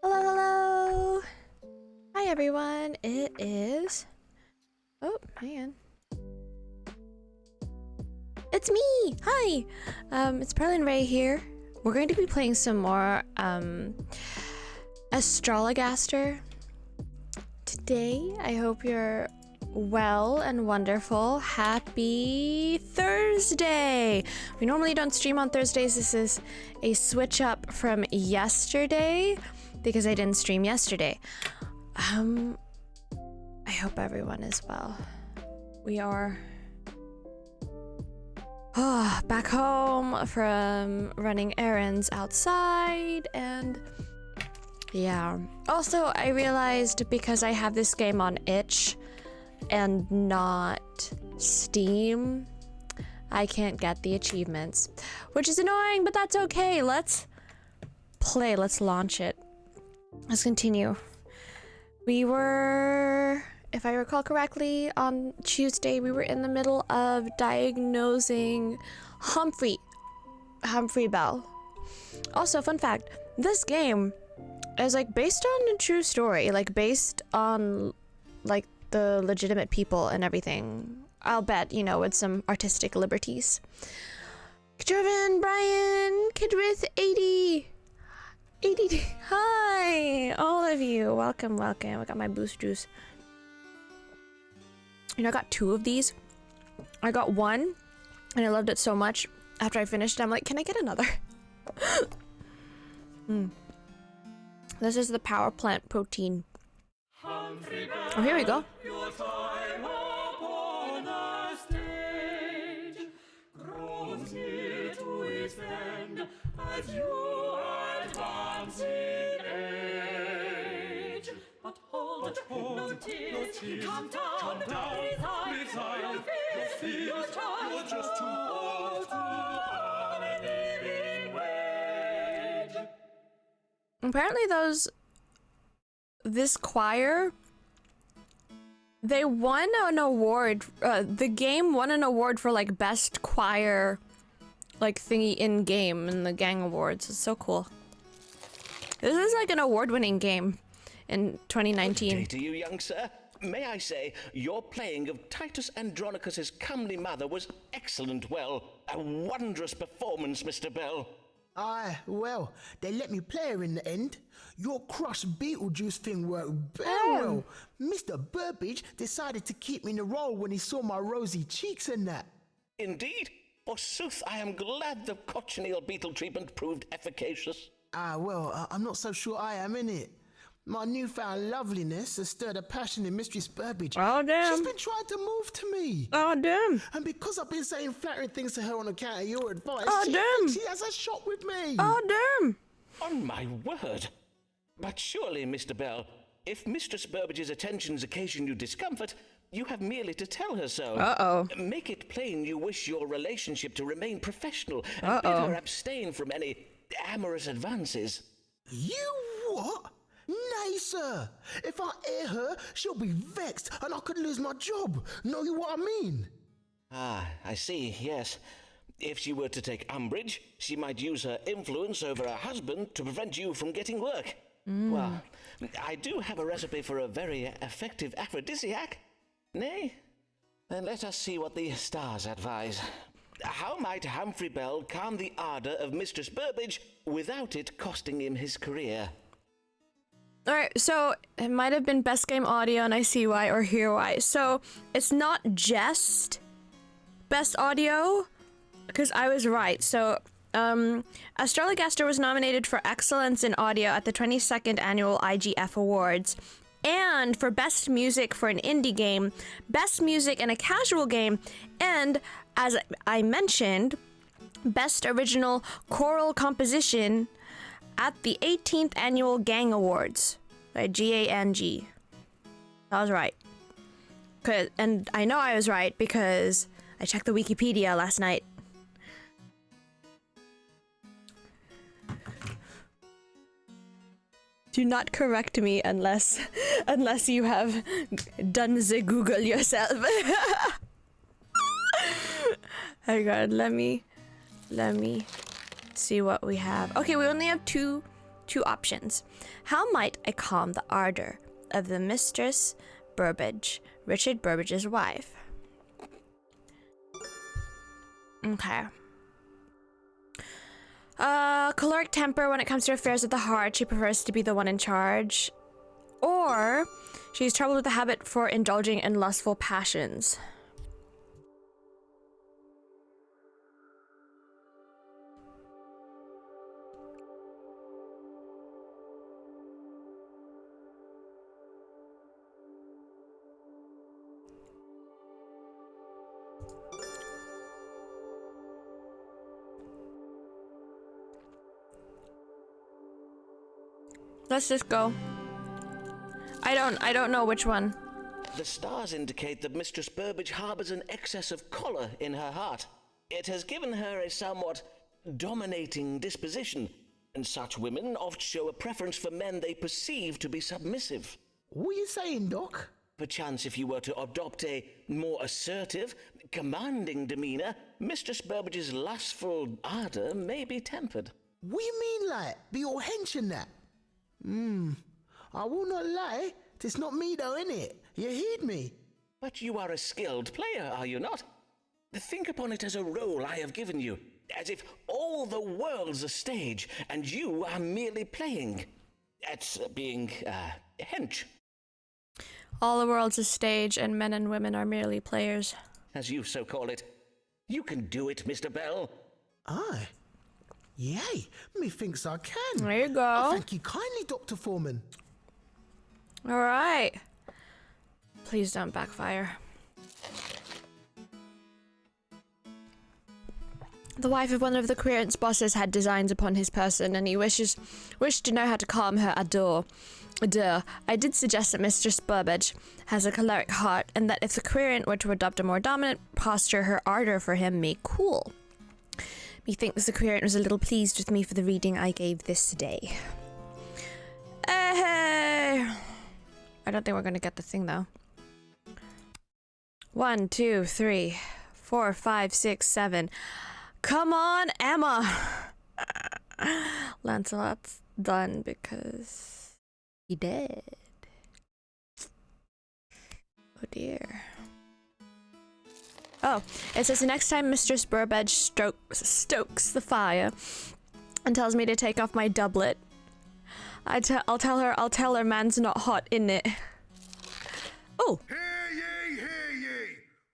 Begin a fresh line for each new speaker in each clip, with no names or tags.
Hello, hello! Hi everyone, it is... Oh, hang on. It's me! Hi! It's Pearlynrae here. We're going to be playing some more, Astrologaster today. I hope you're well and wonderful. Happy Thursday! We normally don't stream on Thursdays. This is a switch up from yesterday, because I didn't stream yesterday. I hope everyone is well. We are back home from running errands outside, and yeah. Also, I realized because I have this game on itch and not Steam, I can't get the achievements, which is annoying, but that's okay. Let's play, let's launch it. Let's continue. We were, if I recall correctly, on Tuesday, we were in the middle of diagnosing Humphrey Bell. Also, fun fact, this game is like based on a true story, like based on like the legitimate people and everything. I'll bet, you know, with some artistic liberties. Driven, Brian, Kidrith, 80. Hi, all of you. Welcome, welcome. I got my boost juice. You know, I got 2 of these. I got one, and I loved it so much. After I finished, I'm like, can I get another? This is the power plant protein. Oh, here we go. As you advance in age, but hold, no tears, calm down, resign your fears, you're just too old to earn a living wage. Apparently this choir, they won an award, the game won an award for like best choir like thingy in game in the gang awards. It's so cool. This is like an award-winning game in 2019.
Good day to you, young sir. May I say, your playing of Titus Andronicus's comely mother was excellent. Well, a wondrous performance, Mr. Bell.
Aye, well, they let me play her in the end. Your crushed Beetlejuice thing worked very well. Mr. Burbage decided to keep me in the role when he saw my rosy cheeks and that.
Indeed. Forsooth, I am glad the cochineal beetle treatment proved efficacious.
Ah, well, I'm not so sure I am, innit? My newfound loveliness has stirred a passion in Mistress Burbage.
Oh, damn.
She's been trying to move to me.
Oh, damn.
And because I've been saying flattering things to her on account of your advice,
oh,
she
damn.
thinks she has a shot with me.
Oh, damn.
On my word. But surely, Mr. Bell, if Mistress Burbage's attentions occasion you discomfort, you have merely to tell her so.
Uh-oh.
Make it plain you wish your relationship to remain professional and bid her abstain from any amorous advances.
You what? Nay, sir. If I air her, she'll be vexed and I could lose my job. Know you what I mean?
Ah, I see, yes. If she were to take umbrage, she might use her influence over her husband to prevent you from getting work. Well, I do have a recipe for a very effective aphrodisiac. Nay? Then let us see what the stars advise. How might Humphrey Bell calm the ardour of Mistress Burbage without it costing him his career?
Alright, so it might have been best game audio and I see why or hear why. So it's not just best audio, because I was right. So Astrologaster was nominated for excellence in audio at the 22nd annual IGF Awards, and for best music for an indie game, best music in a casual game, and as I mentioned, best original choral composition at the 18th Annual Gang Awards by GANG. I was right. And I know I was right because I checked the Wikipedia last night. Do not correct me unless you have done the Google yourself. Hang on, let me see what we have. Okay, we only have two options. How might I calm the ardor of the Mistress Burbage, Richard Burbage's wife? Okay. Choleric temper when it comes to affairs of the heart. She prefers to be the one in charge. Or she's troubled with the habit for indulging in lustful passions. Let's just go. I don't know which one.
The stars indicate that Mistress Burbage harbors an excess of choler in her heart. It has given her a somewhat dominating disposition, and such women oft show a preference for men they perceive to be submissive.
What are you saying, Doc?
Perchance if you were to adopt a more assertive, commanding demeanor, Mistress Burbage's lustful ardor may be tempered.
What you mean, like, be all hench and that? I will not lie, 'tis not me though, innit? You heed me?
But you are a skilled player, are you not? Think upon it as a role I have given you, as if all the world's a stage, and you are merely playing at being, hench.
All the world's a stage, and men and women are merely players.
As you so call it. You can do it, Mr. Bell.
Aye. Yay, methinks I can.
There you go.
Oh, thank you kindly, Dr. Foreman.
All right. Please don't backfire. The wife of one of the querent's bosses had designs upon his person, and he wished to know how to calm her ardor. I did suggest that Mistress Burbage has a choleric heart, and that if the querent were to adopt a more dominant posture, her ardor for him may cool. Methinks the querent was a little pleased with me for the reading I gave this day. Hey! I don't think we're gonna get the thing though. 1, 2, 3, 4, 5, 6, 7. Come on, Emma! Lancelot's done because he did. Oh dear. Oh, it says the next time Mistress Burbage stokes the fire and tells me to take off my doublet, I'll tell her man's not hot, innit? Oh!
Hear ye!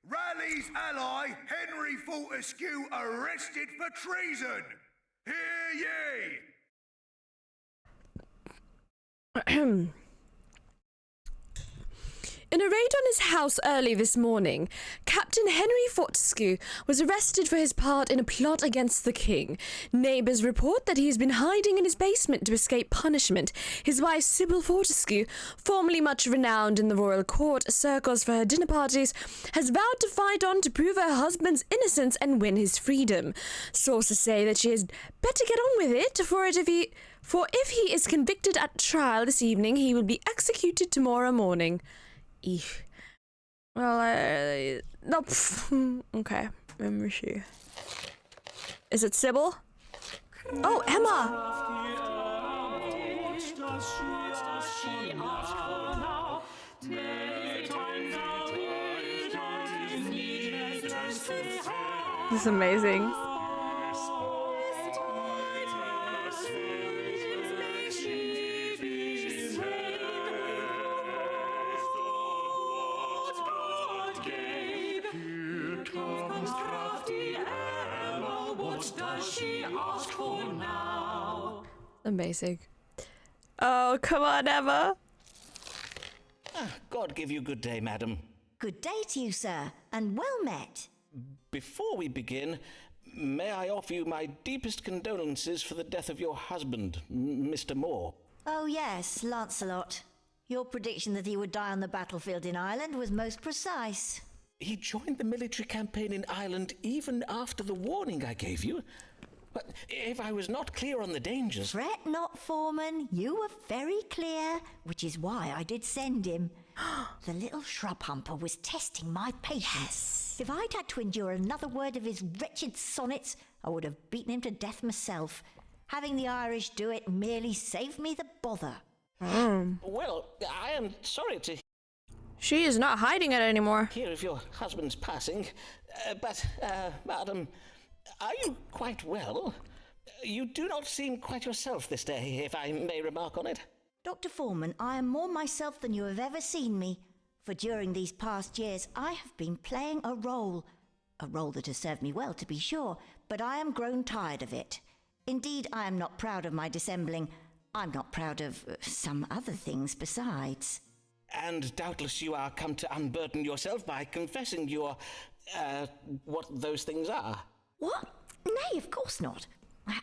Raleigh's ally, Henry Fortescue, arrested for treason! Hear ye!
In a raid on his house early this morning, Captain Henry Fortescue was arrested for his part in a plot against the king. Neighbours report that he has been hiding in his basement to escape punishment. His wife, Sybil Fortescue, formerly much renowned in the royal court circles for her dinner parties, has vowed to fight on to prove her husband's innocence and win his freedom. Sources say that she has better get on with it, for if he is convicted at trial this evening, he will be executed tomorrow morning. Eesh. Well, no. Okay, let me see. Is it Sybil? Oh, Emma! This is amazing. Amazing. Oh, come on, Emma.
God give you good day, madam.
Good day to you, sir, and well met.
Before we begin, may I offer you my deepest condolences for the death of your husband, Mr. Moore.
Oh yes, Lancelot. Your prediction that he would die on the battlefield in Ireland was most precise.
He joined the military campaign in Ireland even after the warning I gave you. But if I was not clear on the dangers...
Fret not, Foreman. You were very clear, which is why I did send him. The little shrub humper was testing my patience. If I'd had to endure another word of his wretched sonnets, I would have beaten him to death myself. Having the Irish do it merely saved me the bother.
Well, I am sorry to
She is not hiding it anymore.
hear of your husband's passing, but, madam, are you quite well? You do not seem quite yourself this day, if I may remark on it.
Dr. Foreman, I am more myself than you have ever seen me. For during these past years, I have been playing a role that has served me well, to be sure, but I am grown tired of it. Indeed, I am not proud of my dissembling. I'm not proud of some other things besides.
And doubtless you are come to unburden yourself by confessing your, what those things are.
What? Nay, of course not.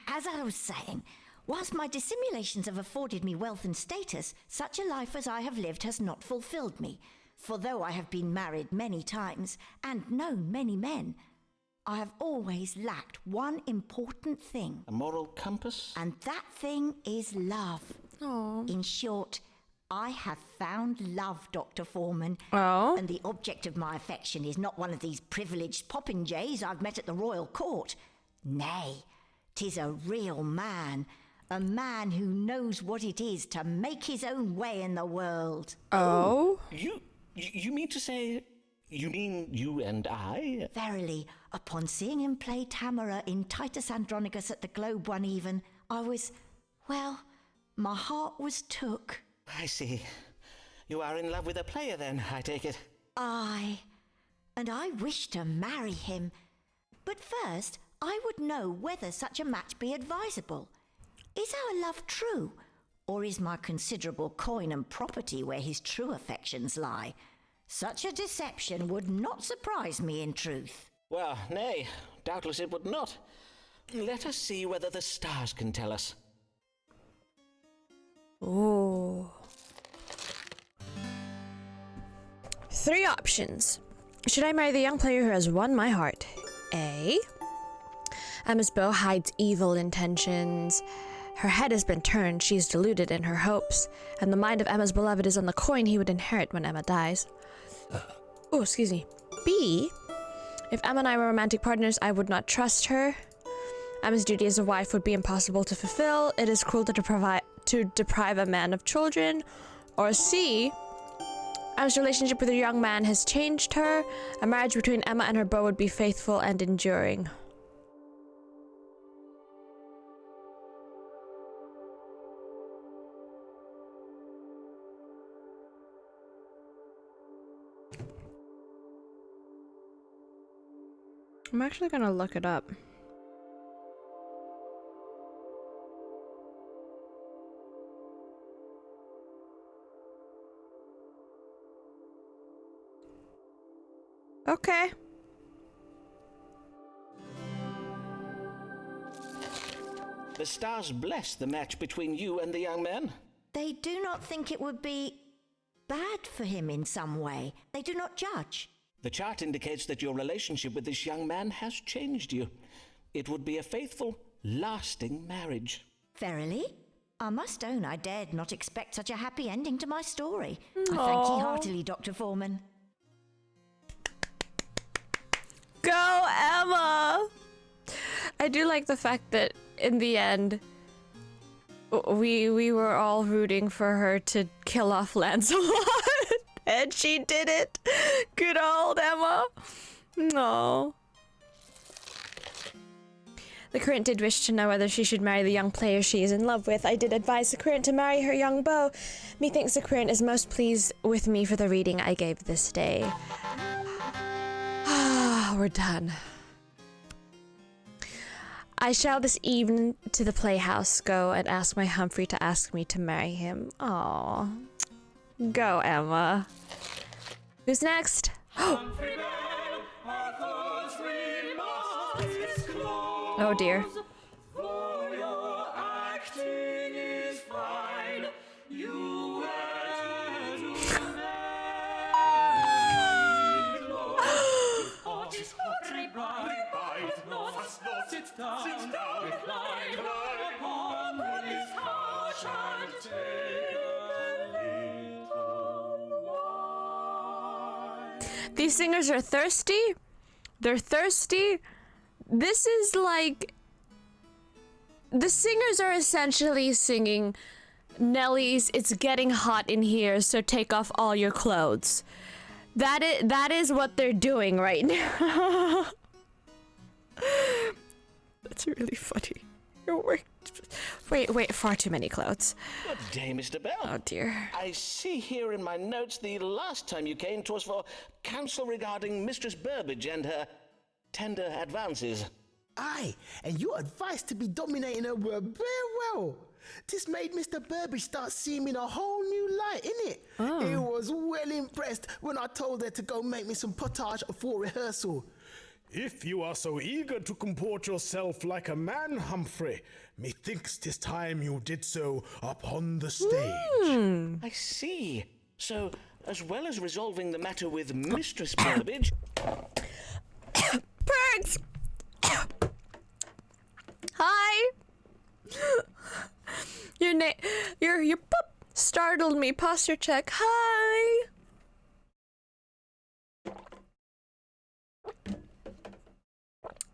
As I was saying, whilst my dissimulations have afforded me wealth and status, such a life as I have lived has not fulfilled me. For though I have been married many times and known many men, I have always lacked one important thing.
A moral compass?
And that thing is love.
Aww.
In short, I have found love, Dr. Foreman.
Oh?
And the object of my affection is not one of these privileged popinjays I've met at the royal court. Nay, 'tis a real man. A man who knows what it is to make his own way in the world.
Oh?
You mean to say... You mean you and I?
Verily, upon seeing him play Tamara in Titus Andronicus at the Globe one even, I was... well, my heart was took.
I see. You are in love with a player then, I take it.
Aye, and I wish to marry him. But first, I would know whether such a match be advisable. Is our love true, or is my considerable coin and property where his true affections lie? Such a deception would not surprise me in truth.
Well, nay, doubtless it would not. Let us see whether the stars can tell us.
Oh. 3 options. Should I marry the young player who has won my heart? A. Emma's bow hides evil intentions. Her head has been turned, she is deluded in her hopes, and the mind of Emma's beloved is on the coin he would inherit when Emma dies. Oh, excuse me. B. If Emma and I were romantic partners, I would not trust her. Emma's duty as a wife would be impossible to fulfill. It is cruel to deprive a man of children. Or C. Emma's relationship with a young man has changed her. A marriage between Emma and her beau would be faithful and enduring. I'm actually gonna look it up. Okay.
The stars bless the match between you and the young man.
They do not think it would be bad for him in some way. They do not judge.
The chart indicates that your relationship with this young man has changed you. It would be a faithful, lasting marriage.
Verily? I must own I dared not expect such a happy ending to my story. I thank ye heartily, Dr. Foreman.
Go, Emma! I do like the fact that in the end, we were all rooting for her to kill off Lancelot. And she did it. Good old Emma. No. The current did wish to know whether she should marry the young player she is in love with. I did advise the current to marry her young beau. Methinks the current is most pleased with me for the reading I gave this day. We're done. I shall this evening to the playhouse go and ask my Humphrey to ask me to marry him. Aww. Go, Emma. Who's next? Oh dear. These singers are thirsty. They're thirsty. This is like... The singers are essentially singing Nellie's "It's Getting Hot in Here, so take off all your clothes." That is what they're doing right now. That's really funny. You're wearing... Wait, far too many clothes.
Good day, Mr. Bell.
Oh dear.
I see here in my notes the last time you came to us for counsel regarding Mistress Burbage and her tender advances.
Aye, and your advice to be dominating her were very well. This made Mr. Burbage start seeing me in a whole new light, innit?
Oh.
He was well impressed when I told her to go make me some pottage for rehearsal.
If you are so eager to comport yourself like a man, Humphrey, methinks 'tis time you did so upon the stage.
I see. So, as well as resolving the matter with Mistress Burbage...
Perks! Hi! Your poop startled me. Posture check. Hi!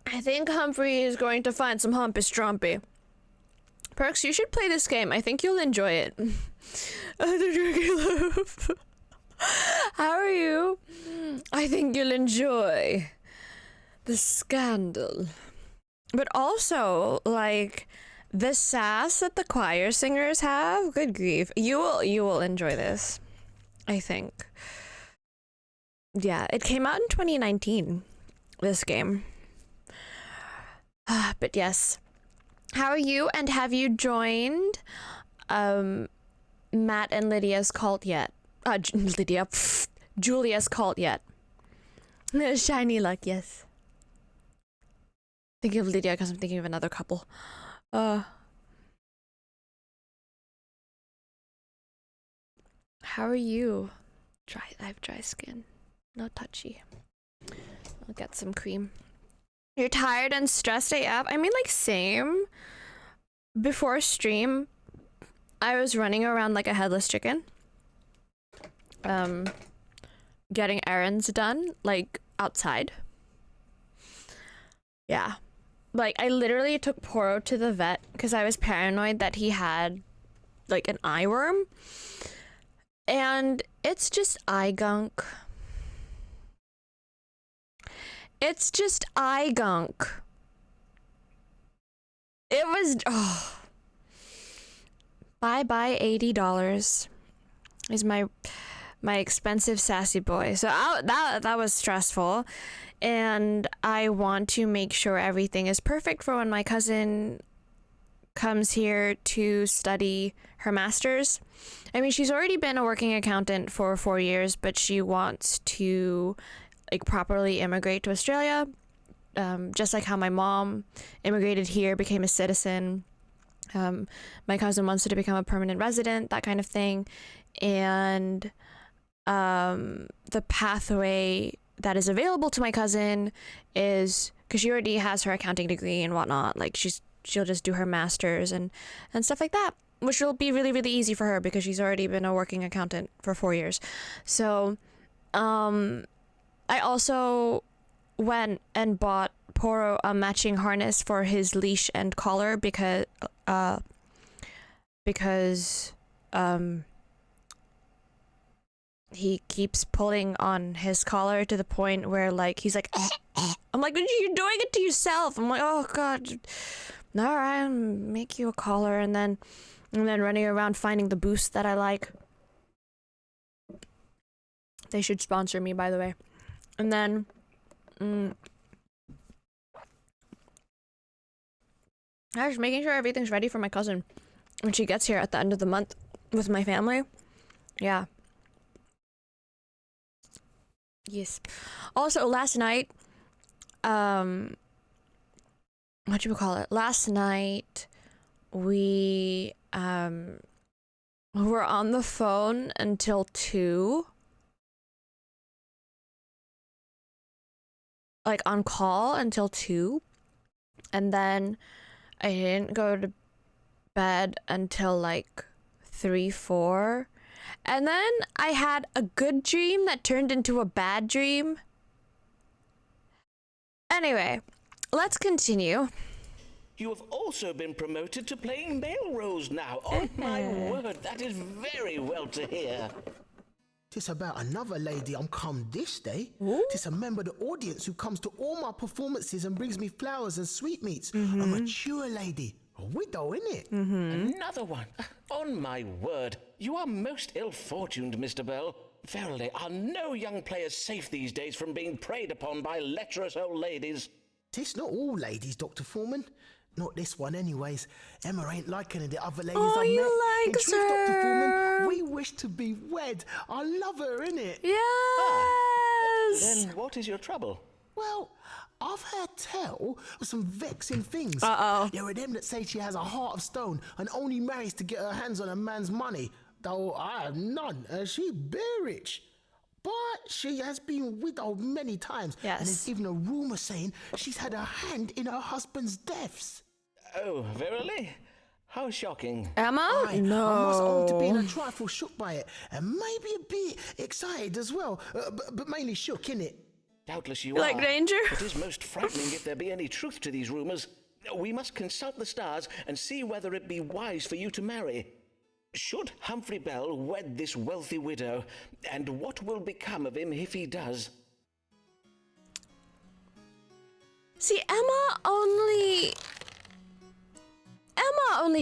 I think Humphrey is going to find some humpy strumpy. Perks, you should play this game. I think you'll enjoy it. How are you? I think you'll enjoy the scandal. But also, like, the sass that the choir singers have, good grief. You will enjoy this, I think. Yeah, it came out in 2019, this game. But yes. How are you, and have you joined Matt and Lydia's cult yet? Julia's cult yet? Shiny luck, yes. Thinking of Lydia because I'm thinking of another couple. How are you? I have dry skin. No touchy. I'll get some cream. You're tired and stressed AF? I mean, like, same. Before stream, I was running around like a headless chicken. Getting errands done, like, outside. Yeah. Like, I literally took Poro to the vet because I was paranoid that he had, like, an eye worm. And it's just eye gunk. It's just eye gunk. It was... Oh. Bye-bye $80 is my expensive sassy boy. So that was stressful. And I want to make sure everything is perfect for when my cousin comes here to study her master's. I mean, she's already been a working accountant for 4 years, but she wants to, like, properly immigrate to Australia, just like how my mom immigrated here, became a citizen. My cousin wants her to become a permanent resident, that kind of thing. And the pathway that is available to my cousin is, because she already has her accounting degree and whatnot, like, she'll just do her master's and stuff like that, which will be really, really easy for her because she's already been a working accountant for 4 years. So I also went and bought Poro a matching harness for his leash and collar because he keeps pulling on his collar to the point where, like, he's like, I'm like, you're doing it to yourself. I'm like, oh god, all right, I'll make you a collar. And then running around finding the boost that I like. They should sponsor me, by the way. And then I was making sure everything's ready for my cousin when she gets here at the end of the month with my family. Yeah. Yes. Also, last night, what do you call it? Last night, we were on the phone until 2. Like on call until 2. And then I didn't go to bed until like 3, 4. And then I had a good dream that turned into a bad dream. Anyway, let's continue.
You have also been promoted to playing male roles now. Oh my word, that is very well to hear.
Tis about another lady I'm come this day. Tis a member of the audience who comes to all my performances and brings me flowers and sweetmeats. A mature lady. A widow, innit?
Another one. On my word, you are most ill-fortuned, Mr. Bell. Verily, are no young players safe these days from being preyed upon by lecherous old ladies?
Tis not all ladies, Dr. Foreman. Not this one, anyways. Emma ain't like any of the other ladies
Oh,
I've
you
met.
like
In truth, Dr.
her.
Foreman, we wish to be wed. I love her, innit?
Yes!
Then what is your trouble?
Well, I've heard tell of some vexing things.
Uh-oh.
There are them that say she has a heart of stone and only marries to get her hands on a man's money. Though I have none, and she be rich. But she has been widowed many times.
Yes.
And there's even a rumour saying she's had a hand in her husband's deaths.
Oh, verily? How shocking.
Emma?
I must own to being a trifle shook by it, and maybe a bit excited as well, but mainly shook, innit?
Doubtless you
Like
are.
danger?
It is most frightening if there be any truth to these rumours. We must consult the stars and see whether it be wise for you to marry. Should Humphrey Bell wed this wealthy widow, and what will become of him if he does?
See, Emma only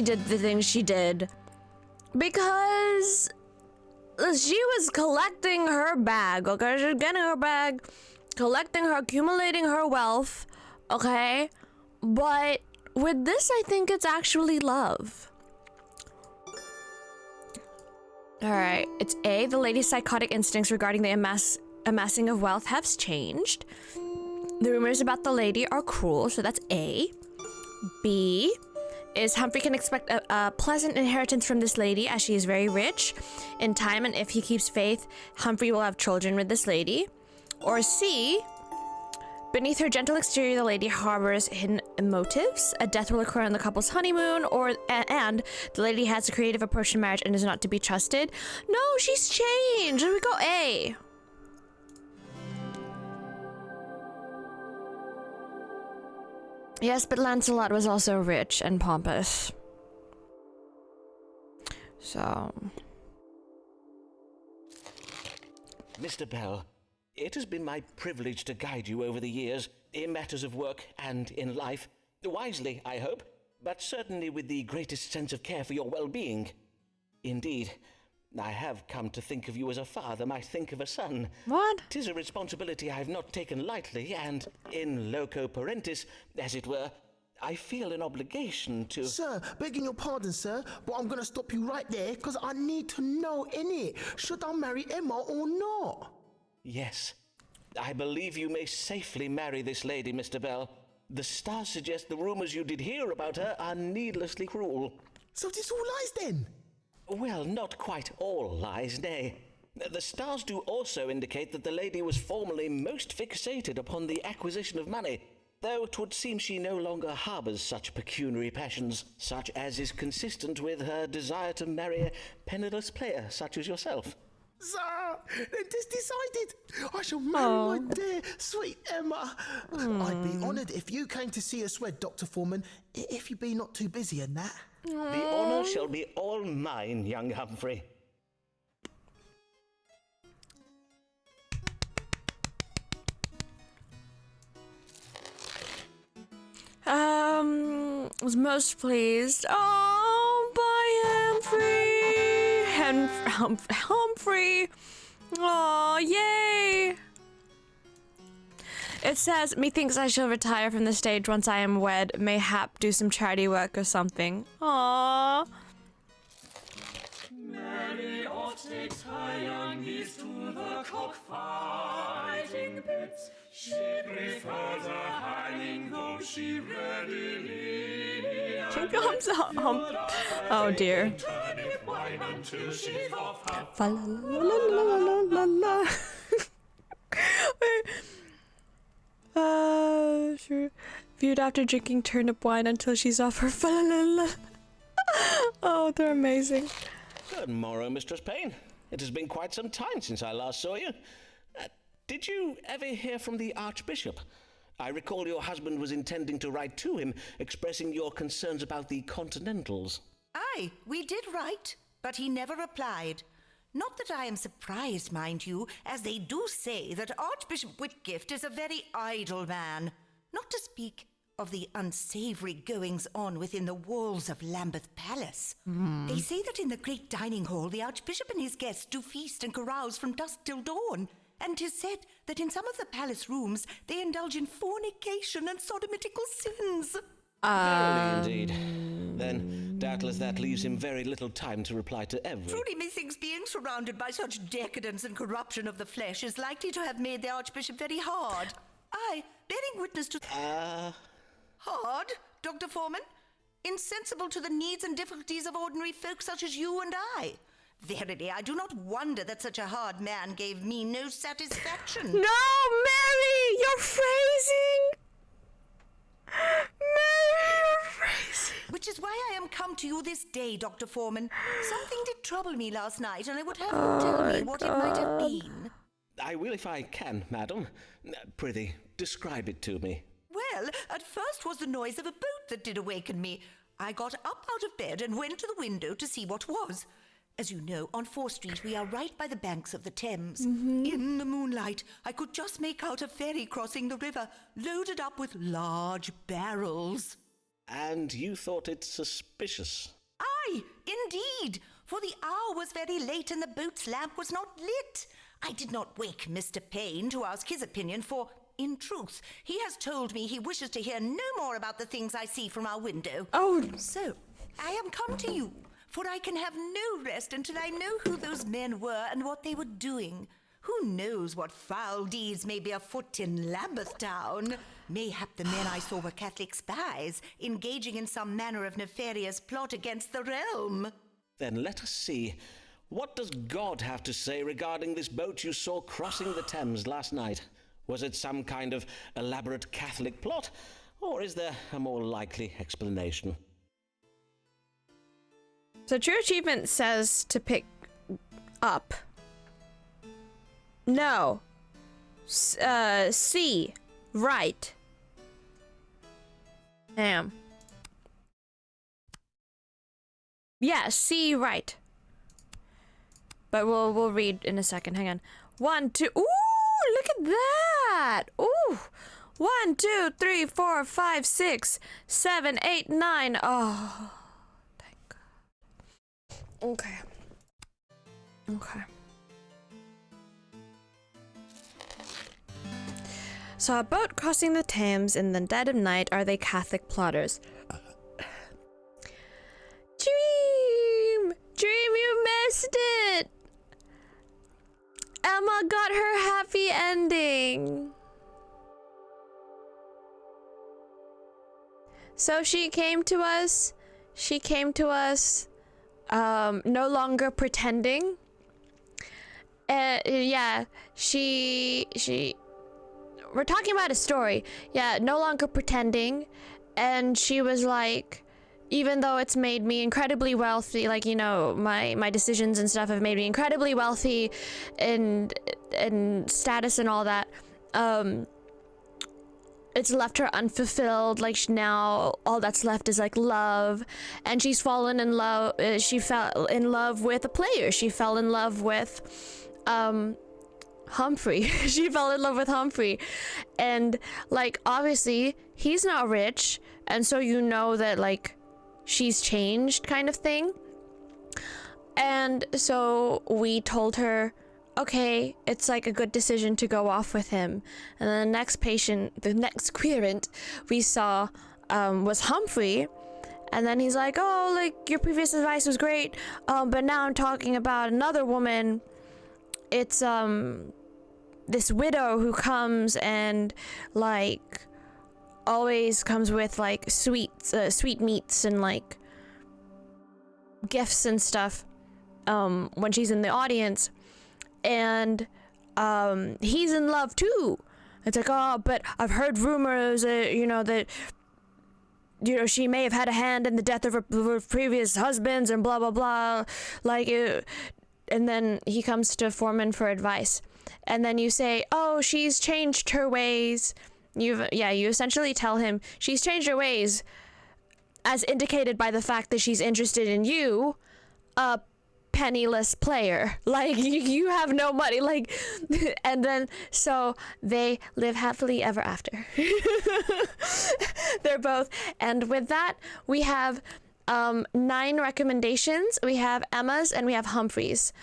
did the things she did because she was collecting her bag, okay? She was getting her bag, collecting her, accumulating her wealth, okay? But with this, I think it's actually love. Alright, it's A, the lady's psychotic instincts regarding the amassing of wealth have changed. The rumors about the lady are cruel, so that's A. B is Humphrey can expect a pleasant inheritance from this lady as she is very rich. In time, and if he keeps faith, Humphrey will have children with this lady. Or C, beneath her gentle exterior, the lady harbors hidden motives. A death will occur on the couple's honeymoon, and the lady has a creative approach to marriage and is not to be trusted. No, she's changed. We go A. Yes, but Lancelot was also rich and pompous. So...
Mr. Bell, it has been my privilege to guide you over the years in matters of work and in life. Wisely, I hope, but certainly with the greatest sense of care for your well-being. Indeed, I have come to think of you as a father might think of a son.
What?
'Tis a responsibility I have not taken lightly, and in loco parentis, as it were, I feel an obligation to...
Sir, begging your pardon, sir, but I'm going to stop you right there because I need to know, innit? Should I marry Emma or not?
Yes, I believe you may safely marry this lady, Mr. Bell. The stars suggest the rumors you did hear about her are needlessly cruel.
So this all lies then?
Well, not quite all lies, nay. The stars do also indicate that the lady was formerly most fixated upon the acquisition of money, though 'twould seem she no longer harbours such pecuniary passions, such as is consistent with her desire to marry a penniless player such as yourself.
Sir, it is decided. I shall marry my dear, sweet Emma. I'd be honoured if you came to see us wed, Dr. Foreman, if you be not too busy in that.
The honour shall be all mine, young Humphrey.
Was most pleased. Oh, by Humphrey. Oh, yay. It says, methinks I shall retire from the stage once I am wed, mayhap do some charity work or something. Aww.
Mary oft takes her young niece to the cockfighting pits. She prefers a hiling, though she readily
She comes home. Oh dear.
turnip wine until she's off her.
Fa la la la la la la la. Sure. Viewed after drinking turnip wine until she's off her fa la la la. Oh, they're amazing.
Good morrow, Mistress Payne. It has been quite some time since I last saw you. Did you ever hear from the Archbishop? I recall your husband was intending to write to him, expressing your concerns about the Continentals.
Aye, we did write, but he never replied. Not that I am surprised, mind you, as they do say that Archbishop Whitgift is a very idle man, not to speak of the unsavoury goings-on within the walls of Lambeth Palace. They say that in the great dining hall the Archbishop and his guests do feast and carouse from dusk till dawn, and 'tis said that in some of the palace rooms they indulge in fornication and sodomitical sins.
Verily indeed. Then, doubtless that leaves him very little time to reply to every...
Truly methinks being surrounded by such decadence and corruption of the flesh is likely to have made the Archbishop very hard. Aye, bearing witness to... Hard, Dr. Foreman? Insensible to the needs and difficulties of ordinary folk such as you and I. Verily, I do not wonder that such a hard man gave me no satisfaction.
No, Mary, you're phrasing. Mary, you're phrasing.
Which is why I am come to you this day, Dr. Foreman. Something did trouble me last night, and I would have you tell me what it might have been.
I will if I can, madam. Prithee, describe it to me.
Well, at first was the noise of a boat that did awaken me. I got up out of bed and went to the window to see what was. As you know, on 4th Street we are right by the banks of the Thames. In the moonlight, I could just make out a ferry crossing the river, loaded up with large barrels.
And you thought it suspicious?
Aye, indeed, for the hour was very late and the boat's lamp was not lit. I did not wake Mr. Payne to ask his opinion, for, in truth, he has told me he wishes to hear no more about the things I see from our window.
Oh.
So, I am come to you, for I can have no rest until I know who those men were and what they were doing. Who knows what foul deeds may be afoot in Lambeth Town? Mayhap the men I saw were Catholic spies, engaging in some manner of nefarious plot against the realm.
Then let us see. What does God have to say regarding this boat you saw crossing the Thames last night? Was it some kind of elaborate Catholic plot, or is there a more likely explanation?
So True Achievement says to pick up. No. C. Right. Damn. Yeah, C. Right. But we'll read in a second. Hang on. 1, 2. Ooh, look at that. Ooh. 1, 2, 3, 4, 5, 6, 7, 8, 9. Oh, thank God. Okay. Okay. Saw a boat crossing the Thames in the dead of night. Are they Catholic plotters? Dream! Dream, you missed it! Emma got her happy ending. So she came to us. No longer pretending. Yeah, we're talking about a story. Yeah, no longer pretending. And she was like, even though it's made me incredibly wealthy, like, you know, my decisions and stuff have made me incredibly wealthy and status and all that, it's left her unfulfilled. Like, now all that's left is like love, and she's fallen in love. She fell in love with a player. She fell in love with Humphrey. She fell in love with Humphrey, and like, obviously he's not rich, and so you know that like she's changed, kind of thing. And so we told her, okay, it's like a good decision to go off with him. And then the next querent we saw was Humphrey. And then he's like, oh, like, your previous advice was great, but now I'm talking about another woman. It's this widow who comes and, like, always comes with, like, sweet meats and, like, gifts and stuff when she's in the audience. And he's in love too. It's like, oh, but I've heard rumors that she may have had a hand in the death of her previous husbands and blah blah blah, like, and then he comes to Foreman for advice, and then you say, oh, she's changed her ways. You essentially tell him she's changed her ways, as indicated by the fact that she's interested in you, a penniless player. Like, you have no money, like, and then so they live happily ever after. They're both, and with that we have 9 recommendations. We have Emma's and we have Humphrey's.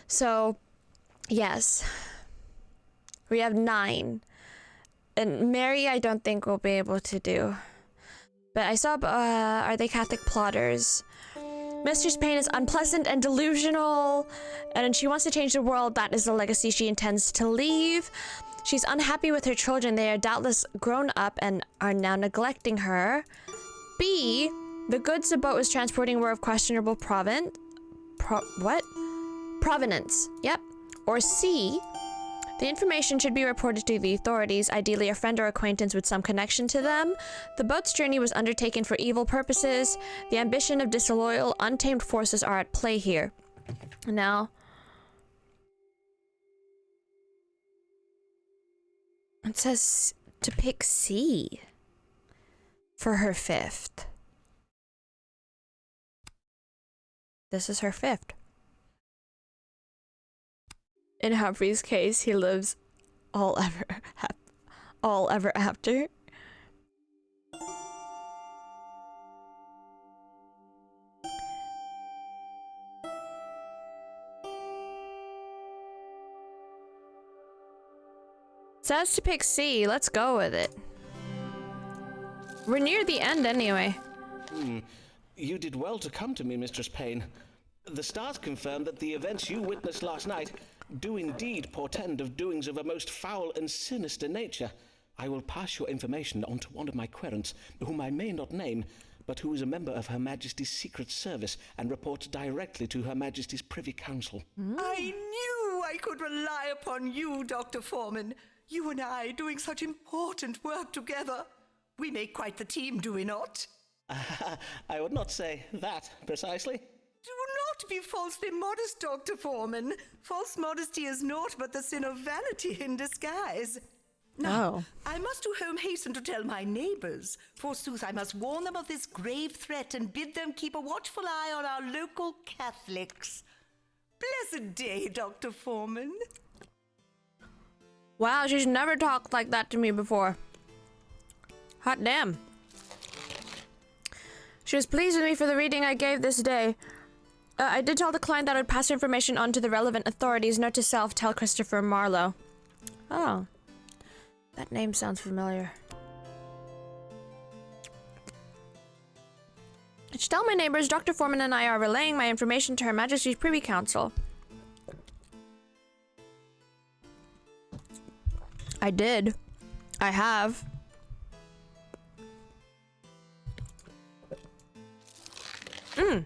So yes, we have 9, and Mary I don't think we'll be able to do, but I saw Are They Catholic Plotters? Mistress Payne is unpleasant and delusional, and she wants to change the world. That is the legacy she intends to leave. She's unhappy with her children. They are doubtless grown up and are now neglecting her. B, the goods the boat was transporting were of questionable provenance. Yep. Or C, the information should be reported to the authorities, ideally a friend or acquaintance with some connection to them. The boat's journey was undertaken for evil purposes. The ambition of disloyal, untamed forces are at play here. Now, it says to pick C for her 5th. This is her 5th. In Humphrey's case, he lives all ever after. Says to pick C. Let's go with it. We're near the end anyway.
You did well to come to me, Mistress Payne. The stars confirm that the events you witnessed last night do indeed portend of doings of a most foul and sinister nature. I will pass your information on to one of my querents, whom I may not name, but who is a member of Her Majesty's Secret Service and reports directly to Her Majesty's Privy Council.
I knew I could rely upon you, Dr. Foreman. You and I doing such important work together. We make quite the team, do we not?
I would not say that precisely.
Do not be falsely modest, Dr. Foreman. False modesty is naught but the sin of vanity in disguise. Now, I must to home hasten to tell my neighbours. Forsooth, I must warn them of this grave threat and bid them keep a watchful eye on our local Catholics. Blessed day, Dr. Foreman.
Wow, she's never talked like that to me before. Hot damn. She was pleased with me for the reading I gave this day. I did tell the client that I would pass information on to the relevant authorities. Note to self, tell Christopher Marlowe. Oh. That name sounds familiar. I should tell my neighbors Dr. Foreman and I are relaying my information to Her Majesty's Privy Council. I did. I have.
Hear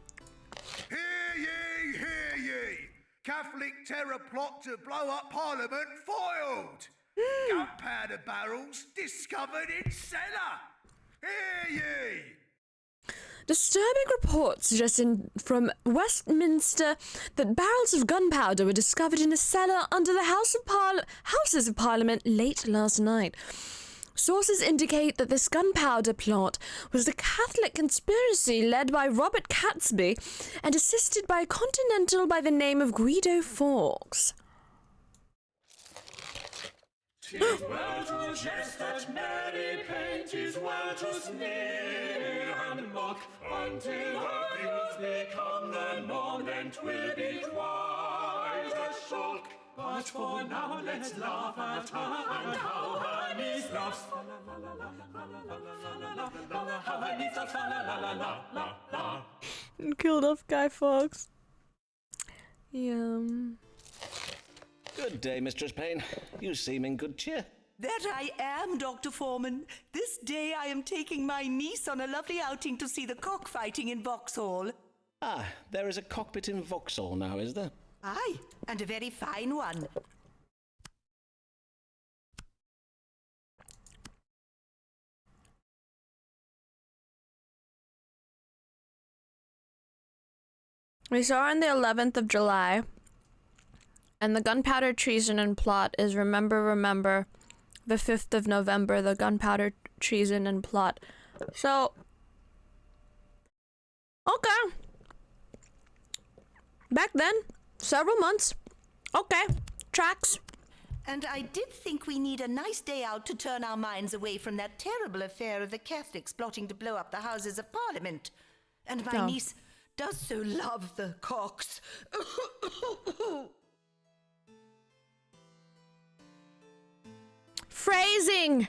ye, hear ye! Catholic terror plot to blow up Parliament foiled! Gunpowder barrels discovered in cellar! Hear ye!
Disturbing reports suggesting from Westminster that barrels of gunpowder were discovered in a cellar under the Houses of Parliament late last night. Sources indicate that this gunpowder plot was a Catholic conspiracy led by Robert Catesby and assisted by a Continental by the name of Guido Fawkes.
'Tis well to jest at Mary Payne, 'tis well to sneer and mock, until her views become the norm, then 'twill be quite a shock. Now let's laugh at her and how her niece laughs. How her niece laughs. La la la la la la.
And killed off Guy Fawkes. Yum.
Good day, Mistress Payne. You seem in good cheer.
That I am, Dr. Foreman. This day I am taking my niece on a lovely outing to see the cockfighting in Vauxhall.
Ah, there is a cockpit in Vauxhall now, is there?
Aye, and a very fine one.
We saw on the 11th of July, and the gunpowder treason and plot is remember, the 5th of November, the gunpowder treason and plot. So, okay. Back then, several months. Okay, tracks.
And I did think we need a nice day out to turn our minds away from that terrible affair of the Catholics plotting to blow up the Houses of Parliament. And my niece does so love the cocks.
Phrasing!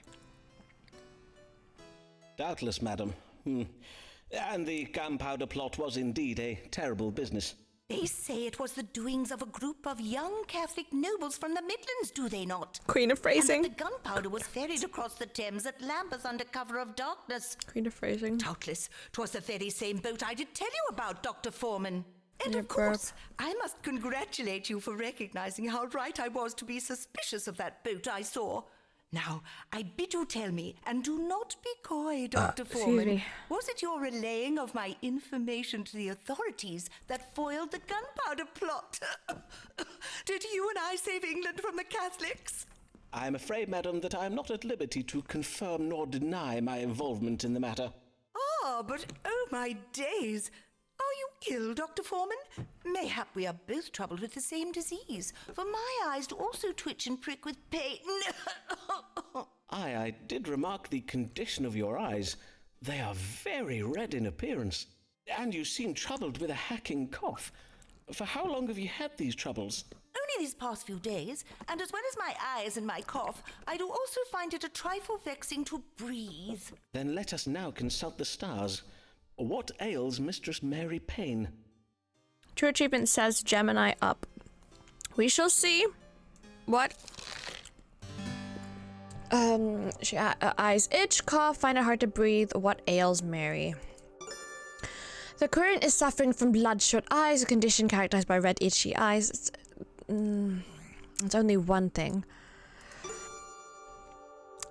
Doubtless, madam. And the gunpowder plot was indeed a terrible business.
They say it was the doings of a group of young Catholic nobles from the Midlands, do they not?
Queen of phrasing.
And that the gunpowder was ferried across the Thames at Lambeth under cover of darkness.
Queen of phrasing.
Doubtless, 'twas the very same boat I did tell you about, Dr. Foreman. And
Yeah,
of course, I must congratulate you for recognizing how right I was to be suspicious of that boat I saw. Now, I bid you tell me, and do not be coy, Dr. Foreman.
me.
Was it your relaying of my information to the authorities that foiled the gunpowder plot? Did you and I save England from the Catholics?
I am afraid, madam, that I am not at liberty to confirm nor deny my involvement in the matter.
Ah, but oh my days! Are you ill, Dr. Foreman? Mayhap we are both troubled with the same disease, for my eyes do also twitch and prick with pain.
I did remark the condition of your eyes. They are very red in appearance, and you seem troubled with a hacking cough. For how long have you had these troubles?
Only these past few days, and as well as my eyes and my cough, I do also find it a trifle vexing to breathe.
Then let us now consult the stars. What ails Mistress Mary Payne?
True Achievement says Gemini up. We shall see. What? Eyes itch, cough, find it hard to breathe. What ails Mary? The current is suffering from bloodshot eyes, a condition characterized by red, itchy eyes. It's only one thing.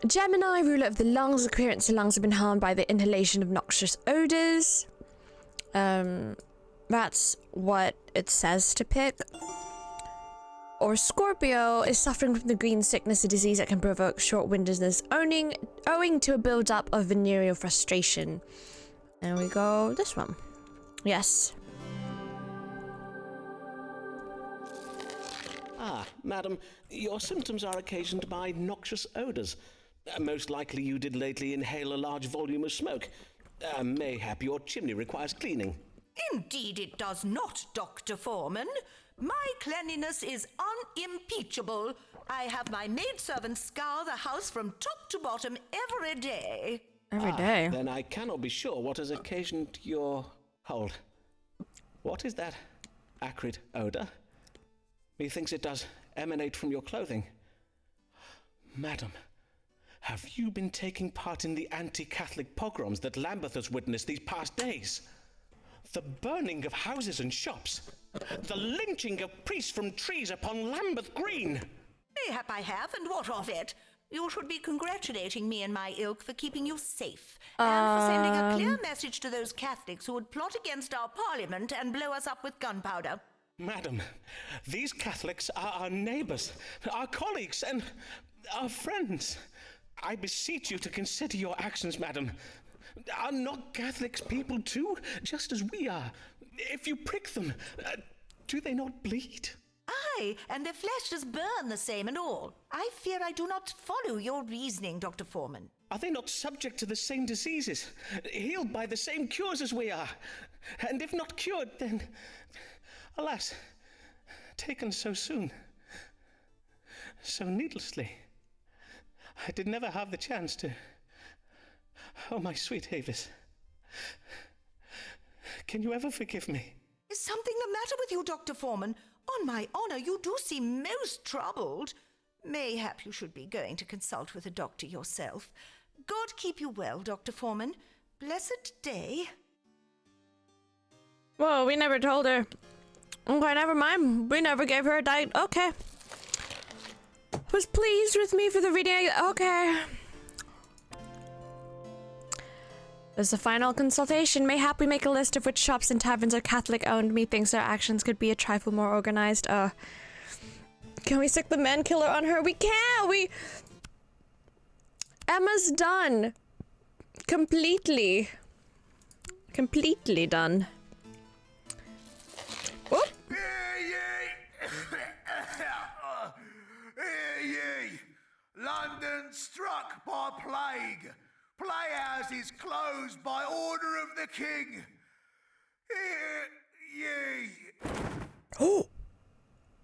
Gemini, ruler of the lungs, the clearance of lungs have been harmed by the inhalation of noxious odors. That's what it says to pick. Or Scorpio is suffering from the green sickness, a disease that can provoke short-windedness owing to a build-up of venereal frustration. And we go this one. Yes.
Ah, madam, your symptoms are occasioned by noxious odours. Most likely you did lately inhale a large volume of smoke. Mayhap your chimney requires cleaning.
Indeed it does not, Dr. Foreman. My cleanliness is unimpeachable. I have my maidservant scour the house from top to bottom every day.
Every day.
Then I cannot be sure what has occasioned your... Hold. What is that acrid odour? Methinks it does emanate from your clothing. Madam, have you been taking part in the anti-Catholic pogroms that Lambeth has witnessed these past days? The burning of houses and shops. The lynching of priests from trees upon Lambeth Green.
Mayhap I have, and what of it? You should be congratulating me and my ilk for keeping you safe, and for sending a clear message to those Catholics who would plot against our parliament and blow us up with gunpowder.
Madam, these Catholics are our neighbours, our colleagues, and our friends. I beseech you to consider your actions, madam. Are not Catholics people too, just as we are? If you prick them, do they not bleed?
Aye, and their flesh does burn the same and all. I fear I do not follow your reasoning, Dr. Foreman.
Are they not subject to the same diseases, healed by the same cures as we are? And if not cured, then, alas, taken so soon. so needlessly. I did never have the chance to... Oh, my sweet Avis. Can you ever forgive me?
Is something the matter with you, Dr. Foreman? On my honor, you do seem most troubled. Mayhap you should be going to consult with a doctor yourself. God keep you well, Dr. Foreman. Blessed day.
Whoa, we never told her. Okay, never mind. We never gave her a date. Okay. Was pleased with me for the reading. Okay. As a final consultation, mayhap we make a list of which shops and taverns are Catholic-owned. Methinks our actions could be a trifle more organized. Can we stick the man killer on her? We can't! Emma's done. Completely done. Oh!
Hear ye! London struck by plague. Playhouses closed by order of the king. Hear ye!
Oh!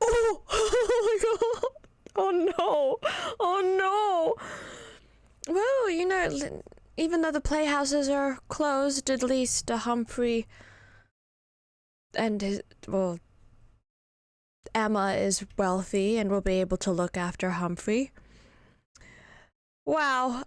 Oh my god! Oh no! Oh no! Well, you know, even though the playhouses are closed, at least Humphrey and Emma is wealthy and will be able to look after Humphrey. Wow.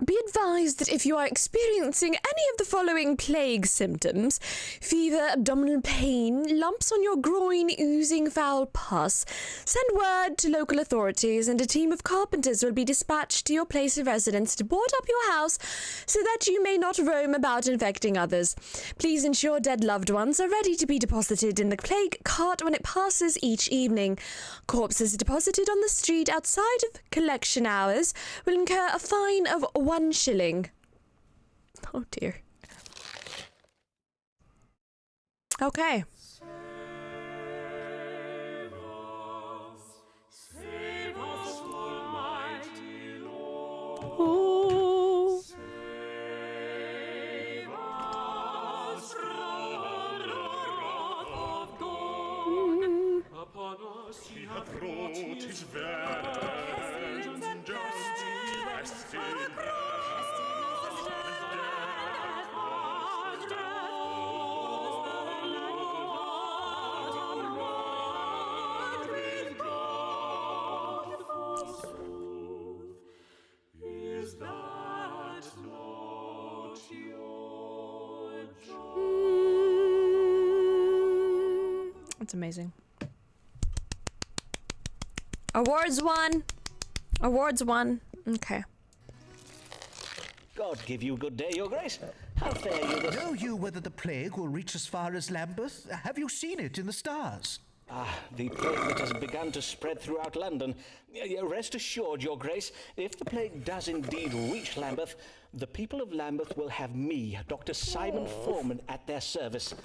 Be advised that if you are experiencing any of the following plague symptoms, fever, abdominal pain, lumps on your groin, oozing foul pus, send word to local authorities and a team of carpenters will be dispatched to your place of residence to board up your house so that you may not roam about infecting others. Please ensure dead loved ones are ready to be deposited in the plague cart when it passes each evening. Corpses deposited on the street outside of collection hours will incur a fine of 1 shilling. Oh dear. Okay.
Save us, Almighty Lord.
Oh.
Save us from the wrath of God. Upon us he hath brought his vengeance and justice. Is that not your joy?
That's amazing. Awards won. Awards won. Okay.
God give you good day, your grace. How fare you this...
Know you whether the plague will reach as far as Lambeth? Have you seen it in the stars?
The plague that has begun to spread throughout London. Rest assured, your grace, if the plague does indeed reach Lambeth, the people of Lambeth will have me, Dr. Simon Foreman, at their service.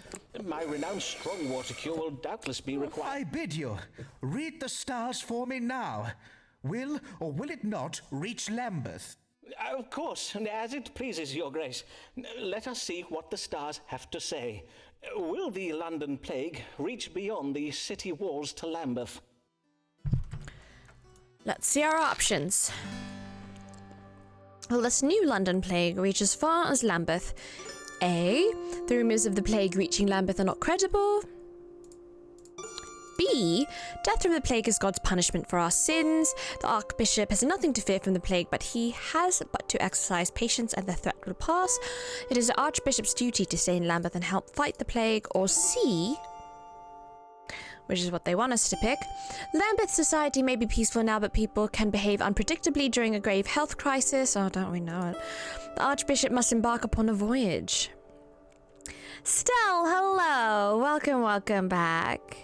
My renowned strong water cure will doubtless be required.
I bid you, read the stars for me now. Will or will it not reach Lambeth?
Of course, as it pleases your grace. Let us see what the stars have to say. Will the London plague reach beyond the city walls to Lambeth?
Let's see our options. Will this new London plague reach as far as Lambeth? A. The rumours of the plague reaching Lambeth are not credible. B. Death from the plague is God's punishment for our sins. The Archbishop has nothing to fear from the plague, but he has but to exercise patience and the threat will pass. It is the Archbishop's duty to stay in Lambeth and help fight the plague. Or C, which is what they want us to pick. Lambeth society may be peaceful now, but people can behave unpredictably during a grave health crisis. Oh, don't we know it? The Archbishop must embark upon a voyage. Stell, hello. Welcome back.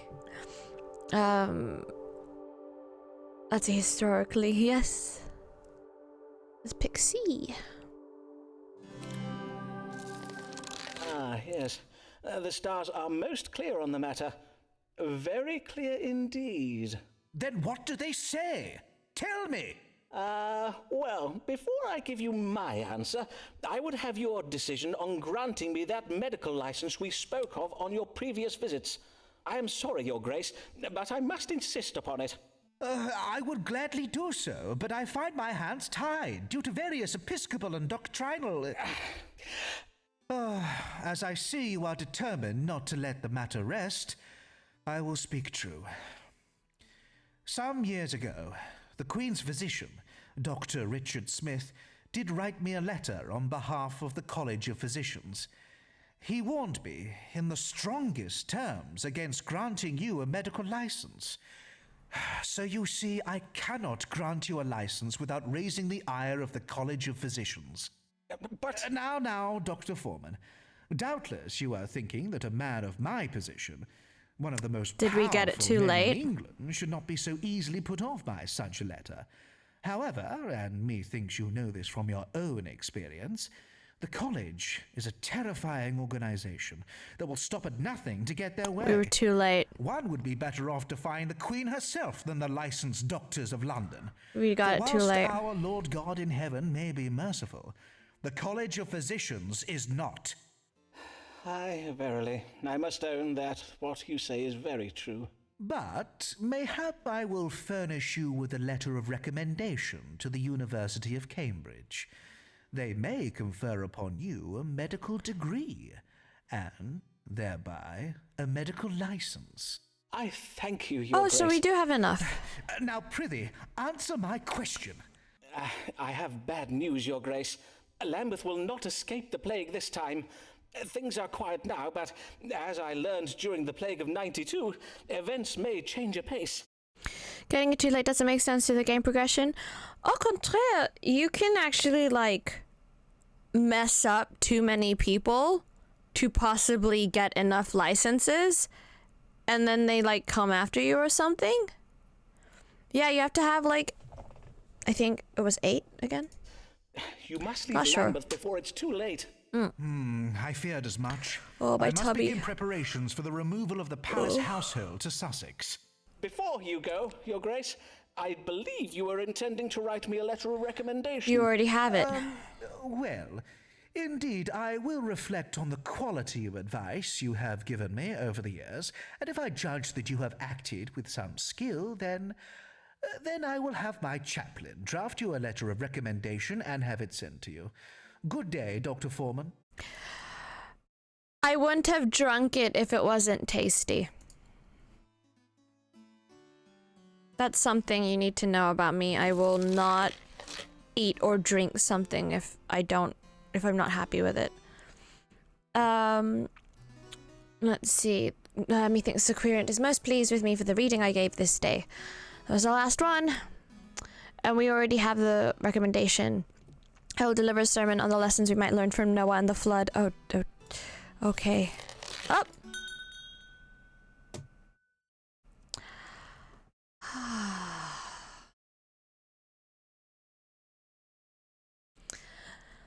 Let's see, historically, yes. Let's pick C.
Yes. The stars are most clear on the matter. Very clear indeed.
Then what do they say? Tell me.
Well, before I give you my answer, I would have your decision on granting me that medical license we spoke of on your previous visits. I am sorry, Your Grace, but I must insist upon it.
I would gladly do so, but I find my hands tied due to various episcopal and doctrinal... As I see you are determined not to let the matter rest, I will speak true. Some years ago, the Queen's physician, Dr. Richard Smith, did write me a letter on behalf of the College of Physicians. He warned me in the strongest terms against granting you a medical license. So you see, I cannot grant you a license without raising the ire of the College of Physicians.
But...
Now, Dr. Foreman, doubtless you are thinking that a man of my position, one of the most
Did we get it
powerful
too
men
late?
in England, should not be so easily put off by such a letter. However, and methinks you know this from your own experience, the college is a terrifying organization that will stop at nothing to get their way.
We were too late.
One would be better off defying the Queen herself than the licensed doctors of London.
We got it too
whilst
late.
Our Lord God in heaven may be merciful, the College of Physicians is not.
Aye, verily, I must own that what you say is very true.
But mayhap I will furnish you with a letter of recommendation to the University of Cambridge. They may confer upon you a medical degree, and thereby a medical license.
I thank you, Your Grace.
So we do have enough.
Now, prithee, answer my question.
I have bad news, Your Grace. Lambeth will not escape the plague this time. Things are quiet now, but as I learned during the plague of 92, events may change apace.
Getting it too late doesn't make sense to the game progression. Au contraire, you can actually, mess up too many people to possibly get enough licenses, and then they, come after you or something. Yeah, you have to have, I think it was 8 again.
You must leave Lambeth before it's too late.
I feared as much.
Oh, my
I must
tubby.
begin preparations for the removal of the palace household to Sussex.
Before you go, Your Grace, I believe you were intending to write me a letter of recommendation.
You already have it.
Well, indeed, I will reflect on the quality of advice you have given me over the years, and if I judge that you have acted with some skill, then I will have my chaplain draft you a letter of recommendation and have it sent to you. Good day, Dr. Foreman.
I wouldn't have drunk it if it wasn't tasty. That's something you need to know about me. I will not eat or drink something if I'm not happy with it. Let's see. Methinks the querent is most pleased with me for the reading I gave this day. That was the last one. And we already have the recommendation. I will deliver a sermon on the lessons we might learn from Noah and the flood. Oh, okay. Up.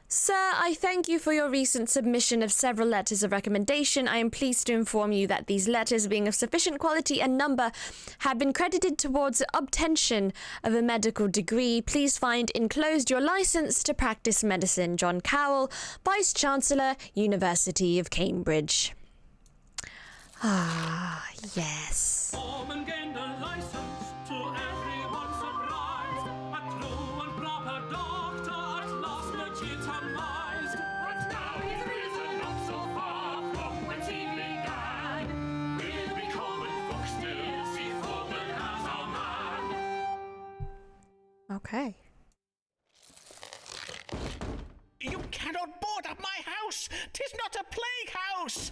Sir, I thank you for your recent submission of several letters of recommendation. I am pleased to inform you that these letters, being of sufficient quality and number, have been credited towards the obtention of a medical degree. Please find enclosed your license to practice medicine. John Cowell, Vice-Chancellor, University of Cambridge. Ah, yes.
Formen gained a license to everyone's surprise. A true and proper doctor at last legitimized. But now he's risen not so far from whence he began. We'll be common folk still, see Formen as our man.
Okay.
You cannot board up my house! 'Tis not a plague house!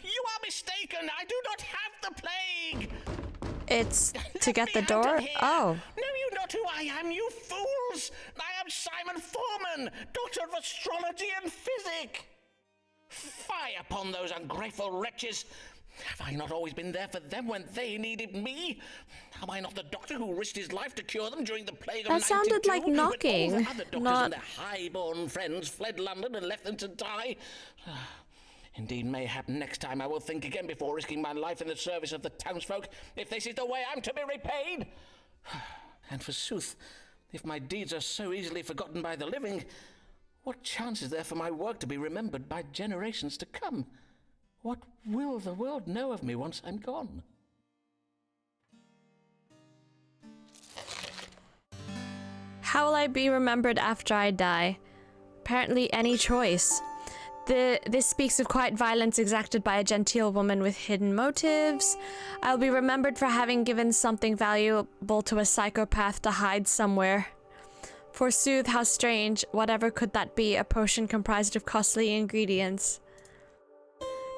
You are mistaken! I do not have the plague!
It's to
Let
get
me
the
out
door?
of here.
Oh.
Know you not who I am, you fools? I am Simon Foreman, Doctor of Astrology and Physic! Fie upon those ungrateful wretches! Have I not always been there for them when they needed me? Am I not the doctor who risked his life to cure them during the plague of 92?
That sounded like knocking,
When all the other doctors
not-
and their high-born friends fled London and left them to die? Indeed, mayhap next time I will think again before risking my life in the service of the townsfolk, if this is the way I'm to be repaid. And forsooth, if my deeds are so easily forgotten by the living, what chance is there for my work to be remembered by generations to come? What will the world know of me once I'm gone?
How will I be remembered after I die? Apparently any choice. This speaks of quiet violence exacted by a genteel woman with hidden motives. I'll be remembered for having given something valuable to a psychopath to hide somewhere. Forsooth, how strange. Whatever could that be? A potion comprised of costly ingredients.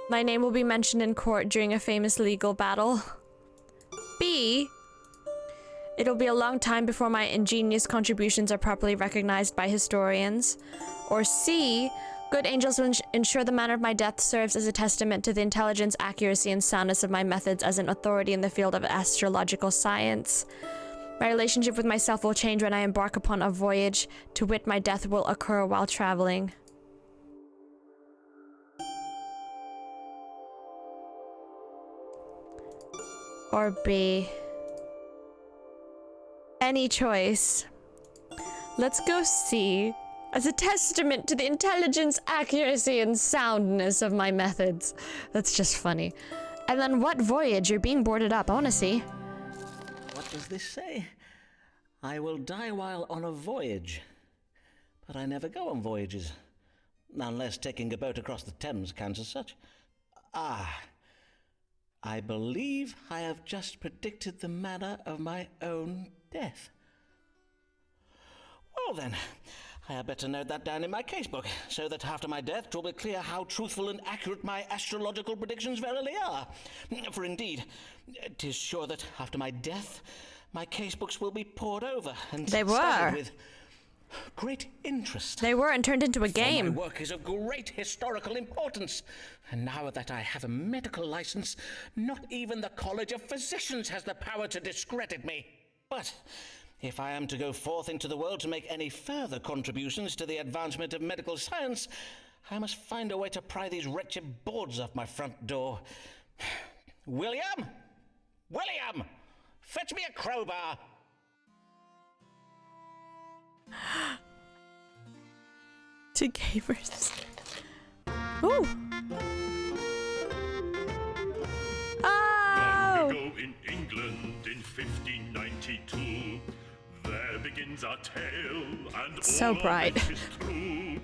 My name will be mentioned in court during a famous legal battle. B. It'll be a long time before my ingenious contributions are properly recognized by historians. Or C. Good angels will ensure the manner of my death serves as a testament to the intelligence, accuracy, and soundness of my methods as an authority in the field of astrological science. My relationship with myself will change when I embark upon a voyage. To wit, my death will occur while traveling. Or B. Any choice. Let's go C. As a testament to the intelligence, accuracy, and soundness of my methods. That's just funny. And then what voyage? You're being boarded up. I want to see.
What does this say? I will die while on a voyage. But I never go on voyages. Unless taking a boat across the Thames counts as such. Ah. I believe I have just predicted the manner of my own death. Well then, I had better note that down in my casebook, so that after my death 'twill be clear how truthful and accurate my astrological predictions verily are. For indeed, 'tis sure that after my death, my casebooks will be pored over and
They were.
studied with great interest.
They were and turned into a game.
For my work is of great historical importance. And now that I have a medical license, not even the College of Physicians has the power to discredit me. But if I am to go forth into the world to make any further contributions to the advancement of medical science, I must find a way to pry these wretched boards off my front door. William! William! Fetch me a crowbar!
To gamers. Ooh. Oh!
Long ago in England in 1592, there begins our tale, and
So
all
bright.
of it is true.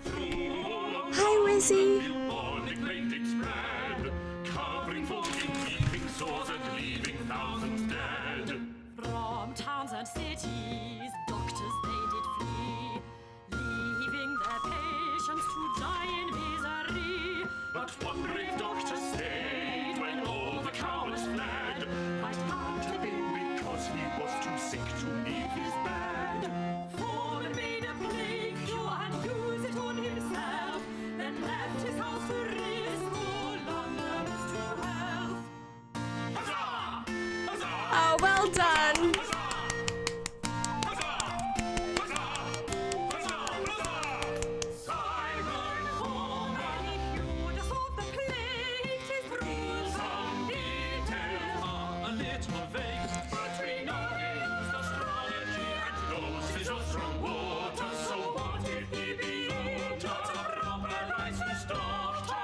Through all of
Hi, Wizzy.
born it great it spread, covering folk in weeping sores and leaving thousands dead.
From towns and cities, doctors they did flee, leaving their patients to die in misery.
But one brave doctor stayed when all the cowards fled. I can't have been because he was too sick to leave his bed.
Foreman made a plague cure and used it on himself, then left his house to risk all London's true health.
Huzzah! Huzzah!
Oh, well done.
Simon Foreman, he cured us of the plague. 'Tis through some details
A little vague, but we know he used astrology and knows physics from water. So what if he be not a proper licensed doctor?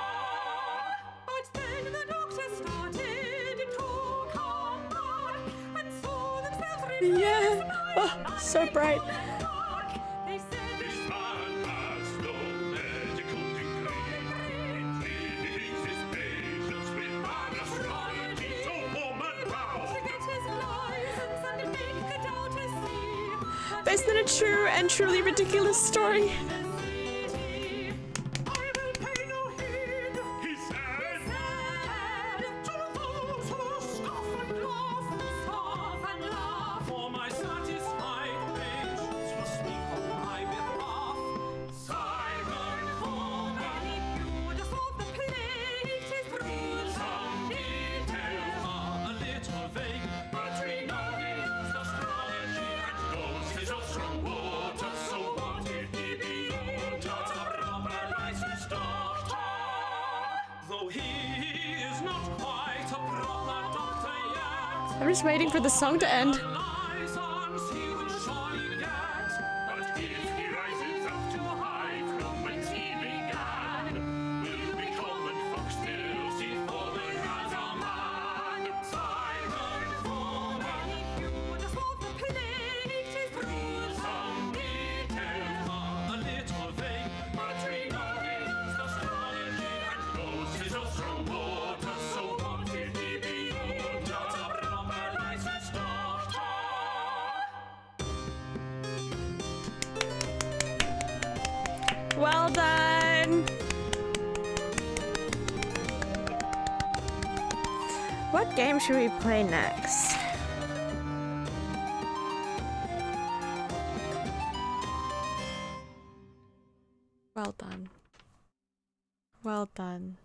But then the doctors started to come back and saw themselves replaced
Yeah.
by
Oh, so bright.
They said
This man has no medical degree, leaving his patients with bad astrology. So woman,
to
bow!
get his license and make the doubters see that
Based on a true and truly ridiculous story.
in the city
I will pay no heed, he said.
to those who scoff and laugh,
For my satisfied patients will speak on my behalf.
Simon Foreman, he cured us of the plague. 'Tis through some details
A little vague, but we know he used astrology and knows physics from water. So what if he be not a proper licensed doctor? Though he is not quite a proper doctor yet,
I'm just waiting for the song to end.
license he will surely get. But if he rises up too high from whence he began, will be common folk still see Foreman as a man.
Simon Foreman, he cured us of the plague. 'Tis through some
Well done. What game should we play next? Well done. Well done.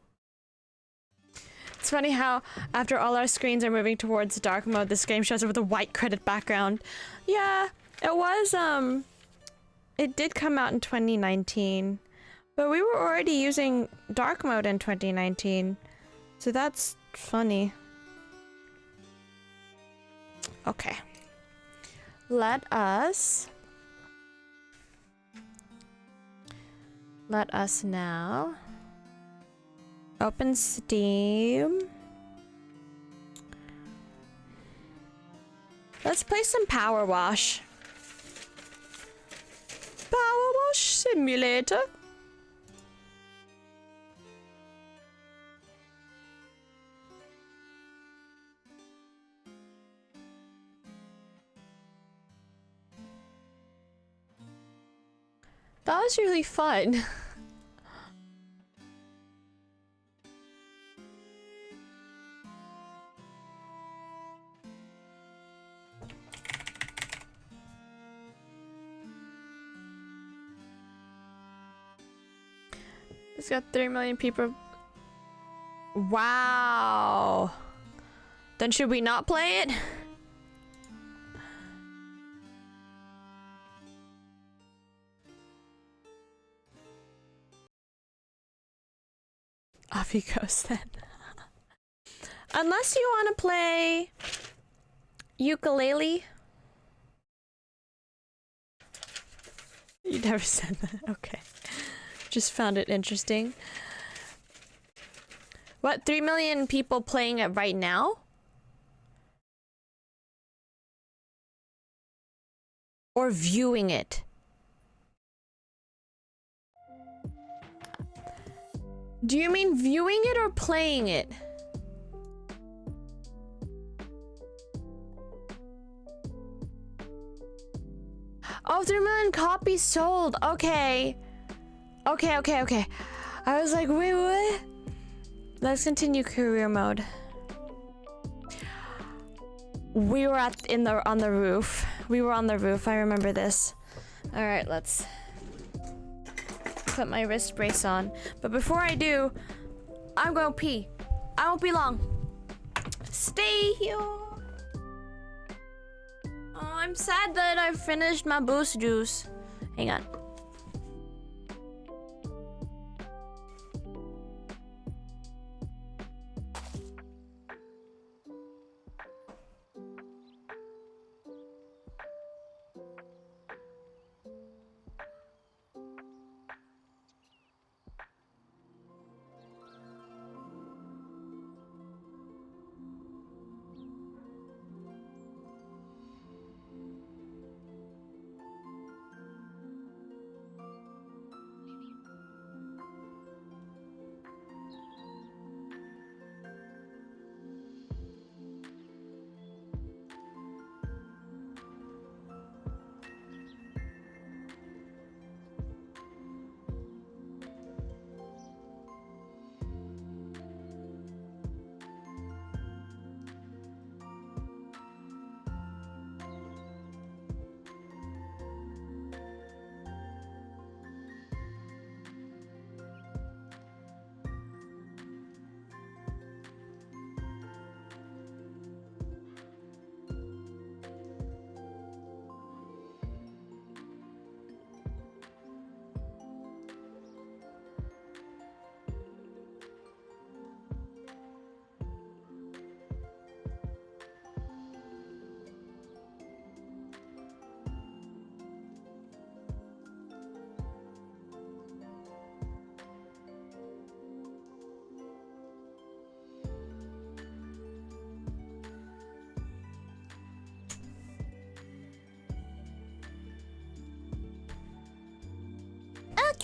It's funny how after all our screens are moving towards dark mode, this game shows up with a white credit background. Yeah, it was, it did come out in 2019, but we were already using dark mode in 2019, so that's funny. Okay. Let us now open Steam. Let's play some PowerWash. PowerWash Simulator. That was really fun. It's got 3 million people. Wow. Then should we not play it? Off he goes then. Unless you want to play ukulele. You never said that. Okay. Just found it interesting. What, 3 million people playing it right now? Or viewing it? Do you mean viewing it or playing it? Oh, 3 million copies sold. Okay. Okay. I was like, wait, what? Let's continue career mode. We were on the roof. We were on the roof. I remember this. All right, let's put my wrist brace on. But before I do, I'm going to pee. I won't be long. Stay here. Oh, I'm sad that I finished my boost juice. Hang on.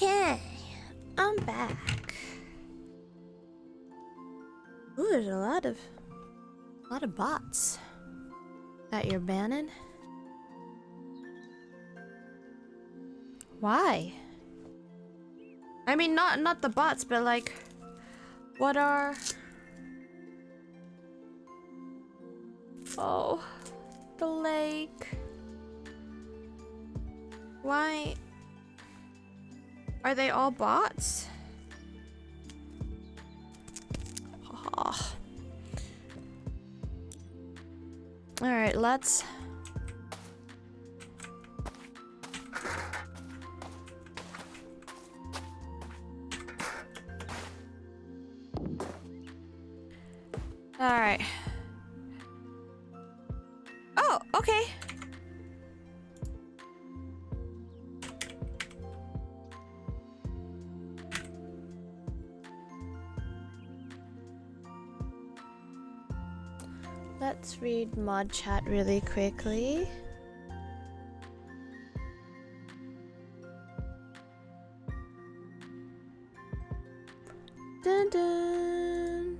Okay, I'm back. Ooh, there's a lot of bots that you're banning. I mean, not the bots, but like, what are... Oh, the lake. Why? Are they all bots? Oh. All right, let's... All right. Oh, okay. Let's read mod chat really quickly. Dun dun.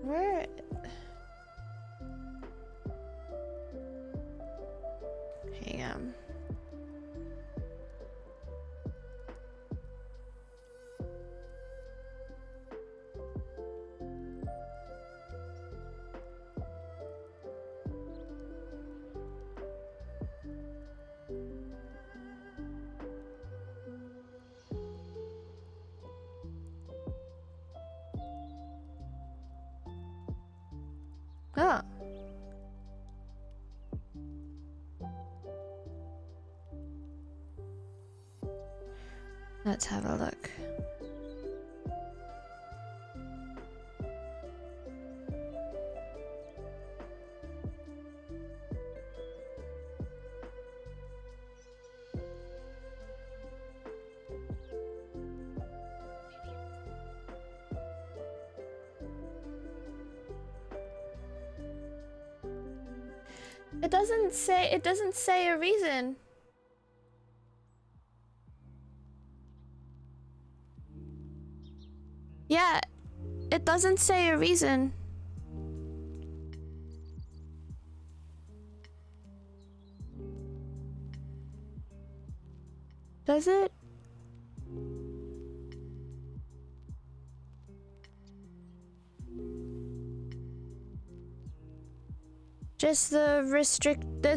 Where? Hang on. Oh. Let's have a look. It doesn't say a reason. Yeah, it doesn't say a reason. Does it? Just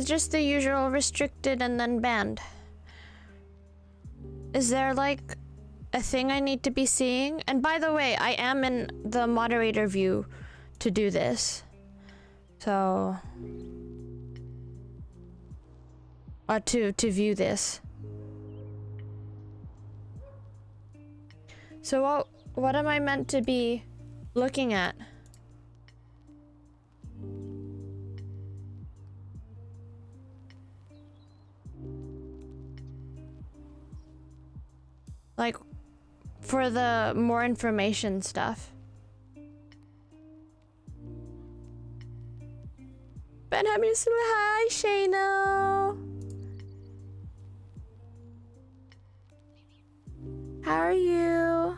just the usual restricted and then banned. Is there like a thing I need to be seeing? And by the way, I am in the moderator view to do this. So to view this. So what am I meant to be looking at? Like, for the more information stuff. Benjamin, hi, Shayno. How are you?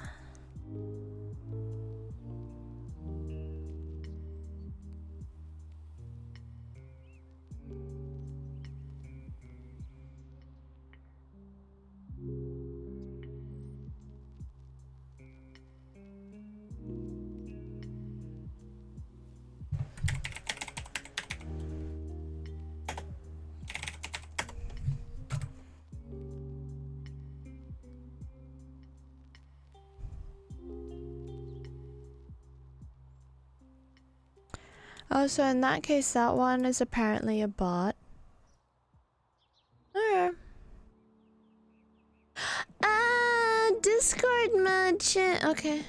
Oh, so in that case, that one is apparently a bot. Okay. Ah, Discord merchant. Okay.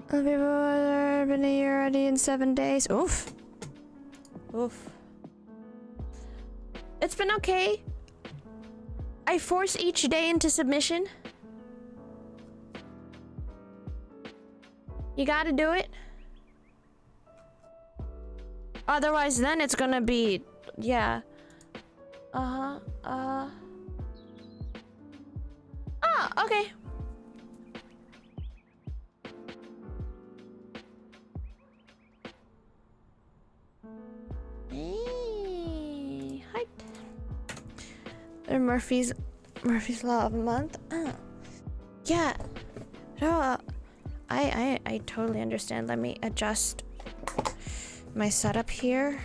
People have been a year already in 7 days. Oof. Oof. It's been okay. I force each day into submission. You gotta do it. Otherwise, then it's gonna be, yeah. Okay. Hi. Murphy's Law of a Month. Yeah. No, I totally understand. Let me adjust my setup here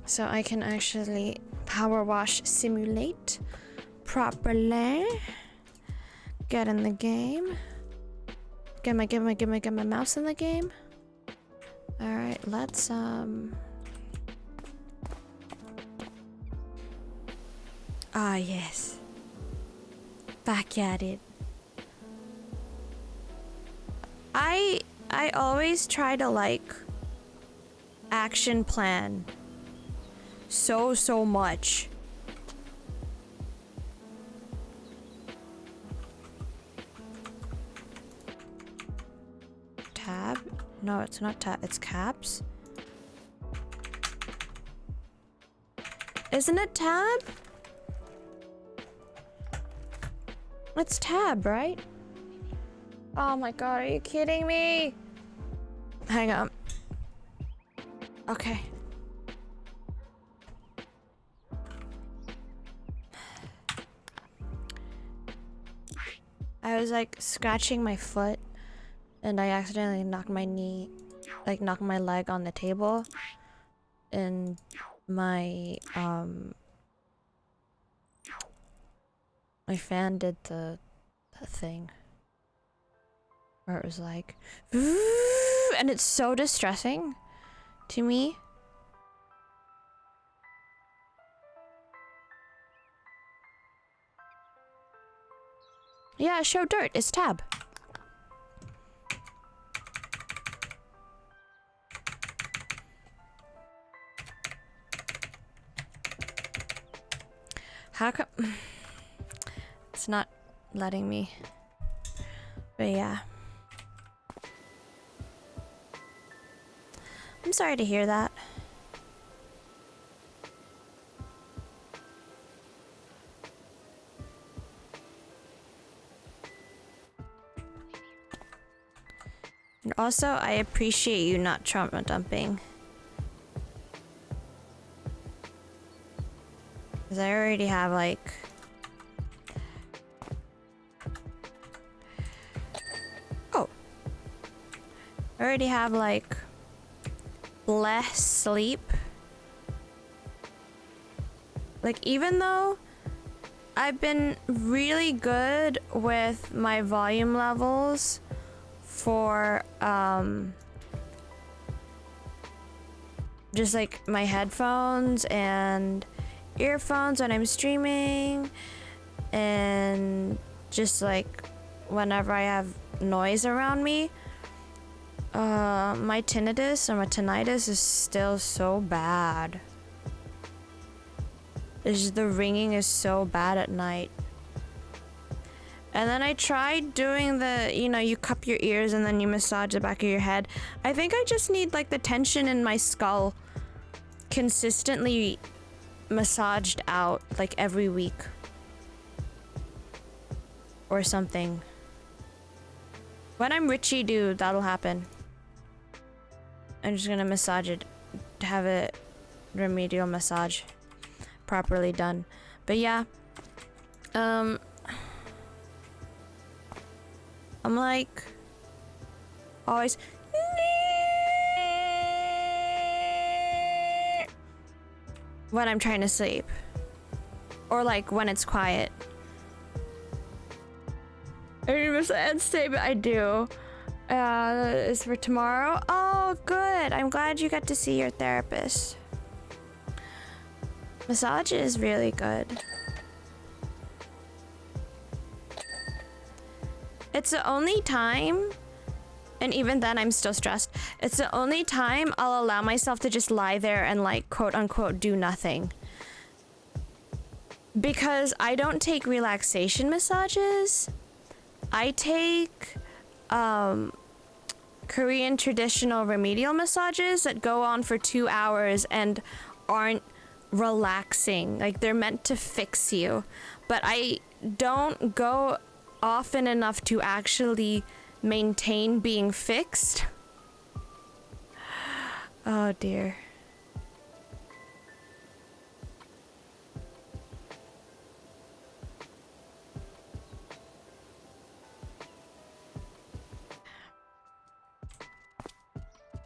so I can actually PowerWash Simulate properly. Get in the game. Get my mouse in the game. All right, let's Ah, yes. Back at it. I always try to like action plan so much. Tab? No, it's not tab, it's caps. Isn't it tab? It's tab, right? Oh my god, are you kidding me? Hang on. Okay. I was like scratching my foot and I accidentally knocked my knocked my leg on the table, and my fan did the thing where it was like, and it's so distressing to me. Yeah, show dirt. It's tab. How come it's not letting me? But yeah. I'm sorry to hear that. And also, I appreciate you not trauma dumping. Because I already have like... Oh. I already have like... less sleep. Like, even though I've been really good with my volume levels for just like my headphones and earphones when I'm streaming, and just like whenever I have noise around me, my tinnitus or my tinnitus is still so bad. It's just the ringing is so bad at night. And then I tried doing the, you know, you cup your ears and then you massage the back of your head. I think I just need like the tension in my skull consistently massaged out like every week or something. When I'm Richie dude, that'll happen. I'm just gonna massage it, have a remedial massage properly done. But yeah, I'm like always when I'm trying to sleep, or like when it's quiet. I remember the end statement. I do. Is for tomorrow. Oh, good. I'm glad you got to see your therapist. Massage is really good. It's the only time, and even then I'm still stressed. It's the only time I'll allow myself to just lie there and like quote unquote do nothing. Because I don't take relaxation massages. I take Korean traditional remedial massages that go on for 2 hours and aren't relaxing. Like, they're meant to fix you. But I don't go often enough to actually maintain being fixed. Oh dear.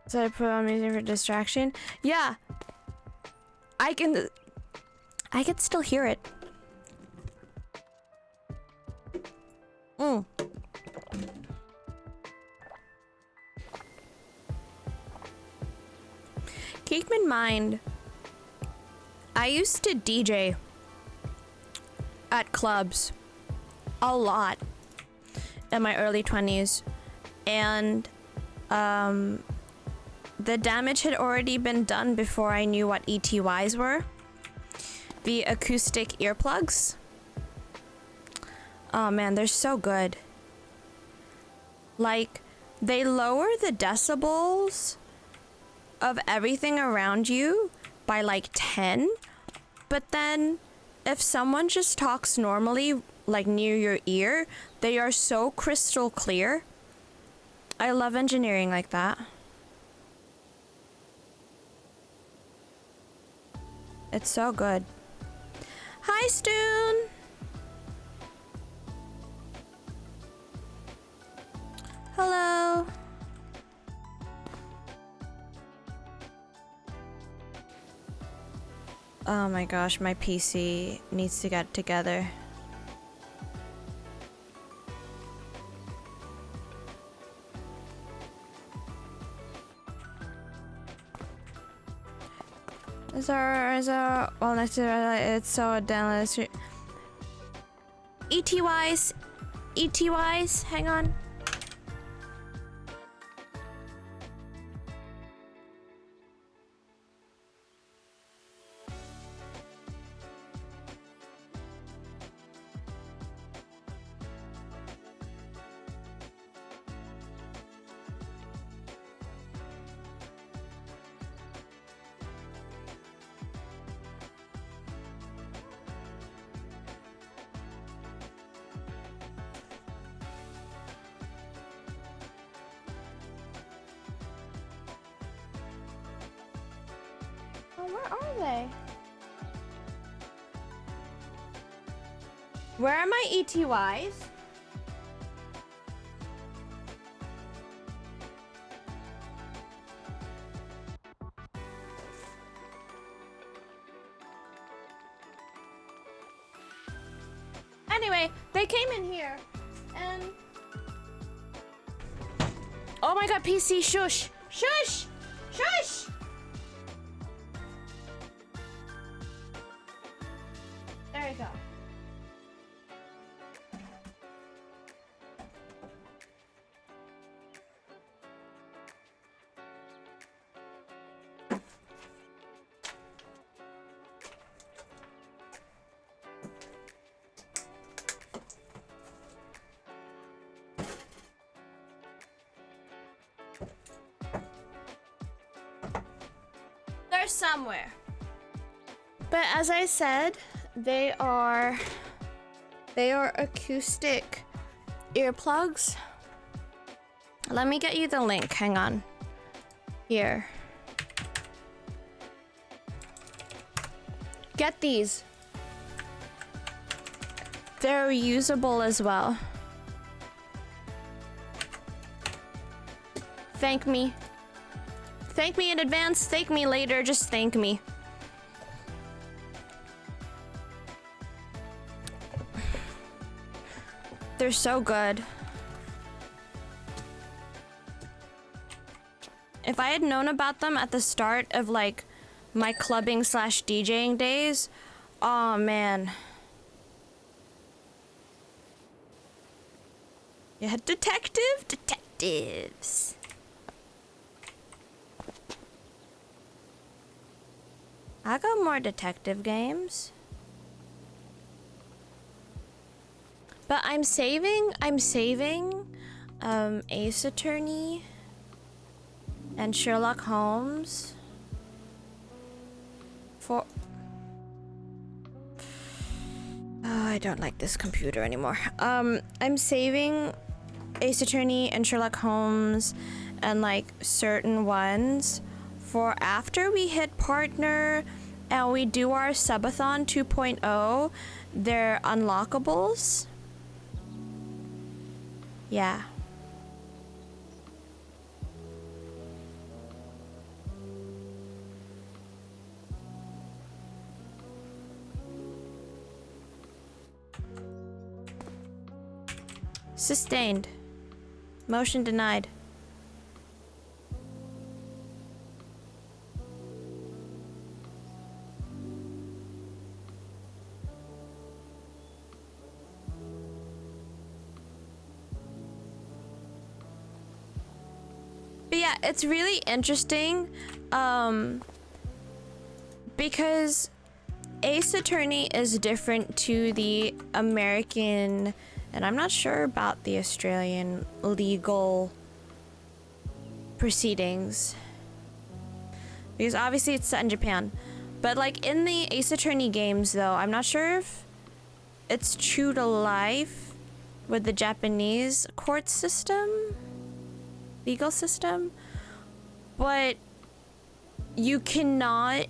So I put on music for distraction. Yeah, I can still hear it. Keep in mind, I used to DJ at clubs a lot in my early 20s, and the damage had already been done before I knew what ETYs were. The acoustic earplugs. Oh man, they're so good. Like, they lower the decibels of everything around you by like 10, but then if someone just talks normally, like near your ear, they are so crystal clear. I love engineering like that. It's so good. Hi, Stoon! Hello! Oh my gosh, my PC needs to get together. Well, next to it's so down. ETYs, hang on. Where are they? Where are my ETYs? Anyway, they came in here and... Oh my god, PC, shush! Shush! Shush! There you go. They're somewhere. But as I said, they are acoustic earplugs. Let me get you the link. Hang on. Here. Get these. They're usable as well. Thank me. Thank me in advance. Thank me later. Just thank me. They're so good. If I had known about them at the start of like my clubbing / DJing days, oh man. Yeah, detectives. I got more detective games. But I'm saving Ace Attorney and Sherlock Holmes. For... Oh, I don't like this computer anymore. I'm saving Ace Attorney and Sherlock Holmes and like certain ones for after we hit partner and we do our subathon 2.0. They're unlockables. Yeah. Sustained. Motion denied. But yeah, it's really interesting because Ace Attorney is different to the American, and I'm not sure about the Australian legal proceedings because obviously it's set in Japan. But like in the Ace Attorney games though, I'm not sure if it's true to life with the Japanese court system, legal system, but you cannot,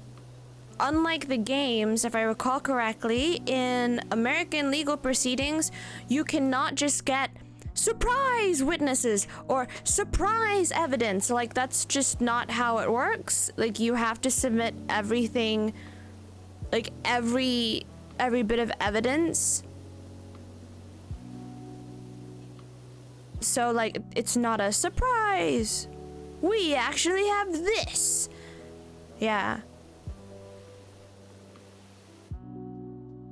unlike the games, if I recall correctly, in American legal proceedings, you cannot just get surprise witnesses or surprise evidence. Like, that's just not how it works. Like, you have to submit everything, like every bit of evidence. So, like, it's not a surprise. We actually have this. Yeah.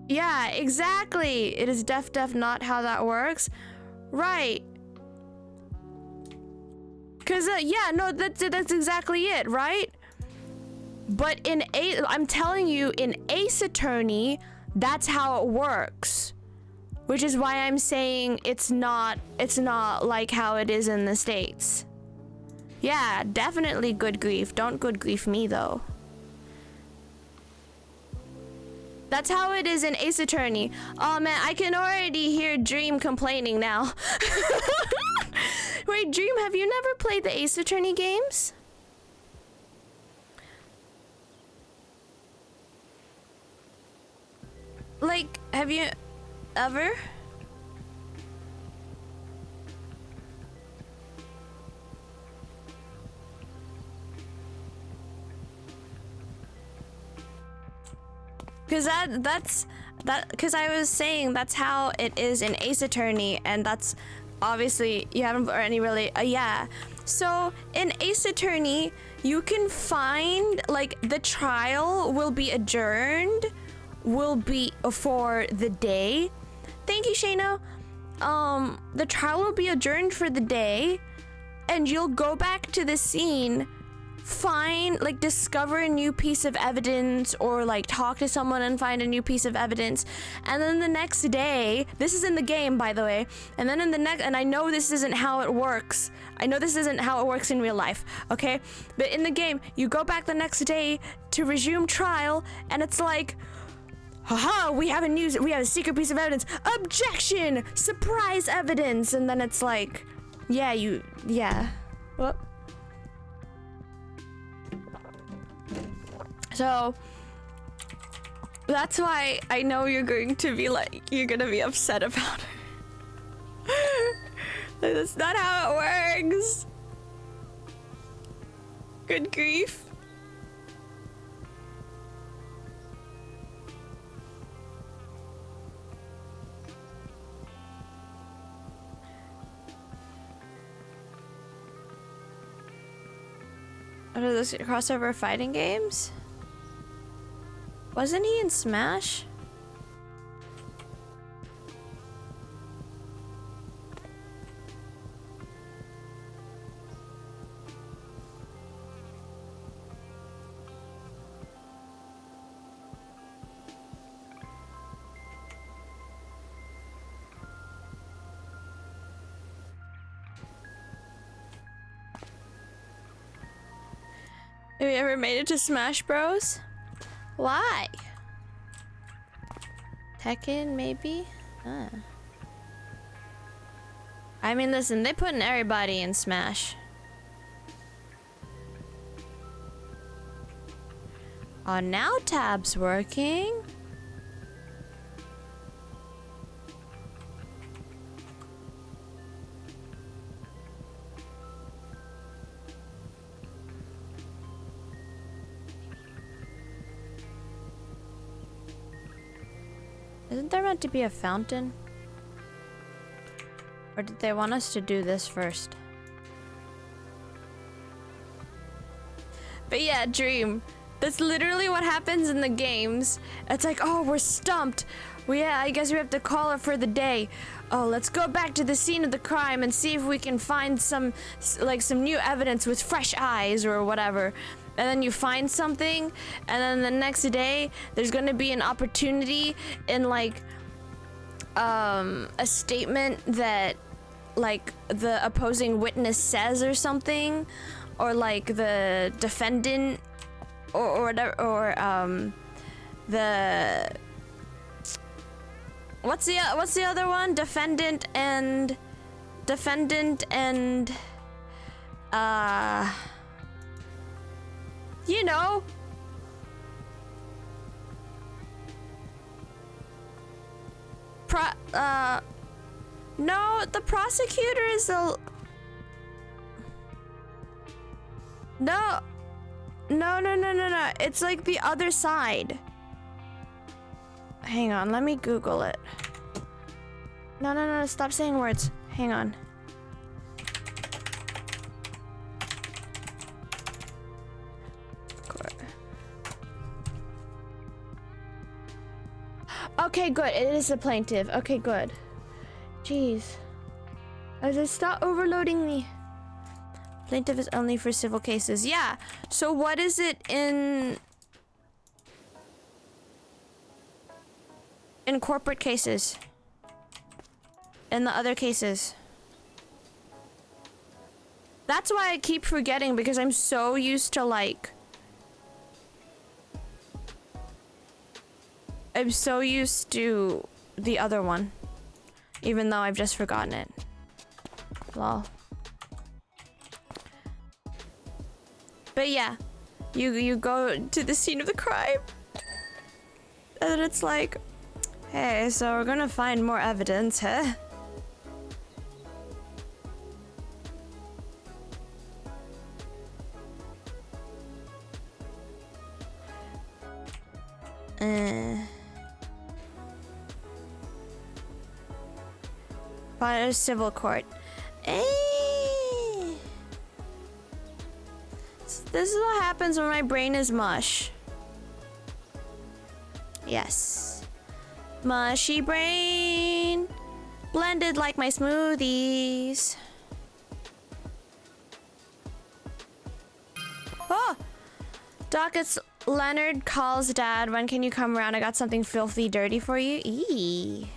Yeah, exactly. It is def not how that works. Right. Cause yeah, no, that's exactly it, right? But I'm telling you, in Ace Attorney, that's how it works. Which is why I'm saying it's not like how it is in the States. Yeah, definitely good grief. Don't good grief me though. That's how it is in Ace Attorney. Oh man, I can already hear Dream complaining now. Wait, Dream, have you never played the Ace Attorney games? Like, have you ever? Because I was saying that's how it is in Ace Attorney, and that's obviously you haven't any really yeah. So in Ace Attorney, you can find like the trial will be adjourned, will be for the day. Thank you, Shayna. The trial will be adjourned for the day, and you'll go back to the scene, discover a new piece of evidence, or like talk to someone and find a new piece of evidence, and then the next day, this is in the game by the way, and then in the next, and I know this isn't how it works, I know this isn't how it works in real life, okay, but in the game you go back the next day to resume trial, and it's like, haha, we have a secret piece of evidence, objection, surprise evidence, and then it's like, yeah, what? So that's why I know you're going to be upset about it. That's not how it works. Good grief. What are those crossover fighting games? Wasn't he in Smash? Have you ever made it to Smash Bros? Why? Tekken, maybe? I mean, listen, they putting everybody in Smash. Oh, now tab's working. Isn't there meant to be a fountain? Or did they want us to do this first? But yeah, Dream. That's literally what happens in the games. It's like, oh, we're stumped. Well, yeah, I guess we have to call it for the day. Oh, let's go back to the scene of the crime and see if we can find some new evidence with fresh eyes or whatever. And then you find something, and then the next day there's gonna be an opportunity in like a statement that like the opposing witness says or something, or like the defendant or whatever, or the what's the other one? Defendant and you know. No, the prosecutor is the... No. It's like the other side. Hang on, let me Google it. No, stop saying words. Hang on. Okay, good. It is the plaintiff. Okay, good. Jeez. As I stop overloading me. Plaintiff is only for civil cases. Yeah. So what is it in corporate cases? In the other cases? That's why I keep forgetting, because I'm so used to like... I'm so used to the other one, even though I've just forgotten it. Lol. But yeah, you go to the scene of the crime, and then it's like, hey, so we're gonna find more evidence, huh? Find a civil court. This is what happens when my brain is mush. Yes. Mushy brain. Blended like my smoothies. Oh! Dockets Leonard calls Dad. When can you come around? I got something filthy dirty for you. Eee.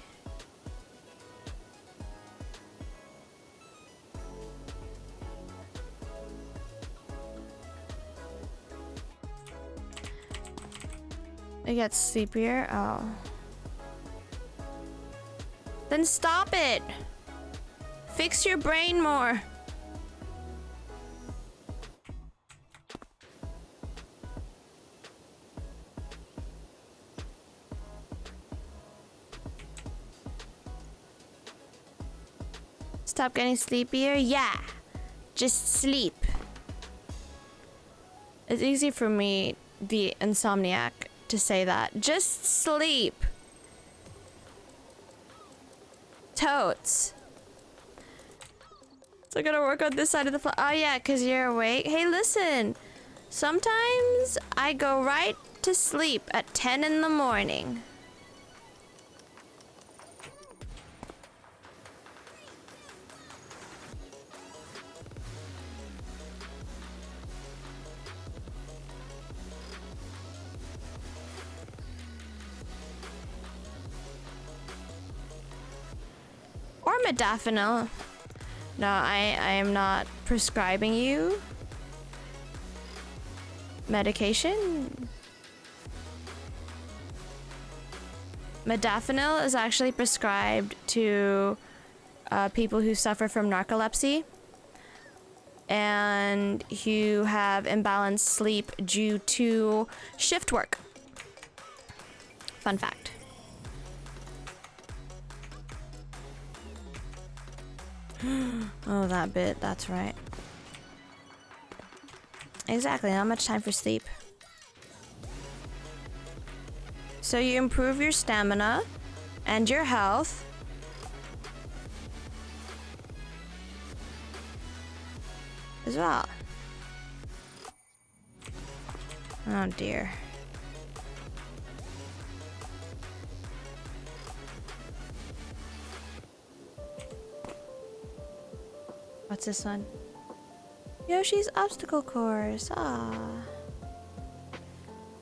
I get sleepier. Oh. Then stop it. Fix your brain more. Stop getting sleepier? Yeah. Just sleep. It's easy for me, the insomniac, to say that. Just sleep. Totes. So I gotta work on this side of the floor. Oh yeah, cause you're awake. Hey, listen. Sometimes I go right to sleep at 10 in the morning. Or modafinil. No, I am not prescribing you. medication. Modafinil is actually prescribed to people who suffer from narcolepsy and who have imbalanced sleep due to shift work. Fun fact. Oh, that bit, that's right. Exactly, not much time for sleep. So you improve your stamina and your health. As well. Oh dear. What's this one? Yoshi's obstacle course. Ah.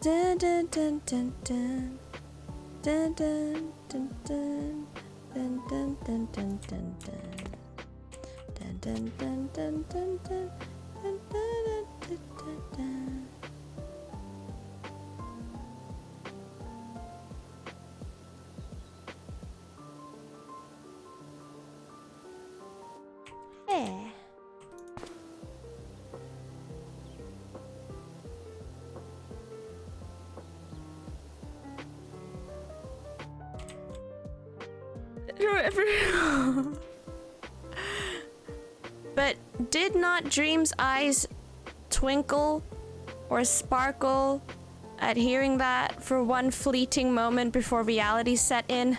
Dun dun dun dun dun. Dun dun dun dun. Dun dun dun dun dun dun. Dun dun dun dun dun dun. Dun dun dun dun dun. Hey. But did not Dream's eyes twinkle or sparkle at hearing that for one fleeting moment before reality set in?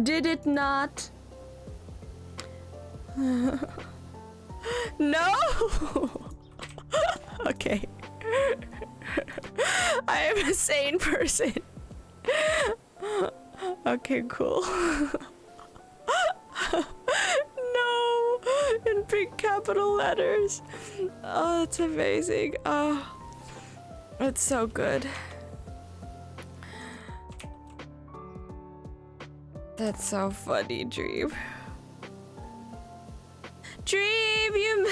Did it not? No! Okay. I am a sane person. Okay, cool. No! In big capital letters. Oh, that's amazing. Oh, it's so good. That's so funny, Dream. Dream, you...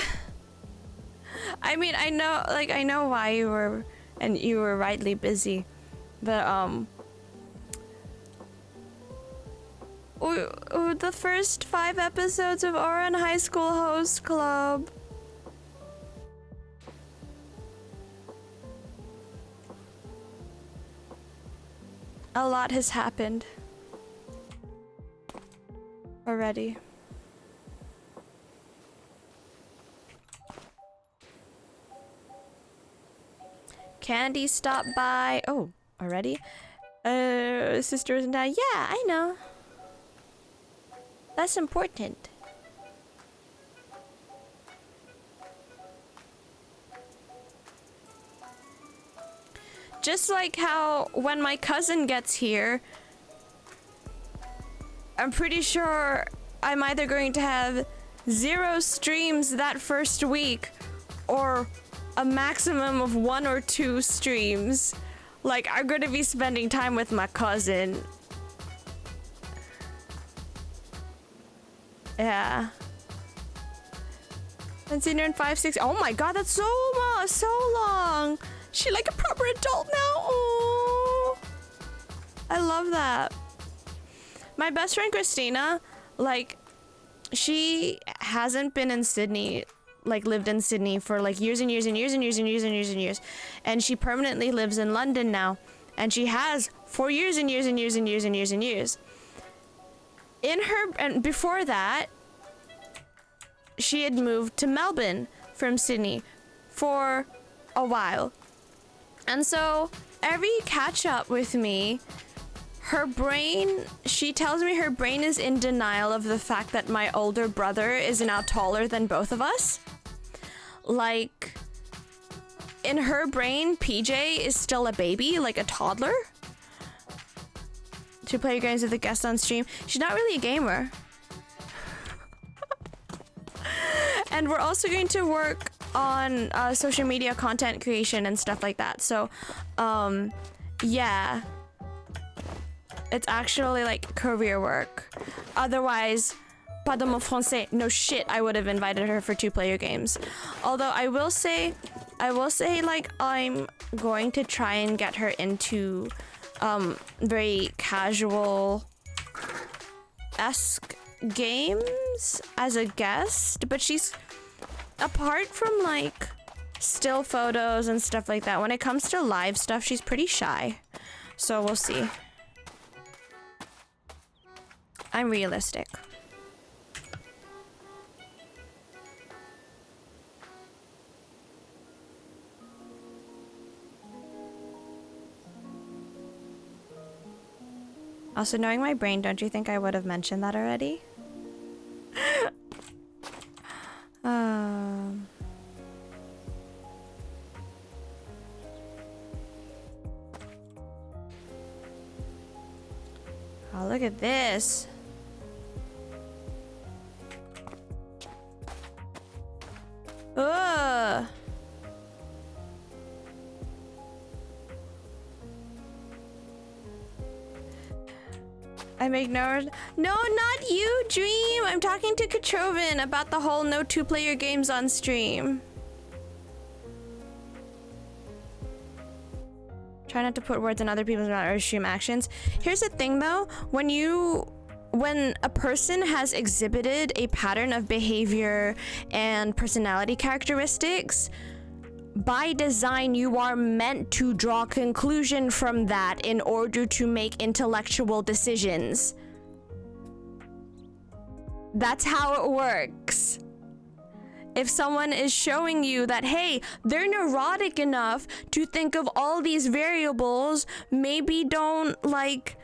I mean, I know why you were, and you were rightly busy, but, the first 5 episodes of Oran High School Host Club. A lot has happened already. Candy stopped by. Oh, already? Sisters and I. Yeah, I know. That's important. Just like how when my cousin gets here, I'm pretty sure I'm either going to have 0 streams that first week or a maximum of 1 or 2 streams. Like, I'm gonna be spending time with my cousin. Yeah. I've seen her in 5, 6. Oh my god, that's so long. She like a proper adult now. Oh, I love that. My best friend Christina, like, she hasn't been in Sydney, like lived in Sydney for like years and years and years and years and years and years and years, and she permanently lives in London now, and she has for years and years and years and years and years and years. And before that, she had moved to Melbourne from Sydney for a while. And so every catch up with me, her brain, she tells me her brain is in denial of the fact that my older brother is now taller than both of us. Like, in her brain, PJ is still a baby, like a toddler. To play games with a guest on stream. She's not really a gamer. And we're also going to work on social media content creation and stuff like that. So, yeah. It's actually like career work. Otherwise, Pardon mon français. No shit, I would have invited her for 2-player games. Although I will say like I'm going to try and get her into very casual-esque games as a guest, but she's, apart from like still photos and stuff like that, when it comes to live stuff, she's pretty shy. So we'll see. I'm realistic. Also, knowing my brain, don't you think I would have mentioned that already? Oh, look at this. Ugh. I'm ignored. No, not you, Dream. I'm talking to Katrovin about the whole no 2-player games on stream. Try not to put words in other people's mouth or stream actions. Here's the thing though, when a person has exhibited a pattern of behavior and personality characteristics, by design, you are meant to draw conclusion from that in order to make intellectual decisions. That's how it works. If someone is showing you that, hey, they're neurotic enough to think of all these variables, maybe don't like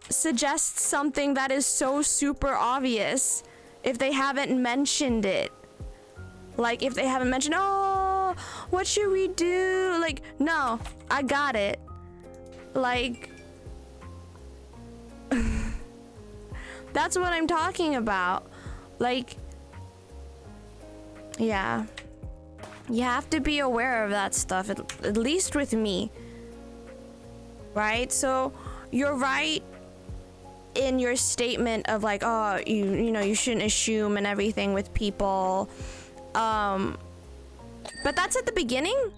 suggest something that is so super obvious if they haven't mentioned it. Like if they haven't mentioned, oh, what should we do? Like, no, I got it. Like, that's what I'm talking about. Like, yeah. You have to be aware of that stuff, at least with me. Right? So, you're right in your statement of like, oh, you know, you shouldn't assume and everything with people. But that's at the beginning,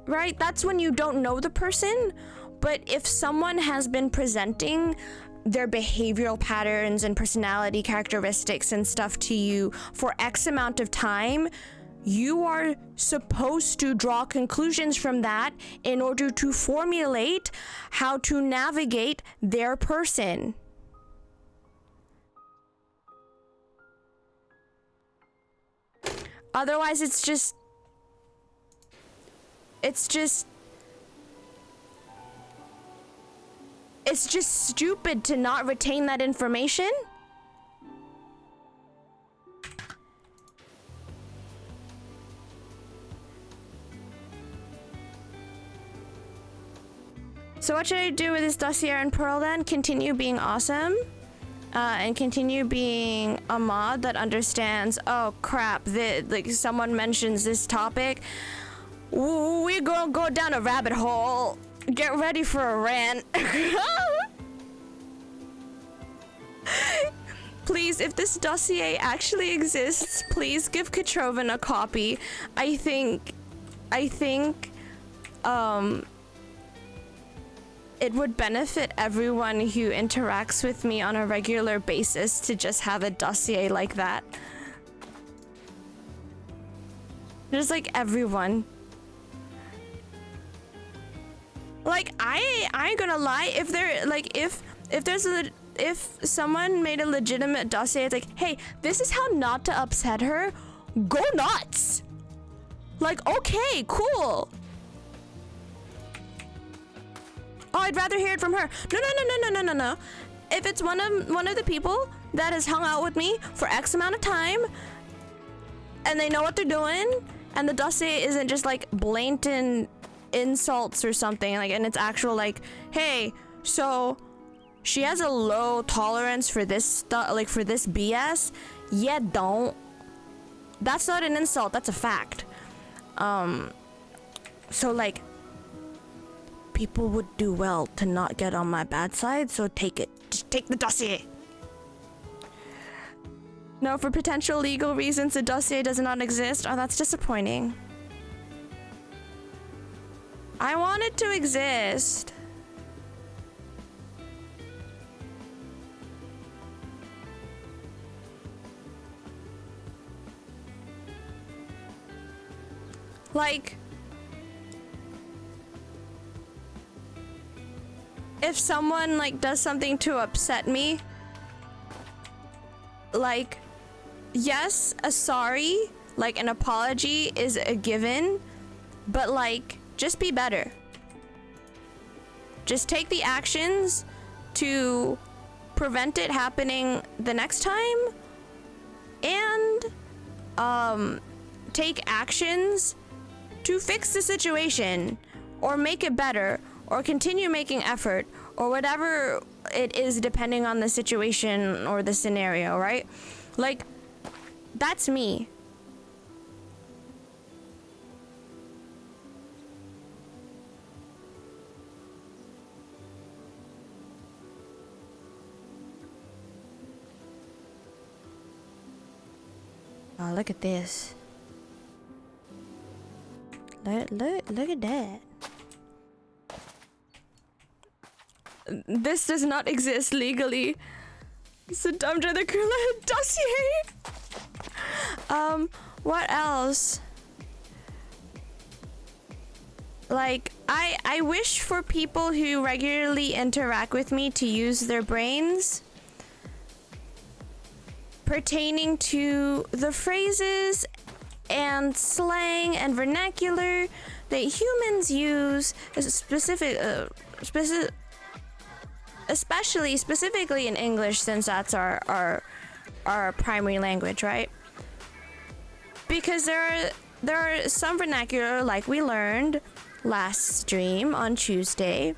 right? That's when you don't know the person. But if someone has been presenting their behavioral patterns and personality characteristics and stuff to you for X amount of time, you are supposed to draw conclusions from that in order to formulate how to navigate their person. Otherwise, it's just stupid to not retain that information. So what should I do with this dossier and Pearl then? Continue being awesome? And continue being a mod that understands, oh crap, like someone mentions this topic, we're gonna go down a rabbit hole. Get ready for a rant. Please, if this dossier actually exists, please give Katrovin a copy. I think it would benefit everyone who interacts with me on a regular basis to just have a dossier like that. Just like everyone. Like I ain't gonna lie, if there like if someone made a legitimate dossier, it's like, hey, this is how not to upset her, go nuts. Like, okay, cool. Oh, I'd rather hear it from her. No. If it's one of the people that has hung out with me for X amount of time, and they know what they're doing, and the dossier isn't just like blatant insults or something, like, and it's actual like, hey, so she has a low tolerance for this stuff, like for this BS. Yeah, don't. That's not an insult. That's a fact. So like, people would do well to not get on my bad side, so take it. Just take the dossier. No, for potential legal reasons, the dossier does not exist. Oh, that's disappointing. I want it to exist. Like, if someone like does something to upset me, like, yes, a sorry, like an apology is a given, but like, just be better. Just take the actions to prevent it happening the next time, and take actions to fix the situation or make it better or continue making effort or whatever it is depending on the situation or the scenario, right? Like, that's me. Oh, look at this. Look at that. This does not exist legally. So dumb to the criminal dossier. What else? Like, I wish for people who regularly interact with me to use their brains pertaining to the phrases and slang and vernacular that humans use, specifically in English, since that's our primary language, right? Because there are some vernacular, like we learned last stream on Tuesday,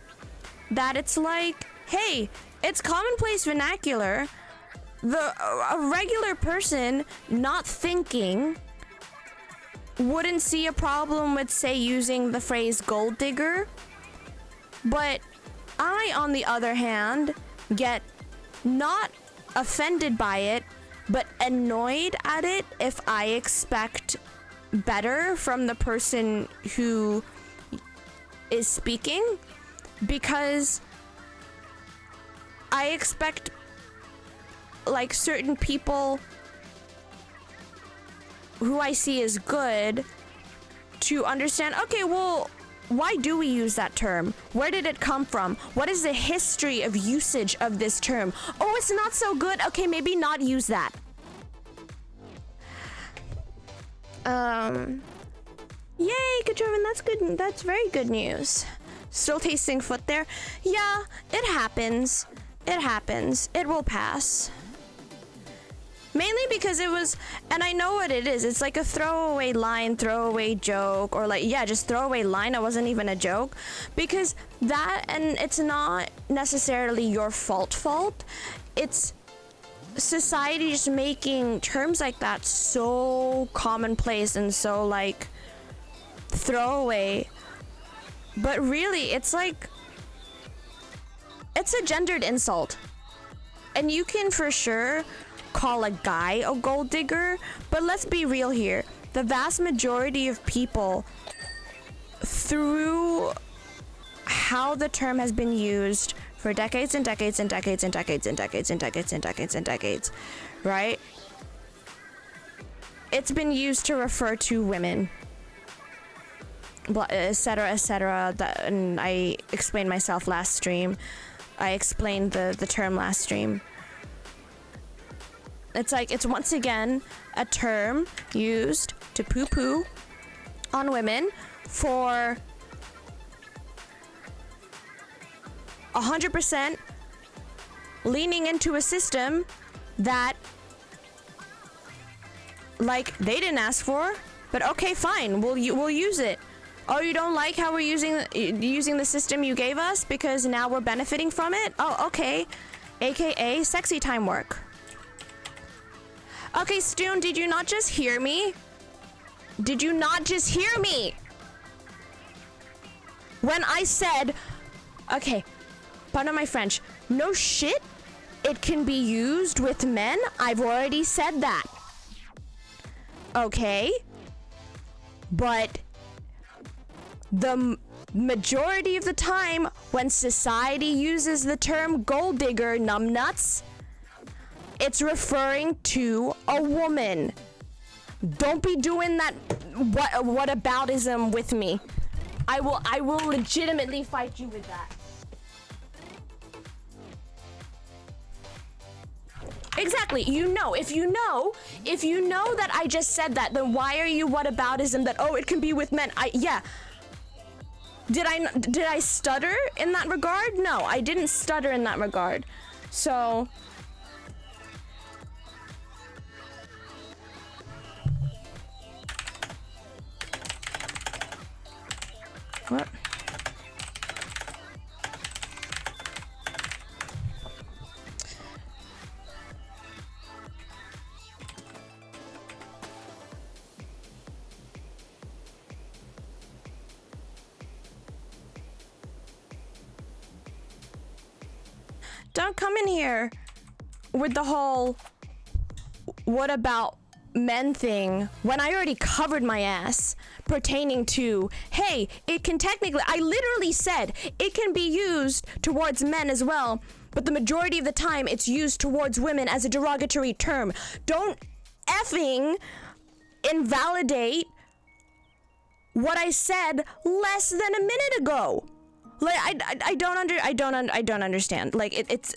that it's like, hey, it's commonplace vernacular. A regular person not thinking wouldn't see a problem with, say, using the phrase gold digger. But I, on the other hand, get not offended by it, but annoyed at it if I expect better from the person who is speaking, because I expect like certain people who I see as good to understand, okay, well, why do we use that term? Where did it come from? What is the history of usage of this term? Oh, it's not so good. Okay, maybe not use that. Yay, Kajovan, that's good. That's very good news. Still tasting foot there? Yeah, it happens. It happens. It will pass. Mainly because it was, and I know what it is. It's like a throwaway line, throwaway joke, or like, yeah, just throwaway line. It wasn't even a joke. Because that, and it's not necessarily your fault. It's society just making terms like that so commonplace and so like throwaway. But really, it's like, it's a gendered insult. And you can for sure call a guy a gold digger, but let's be real here. The vast majority of people, through how the term has been used for decades and decades and decades and decades and decades and decades and decades and decades, right? It's been used to refer to women, etc., etc. And I explained myself last stream. I explained the term last stream. It's like, it's once again a term used to poo-poo on women for 100% leaning into a system that, like, they didn't ask for, but okay, fine, we'll use it. Oh, you don't like how we're using the system you gave us because now we're benefiting from it? Oh, okay. AKA sexy time work. Okay, Stoon, did you not just hear me? Did you not just hear me? When I said, okay, pardon my French, no shit, it can be used with men. I've already said that. Okay? But the majority of the time when society uses the term gold digger, numbnuts, it's referring to a woman. Don't be doing that whataboutism with me. I will legitimately fight you with that. Exactly. If you know that I just said that, then why are you whataboutism that, oh, it can be with men? Yeah. Did I stutter in that regard? No, I didn't stutter in that regard. So what? Don't come in here with the whole what about men thing when I already covered my ass pertaining to, hey, it can technically, I literally said it can be used towards men as well, but the majority of the time it's used towards women as a derogatory term. Don't effing invalidate what I said less than a minute ago. Like I don't understand. Like it's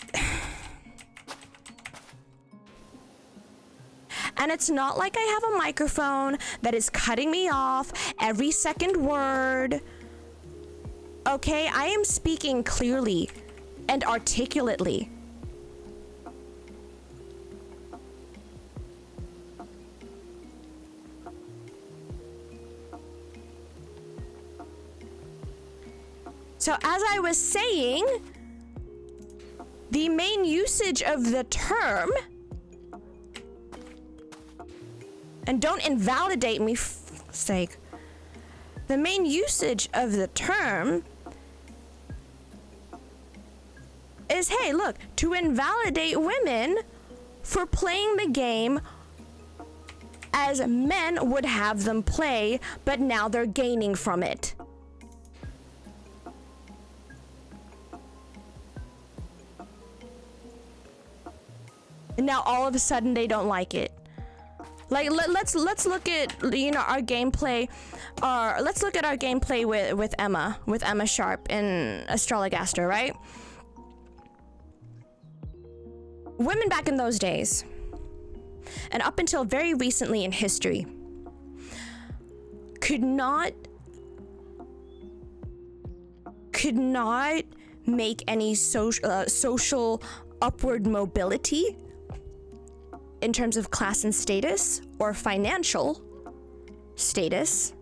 and it's not like I have a microphone that is cutting me off every second word. Okay, I am speaking clearly and articulately. So as I was saying, the main usage of the term, and don't invalidate me for sake, the main usage of the term is, hey, look, to invalidate women for playing the game as men would have them play, but now they're gaining from it. And now all of a sudden they don't like it. Like let's look at our gameplay. Let's look at our gameplay with Emma Sharp in Astrologaster, right? Women back in those days, and up until very recently in history, could not make any social upward mobility in terms of class and status or financial status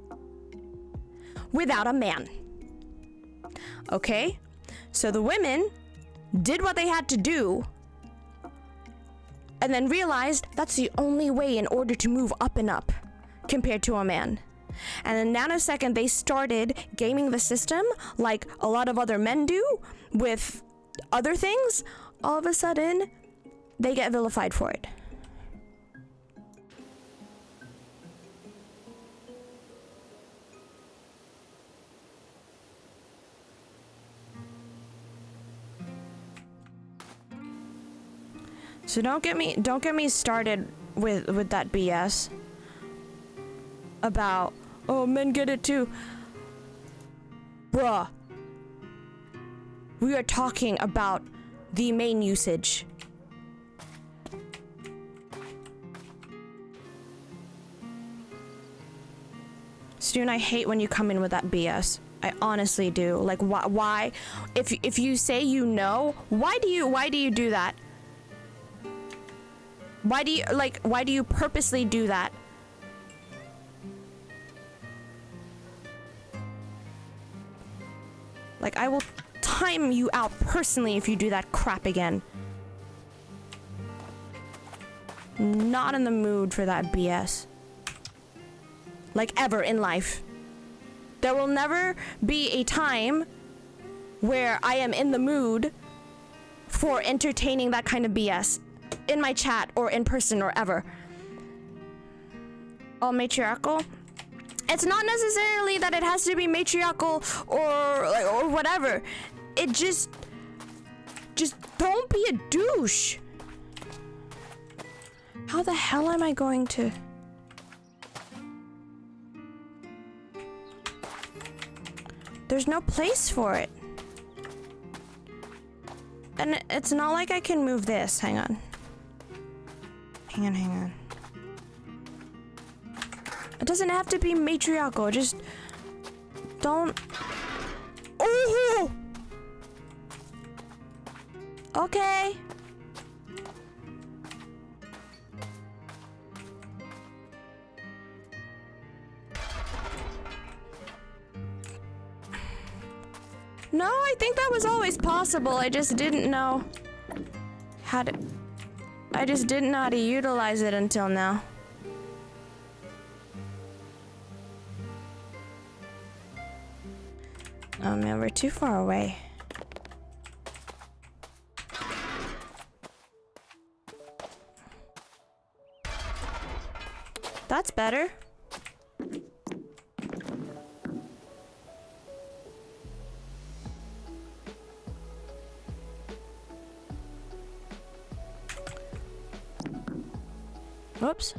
without a man. Okay? So the women did what they had to do and then realized that's the only way in order to move up and up compared to a man. And in a nanosecond, they started gaming the system like a lot of other men do with other things. All of a sudden, they get vilified for it. So don't get me started with that BS about, oh, men get it too. Bruh. We are talking about the main usage. Student, I hate when you come in with that BS. I honestly do. Like, why? If you say you know, why do you do that? Why do you purposely do that? Like, I will time you out personally if you do that crap again. Not in the mood for that BS. Like, ever in life. There will never be a time where I am in the mood for entertaining that kind of BS in my chat or in person or ever. All matriarchal. It's not necessarily that it has to be matriarchal or whatever. It just don't be a douche. How the hell am I going to? There's no place for it. And it's not like I can move this. Hang on. Hang on. It doesn't have to be matriarchal. Just don't. Oh! Okay. No, I think that was always possible. I just didn't know how to. I just didn't know how to utilize it until now. Oh man, we're too far away. That's better. Whoops.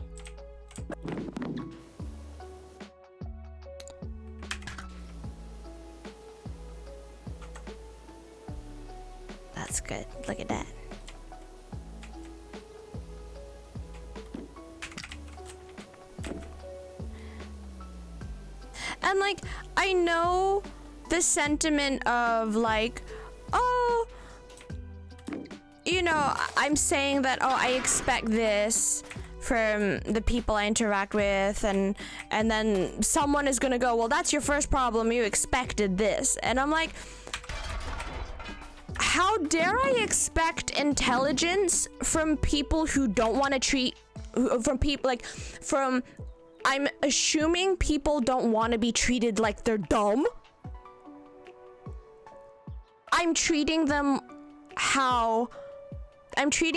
That's good. Look at that. And like, I know the sentiment of like, oh, you know, I'm saying that, oh, I expect this from the people I interact with, and then someone is gonna go, well, that's your first problem, you expected this. And I'm like, how dare I expect intelligence from people who don't want to treat, from people like, from, I'm assuming people don't want to be treated like they're dumb. I'm treating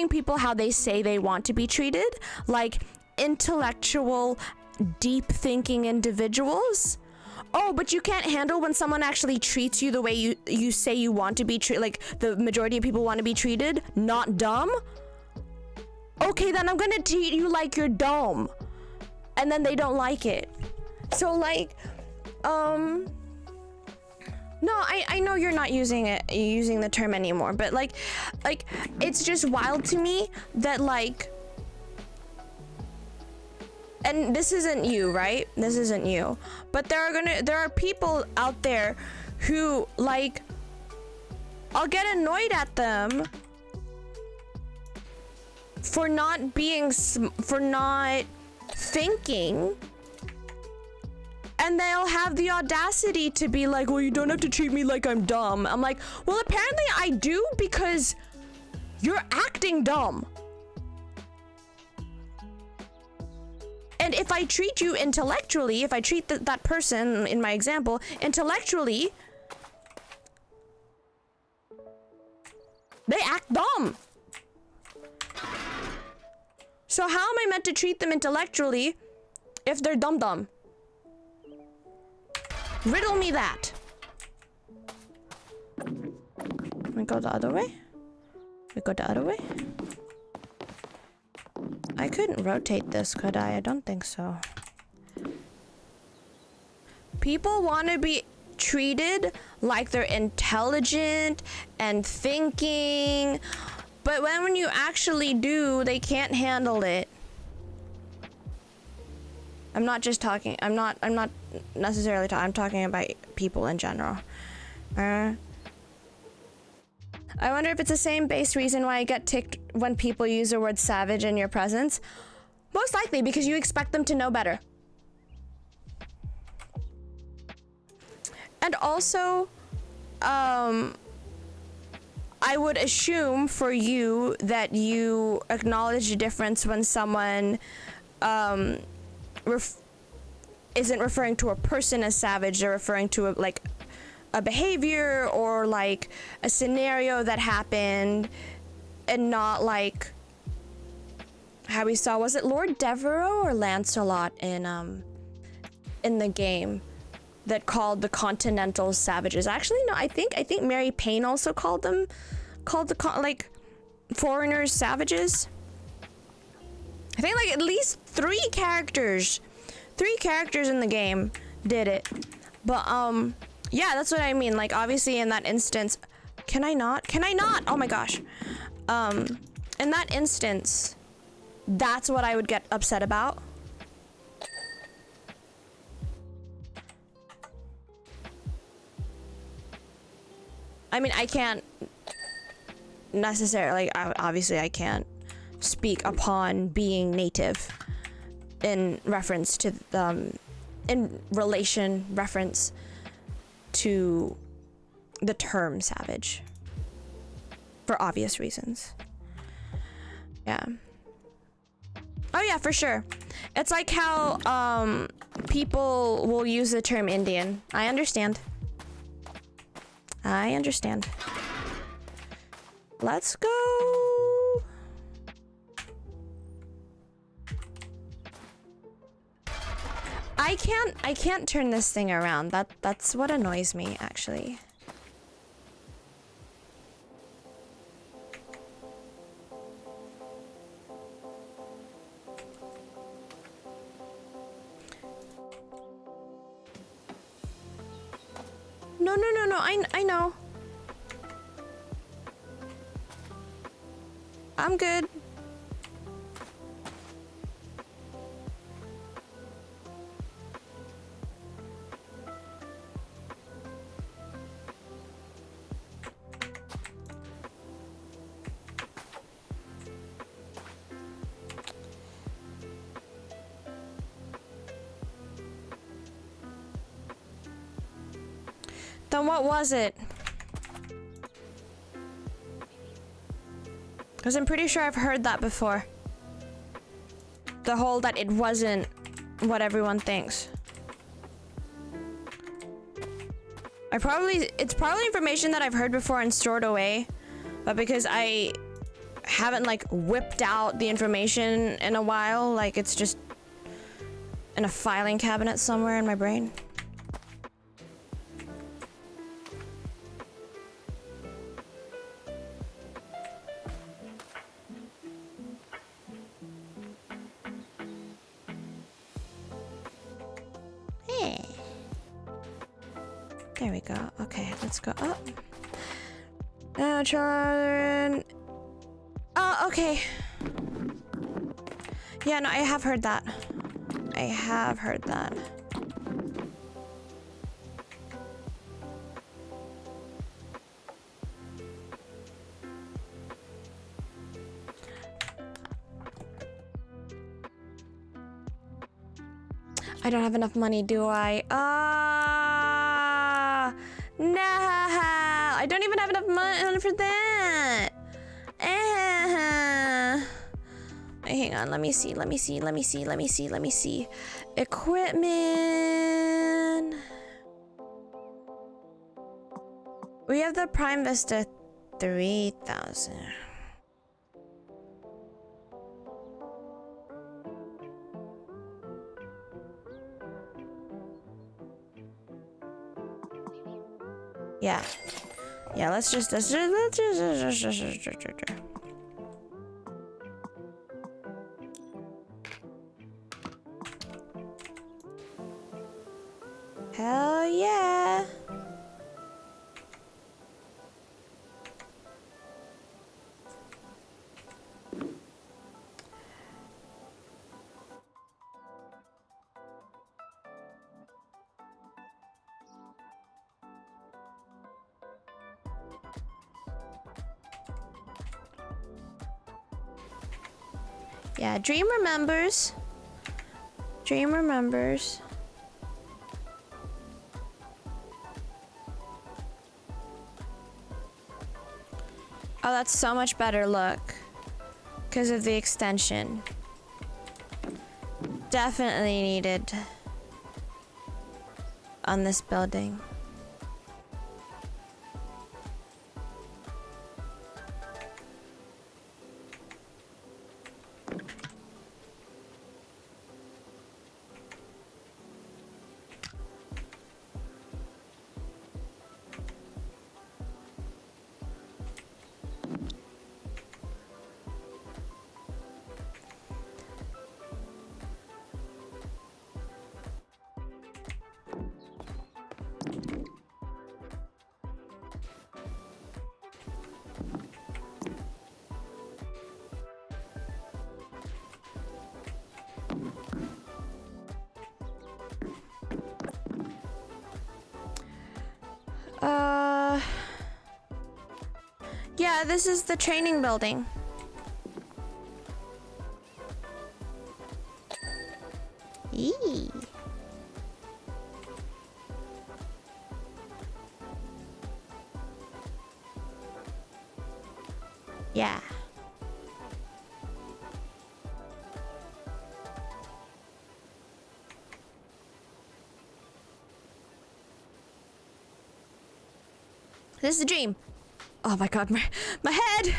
people how they say they want to be treated, like intellectual, deep thinking individuals. Oh, but you can't handle when someone actually treats you the way you say you want to be treated, like the majority of people want to be treated, not dumb? Okay, then I'm gonna treat you like you're dumb. And then they don't like it. So like, no, I know you're not using the term anymore, but like it's just wild to me that like, and this isn't you, right? This isn't you, but there are people out there who like, I'll get annoyed at them for not thinking. And they'll have the audacity to be like, well, you don't have to treat me like I'm dumb. I'm like, well, apparently I do, because you're acting dumb. And if I treat you intellectually, if I treat that person in my example intellectually, they act dumb. So how am I meant to treat them intellectually if they're dumb? Riddle me that. We go the other way? We go the other way? I couldn't rotate this, could I? I don't think so. People want to be treated like they're intelligent and thinking, but when you actually do, they can't handle it. I'm not necessarily talking, I'm talking about people in general. I wonder if it's the same base reason why I get ticked when people use the word savage in your presence. Most likely because you expect them to know better. And also, I would assume for you that you acknowledge the difference when someone isn't referring to a person as savage, they're referring to a behavior or like a scenario that happened and not like how we saw, was it Lord Devereux or Lancelot in the game that called the Continental Savages? Actually, no, I think Mary Payne also called the like foreigners savages. I think like at least three characters in the game did it. But yeah, that's what I mean. Like obviously in that instance, can I not? Oh my gosh. In that instance, that's what I would get upset about. I mean, I can't necessarily, obviously I can't speak upon being native in reference to, reference to the term savage. For obvious reasons. Yeah. Oh yeah, for sure. It's like how people will use the term Indian. I understand. Let's go. I can't turn this thing around. That's what annoys me, actually. No, I know. I'm good. Then what was it? Because I'm pretty sure I've heard that before. The whole that it wasn't what everyone thinks. It's probably information that I've heard before and stored away, but because I haven't like whipped out the information in a while, like it's just in a filing cabinet somewhere in my brain. There we go. Okay, let's go up. Children. Oh, okay. Yeah, no, I have heard that. I don't have enough money, do I? No, I don't even have enough money for that. Hang on, let me see. Equipment. We have the Prime Vista 3000. Yeah, let's just hell yeah. Yeah, Dream remembers. Oh, that's so much better, look. Because of the extension. Definitely needed on this building. Yeah, this is the training building. Eee. Yeah. This is a dream. Oh my god, my head!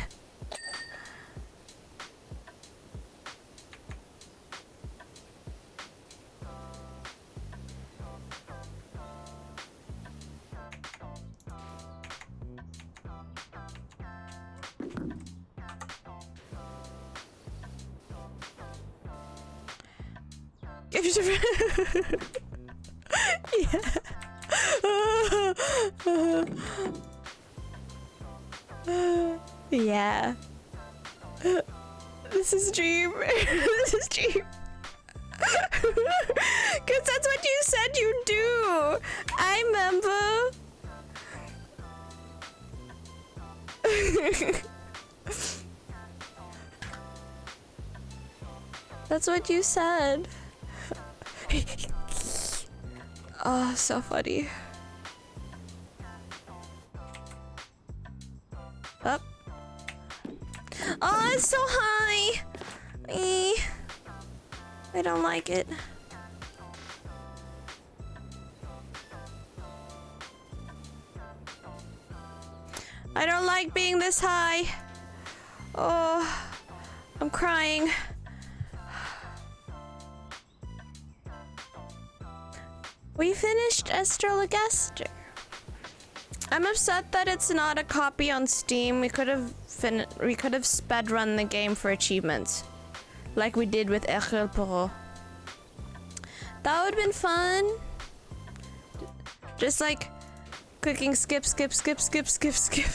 Yeah. This is dream. This is dream. Cause that's what you said you do. I remember. That's what you said. Oh, so funny. Up. Oh, it's so high. I don't like it. I don't like being this high. Oh, I'm crying. We finished Astrologaster. I'm upset that it's not a copy on Steam. We could have sped run the game for achievements, like we did with Hercule Poirot. That would have been fun. Just like clicking skip, skip, skip, skip, skip, skip.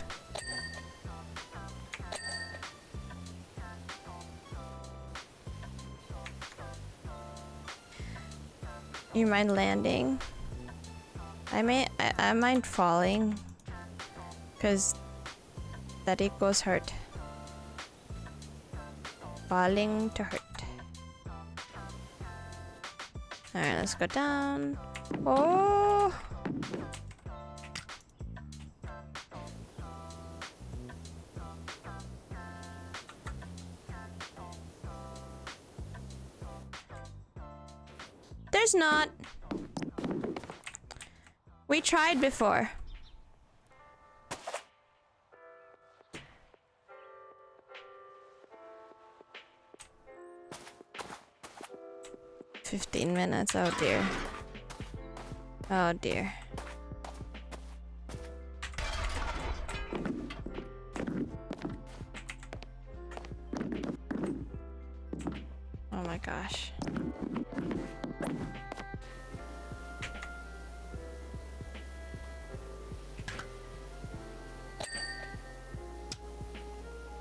You mind landing? I mind falling, cause that equals hurt. Falling to hurt. Alright, let's go down. Oh! There's not. We tried before. "15 minutes, oh dear. Oh dear. Oh my gosh.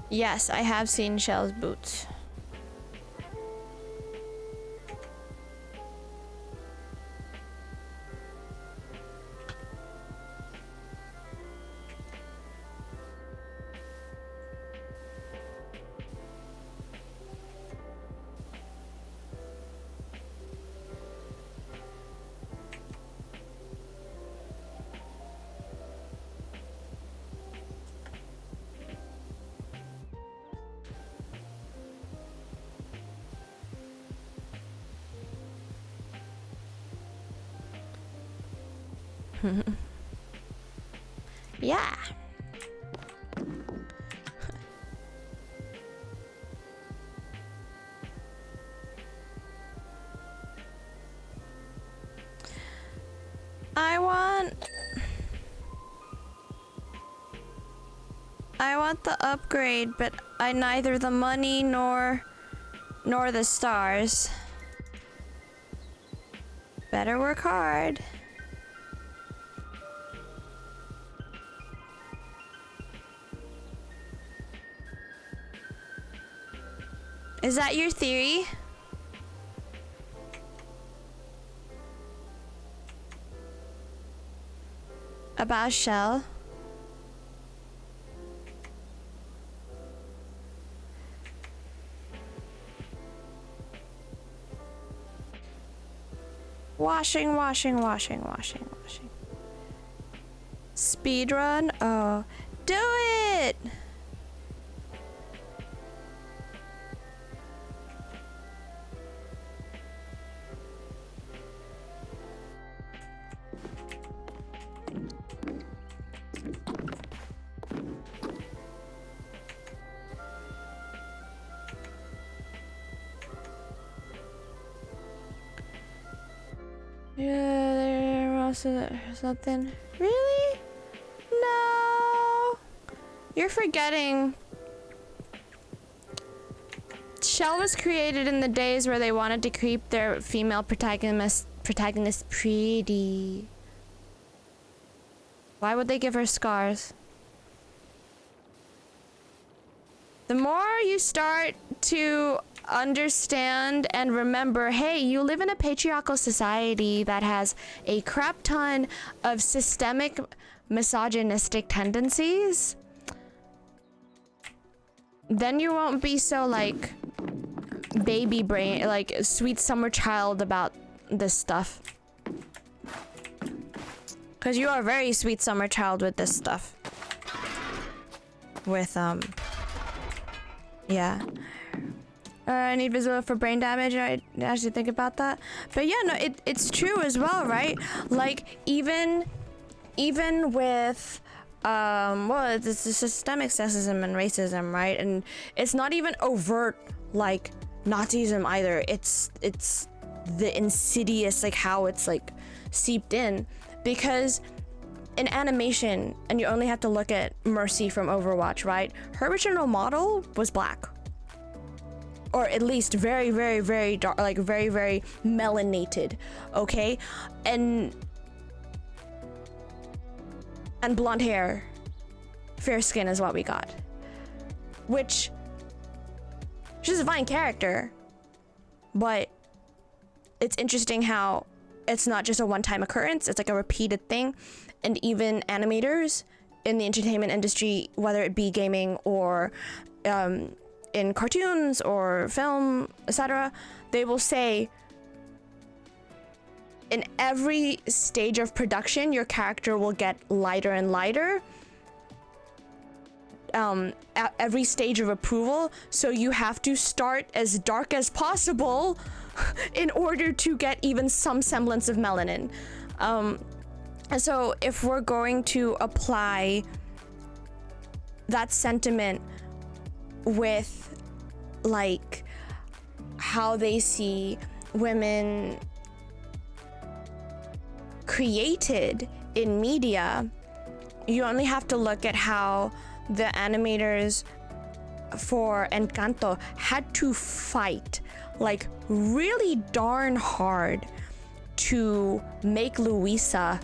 Yes, I have seen Shell's boots. Yeah. I want the upgrade, but I neither the money nor the stars. Better work hard. Is that your theory? About Shell? Washing. Speedrun? Oh, do it! Yeah, there also something. Really? No. You're forgetting. Shell was created in the days where they wanted to keep their female protagonist pretty. Why would they give her scars? The more you start to understand and remember, hey, you live in a patriarchal society that has a crap ton of systemic misogynistic tendencies, then you won't be so like baby brain, like sweet summer child about this stuff. Because you are a very sweet summer child with this stuff. With yeah. I need visual for brain damage. I actually think about that. But yeah, no, it's true as well, right? Like even with well, it's systemic sexism and racism, right? And it's not even overt like Nazism either. It's the insidious, like how it's like seeped in, because in animation, and you only have to look at Mercy from Overwatch, right? Her original model was black. Or at least very, very, very dark, like very, very melanated, okay? And blonde hair, fair skin is what we got. Which, she's a fine character, but it's interesting how it's not just a one-time occurrence, it's like a repeated thing. And even animators in the entertainment industry, whether it be gaming or in cartoons or film, etc., they will say in every stage of production, your character will get lighter and lighter at every stage of approval, so you have to start as dark as possible in order to get even some semblance of melanin. And so if we're going to apply that sentiment with like how they see women created in media, you only have to look at how the animators for Encanto had to fight like really darn hard to make Luisa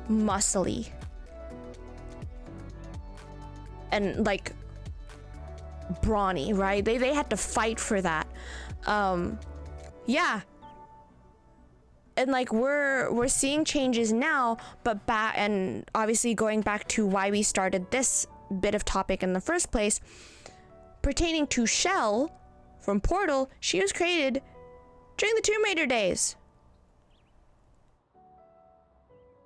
muscly and like brawny, right? They had to fight for that. Yeah. And like we're seeing changes now, but back, and obviously going back to why we started this bit of topic in the first place, pertaining to Shell from Portal, she was created during the Tomb Raider days.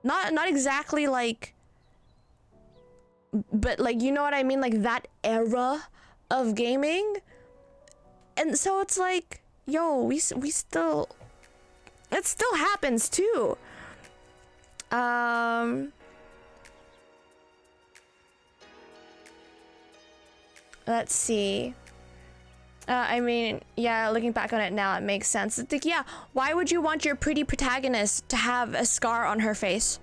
Not exactly like, but like, you know what I mean? Like that era of gaming. And so it's like, yo, we still, it still happens too. Let's see. I mean, yeah, looking back on it now, it makes sense. It's like, yeah, why would you want your pretty protagonist to have a scar on her face?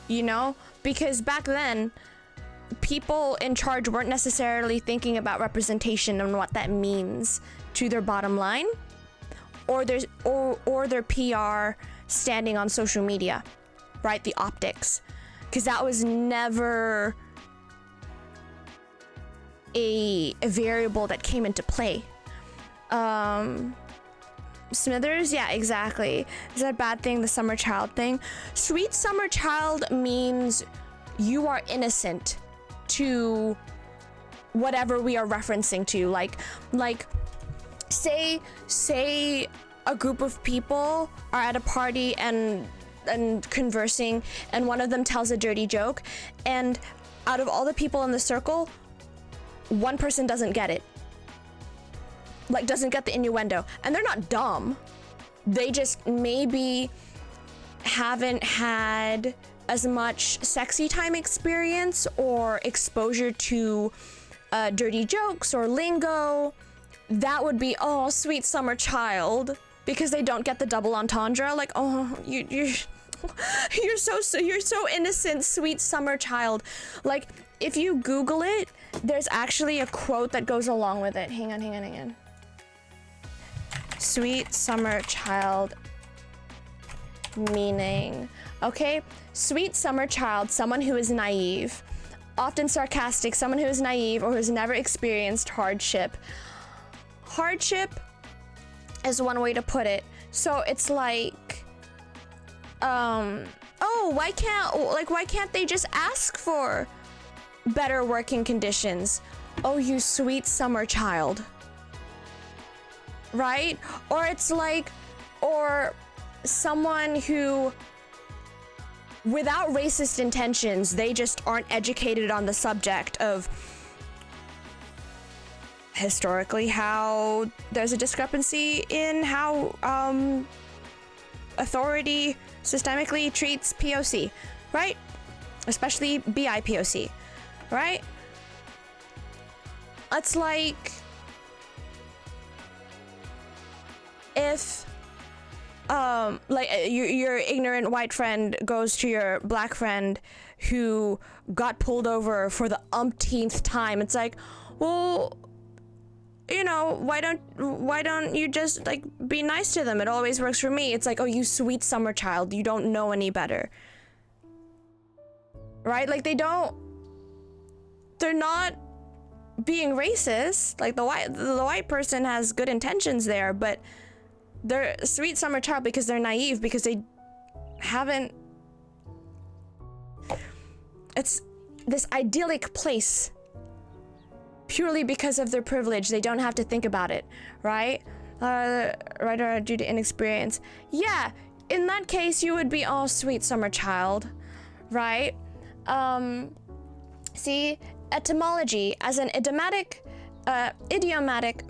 You know? Because back then, people in charge weren't necessarily thinking about representation and what that means to their bottom line or their PR standing on social media, right? The optics. Because that was never a variable that came into play. Smithers, yeah, exactly. Is that a bad thing? The summer child thing? Sweet summer child means you are innocent to whatever we are referencing to. Like say a group of people are at a party and conversing, and one of them tells a dirty joke, and out of all the people in the circle, one person doesn't get it. Like, doesn't get the innuendo. And they're not dumb. They just maybe haven't had as much sexy time experience or exposure to dirty jokes or lingo. That would be, oh, sweet summer child, because they don't get the double entendre. Like, oh, you're so innocent, sweet summer child. Like, if you Google it, there's actually a quote that goes along with it. Hang on. Sweet summer child meaning. Okay, sweet summer child, someone who is naive, often sarcastic, someone who is naive or who has never experienced hardship. Hardship is one way to put it. So it's like, oh, why can't they just ask for better working conditions? Oh, you sweet summer child. Right? Or it's like, or someone who, without racist intentions, they just aren't educated on the subject of historically how there's a discrepancy in how authority systemically treats POC, right? Especially BIPOC, right? It's like if your ignorant white friend goes to your black friend who got pulled over for the umpteenth time. It's like, well, you know, why don't you just like be nice to them? It always works for me. It's like, oh, you sweet summer child, you don't know any better. Right? Like they're not being racist. Like the white person has good intentions there, but they're a sweet summer child because they're naive, because they haven't. It's this idyllic place purely because of their privilege. They don't have to think about it, right? Right, or due to inexperience. Yeah, in that case, you would be, oh, sweet summer child, right? See, etymology as an idiomatic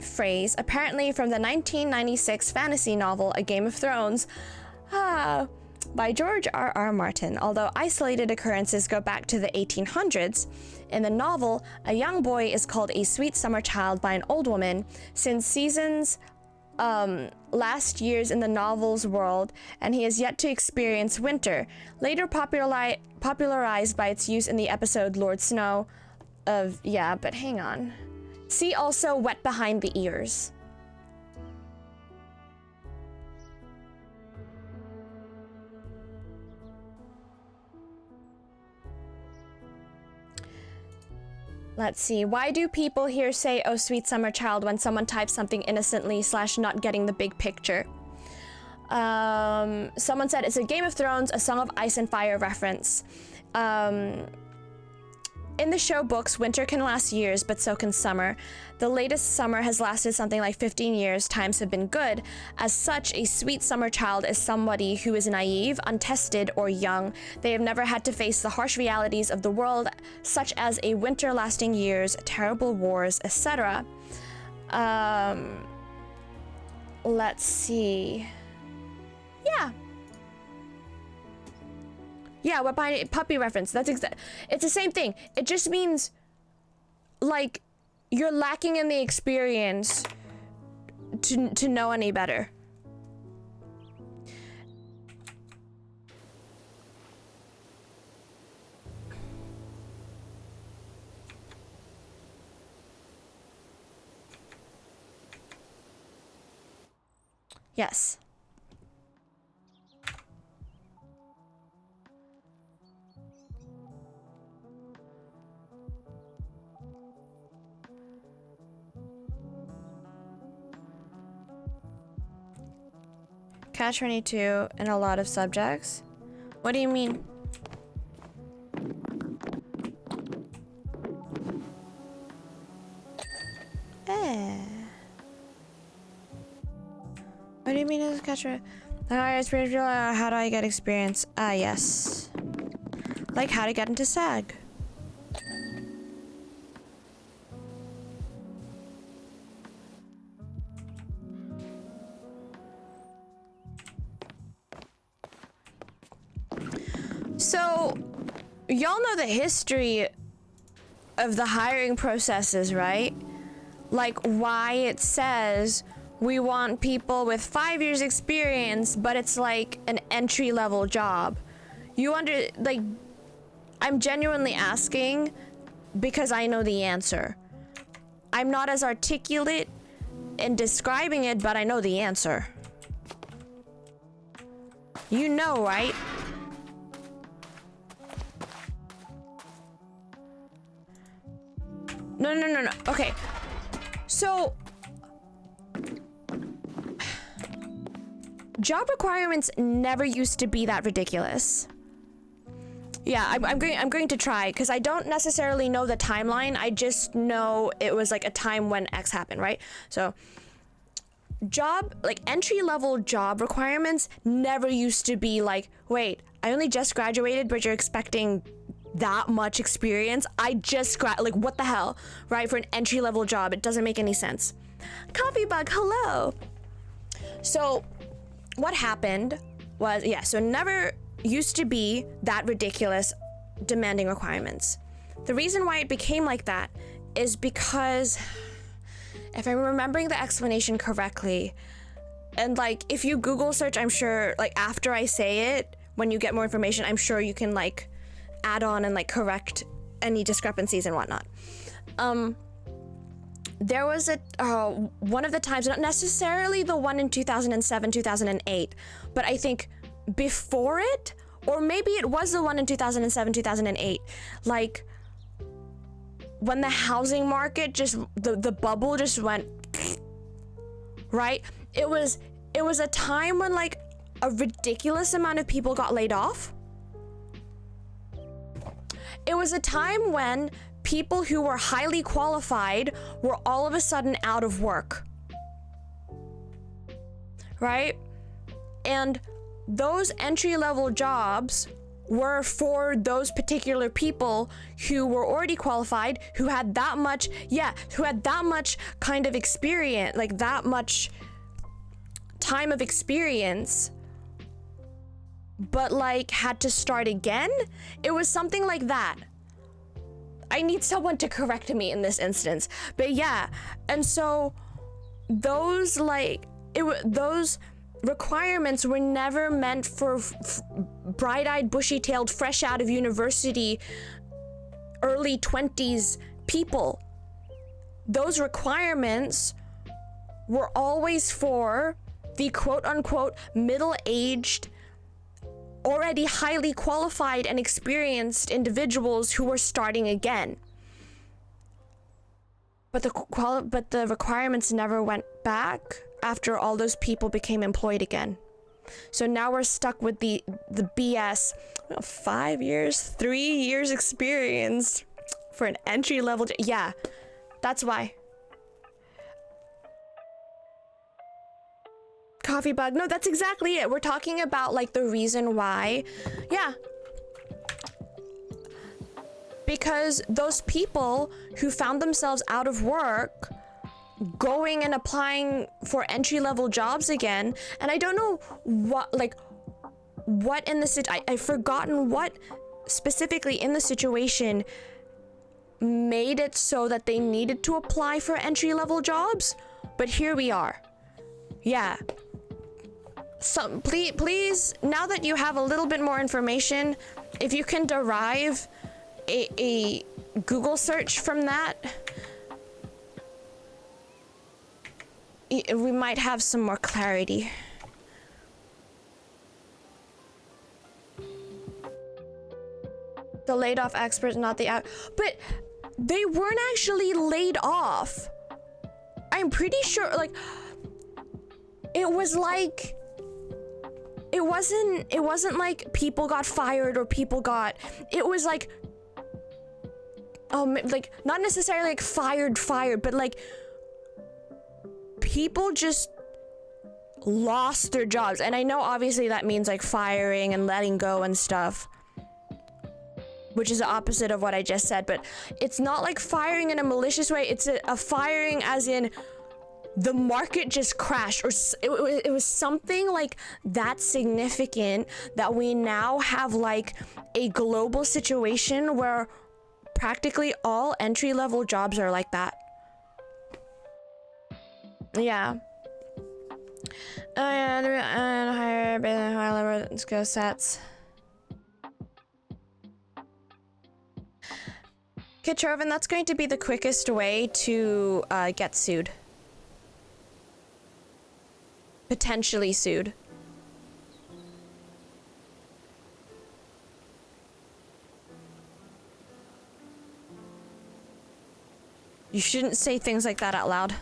phrase, apparently from the 1996 fantasy novel A Game of Thrones, by George R.R. Martin. Although isolated occurrences go back to the 1800s, in the novel, a young boy is called a sweet summer child by an old woman, since seasons last years in the novel's world, and he has yet to experience winter, later popularized by its use in the episode Lord Snow of, yeah, but hang on. See also wet behind the ears. Let's see. Why do people here say, oh, sweet summer child, when someone types something innocently / not getting the big picture? Someone said it's a Game of Thrones, a Song of Ice and Fire reference. In the show books, winter can last years, but so can summer. The latest summer has lasted something like 15 years. Times have been good. As such, a sweet summer child is somebody who is naive, untested, or young. They have never had to face the harsh realities of the world, such as a winter lasting years, terrible wars, etc. Let's see. Yeah. Yeah, what behind puppy reference. That's it's the same thing. It just means like you're lacking in the experience to know any better. Yes. Catch 22 in a lot of subjects. What do you mean? What do you mean as a catcher? How do I get experience? Ah, yes. Like how to get into SAG. So, y'all know the history of the hiring processes, right? Like why it says we want people with 5 years experience, but it's like an entry-level job. I'm genuinely asking because I know the answer. I'm not as articulate in describing it, but I know the answer. You know, right? No. Okay. So, job requirements never used to be that ridiculous. Yeah, I'm going to try because I don't necessarily know the timeline. I just know it was like a time when X happened, right? So, entry-level job requirements never used to be like, wait, I only just graduated, but you're expecting that much experience? What the hell, right? For an entry-level job, it doesn't make any sense. Coffee Bug, hello. So what happened was, so never used to be that ridiculous demanding requirements. The reason why it became like that is because, if I'm remembering the explanation correctly, and like if you Google search, I'm sure like after I say it, when you get more information, I'm sure you can like add on and like correct any discrepancies and whatnot. There was one of the times, not necessarily the one in 2007, 2008, but I think before it, or maybe it was the one in 2007, 2008, like when the housing market the bubble just went, right? It was a time when like a ridiculous amount of people got laid off. It was a time when people who were highly qualified were all of a sudden out of work, right? And those entry-level jobs were for those particular people who were already qualified, who had that much kind of experience, like that much time of experience, but like had to start again. It was something like that. I need someone to correct me in this instance, but yeah. And so those those requirements were never meant for bright-eyed, bushy-tailed, fresh out of university, early 20s people. Those requirements were always for the quote-unquote middle-aged, already highly qualified and experienced individuals who were starting again. But the requirements never went back after all those people became employed again. So now we're stuck with the BS 5 years, 3 years experience for an entry level. Yeah, that's why. Coffee Bug. No, that's exactly it. We're talking about like the reason why. Yeah. Because those people who found themselves out of work going and applying for entry-level jobs again, and I don't know what in the I've forgotten what specifically in the situation made it so that they needed to apply for entry-level jobs, but here we are. Yeah. So please, now that you have a little bit more information, if you can derive a Google search from that, we might have some more clarity. The laid off experts, not the out. But they weren't actually laid off. I'm pretty sure, like, it was like, it wasn't like people got fired or people got, it was like, like, not necessarily like fired, but like, people just lost their jobs. And I know obviously that means like firing and letting go and stuff, which is the opposite of what I just said, but it's not like firing in a malicious way. It's a firing as in the market just crashed, or it was something like that significant that we now have like a global situation where practically all entry-level jobs are like that. Yeah. And higher high-level skill sets. Kitrovin, that's going to be the quickest way to get sued. Potentially sued. You shouldn't say things like that out loud.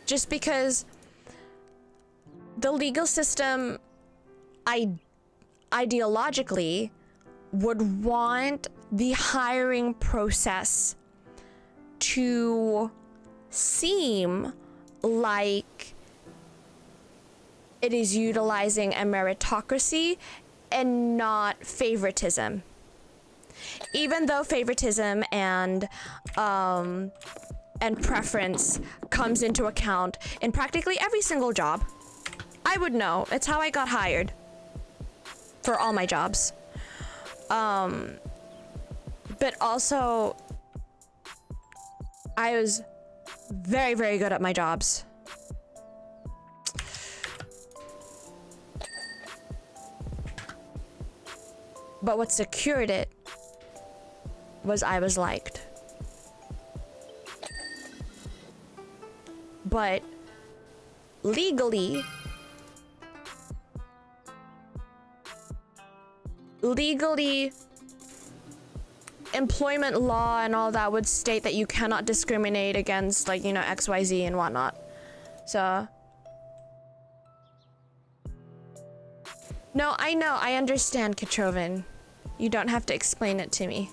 Just because the legal system, ideologically, would want the hiring process to seem like it is utilizing a meritocracy and not favoritism. Even though favoritism and preference comes into account in practically every single job. I would know. It's how I got hired for all my jobs. But also, I was very, very good at my jobs. But what secured it was I was liked. But legally, employment law and all that would state that you cannot discriminate against, like, you know, XYZ and whatnot. So no, I know, I understand, Katrovin. You don't have to explain it to me.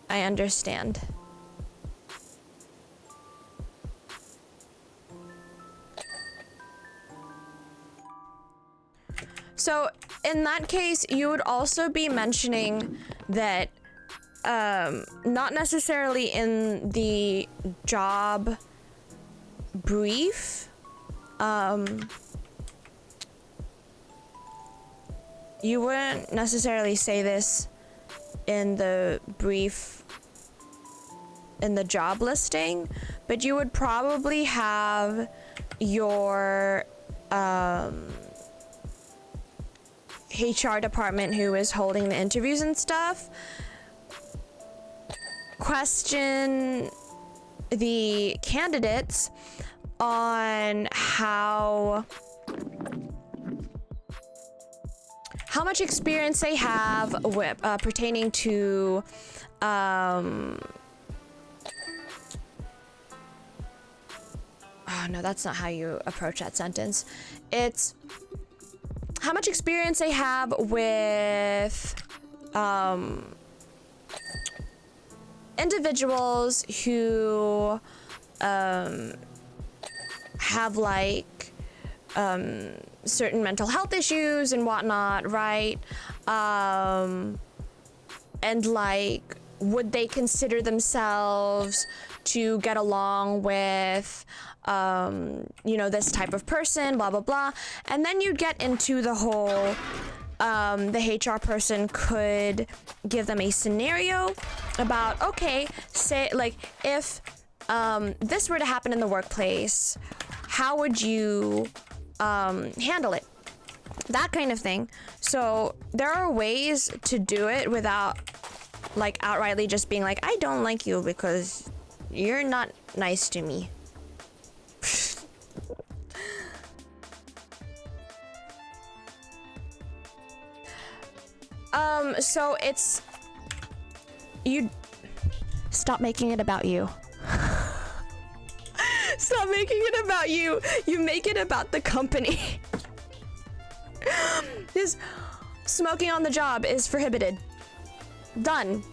I understand. So in that case, you would also be mentioning that not necessarily in the job brief, you wouldn't necessarily say this in the brief in the job listing, but you would probably have your HR department who is holding the interviews and stuff question the candidates on how much experience they have with pertaining to oh no, that's not how you approach that sentence. It's how much experience they have with individuals who have like certain mental health issues and whatnot, right? And like, would they consider themselves to get along with you know, this type of person, blah blah blah. And then you'd get into the whole the HR person could give them a scenario about, okay, say like if this were to happen in the workplace, how would you handle it? That kind of thing. So there are ways to do it without like outrightly just being like, I don't like you because you're not nice to me. So it's, you stop making it about you. Stop making it about you. You make it about the company. This smoking on the job is prohibited. Done.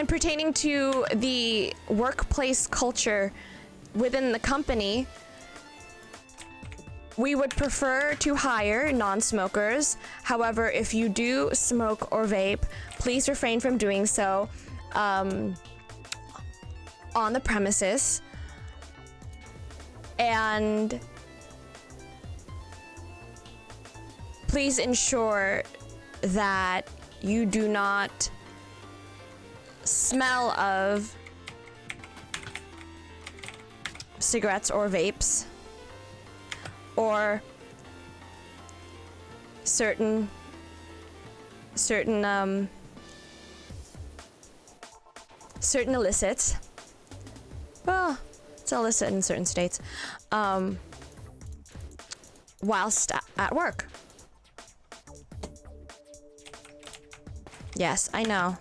and pertaining to the workplace culture within the company, we would prefer to hire non-smokers. However, if you do smoke or vape, please refrain from doing so on the premises. And please ensure that you do not smell of cigarettes or vapes or certain illicits. Well, it's illicit in certain states. Whilst at work. Yes, I know.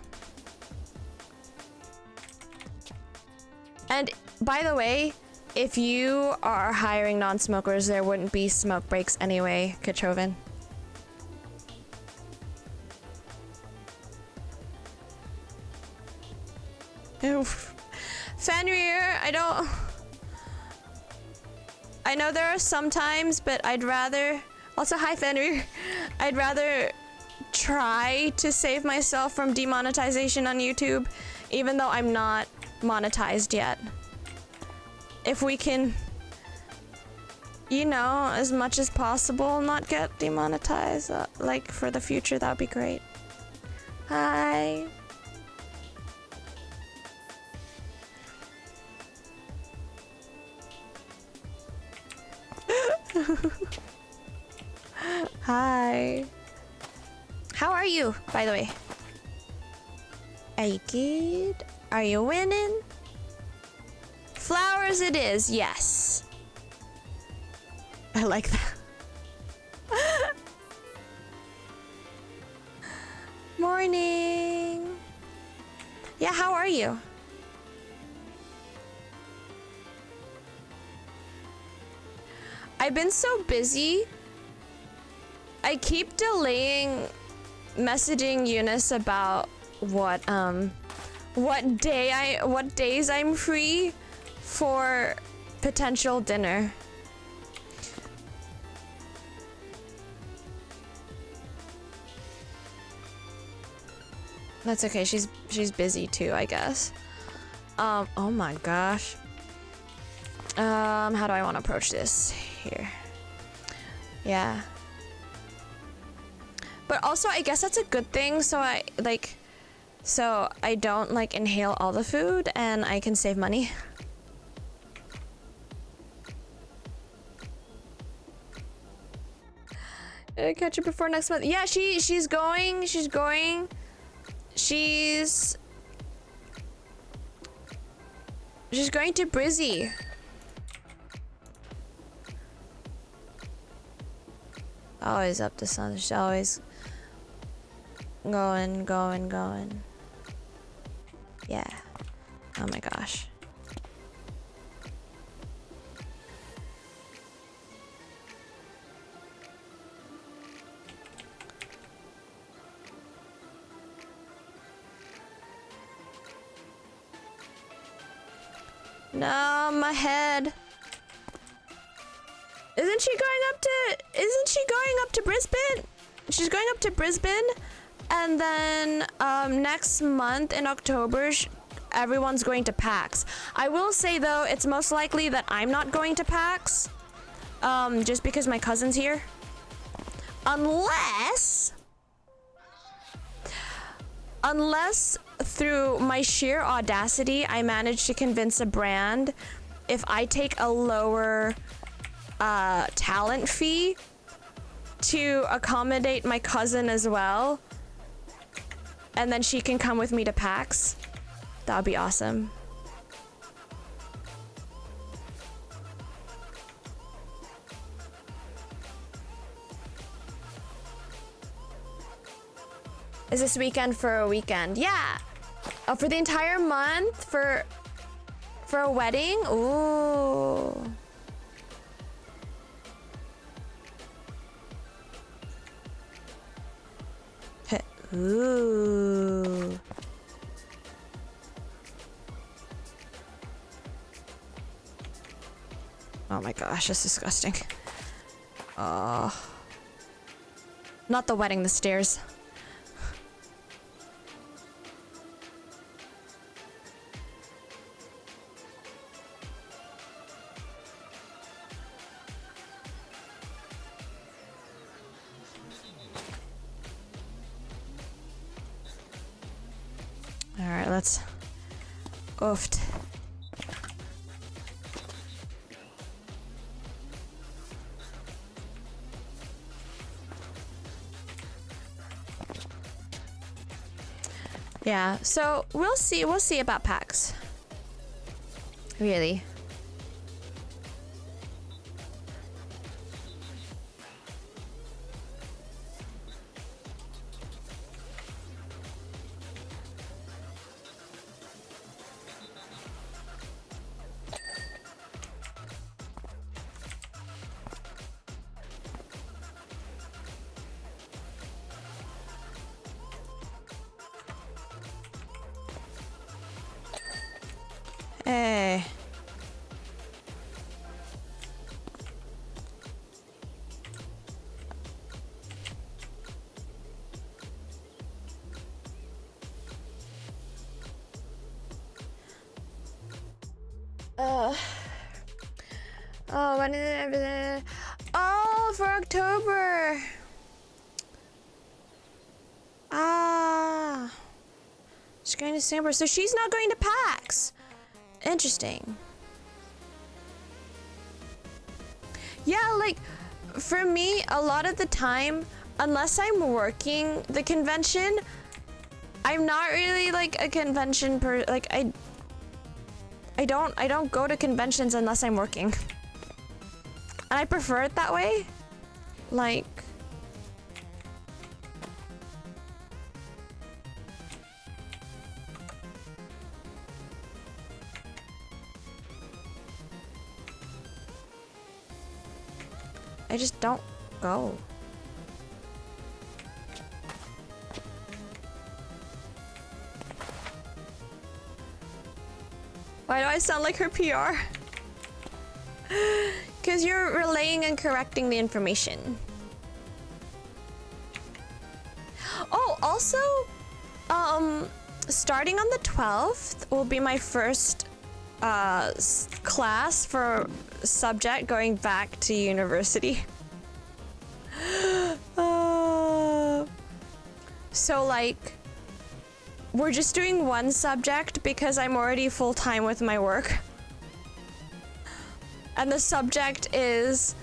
And by the way, if you are hiring non-smokers, there wouldn't be smoke breaks anyway, Kachovan. Oof. Fenrir, I know there are some times, but I'd rather... Also, hi Fenrir. I'd rather try to save myself from demonetization on YouTube, even though I'm not monetized yet. If we can, you know, as much as possible, not get demonetized, like for the future, that would be great. Hi. Hi. How are you, by the way? Are you good? Are you winning? Flowers it is, yes. I like that. Morning. Yeah, how are you? I've been so busy. I keep delaying messaging Eunice about what days I'm free for potential dinner. That's okay. She's busy too, I guess. Oh my gosh. How do I want to approach this here? Yeah. But also, I guess that's a good thing. So I don't like inhale all the food, and I can save money. Catch her before next month. Yeah, she's going. She's going to Brizzy. Always up to something. She's always going. Yeah. Oh my gosh. No, my head. Isn't she going up to Brisbane? She's going up to Brisbane, and then next month in October, everyone's going to PAX. I will say though, it's most likely that I'm not going to PAX, just because my cousin's here. Unless through my sheer audacity, I manage to convince a brand, if I take a lower talent fee to accommodate my cousin as well, and then she can come with me to PAX. That would be awesome. Is this weekend for a weekend? Yeah. Oh, for the entire month for a wedding? Ooh. Ooh. Oh my gosh, that's disgusting. Not the wedding, the stairs. Alright, let's... Oofed. Yeah, so we'll see about packs. Really. Hey. Oh, when is it? Oh, for October. Ah. She's going to Singapore, so she's not going to PAX. Interesting. Yeah, like, for me, a lot of the time, unless I'm working the convention, I'm not really, like, a convention like, I don't go to conventions unless I'm working. And I prefer it that way. Like... I just don't go. Why do I sound like her PR? Because you're relaying and correcting the information. Oh, also, starting on the 12th will be my first class for subject going back to university. So like, we're just doing one subject because I'm already full-time with my work. And the subject is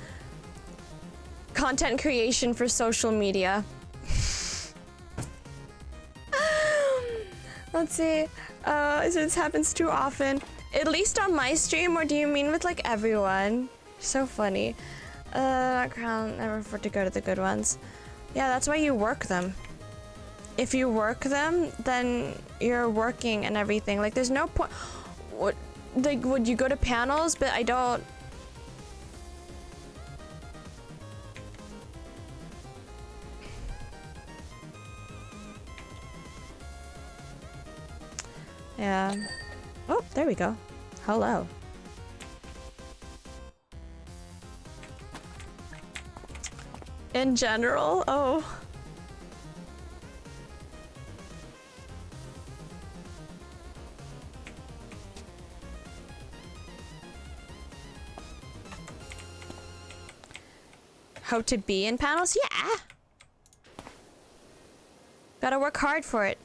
content creation for social media. Let's see. So this happens too often. At least on my stream, or do you mean with like everyone? So funny. Crown, never afford to go to the good ones. Yeah, that's why you work them. If you work them, then you're working and everything. Like, there's no point. What? Like, would you go to panels? But I don't. Yeah. Oh, there we go. Hello. In general? Oh. How to be in panels? Yeah. Gotta work hard for it.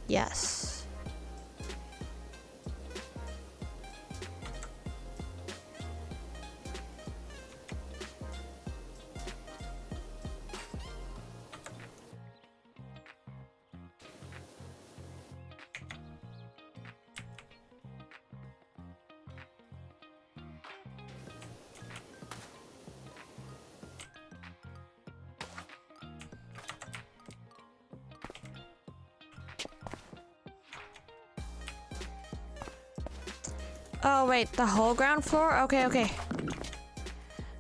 Yes. Oh, wait, the whole ground floor? Okay, okay.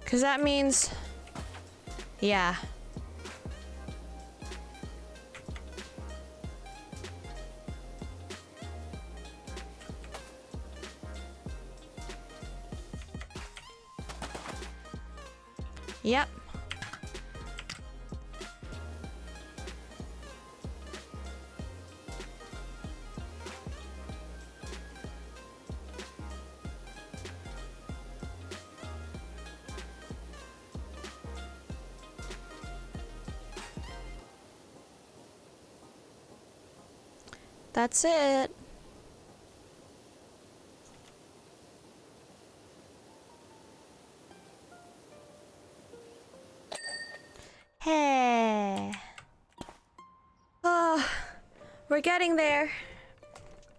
Because that means... Yeah. Yep. That's it. Hey. Oh, we're getting there.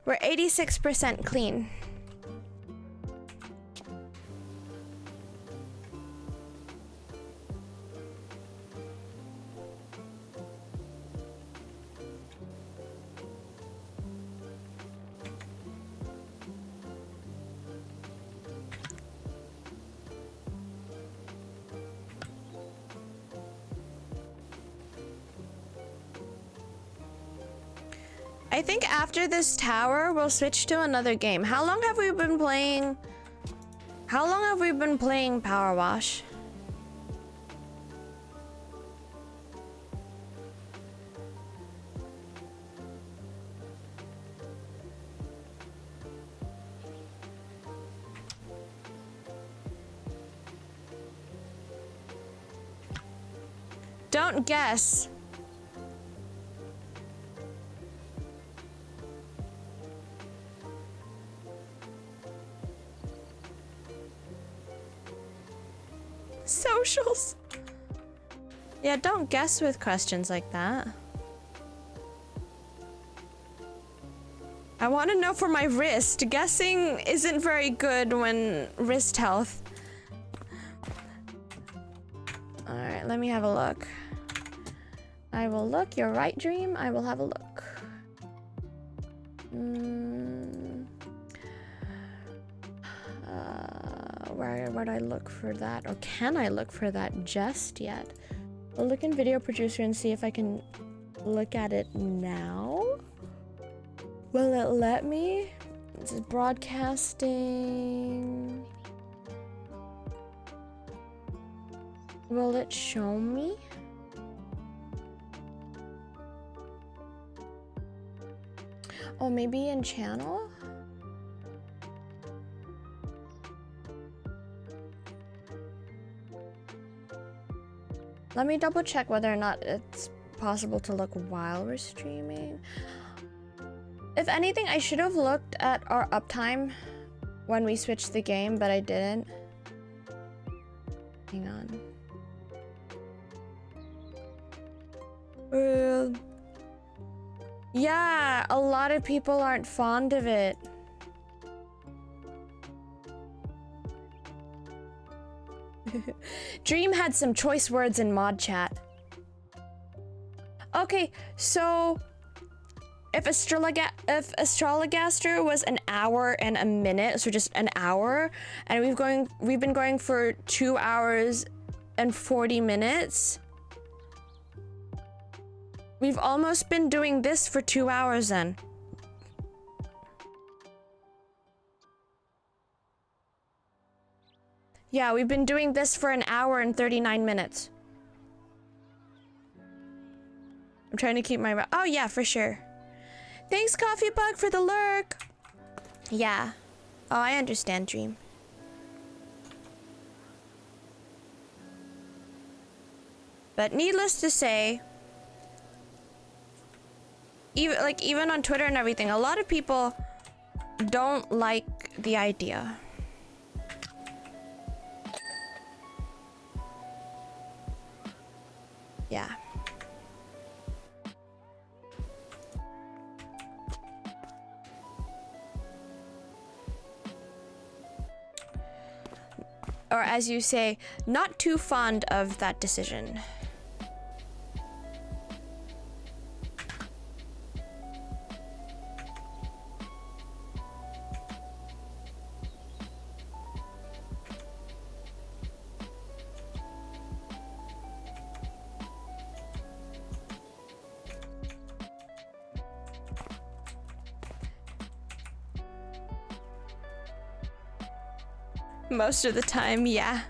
We're 86% clean. I think after this tower, we'll switch to another game. How long have we been playing? How long have we been playing PowerWash? Don't guess. Socials. Yeah, don't guess with questions like that. I want to know for my wrist. Guessing isn't very good when wrist health. Alright, let me have a look. I will look. You're right, Dream. I will have a look. Where would I look for that? Or can I look for that just yet? I'll look in Video Producer and see if I can look at it now. Will it let me? This is broadcasting. Will it show me? Oh, maybe in channel? Let me double check whether or not it's possible to look while we're streaming. If anything, I should have looked at our uptime when we switched the game, but I didn't. Hang on. Yeah, a lot of people aren't fond of it. Dream had some choice words in mod chat. Okay, so if Astrologaster was an hour and a minute, so just an hour, and we've been going for 2 hours and 40 minutes. We've almost been doing this for 2 hours then. Yeah, we've been doing this for an hour and 39 minutes. I'm trying to keep my... Oh, yeah, for sure. Thanks, Coffee Bug, for the lurk. Yeah. Oh, I understand, Dream. But needless to say, even on Twitter and everything, a lot of people don't like the idea. Yeah. Or as you say, not too fond of that decision. Most of the time, yeah.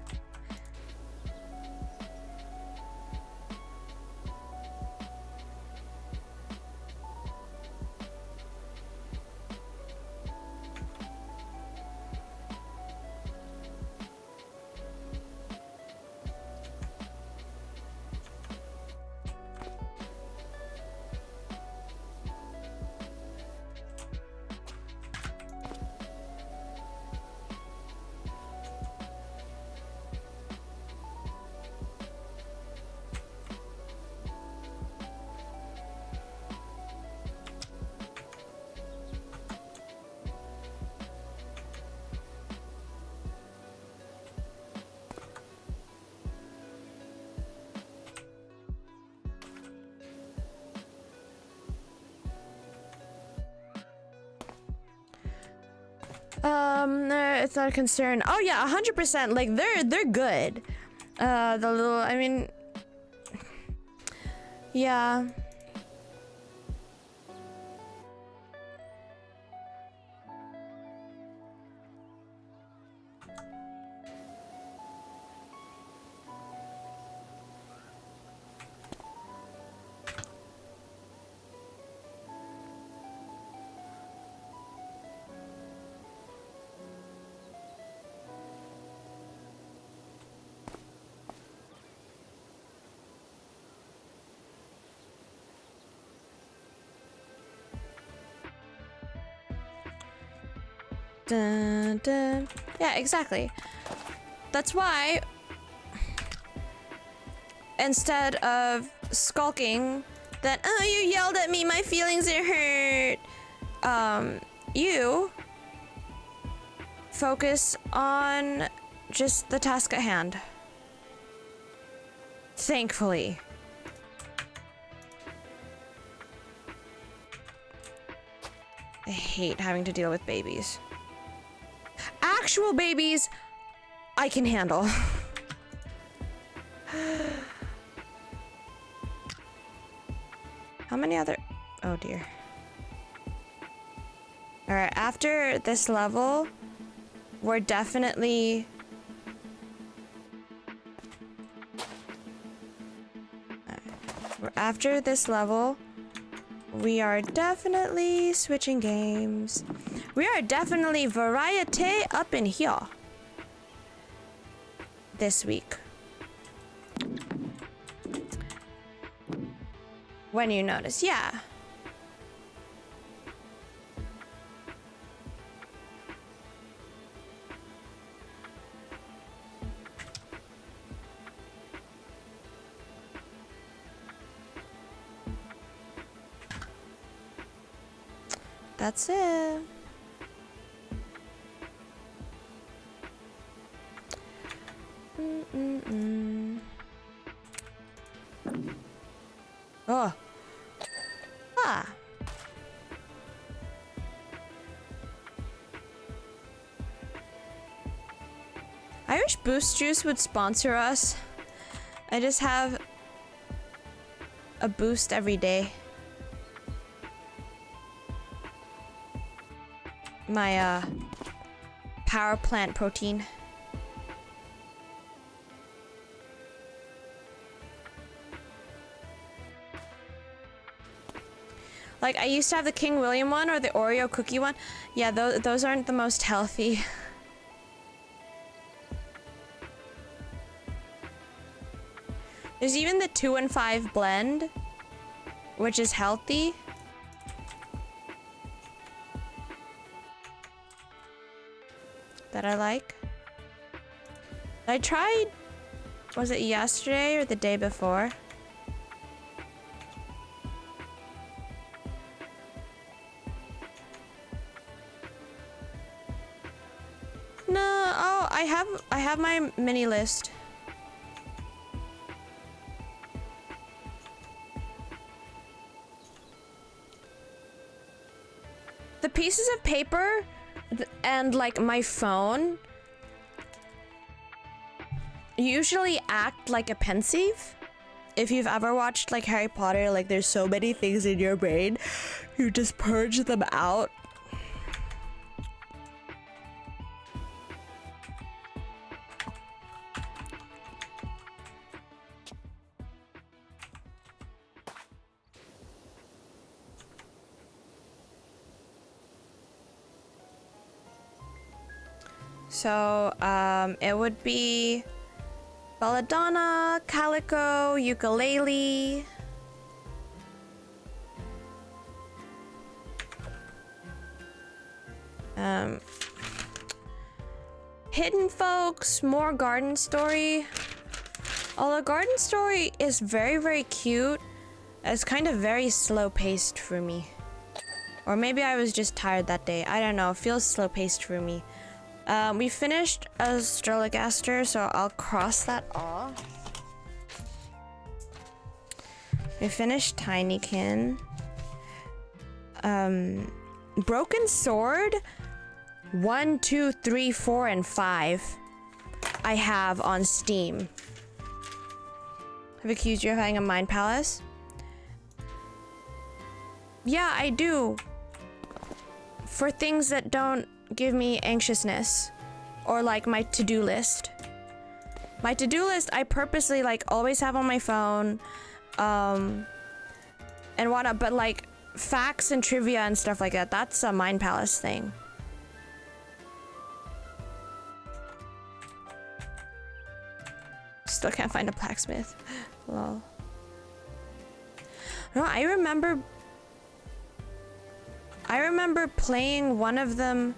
It's not a concern. Oh yeah, 100%. Like they're good. The little, I mean, yeah. Dun, dun. Yeah, exactly. That's why instead of skulking that, oh, you yelled at me, my feelings are hurt, you focus on just the task at hand. Thankfully. I hate having to deal with babies. Actual babies, I can handle. How many other... Oh dear. Alright, after this level, we're definitely... After this level, we are definitely switching games. We are definitely variety up in here this week. When you notice, yeah. That's it. Oh. Ah. I wish Boost Juice would sponsor us. I just have a boost every day. My power plant protein. Like, I used to have the King William one or the Oreo cookie one. Yeah, those aren't the most healthy. There's even the 2 and 5 blend, which is healthy. That I like. I tried, was it yesterday or the day before? No, oh, I have my mini list. The pieces of paper and like my phone usually act like a pensieve. If you've ever watched like Harry Potter, like there's so many things in your brain, you just purge them out. So, it would be belladonna, calico, ukulele. Hidden Folks, more Garden Story. Although Garden Story is very, very cute, it's kind of very slow-paced for me. Or maybe I was just tired that day. I don't know. It feels slow-paced for me. We finished Astrologaster, so I'll cross that off. We finished Tinykin. Broken Sword. 1, 2, 3, 4, and 5. I have on Steam. I've accused you of having a mind palace. Yeah, I do. For things that don't give me anxiousness. Or like my to-do list. My to-do list I purposely like always have on my phone. And whatnot, but like facts and trivia and stuff like that, that's a mind palace thing. Still can't find a blacksmith. Lol. No, I remember playing one of them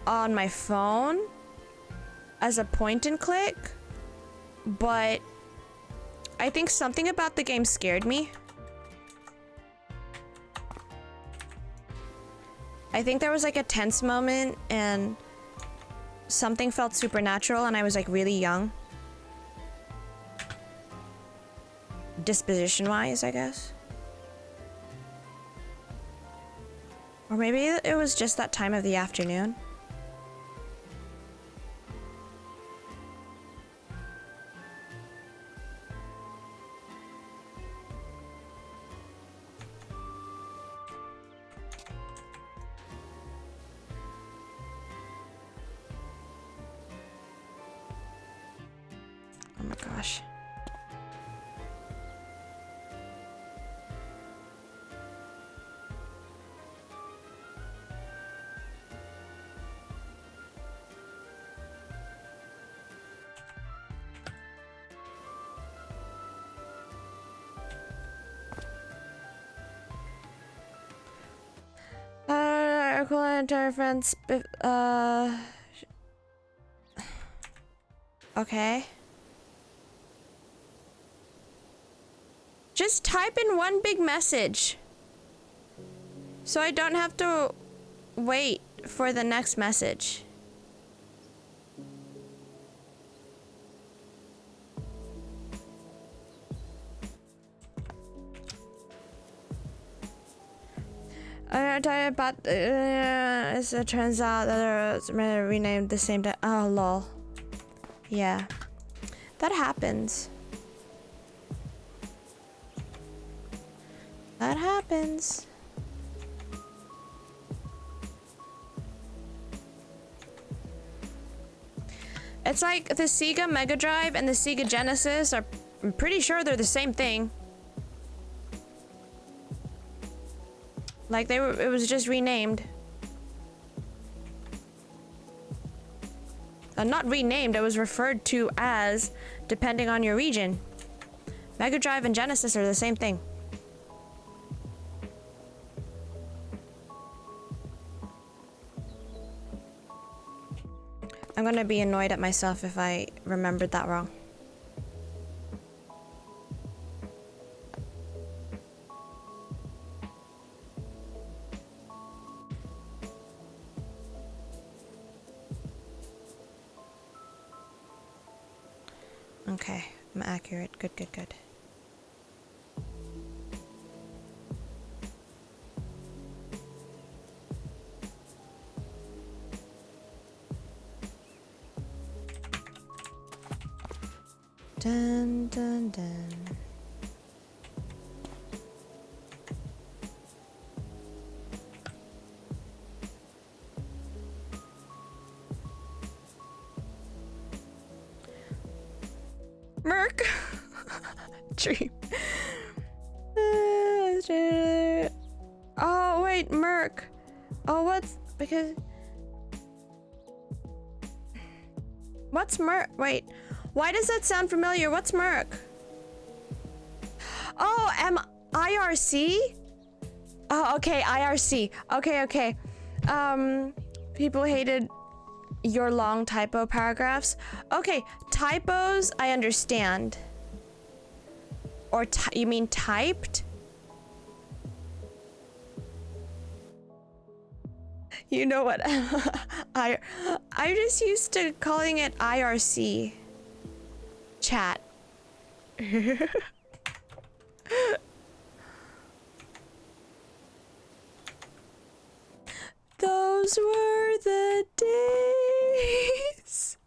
on my phone as a point and click, but I think something about the game scared me. I think there was like a tense moment and something felt supernatural and I was like really young. Disposition wise, I guess. Or maybe it was just that time of the afternoon. Oh my gosh. Cool entire friends. Okay. Just type in one big message. So I don't have to wait for the next message. I'm talking about it turns out that it was renamed the same time. Oh lol. Yeah. That happens. That happens. It's like the Sega Mega Drive and the Sega Genesis are, I'm pretty sure they're the same thing. Like they were, it was just renamed. Not renamed, it was referred to as, depending on your region. Mega Drive and Genesis are the same thing. I'm gonna be annoyed at myself if I remembered that wrong. Okay, I'm accurate. Good, good, good. Dun, dun, dun. Merc. Dream. Oh wait, Merc. Oh, what's because What's Merc? Wait, why does that sound familiar? What's Merc? Oh, IRC? Oh, okay, IRC. Okay. People hated your long typo paragraphs. Okay, typos, I understand. Or you mean typed? You know what? I'm just used to calling it IRC. Chat. Those were the days.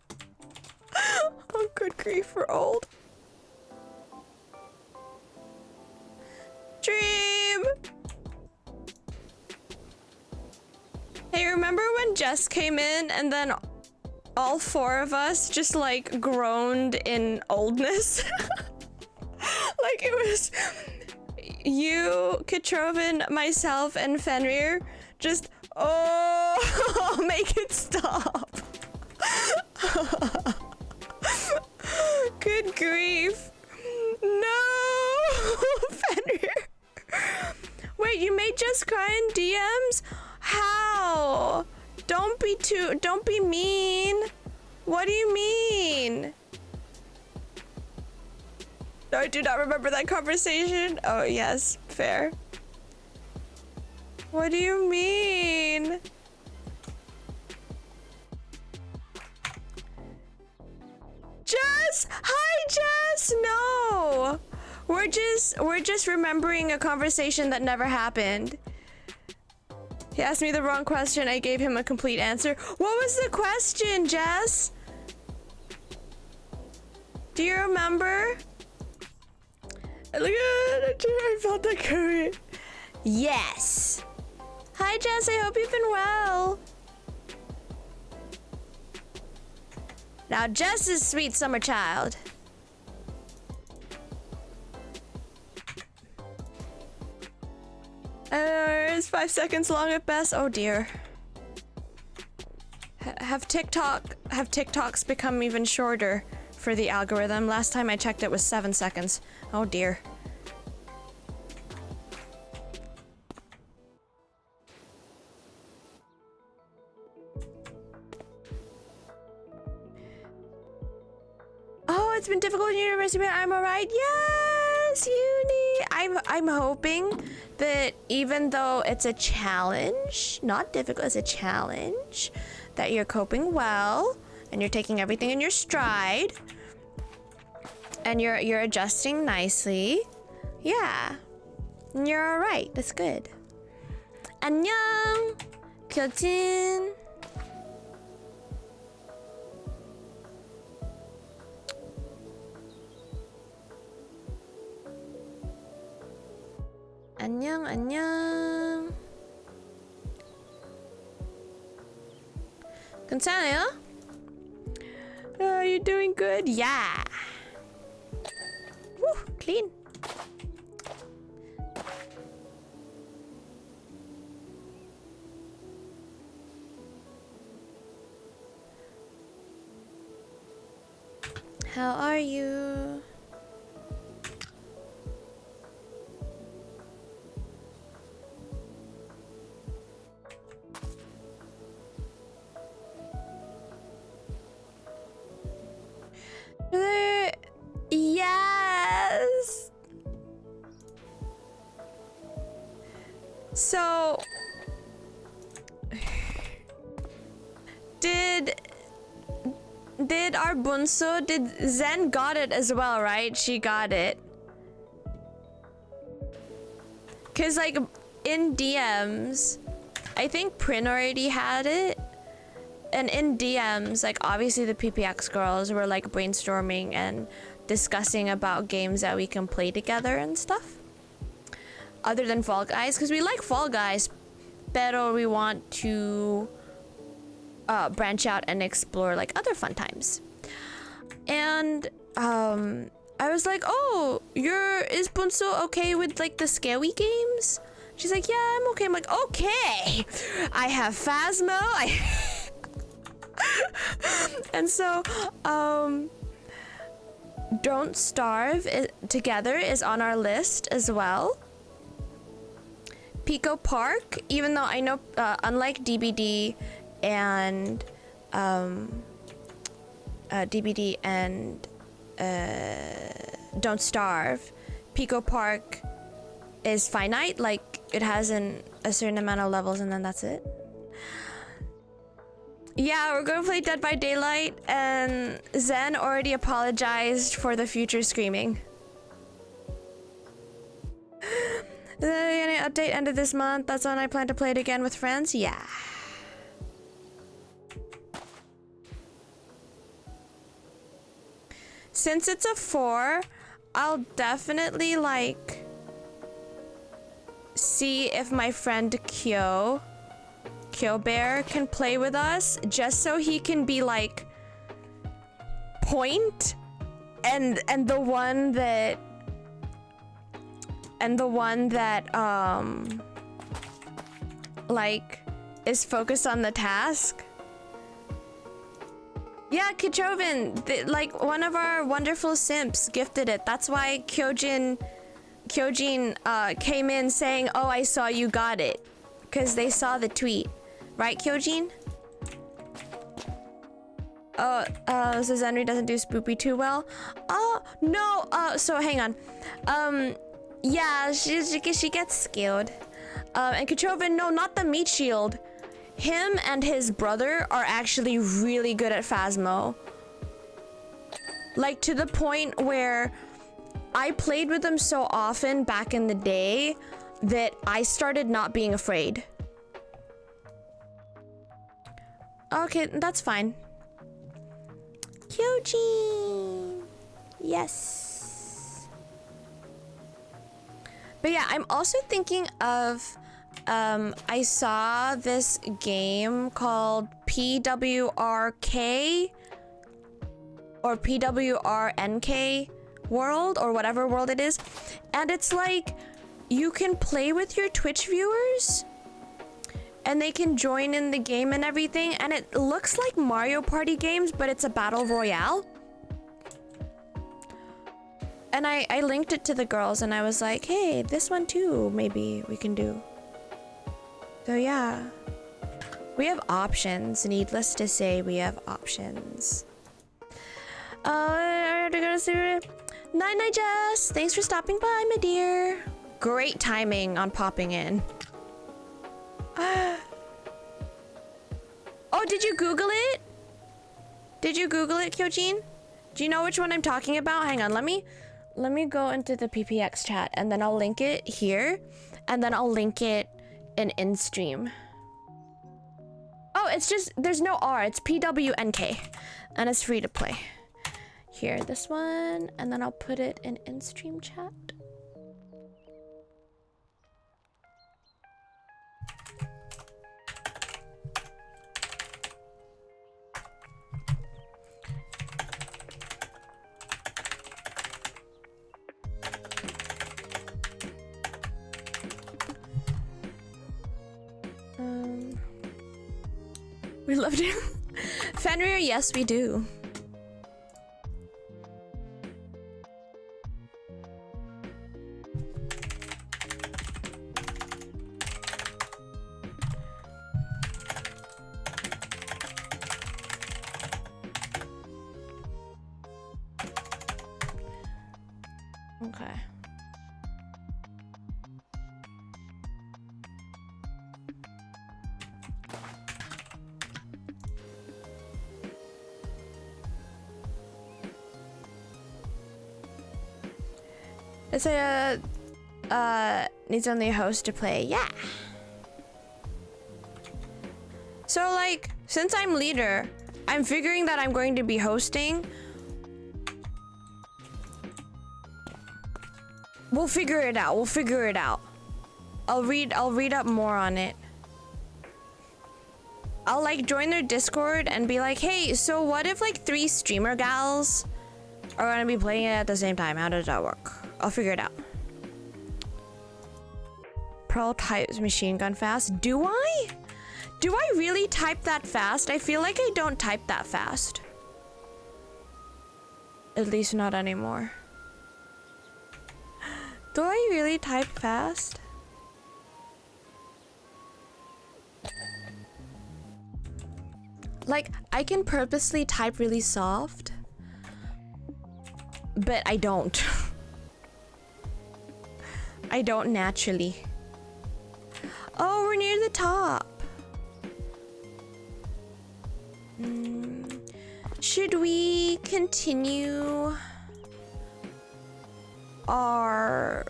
Oh, good grief, we're old. Dream! Hey, remember when Jess came in and then all four of us just like groaned in oldness? Like it was you, Katrovin, myself, and Fenrir just, oh, make it stop. Good grief. No, Fenrir. Wait, you made Jess cry in DMs? How? Don't be mean. What do you mean? I do not remember that conversation. Oh, yes, fair. What do you mean? Jess! Hi, Jess! No! We're just remembering a conversation that never happened. He asked me the wrong question. I gave him a complete answer. What was the question, Jess? Do you remember? Look at it. I felt that coming. Yes. Hi, Jess. I hope you've been well. Now, Jess is sweet summer child. It's 5 seconds long at best. Oh dear. Have TikToks become even shorter for the algorithm? Last time I checked it was 7 seconds. Oh dear. Oh, it's been difficult in university, but I'm alright. Yes, uni. I'm hoping that even though it's a challenge, not difficult, it's a challenge, that you're coping well and you're taking everything in your stride and you're adjusting nicely. Yeah. And you're alright. That's good. 안녕. 교진. 안녕, 안녕. 괜찮아요? You doing good? Yeah. Woo, clean. How are you? Yes. So did our Bunso, did Zen got it as well, right? She got it. Cause like in DMs, I think Prin already had it. And in DMs, like obviously the PPX girls were like brainstorming and discussing about games that we can play together and stuff. Other than Fall Guys, because we like Fall Guys, pero we want to branch out and explore like other fun times. And I was like, oh, is Bunso okay with like the scary games? She's like, yeah, I'm okay. I'm like, okay. I have Phasmo. And so, Don't Starve together is on our list as well. Pico Park, even though I know, unlike DBD and Don't Starve, Pico Park is finite, like it has a certain amount of levels and then that's it. Yeah, we're gonna play Dead by Daylight, and Zen already apologized for the future screaming. The update end of this month, that's when I plan to play it again with friends, yeah. Since it's a 4, I'll definitely like see if my friend Kyo Bear can play with us, just so he can be like point and the one that like is focused on the task. Yeah, Kichovin, like one of our wonderful simps gifted it. That's why Kyojin came in saying, "Oh, I saw you got it," because they saw the tweet. Right, Kyojin? So Zenri doesn't do spoopy too well. No. So hang on. Yeah, she gets skilled. And Kachovin, no, not the meat shield. Him and his brother are actually really good at Phasmo. Like to the point where I played with them so often back in the day that I started not being afraid. Okay, that's fine. Kyojin! Yes. But yeah, I'm also thinking of, I saw this game called PWRK or PWRNK World or whatever world it is. And it's like, you can play with your Twitch viewers and they can join in the game and everything, and it looks like Mario Party games, but it's a battle royale. And I linked it to the girls and I was like, hey, this one too, maybe we can do. So yeah, we have options. Needless to say, we have options. Night, Jess. Thanks for stopping by, my dear. Great timing on popping in. Oh, did you Google it? Did you Google it, Kyojin? Do you know which one I'm talking about? Hang on, let me go into the PPX chat and then I'll link it here and then I'll link it in stream. Oh, it's just, there's no R, it's PWNK and it's free to play. Here, this one, and then I'll put it in stream chat. We loved it. Fenrir, yes, we do. Okay. It's a needs only a host to play. Yeah. So like, since I'm leader, I'm figuring that I'm going to be hosting. We'll figure it out. We'll figure it out. I'll read up more on it. I'll like join their Discord and be like, hey, so what if like 3 streamer gals are gonna be playing it at the same time? How does that work? I'll figure it out. Pearl types machine gun fast. Do I? Do I really type that fast? I feel like I don't type that fast. At least not anymore. Do I really type fast? Like, I can purposely type really soft, but I don't. I don't naturally. Oh, we're near the top. Should we continue our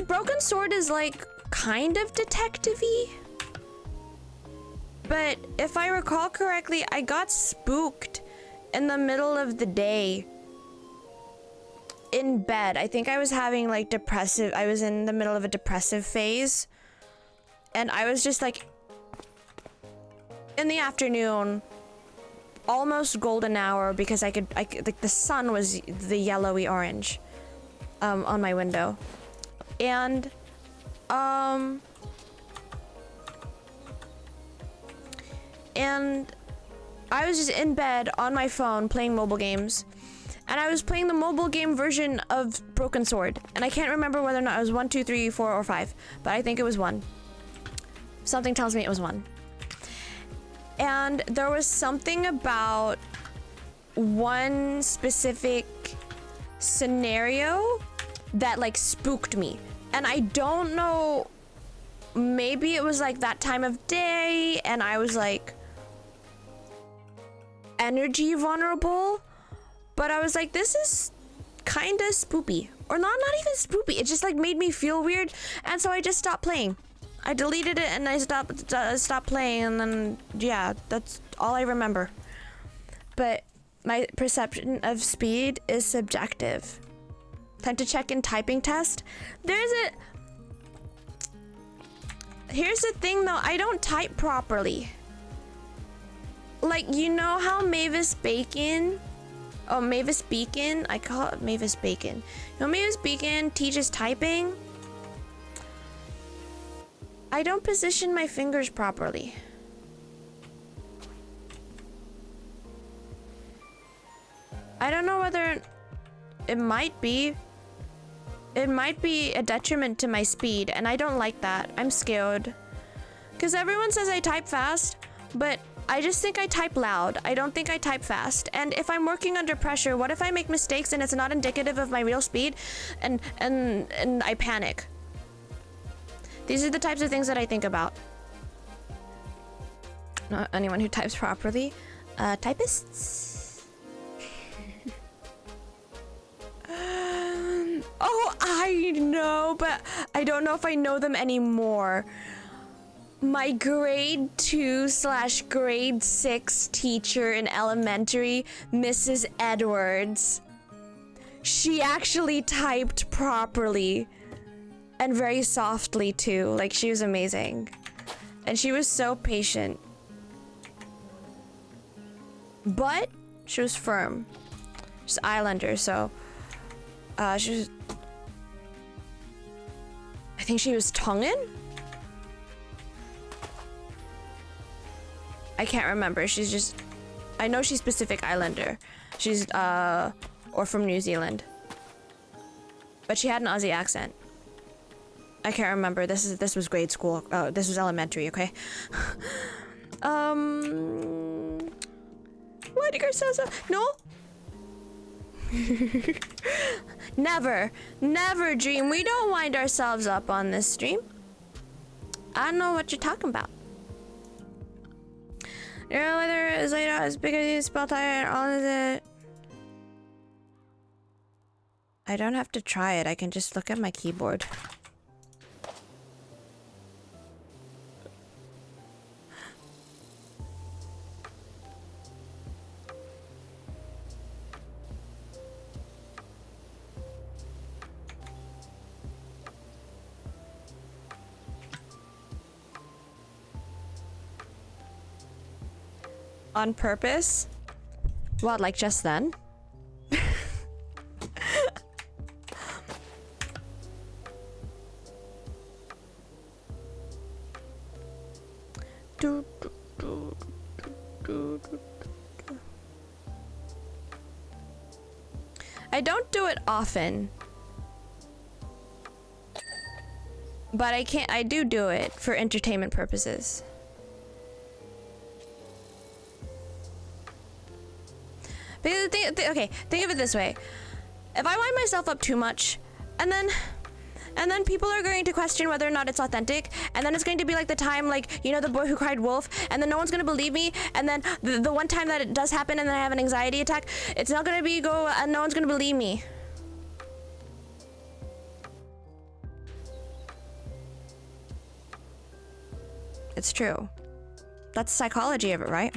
Broken Sword is like kind of detective-y, but if I recall correctly, I got spooked in the middle of the day in bed. I think I was having like I was in the middle of a depressive phase, and I was just like in the afternoon, almost golden hour, because I could like the sun was the yellowy orange on my window, and I was just in bed on my phone playing mobile games, and I was playing the mobile game version of Broken Sword, and I can't remember whether or not it was 1, 2, 3, 4, or 5, but I think it was 1. Something tells me it was 1. And there was something about one specific scenario that like spooked me, and I don't know, maybe it was like that time of day and I was like energy vulnerable, but I was like, this is kind of spoopy, or not even spoopy, it just like made me feel weird, and so I just stopped playing. I deleted it and I stopped playing, and then yeah, that's all I remember. But my perception of speed is subjective. Time to check in typing test. Here's the thing though, I don't type properly. Like, you know how Mavis Bacon, I call it Mavis Bacon. You know, Mavis Bacon teaches typing? I don't position my fingers properly. I don't know whether it might be a detriment to my speed, and I don't like that. I'm scared. Because everyone says I type fast, but I just think I type loud. I don't think I type fast. And if I'm working under pressure, what if I make mistakes and it's not indicative of my real speed, and I panic? These are the types of things that I think about. Not anyone who types properly. Typists? Oh, I know, but I don't know if I know them anymore. My grade 2/grade 6 teacher in elementary, Mrs. Edwards. She actually typed properly. And very softly too. Like, she was amazing. And she was so patient. But she was firm. She's Islander, so she was, I think she was Tongan? I can't remember. She's just, I know she's Pacific Islander. She's or from New Zealand. But she had an Aussie accent. I can't remember. This was grade school. This was elementary, okay? Wedding ourselves up. No? Never dream. We don't wind ourselves up on this stream. I don't know what you're talking about. You know whether it's laid out as big as you spell tired, all is it? I don't have to try it. I can just look at my keyboard. On purpose? What, like just then? I don't do it often. But I do it for entertainment purposes. Because okay, think of it this way. If I wind myself up too much, and then people are going to question whether or not it's authentic, and then it's going to be like the time, like, you know, the boy who cried wolf, and then no one's gonna believe me, and then the one time that it does happen and then I have an anxiety attack, it's not gonna be and no one's gonna believe me. It's true. That's the psychology of it, right?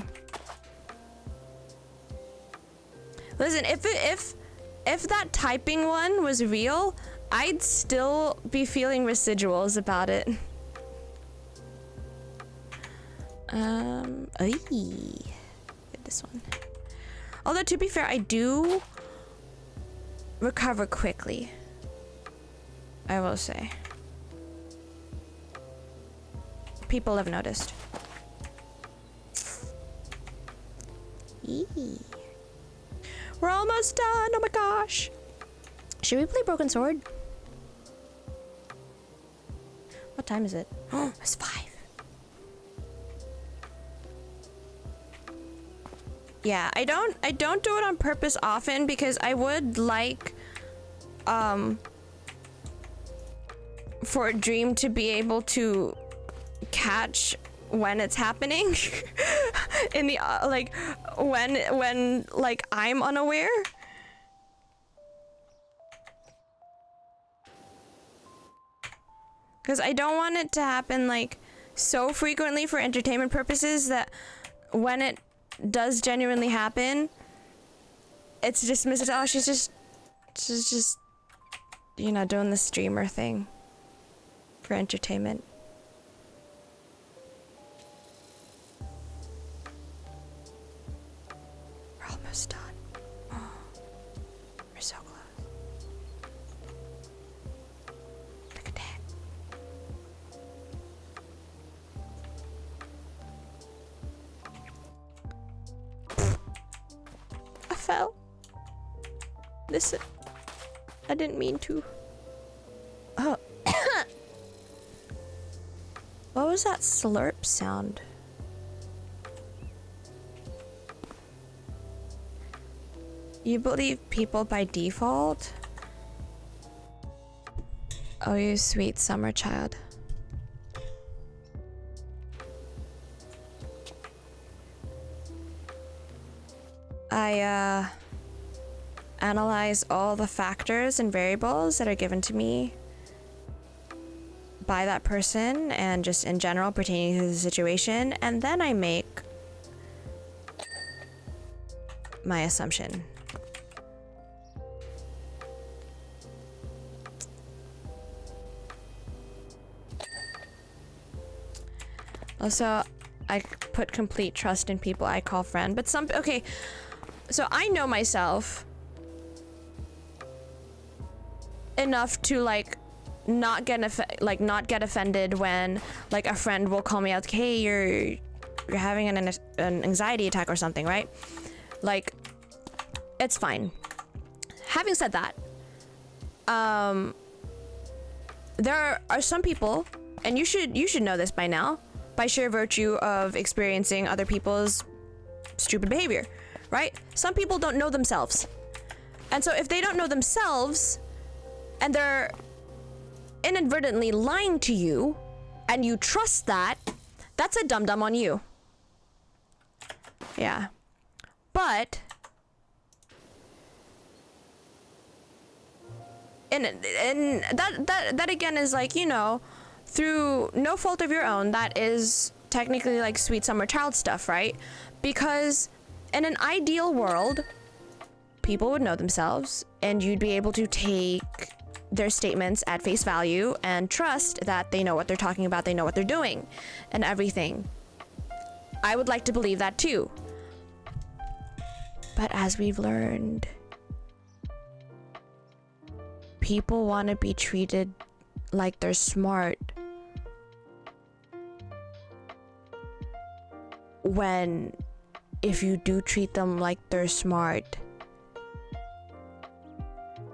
Listen, if that typing one was real, I'd still be feeling residuals about it. This one. Although, to be fair, I do recover quickly, I will say. People have noticed. Eee. We're almost done. Oh my gosh. Should we play Broken Sword? What time is it? Oh, it's 5. Yeah, I don't do it on purpose often because I would like for a dream to be able to catch when it's happening in the like when like I'm unaware. Because I don't want it to happen like so frequently for entertainment purposes that when it does genuinely happen, it's dismissed as, oh, she's just you know, doing the streamer thing for entertainment. We're almost done. Oh, we're so close. Look at that. I fell. Listen, I didn't mean to. Oh. What was that slurp sound? You believe people by default? Oh, you sweet summer child. I analyze all the factors and variables that are given to me by that person and just in general pertaining to the situation, and then I make my assumption. Also, I put complete trust in people I call friend, but okay, so I know myself enough to like not get offended when like a friend will call me out, like, hey, you're having an anxiety attack or something, right? Like, it's fine. Having said that, there are some people, and you should know this by now, by sheer virtue of experiencing other people's stupid behavior, right? Some people don't know themselves. And so if they don't know themselves and they're inadvertently lying to you and you trust that, that's a dum-dum on you. Yeah. But and that again is like, you know, through no fault of your own, that is technically like sweet summer child stuff, right? Because in an ideal world, people would know themselves and you'd be able to take their statements at face value and trust that they know what they're talking about, they know what they're doing and everything. I would like to believe that too. But as we've learned, people want to be treated like they're smart. when if you do treat them like they're smart,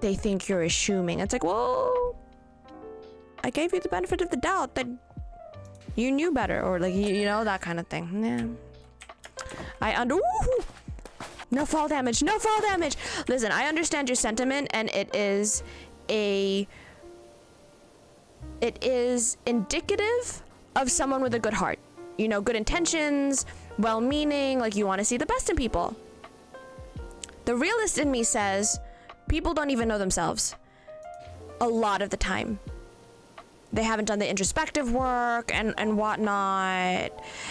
they think you're assuming. It's like, well, I gave you the benefit of the doubt that you knew better, or like, you know, that kind of thing. Yeah. No fall damage, no fall damage. Listen, I understand your sentiment, and it is indicative of someone with a good heart. You know, good intentions, well-meaning, like you want to see the best in people. The realist in me says people don't even know themselves a lot of the time. They haven't done the introspective work and whatnot.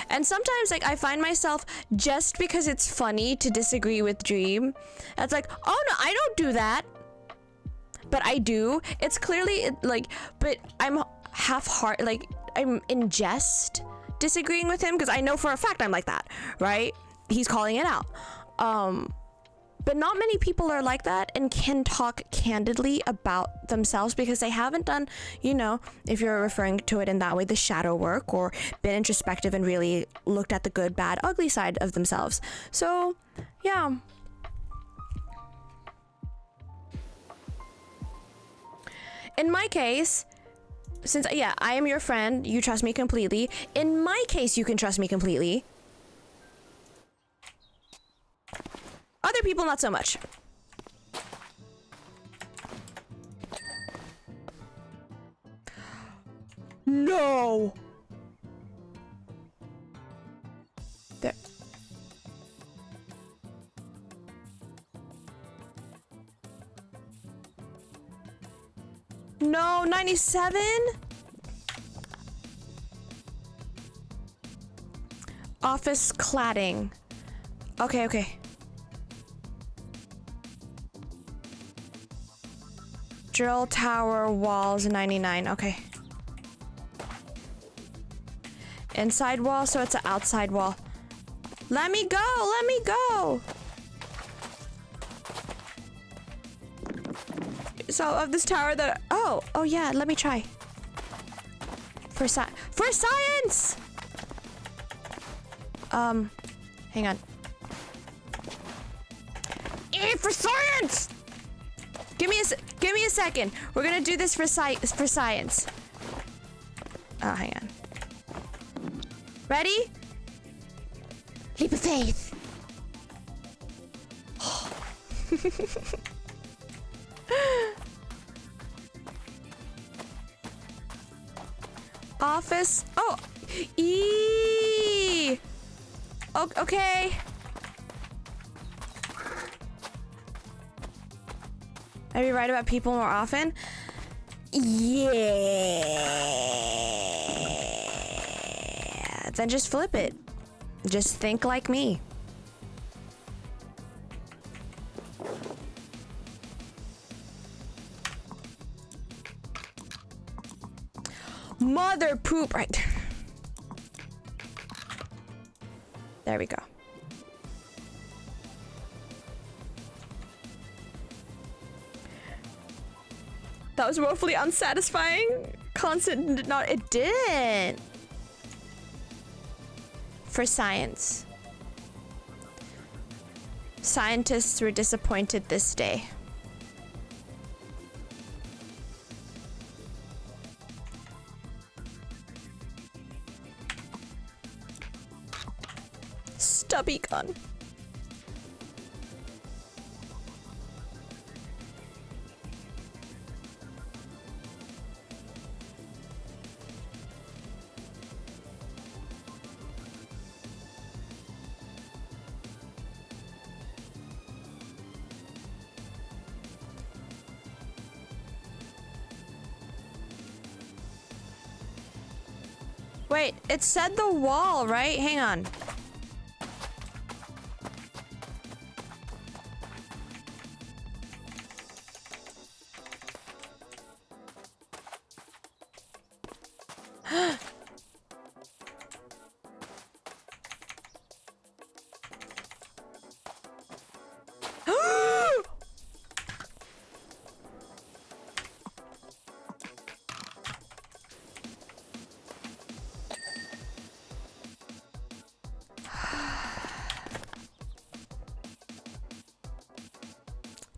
And sometimes, like, I find myself, just because it's funny to disagree with Dream, it's like, oh no, I don't do that. But I do. It's clearly, like, but I'm half-heart, like, I'm in jest disagreeing with him, because I know for a fact I'm like that, right? He's calling it out. But not many people are like that and can talk candidly about themselves, because they haven't done, you know, if you're referring to it in that way, the shadow work, or been introspective and really looked at the good, bad, ugly side of themselves. So, yeah. In my case, since, yeah, I am your friend, you trust me completely. In my case, you can trust me completely. Other people, not so much. No! There. No, 97? Office cladding. Okay, okay. Drill tower walls 99. Okay. Inside wall, so it's an outside wall. Let me go! Let me go! So of this tower that, oh yeah, let me try. For science! Hang on. For science! Give me a second. We're gonna do this for science. Oh, hang on. Ready? Leap of faith. Office. Oh, okay. I be right about people more often? Yeah. Then just flip it. Just think like me. Mother poop, right. There we go. That was woefully unsatisfying. Constant did not, it didn't. For science. Scientists were disappointed this day. Stubby gun. Wait, it said the wall, right? Hang on.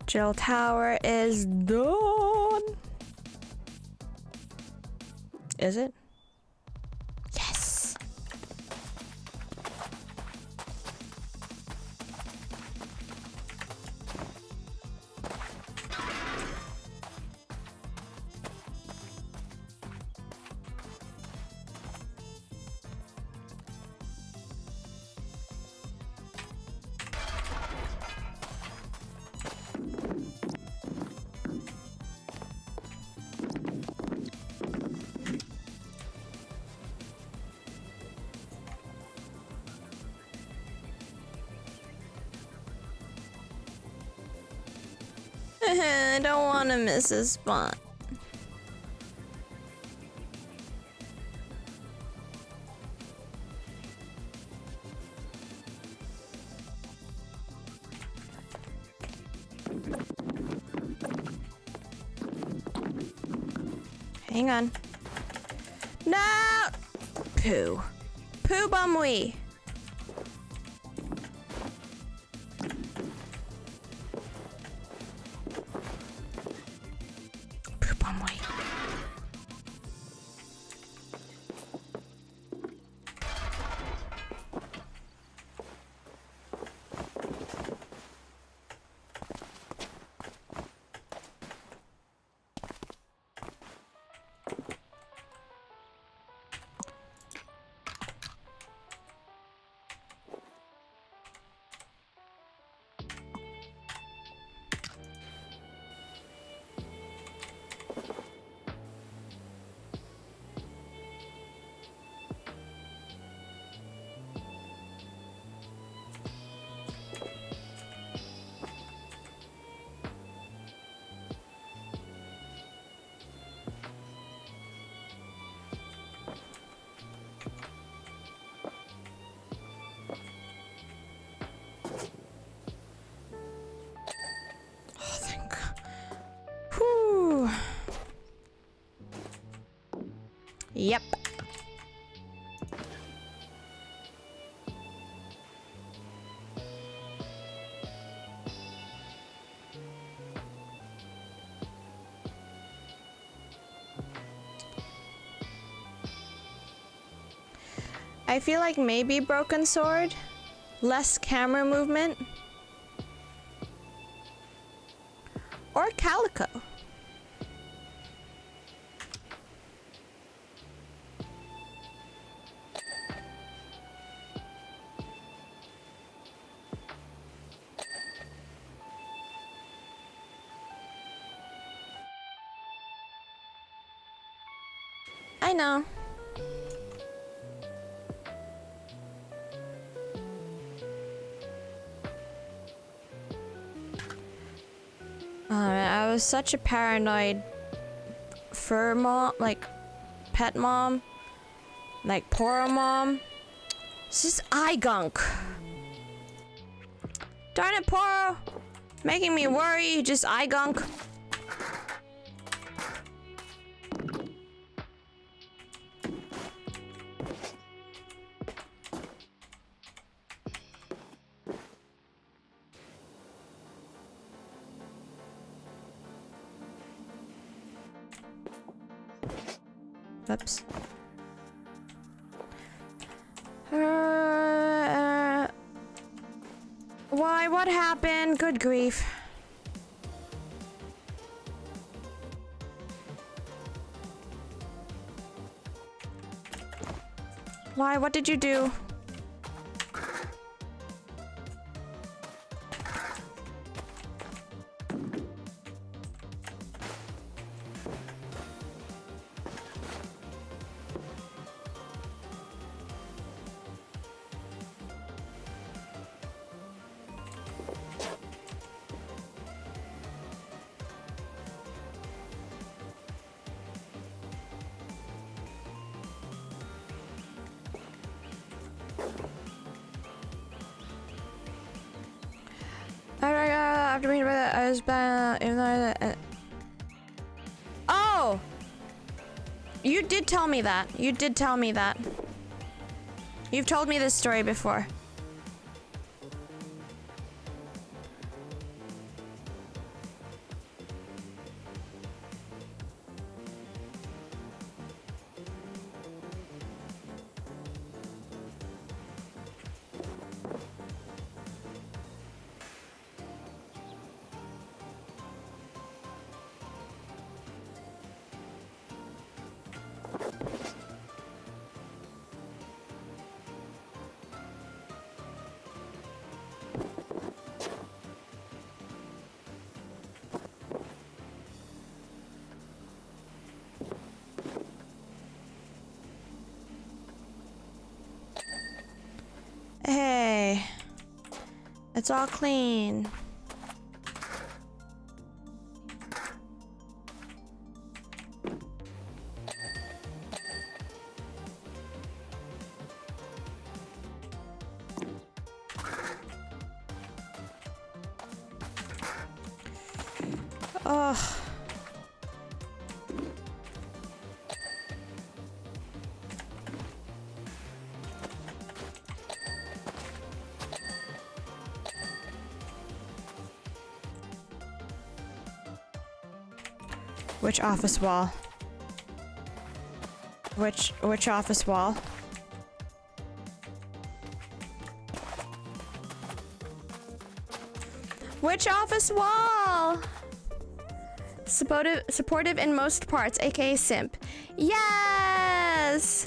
Jill Tower is done. Is it? Yes. I don't want to miss a spot. Hang on. No! Poo. Poo bumwee. Yep. I feel like maybe Broken Sword, less camera movement, or Calico. I know. I was such a paranoid fur mom, like pet mom, like poro mom. It's just eye gunk. Darn it, Poro, making me worry. Just eye gunk. Oops. Why? What happened? Good grief. Why? What did you do? After reading about that, I was bad. Even though oh, you did tell me that. You did tell me that. You've told me this story before. Hey. It's all clean. Ugh. Which office wall? Which office wall? Which office wall? Supportive in most parts, aka simp. Yes!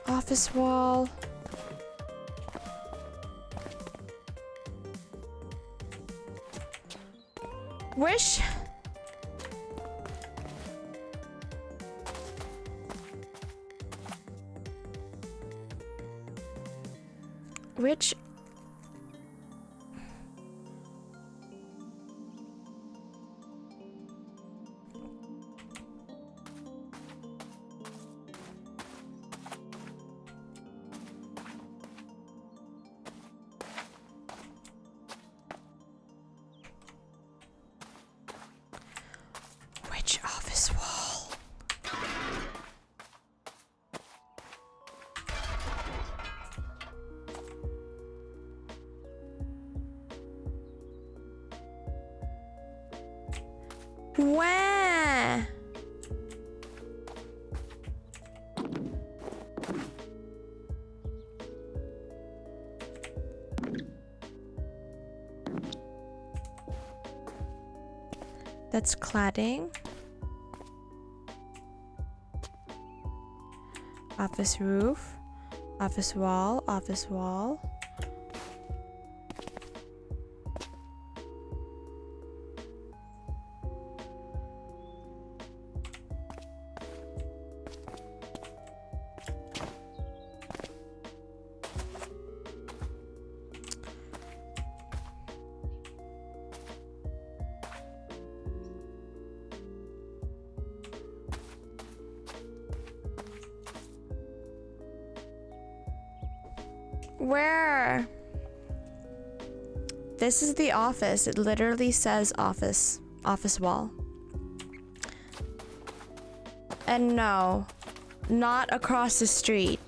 Office wall. Wish. Which? Which office wall? Where? That's cladding. Office roof. Office wall. Office wall. Where? This is the office. It literally says office. Office wall. And no, not across the street.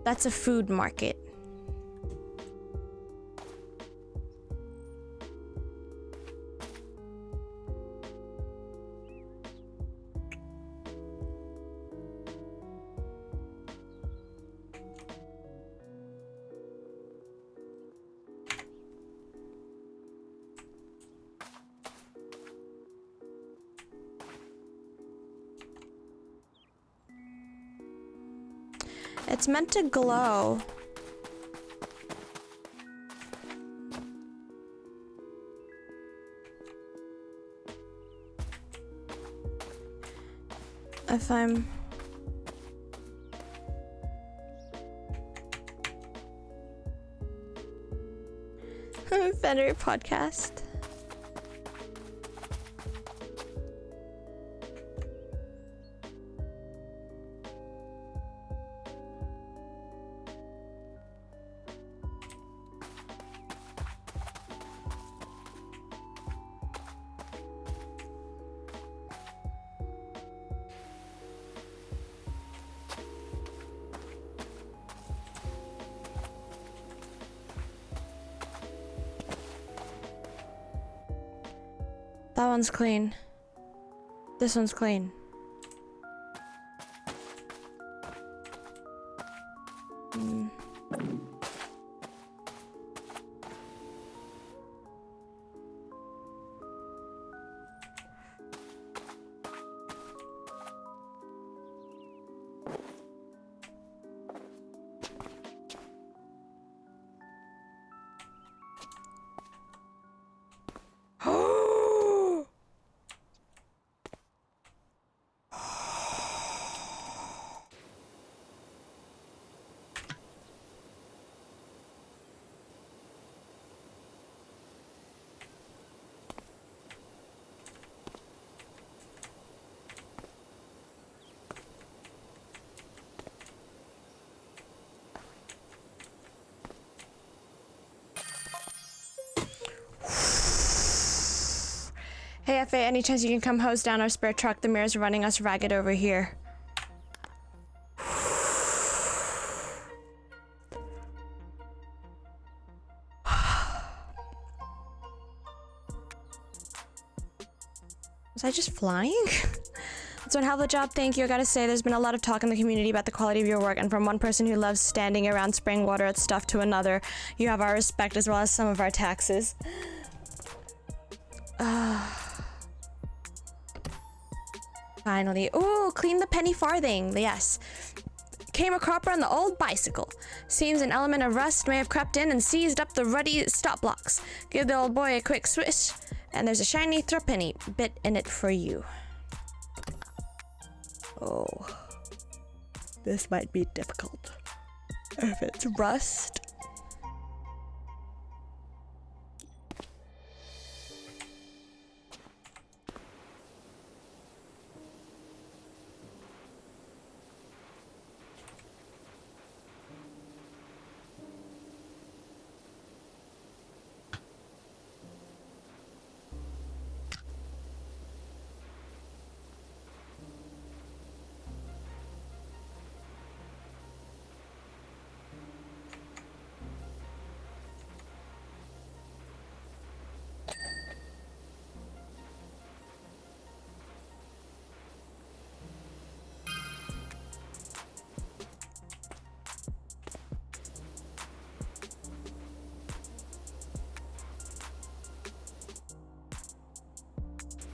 That's a food market. It's meant to glow. If I'm... Fender podcast. That one's clean. This one's clean. Hey, FA, any chance you can come hose down our spare truck? The mirror's running us ragged over here. Was I just flying? That's one hell of a job, thank you. I gotta say, there's been a lot of talk in the community about the quality of your work, and from one person who loves standing around spraying water at stuff to another, you have our respect as well as some of our taxes. Finally. Ooh, clean the penny farthing. Yes. Came a cropper on the old bicycle. Seems an element of rust may have crept in and seized up the ruddy stop blocks. Give the old boy a quick swish, and there's a shiny threepenny bit in it for you. Oh. This might be difficult. If it's rust.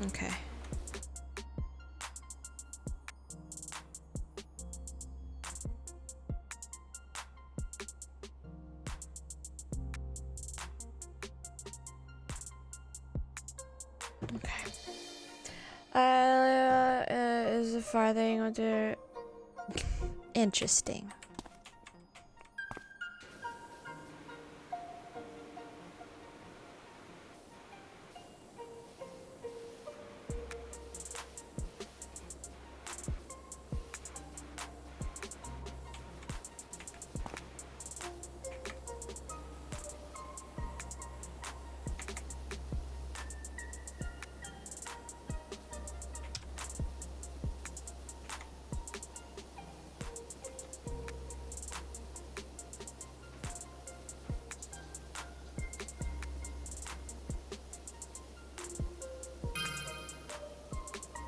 Okay. Is a farthing or the interesting.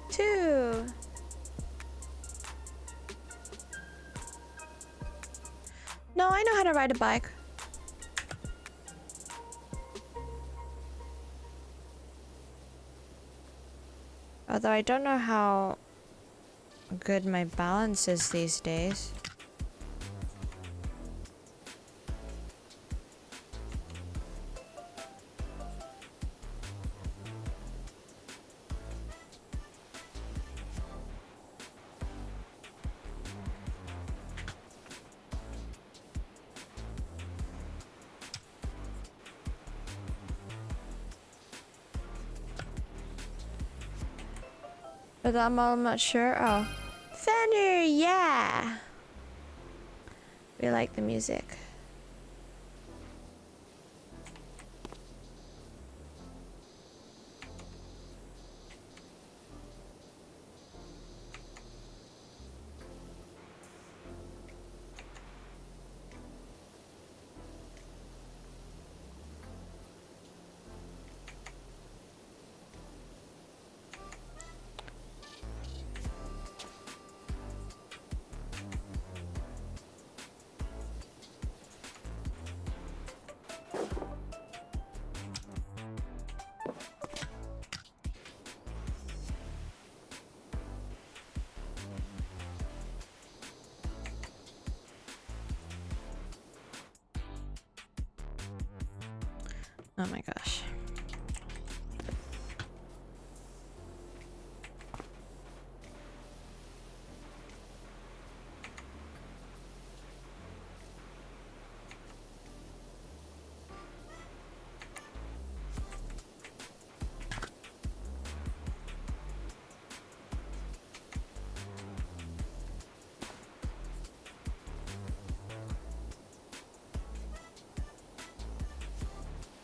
Two. No, I know how to ride a bike. Although I don't know how good my balance is these days. But I'm not sure. Oh. Thunder, yeah! We like the music. Oh my gosh.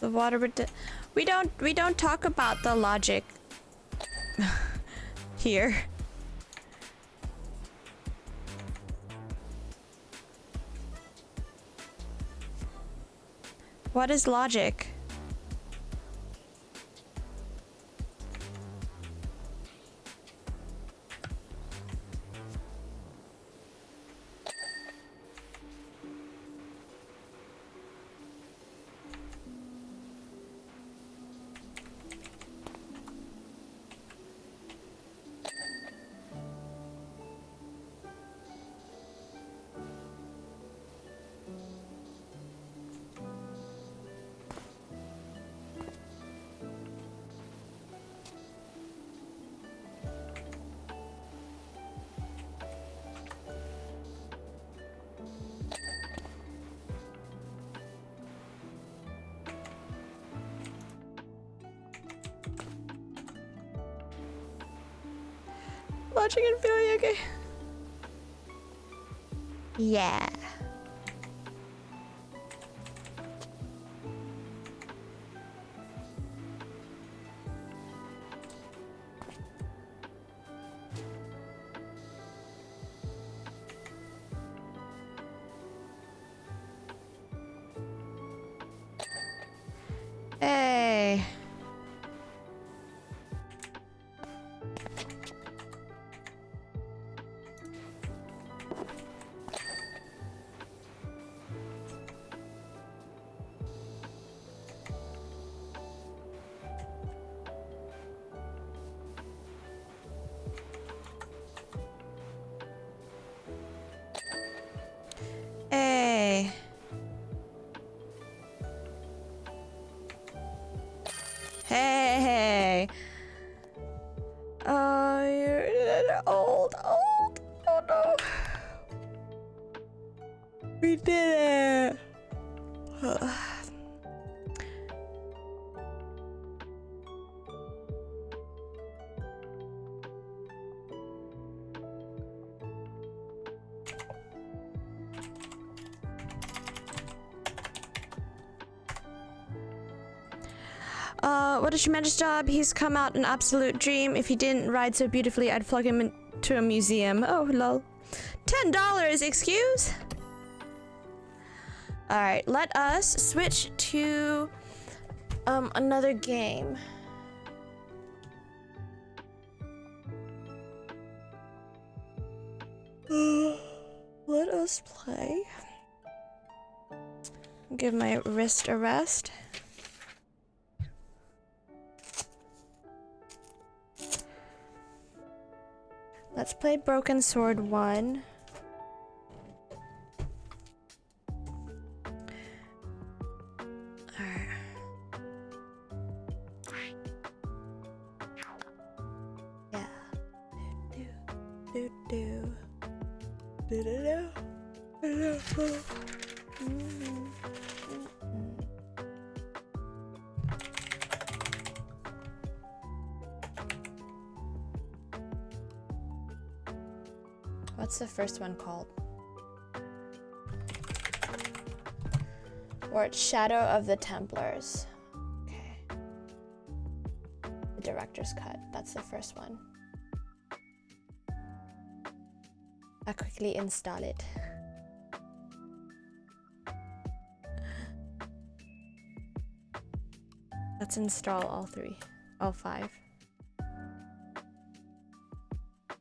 The water we don't talk about the logic here. What is logic? Watching and feeling okay. Yeah. Hey. Hey. Hey. Oh, you're old. Oh no. We did it. What is your manager's job? He's come out an absolute dream. If he didn't ride so beautifully, I'd plug him into a museum. Oh, lol. $10, excuse? Alright, let us switch to another game. Let us play. Give my wrist a rest. Let's play Broken Sword 1. Alright. Yeah. What's the first one called? Or it's Shadow of the Templars. Okay. The director's cut. That's the first one. I'll quickly install it. Let's install all 3. All 5.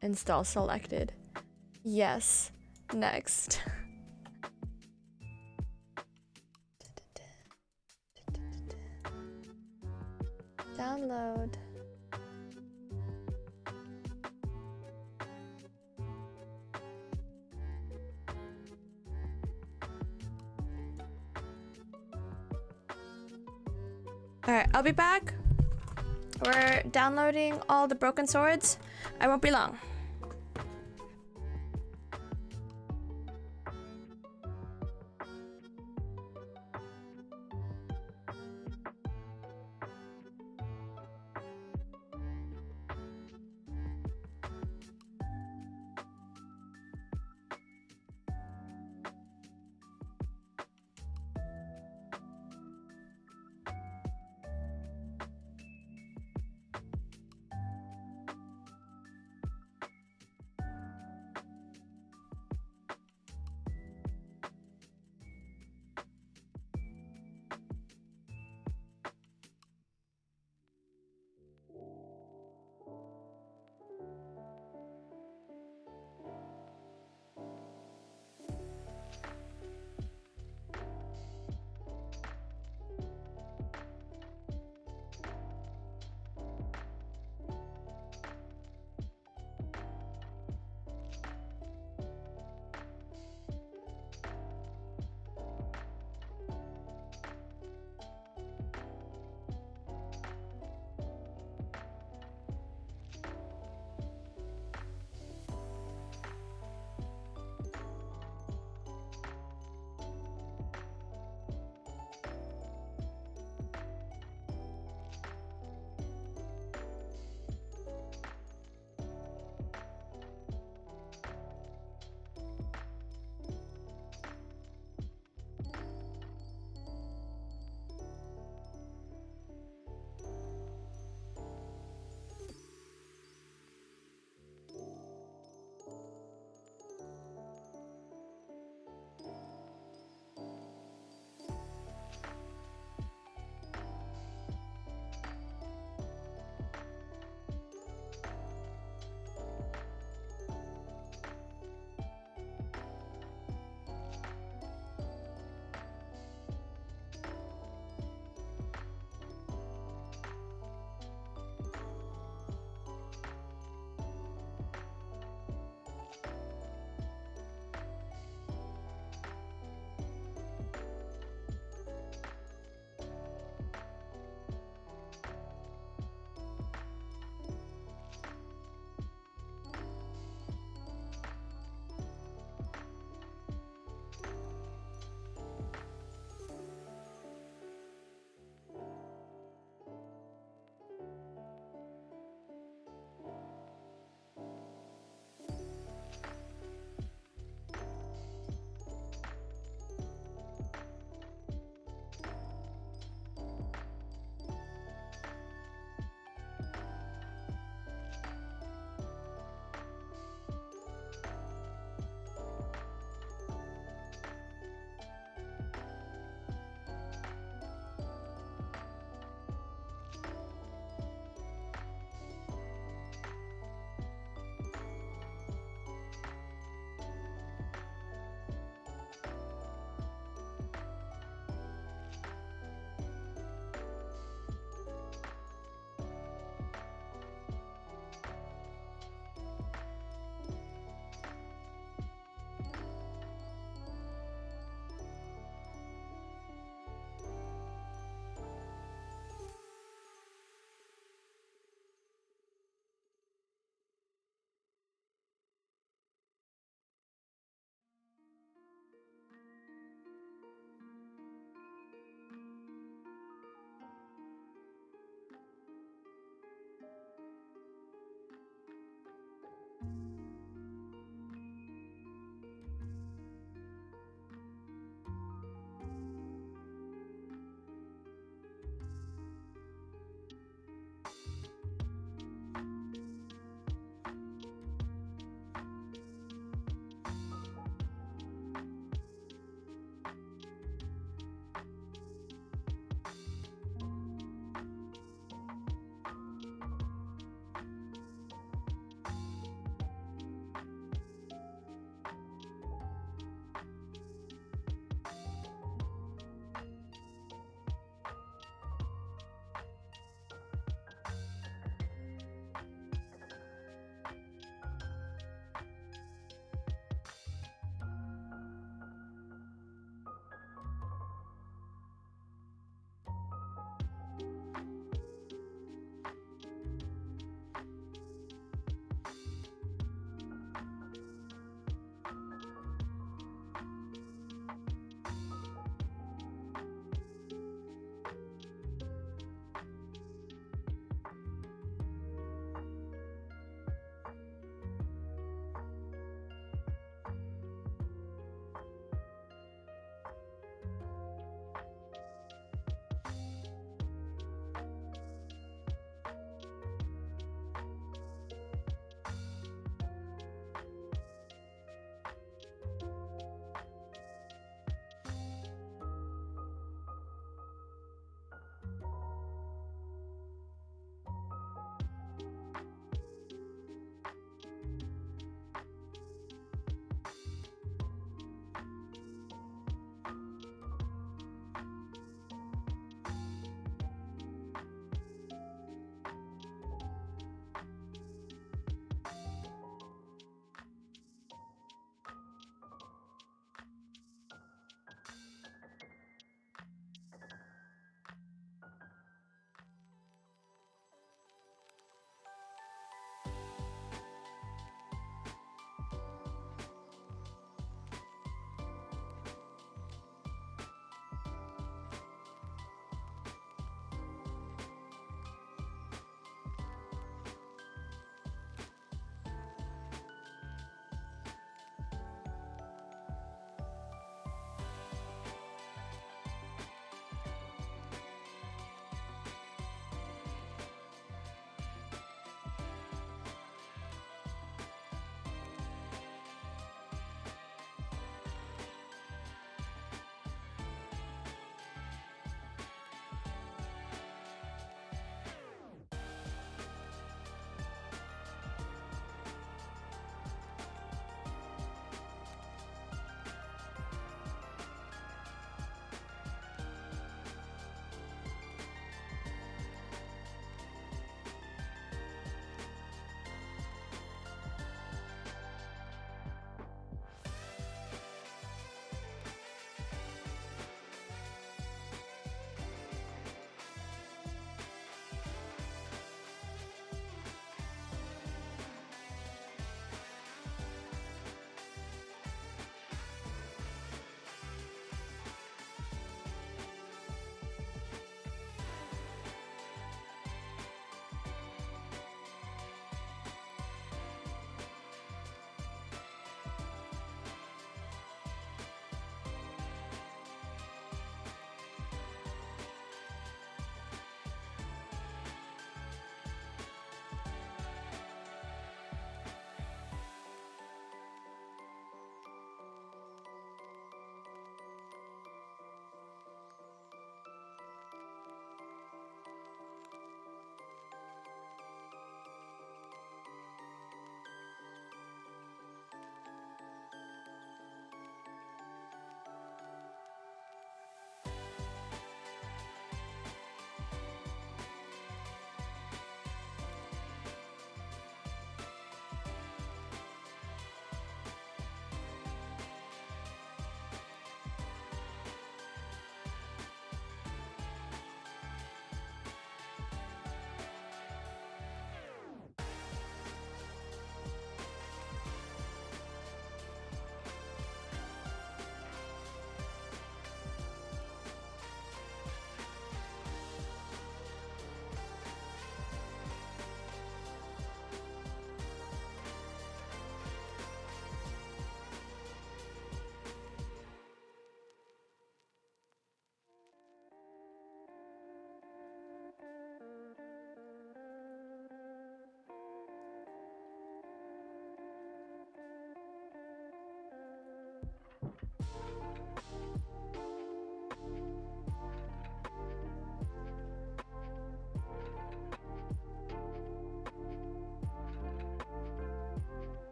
Install selected. Yes. Next. Download. Alright, I'll be back. We're downloading all the broken swords. I won't be long.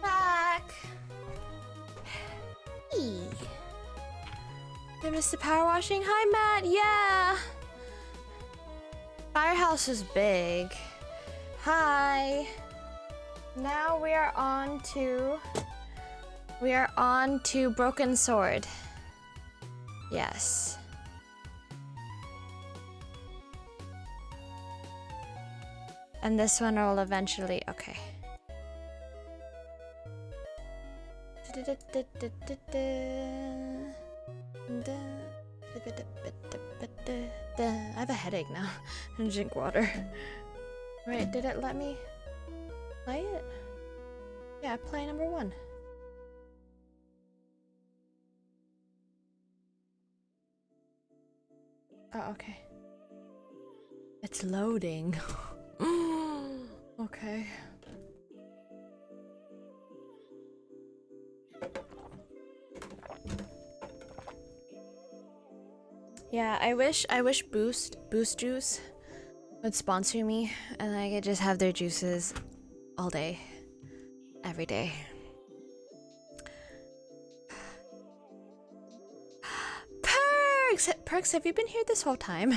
Back. Hey. Hey, Mr. Power Washing. Hi, Matt. Yeah. Firehouse is big. Hi. Now we are on to Broken Sword. Yes. And this one will eventually, okay. I have a headache now. I'm gonna drink water. Wait, did it let me play it? Yeah, play number 1. Oh, okay. It's loading. Okay. Yeah, I wish Boost Juice would sponsor me and I could just have their juices all day, every day. Perks, have you been here this whole time?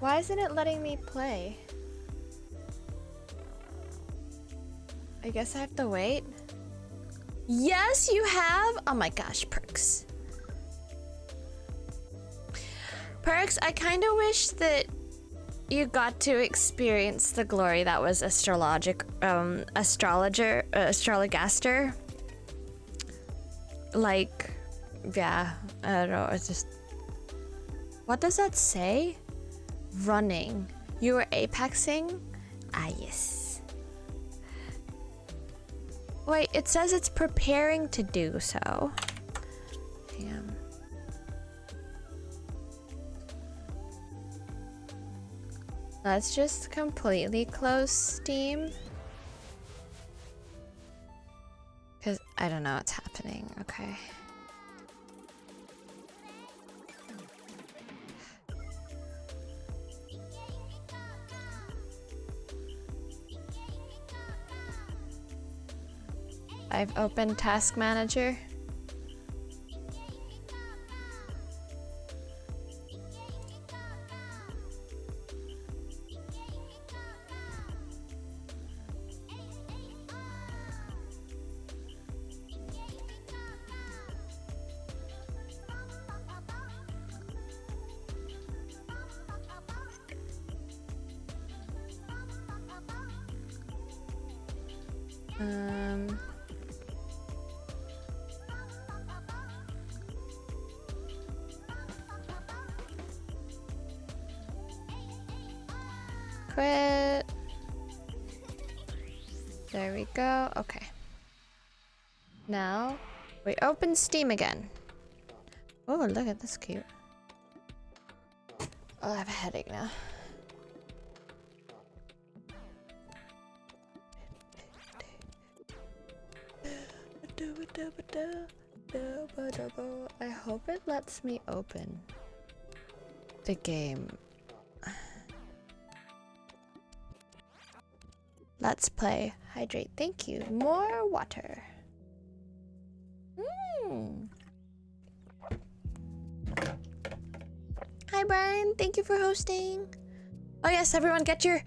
Why isn't it letting me play? I guess I have to wait. Yes, you have? Oh my gosh, Perks. Perks, I kind of wish that you got to experience the glory that was Astrologaster. Like, yeah, I don't know, it's just... What does that say? Running. You were apexing? Ah, yes. Wait, it says it's preparing to do so. Damn. Let's just completely close Steam. Because I don't know what's happening. Okay. I've opened Task Manager. Quit. There we go. Okay. Now we open Steam again. Oh, look at this cute. Oh, I have a headache now. I hope it lets me open the game. Let's play. Hydrate. Thank you. More water. Hi Brian. Thank you for hosting. Oh yes, everyone get your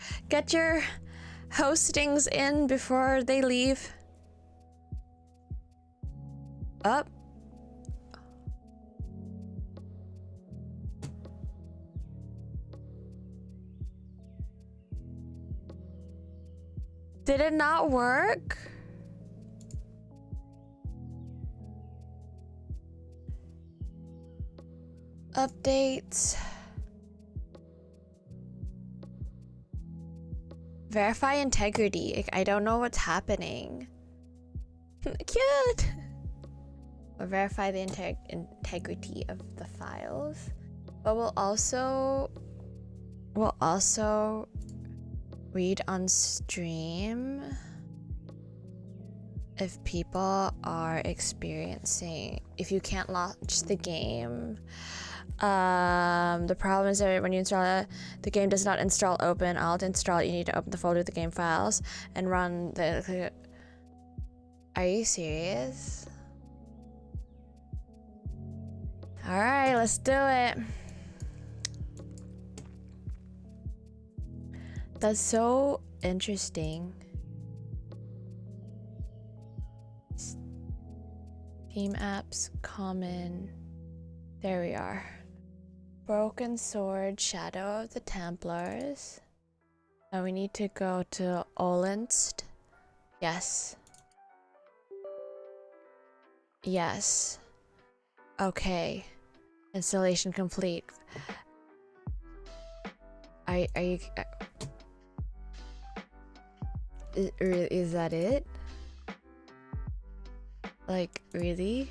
hostings in before they leave. Up. Did it not work? Updates. Verify integrity. I don't know what's happening. Cute. Or verify the integrity of the files. But we'll also read on stream if people are experiencing, if you can't launch the game. The problem is that when you install it, the game does not install open. Alt install it, you need to open the folder with the game files and run the... Are you serious? Alright, let's do it. That's so interesting. Steam apps, common. There we are. Broken Sword, Shadow of the Templars. Now we need to go to Olenst. Yes. Yes. Okay. Installation complete. Are you... Is that it? Like, really?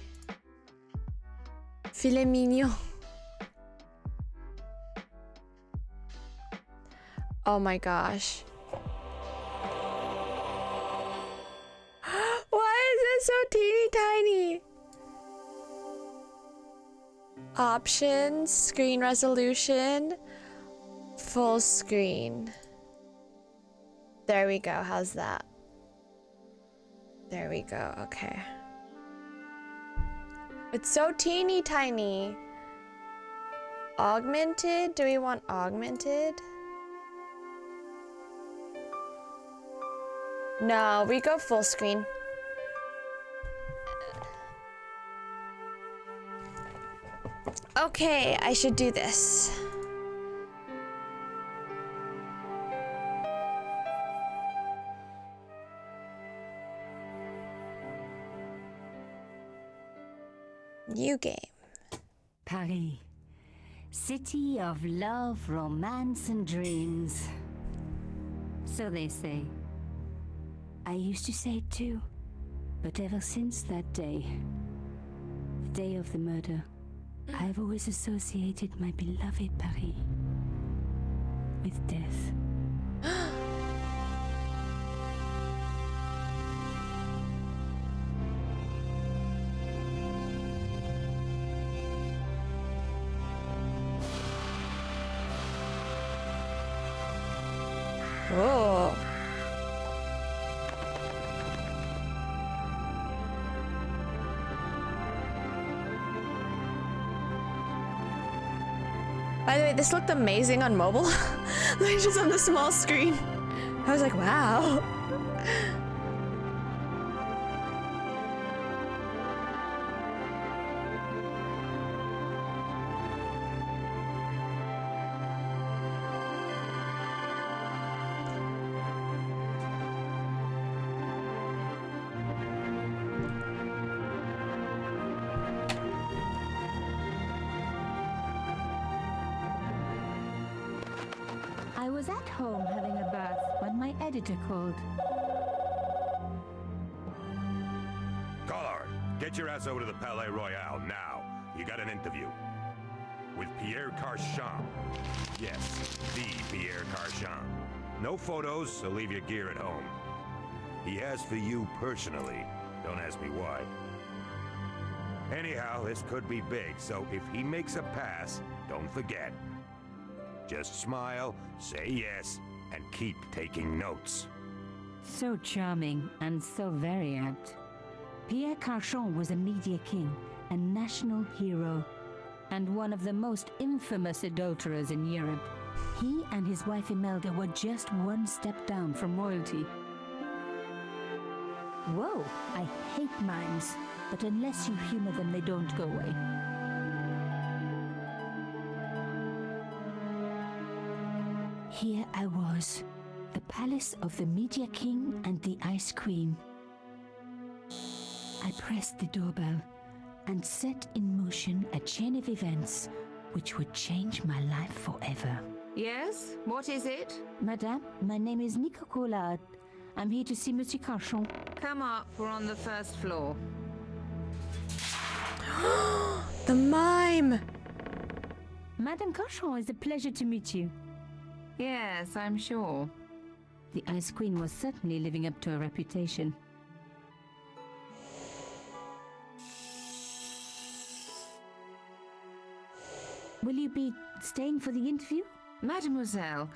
Filet mignon. Oh my gosh. Why is it so teeny tiny? Options, screen resolution, full screen. There we go. How's that? There we go. Okay. It's so teeny tiny. Augmented? Do we want augmented? No, we go full screen. Okay, I should do this. New game.
Paris. City of love, romance, and dreams. So they say. I used to say it too. But ever since that day, the day of the murder, I've always associated my beloved Paris with death.
Whoa. By the way, this looked amazing on mobile. Like just on the small screen. I was like, wow.
I was at home having a bath when my editor called.
Collard, get your ass over to the Palais Royal now. You got an interview. With Pierre Carchon. Yes, the Pierre Carchon. No photos, so leave your gear at home. He asked for you personally. Don't ask me why. Anyhow, this could be big, so if he makes a pass, don't forget. Just smile, say yes, and keep taking notes.
So charming and so very apt. Pierre Carchon was a media king, a national hero, and one of the most infamous adulterers in Europe. He and his wife Imelda were just one step down from royalty. Whoa, I hate mimes, but unless you humor them, they don't go away. Here I was, the palace of the Media King and the Ice Queen. I pressed the doorbell and set in motion a chain of events which would change my life forever.
Yes? What is it?
Madame, my name is Nico Collard. I'm here to see Monsieur Carchon.
Come up, we're on the first floor.
The mime!
Madame Carchon, it's a pleasure to meet you.
Yes, I'm sure.
The Ice Queen was certainly living up to her reputation. Will you be staying for the interview?
Mademoiselle,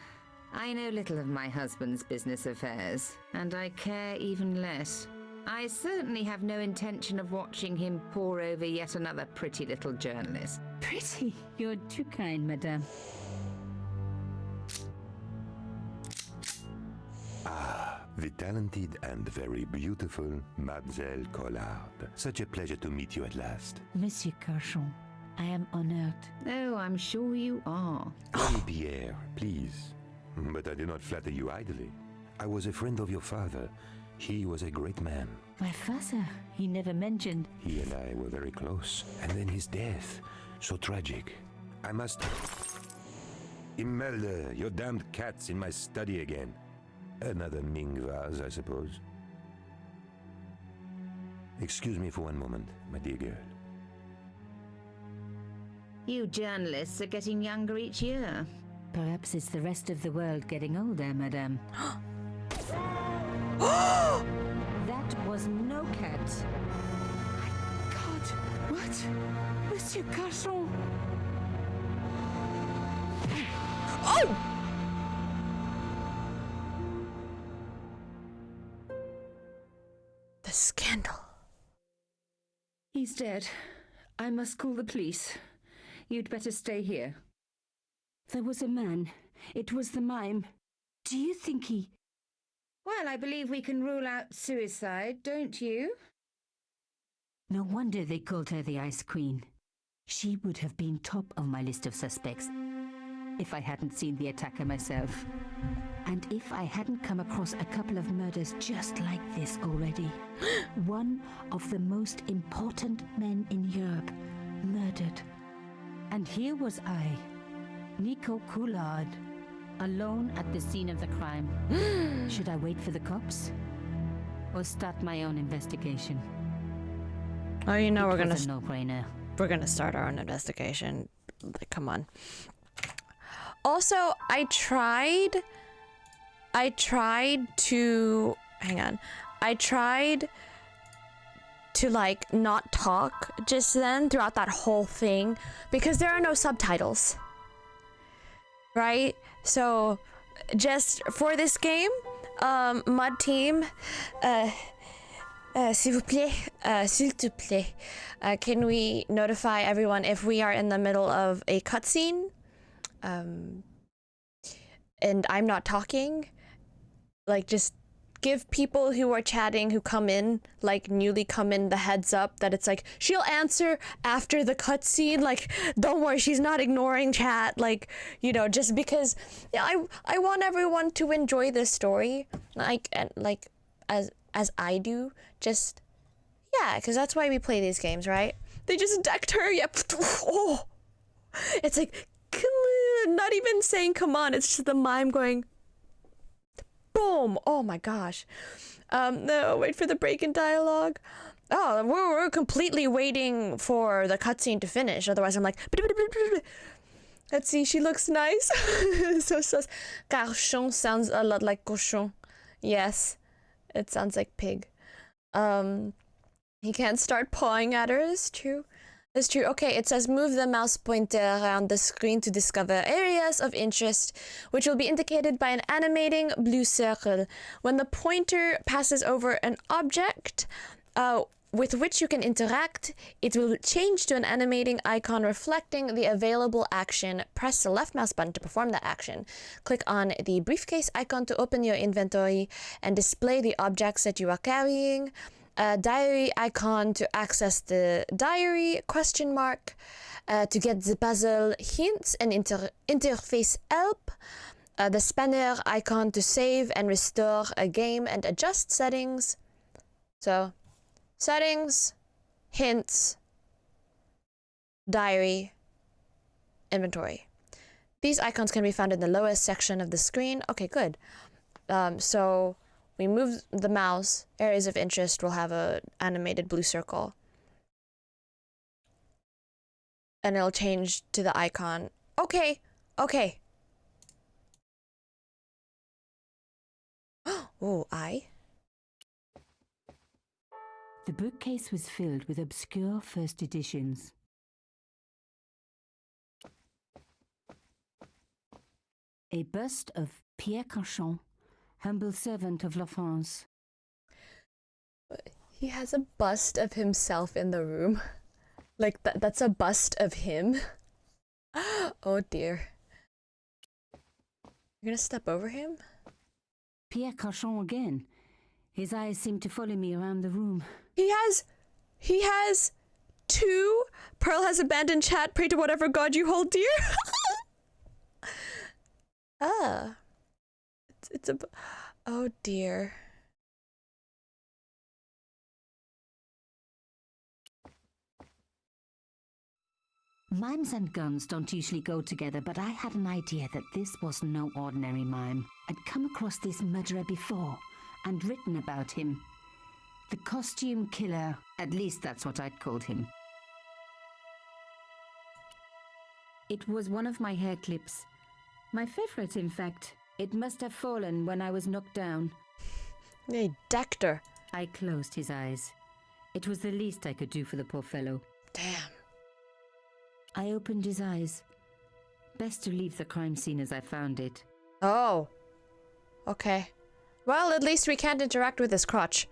I know little of my husband's business affairs, and I care even less. I certainly have no intention of watching him pore over yet another pretty little journalist.
Pretty? You're too kind, madame.
The talented and very beautiful Mademoiselle Collard. Such a pleasure to meet you at last.
Monsieur Carchon, I am honored.
Oh, I'm sure you are.
Hey, Pierre, please. But I do not flatter you idly. I was a friend of your father. He was a great man.
My father, he never mentioned.
He and I were very close. And then his death. So tragic. I must... Imelda, your damned cat's in my study again. Another Ming vase, I suppose. Excuse me for one moment, my dear girl.
You journalists are getting younger each year.
Perhaps it's the rest of the world getting older, madame. That was no cat. My God, what? Monsieur Carchon!
Oh! The scandal.
He's dead. I must call the police. You'd better stay here.
There was a man. It was the mime. Do you think he... Well, I believe we can rule out suicide, don't you? No wonder they called her the Ice Queen. She would have been top of my list of suspects if I hadn't seen the attacker myself. And if I hadn't come across a couple of murders just like this already. One of the most important men in Europe murdered. And here was I, Nico Coulard, alone at the scene of the crime. Should I wait for the cops? Or start my own investigation?
Oh, you know,
It
we're
was a no-brainer.
gonna start our own investigation. Like, come on. Also, I tried to like not talk just then throughout that whole thing because there are no subtitles. Right? So just for this game, Mud Team, s'il vous plaît, s'il te plaît, can we notify everyone if we are in the middle of a cutscene? And I'm not talking, like, just give people who are chatting, who come in, like, newly come in, the heads up that it's like, she'll answer after the cutscene, like, don't worry, she's not ignoring chat, like, you know, just because I want everyone to enjoy this story, like, and, like, as I do, just, yeah, because that's why we play these games, right? They just decked her, yep, oh, it's like, come on, not even saying come on, it's just the mime going boom. Oh my gosh. No, wait for the break in dialogue. Oh, we're completely waiting for the cutscene to finish, otherwise I'm like, let's see, she looks nice. So Carchon sounds a lot like cochon. Yes, it sounds like pig. He can't start pawing at her, it's true. It's true. Okay, it says move the mouse pointer around the screen to discover areas of interest, which will be indicated by an animating blue circle. When the pointer passes over an object with which you can interact, it will change to an animating icon reflecting the available action. Press the left mouse button to perform that action. Click on the briefcase icon to open your inventory and display the objects that you are carrying. Diary icon to access the diary, question mark, to get the puzzle hints and interface help, the spanner icon to save and restore a game and adjust settings. So, settings, hints, diary, inventory. These icons can be found in the lowest section of the screen. Okay, good. So we move the mouse, areas of interest will have a animated blue circle. And it'll change to the icon. Okay, okay. Oh,
The bookcase was filled with obscure first editions. A bust of Pierre Cauchon, humble servant of La France.
He has a bust of himself in the room. Like, that's a bust of him. Oh dear. You're gonna step over him?
Pierre Cauchon again. His eyes seem to follow me around the room.
He has two. Pearl has abandoned chat. Pray to whatever god you hold dear. It's a. Oh dear.
Mimes and guns don't usually go together, but I had an idea that this was no ordinary mime. I'd come across this murderer before and written about him. The costume killer, at least that's what I'd called him. It was one of my hair clips. My favorite, in fact. It must have fallen when I was knocked down.
Hey, Dexter.
I closed his eyes. It was the least I could do for the poor fellow.
Damn.
I opened his eyes. Best to leave the crime scene as I found it.
Oh. Okay. Well, at least we can't interact with his crotch.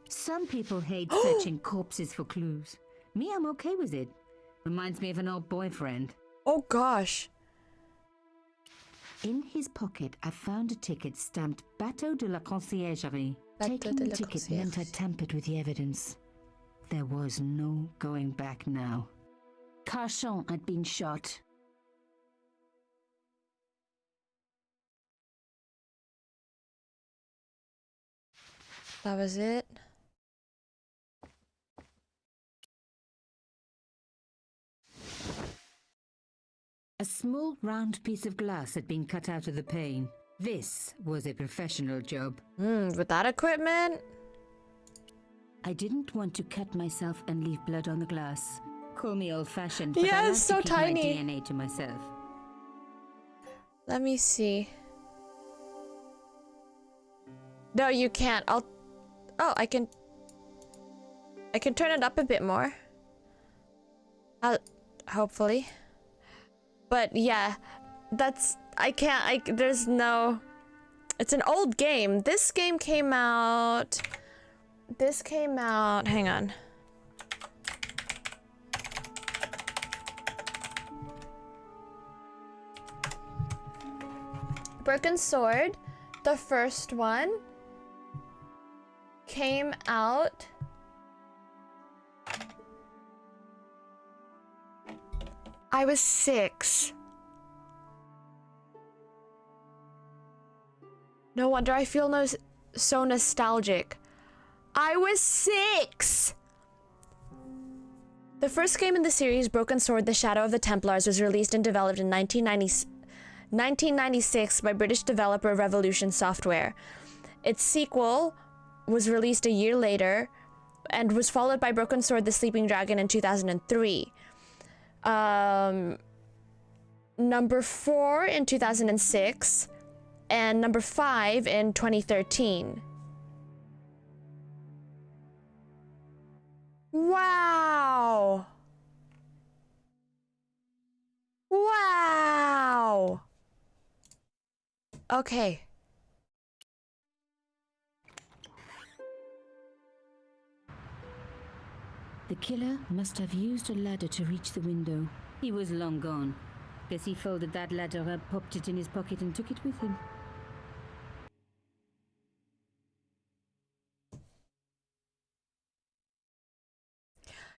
Some people hate searching corpses for clues. Me, I'm okay with it. Reminds me of an old boyfriend.
Oh gosh.
In his pocket, I found a ticket stamped Bateau de la Conciergerie. Taking the ticket meant I tampered with the evidence. There was no going back now. Carchon had been shot.
That was it.
A small round piece of glass had been cut out of the pane. This was a professional job.
With that equipment?
I didn't want to cut myself and leave blood on the glass. Call me old-fashioned, but
Yeah,
I like
it's so
to keep
tiny.
my DNA to myself.
Let me see. No, you can't. Oh, I can turn it up a bit more. Hopefully. But yeah, there's no... It's an old game. This game came out... Hang on. Broken Sword, the first one, came out... I was 6. No wonder I feel so nostalgic. I was 6! The first game in the series, Broken Sword, The Shadow of the Templars, was released and developed in 1996 by British developer Revolution Software. Its sequel was released a year later and was followed by Broken Sword, The Sleeping Dragon in 2003. Number 4 in 2006, and number 5 in 2013. Wow! Wow! Okay.
The killer must have used a ladder to reach the window. He was long gone. Guess he folded that ladder up, popped it in his pocket and took it with him.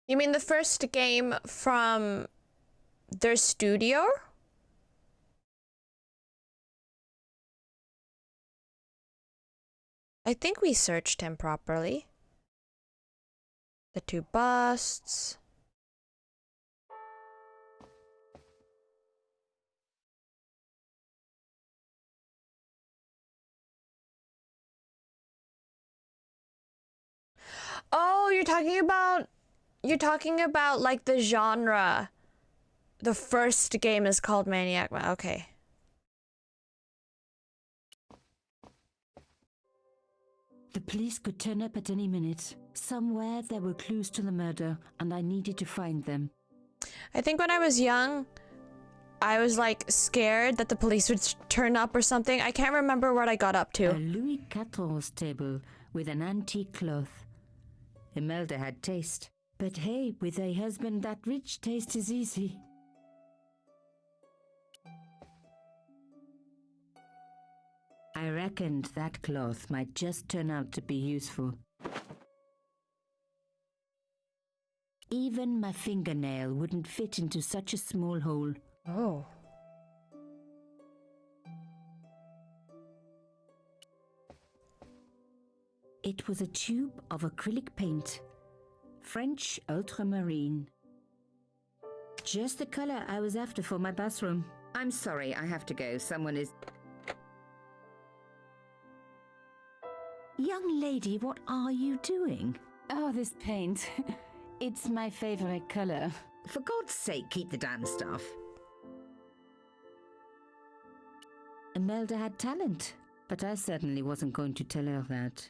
You mean the first game from their studio? I think we searched him properly. The 2 busts. Oh, you're talking about like the genre. The first game is called Maniac. Okay.
The police could turn up at any minute. Somewhere there were clues to the murder, and I needed to find them.
I think when I was young, I was like scared that the police would turn up or something. I can't remember what I got up to.
A Louis XIV table with an antique cloth. Imelda had taste. But hey, with a husband that rich, taste is easy. I reckoned that cloth might just turn out to be useful. Even my fingernail wouldn't fit into such a small hole.
Oh.
It was a tube of acrylic paint. French ultramarine. Just the color I was after for my bathroom. I'm sorry, I have to go. Someone is... Young lady, what are you doing? Oh, this paint. It's my favorite color. For God's sake, keep the damn stuff. Imelda had talent, but I certainly wasn't going to tell her that.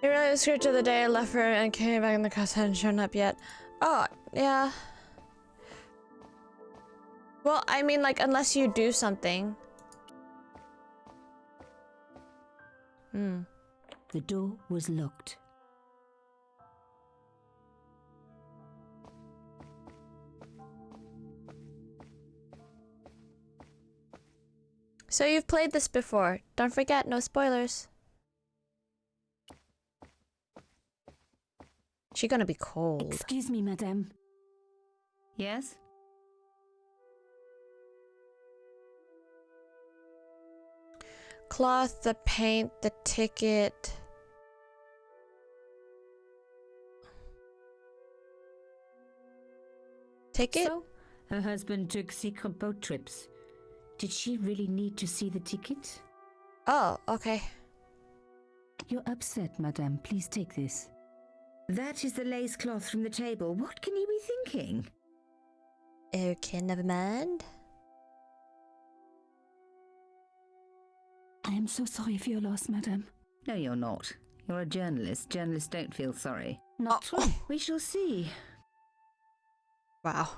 It really was script of the day I left her and came back and the cops hadn't shown up yet. Oh, yeah. Well, I mean, like, unless you do something.
The door was locked.
So you've played this before. Don't forget, no spoilers. She gonna be cold.
Excuse me, madame.
Yes?
Cloth, the paint, the ticket. Ticket?
So, her husband took secret boat trips. Did she really need to see the ticket?
Oh, okay.
You're upset, madame. Please take this.
That is the lace cloth from the table. What can you be thinking?
Okay, never mind.
I am so sorry for your loss, madame.
No, you're not. You're a journalist. Journalists don't feel sorry.
Not true.
We shall see.
Wow.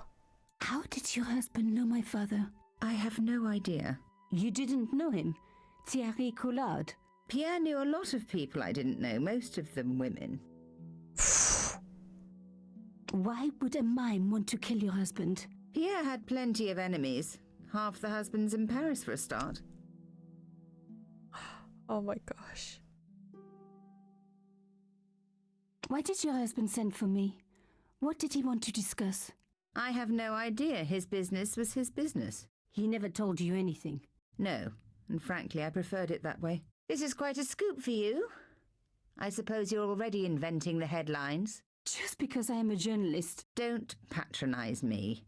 How did your husband know my father?
I have no idea.
You didn't know him? Thierry Collard?
Pierre knew a lot of people I didn't know, most of them women.
Why would a mime want to kill your husband?
Pierre had plenty of enemies. Half the husbands in Paris for a start.
Oh my gosh.
Why did your husband send for me? What did he want to discuss?
I have no idea. His business was his business.
He never told you anything.
No, and frankly I preferred it that way. This is quite a scoop for you. I suppose you're already inventing the headlines.
Just because I am a journalist.
Don't patronize me.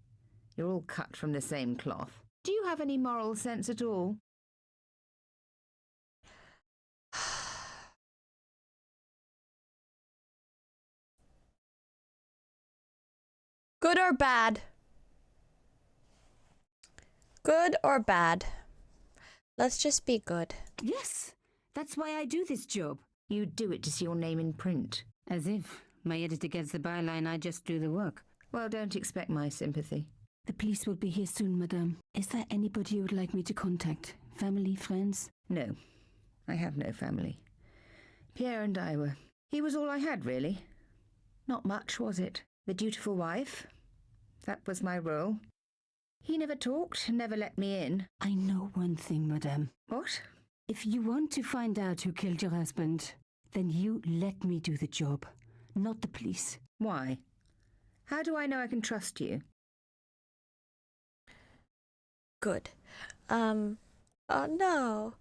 You're all cut from the same cloth. Do you have any moral sense at all?
Good or bad? Good or bad? Let's just be good.
Yes, that's why I do this job.
You do it to see your name in print.
As if my editor gets the byline, I just do the work.
Well, don't expect my sympathy.
The police will be here soon, madame. Is there anybody you would like me to contact? Family, friends?
No, I have no family. Pierre and I were... He was all I had, really. Not much, was it? The dutiful wife. That was my role. He never talked, never let me in.
I know one thing, madame.
What?
If you want to find out who killed your husband, then you let me do the job, not the police.
Why? How do I know I can trust you?
Good. Oh no.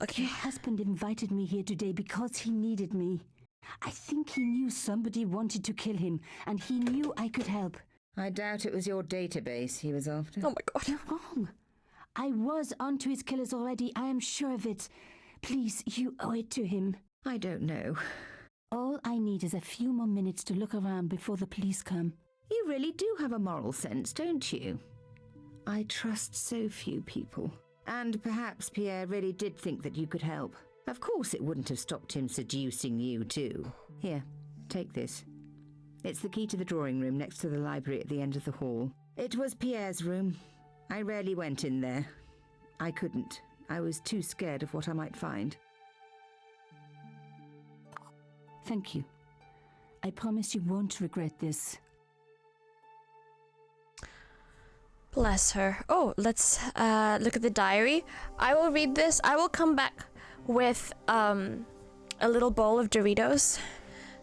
Okay.
Your husband invited me here today because he needed me. I think he knew somebody wanted to kill him, and he knew I could help.
I doubt it was your database he was after.
Oh my god.
You're wrong. I was onto his killers already, I am sure of it. Please, you owe it to him.
I don't know.
All I need is a few more minutes to look around before the police come.
You really do have a moral sense, don't you? I trust so few people. And perhaps Pierre really did think that you could help. Of course it wouldn't have stopped him seducing you too. Here, take this. It's the key to the drawing room next to the library at the end of the hall. It was Pierre's room. I rarely went in there. I couldn't. I was too scared of what I might find.
Thank you. I promise you won't regret this.
Bless her. Oh, let's look at the diary. I will read this. I will come back with a little bowl of Doritos,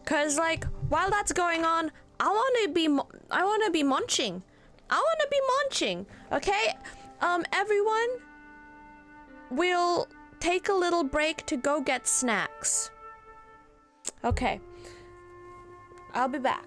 cause like while that's going on, I want to be munching. Okay, everyone, we'll take a little break to go get snacks. Okay, I'll be back.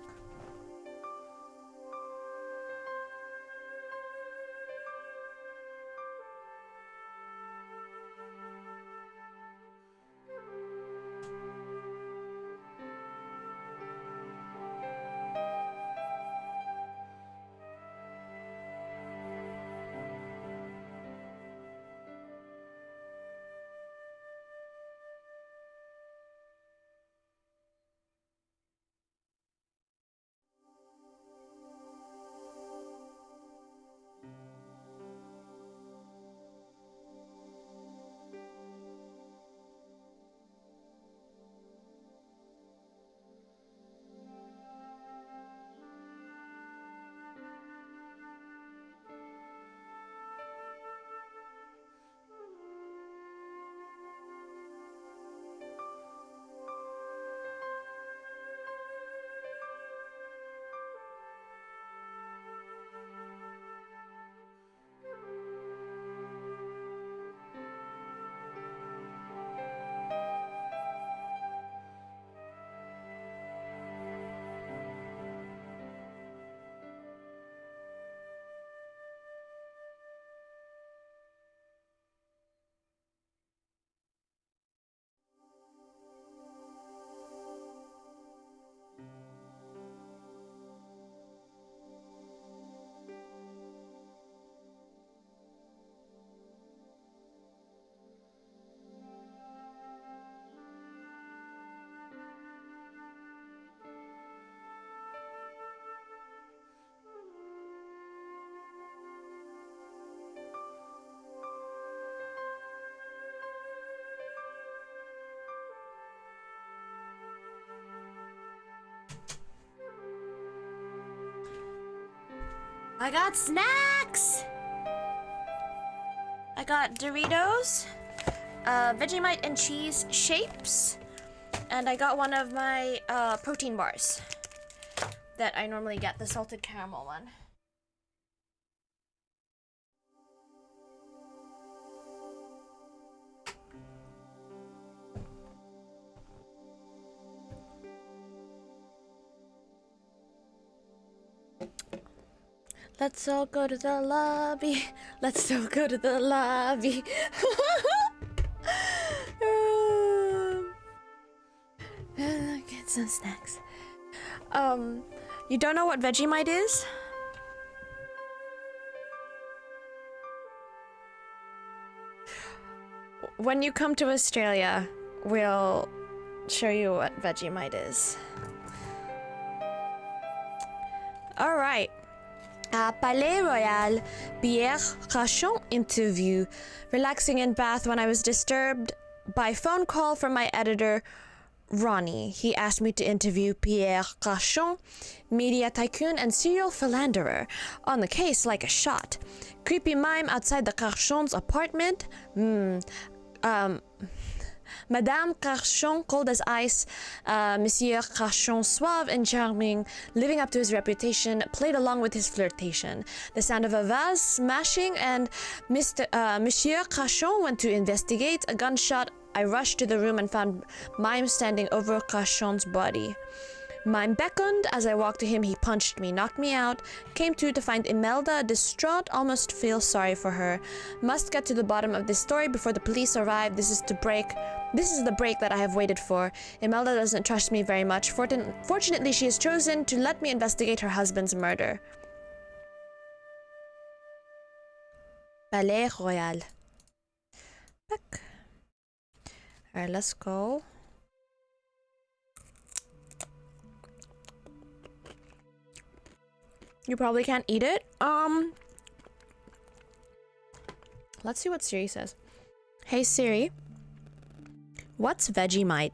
I got snacks! I got Doritos, Vegemite and cheese shapes, and I got one of my protein bars that I normally get, the salted caramel one. Let's all go to the lobby. Let's all go to the lobby. Get some snacks. You don't know what Vegemite is? When you come to Australia, we'll show you what Vegemite is. All right. Palais Royal, Pierre Cachon interview. Relaxing in Bath when I was disturbed by phone call from my editor, Ronnie. He asked me to interview Pierre Cachon, media tycoon and serial philanderer, on the case like a shot. Creepy mime outside the Cachon's apartment. Madame Cachon, cold as ice. Monsieur Cachon, suave and charming, living up to his reputation, played along with his flirtation. The sound of a vase smashing, and Monsieur Cachon went to investigate. A gunshot. I rushed to the room and found Mime standing over Cachon's body. Mime beckoned. As I walked to him, he punched me, knocked me out. Came to find Imelda distraught, almost feel sorry for her. Must get to the bottom of this story before the police arrive. This is the break that I have waited for. Imelda doesn't trust me very much. Fortunately, she has chosen to let me investigate her husband's murder. Palais Royal. Back. Alright, let's go. You probably can't eat it. Let's see what Siri says. Hey Siri, what's Vegemite?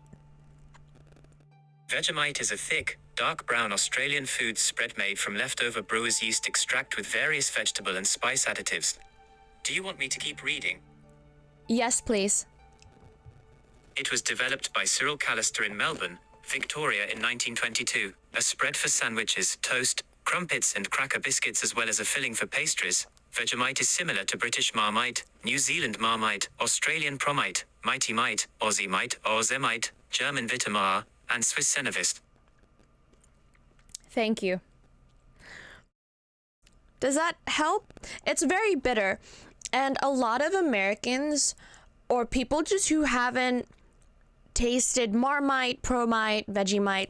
Vegemite is a thick, dark brown Australian food spread made from leftover brewer's yeast extract with various vegetable and spice additives. Do you want me to keep reading?
Yes, please.
It was developed by Cyril Callister in Melbourne, Victoria in 1922. A spread for sandwiches, toast, crumpets and cracker biscuits as well as a filling for pastries. Vegemite is similar to British Marmite, New Zealand Marmite, Australian Promite, Mighty Mite, Aussie Mite, Ozemite, German Vitamar, and Swiss Senevist.
Thank you. Does that help? It's very bitter, and a lot of Americans or people just who haven't tasted Marmite, Promite, Vegemite,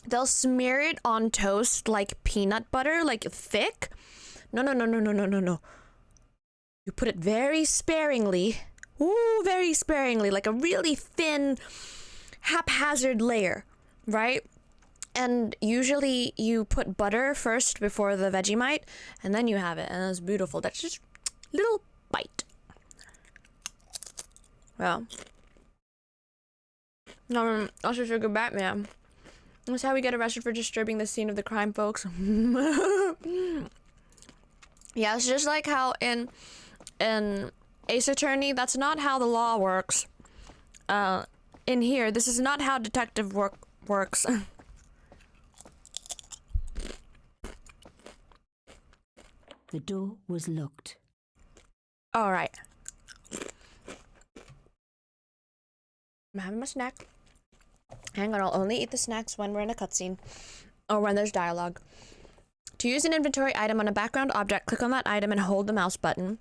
they'll smear it on toast like peanut butter, like thick. No. You put it very sparingly. Ooh, very sparingly, like a really thin, haphazard layer, right? And usually you put butter first before the Vegemite, and then you have it, and it's beautiful. That's just a little bite. Well, no, also sugar Batman. That's how we get arrested for disturbing the scene of the crime, folks. Yeah, it's just like how in Ace Attorney, that's not how the law works. In here, this is not how detective work works.
The door was locked.
All right. I'm having my snack. Hang on, I'll only eat the snacks when we're in a cutscene or when there's dialogue. To use an inventory item on a background object, click on that item and hold the mouse button.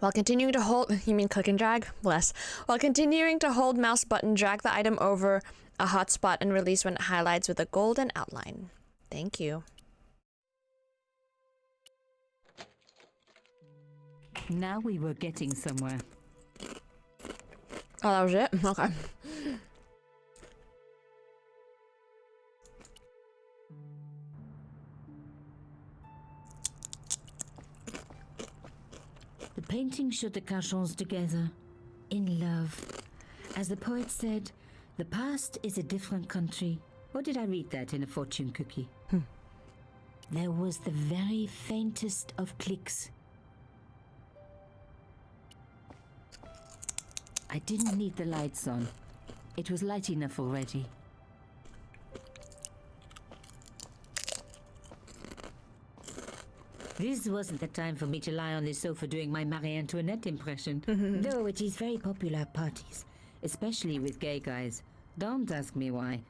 While continuing to hold, you mean click and drag? Bless. While continuing to hold mouse button, drag the item over a hot spot and release when it highlights with a golden outline. Thank you.
Now we were getting somewhere.
Oh, that was it? Okay.
The painting showed the Cachons together, in love. As the poet said, the past is a different country. Or did I read that in a fortune cookie? There was the very faintest of clicks. I didn't need the lights on. It was light enough already. This wasn't the time for me to lie on the sofa doing my Marie Antoinette impression. Though it is very popular at parties, especially with gay guys. Don't ask me why.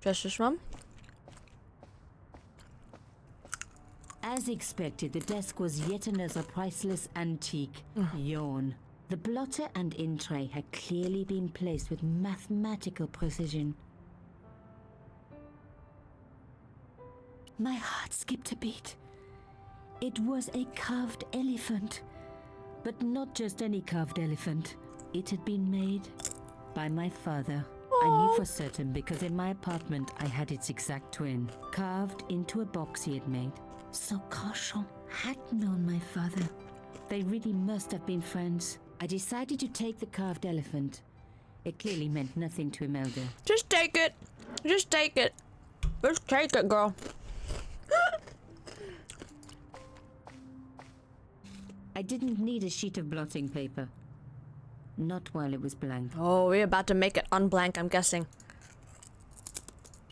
Just this one?
As expected, the desk was yet another priceless antique. Yawn. The blotter and in tray had clearly been placed with mathematical precision. My heart skipped a beat. It was a carved elephant. But not just any carved elephant. It had been made by my father. I knew for certain because in my apartment I had its exact twin, carved into a box he had made. So Carchon had known my father. They really must have been friends. I decided to take the carved elephant. It clearly meant nothing to Imelda.
Just take it. Just take it. Just take it, girl.
I didn't need a sheet of blotting paper. Not while it was blank.
Oh, we're about to make it unblank, I'm guessing.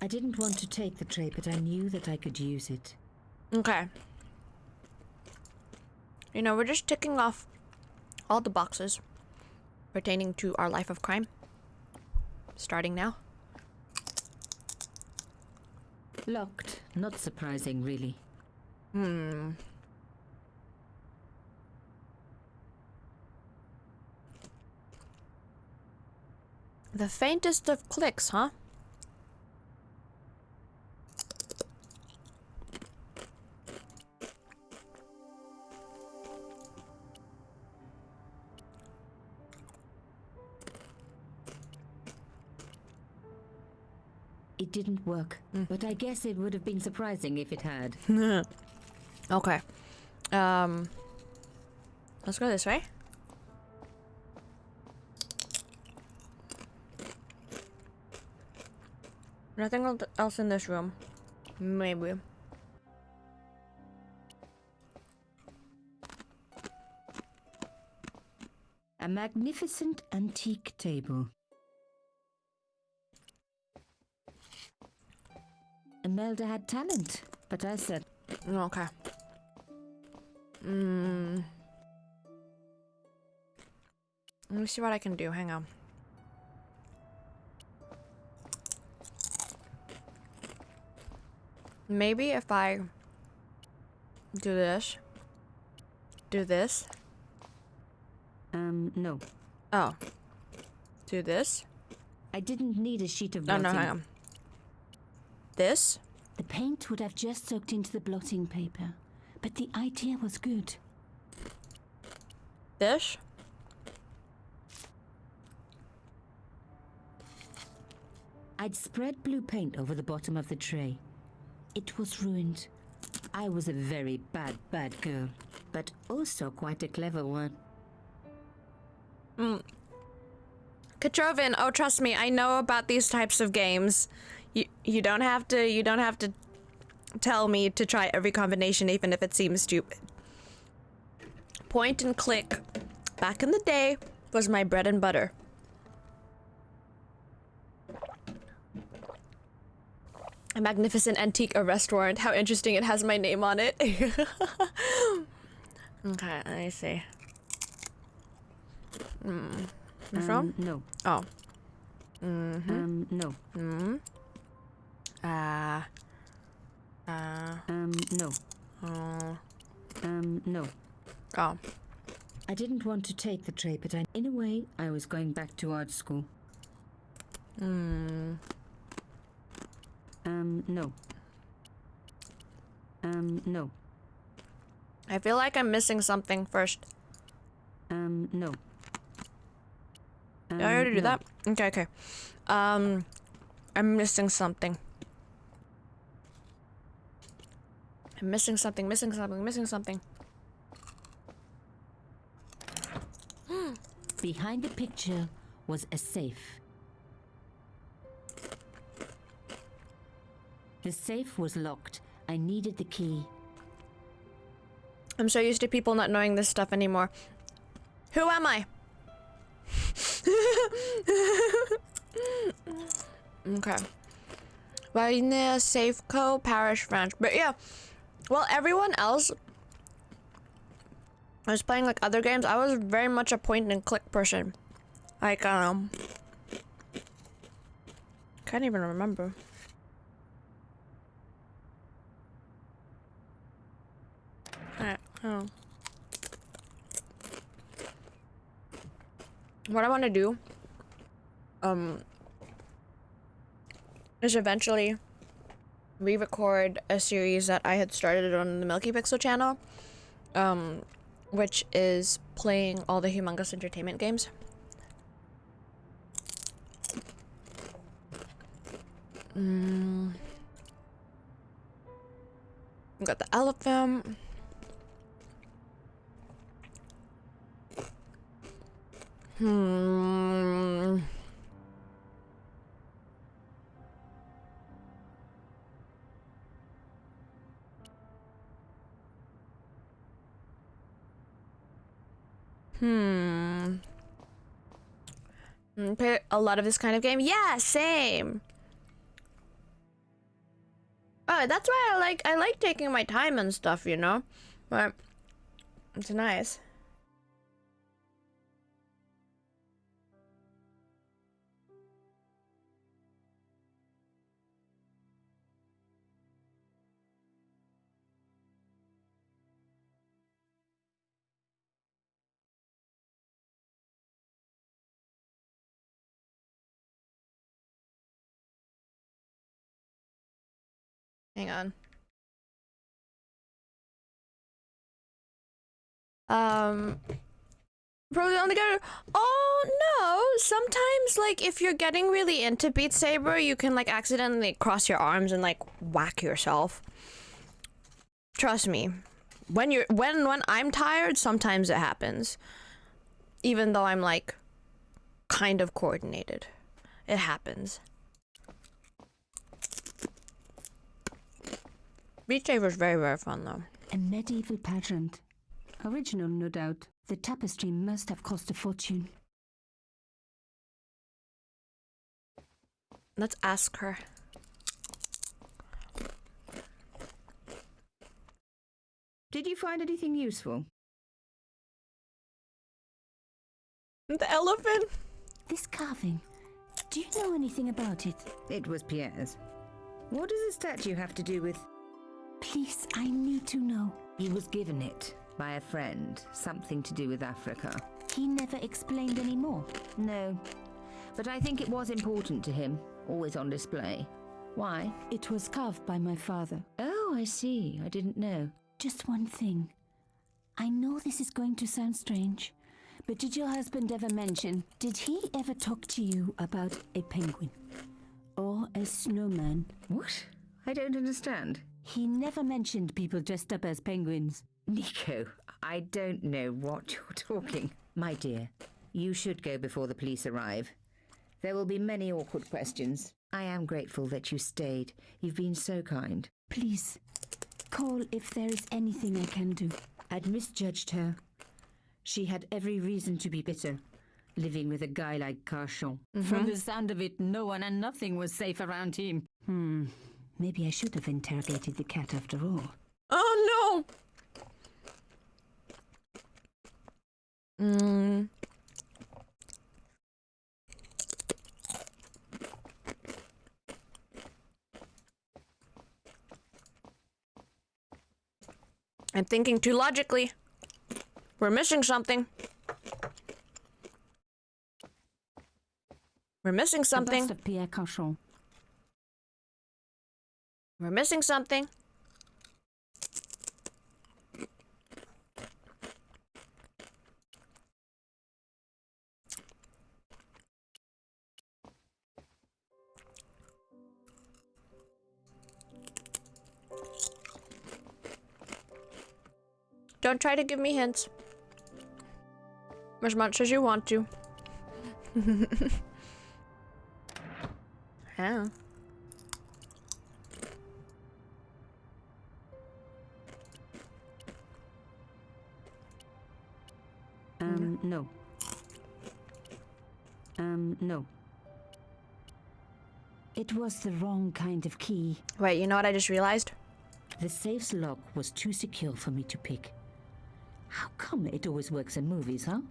I didn't want to take the tray, but I knew that I could use it.
Okay. You know, we're just ticking off all the boxes pertaining to our life of crime. Starting now.
Locked. Not surprising, really.
The faintest of clicks, huh?
It didn't work, but I guess it would have been surprising if it had.
Okay. Let's go this way. Nothing else in this room. Maybe.
A magnificent antique table. Imelda had talent, but I said...
Okay. Let me see what I can do. Hang on. Maybe if I do this. Do this.
No.
Oh. Do this.
I didn't need a sheet of
Oh,
blotting.
no, hang on. This.
The paint would have just soaked into the blotting paper, but the idea was good.
This.
I'd spread blue paint over the bottom of the tray. It was ruined. I was a very bad girl, but also quite a clever one.
Katrovin, oh trust me, I know about these types of games. You don't have to tell me to try every combination even if it seems stupid. Point and click back in the day was my bread and butter. A magnificent antique arrest warrant. How interesting, it has my name on it. Okay, let me see. This one?
No.
Oh.
No.
No.
No. No.
Oh.
I didn't want to take the tray, but in a way, I was going back to art school.
Hmm.
No. No.
I feel like I'm missing something first.
No.
Did I already do that? Okay, okay. I'm missing something. I'm missing something, missing something, missing something.
Behind the picture was a safe. The safe was locked. I needed the key.
I'm so used to people not knowing this stuff anymore. Who am I? Okay. Vaina, Safeco, Parish, French. But yeah. Well, everyone else was playing like other games. I was very much a point and click person. Like, can't even remember. Alright, what I want to do, is eventually re-record a series that I had started on the Milky Pixel channel, which is playing all the Humongous Entertainment games. Got the elephant. Play a lot of this kind of game. Yeah, same. Oh, that's why I like taking my time and stuff, you know? But it's nice. Hang on. Probably only go. Oh no! Sometimes, like, if you're getting really into Beat Saber, you can like accidentally cross your arms and like whack yourself. Trust me. When I'm tired, sometimes it happens. Even though I'm like kind of coordinated, it happens. Beat Saber is very, very fun, though.
A medieval pageant. Original, no doubt. The tapestry must have cost a fortune.
Let's ask her.
Did you find anything useful?
The elephant?
This carving. Do you know anything about it?
It was Pierre's. What does the statue have to do with...
Please, I need to know.
He was given it by a friend. Something to do with Africa.
He never explained any more.
No. But I think it was important to him. Always on display. Why?
It was carved by my father.
Oh, I see. I didn't know.
Just one thing. I know this is going to sound strange, but did your husband ever mention, did he ever talk to you about a penguin? Or a snowman?
What? I don't understand.
He never mentioned people dressed up as penguins.
Nico, I don't know what you're talking. My dear, you should go before the police arrive. There will be many awkward questions. I am grateful that you stayed. You've been so kind.
Please, call if there is anything I can do.
I'd misjudged her. She had every reason to be bitter, living with a guy like Carchon.
From the sound of it, no one and nothing was safe around him. Maybe I should have interrogated the cat after all.
Oh no! I'm thinking too logically. We're missing something. We're missing something.
The bust of Pierre Carchon.
We're missing something. Don't try to give me hints. As much as you want to. Yeah.
No. No. It was the wrong kind of key.
Wait, you know what I just realized?
The safe's lock was too secure for me to pick. How come it always works in movies, huh?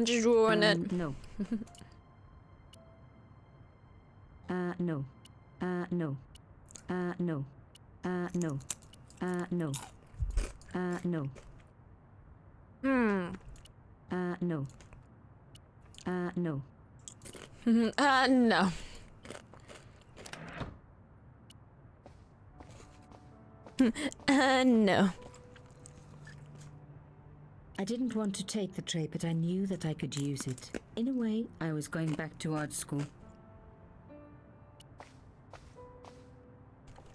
Just ruin it.
No. No. No. No. No. No. No.
Hmm.
No. No.
No. No.
I didn't want to take the tray, but I knew that I could use it. In a way, I was going back to art school.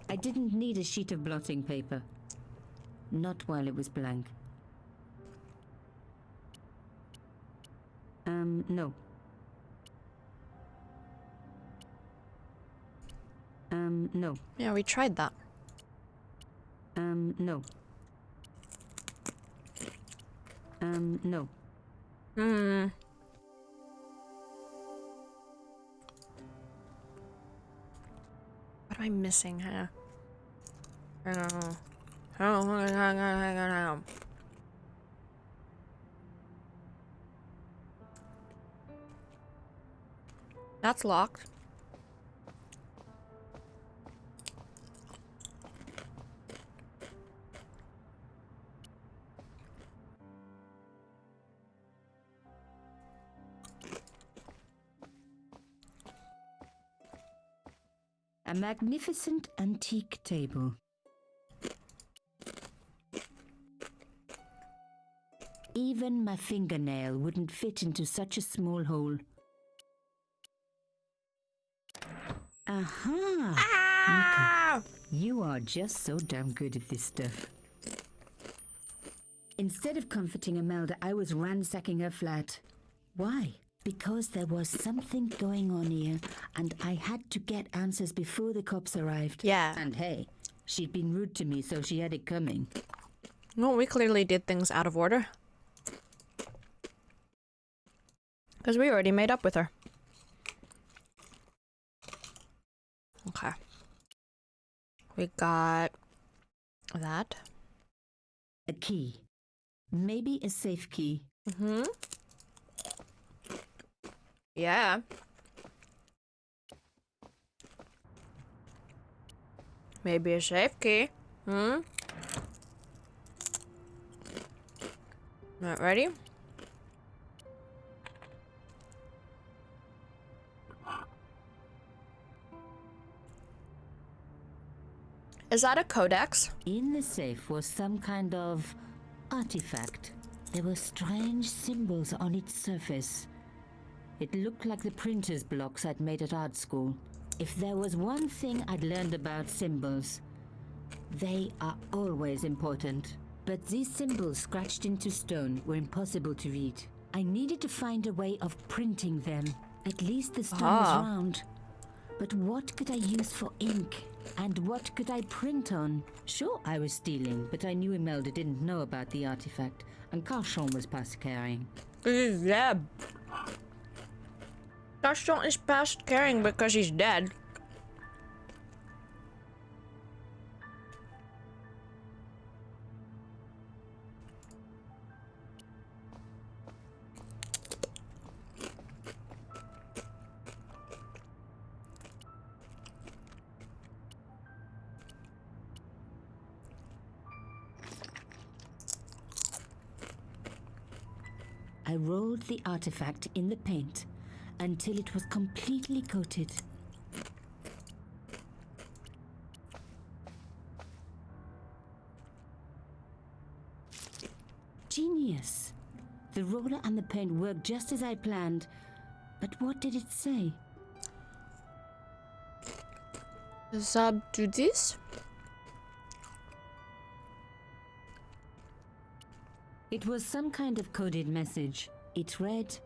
I didn't need a sheet of blotting paper. Not while it was blank. No. No.
Yeah, we tried that.
No. No.
Hmm. What am I missing, huh? I don't know. That's locked.
A magnificent antique table. Even my fingernail wouldn't fit into such a small hole. Aha! Nico, you are just so damn good at this stuff. Instead of comforting Imelda, I was ransacking her flat. Why? Because there was something going on here, and I had to get answers before the cops arrived.
Yeah.
And hey, she'd been rude to me, so she had it coming.
No, we clearly did things out of order. Because we already made up with her. Okay. We got that.
A key. Maybe a safe key.
Mm-hmm. Yeah. Maybe a safe key. Hmm? Not ready? Is that a codex?
In the safe was some kind of artifact. There were strange symbols on its surface. It looked like the printer's blocks I'd made at art school. If there was one thing I'd learned about symbols, they are always important. But these symbols scratched into stone were impossible to read. I needed to find a way of printing them. At least the stone was round. But what could I use for ink? And what could I print on? Sure, I was stealing, but I knew Imelda didn't know about the artifact, and Carchon was past caring.
Yeah. Carchon is past caring because he's dead.
I rolled the artifact in the paint until it was completely coated. Genius! The roller and the paint worked just as I planned. But what did it say?
Sub to this?
It was some kind of coded message. It read,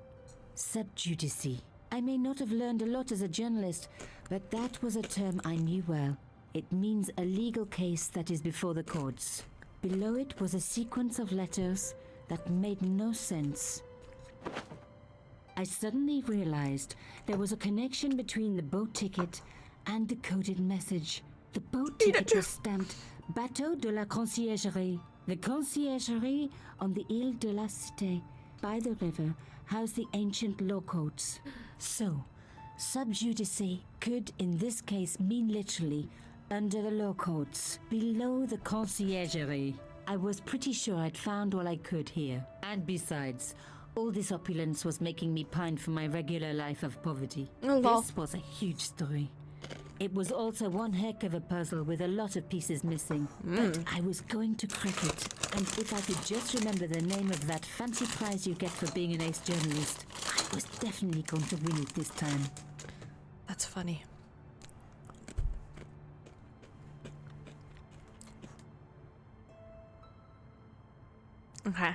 subjudice. I may not have learned a lot as a journalist, but that was a term I knew well. It means a legal case that is before the courts. Below it was a sequence of letters that made no sense. I suddenly realized there was a connection between the boat ticket and the coded message. The boat ticket was stamped Bateau de la Conciergerie. The conciergerie on the Ile de la Cité by the river housed the ancient law courts. So, sub judice could in this case mean literally under the law courts, below the conciergerie. I was pretty sure I'd found all I could here. And besides, all this opulence was making me pine for my regular life of poverty. This was a huge story. It was also one heck of a puzzle with a lot of pieces missing. But I was going to crack it. And if I could just remember the name of that fancy prize you get for being an ace journalist, I was definitely going to win it this time.
That's funny. Okay.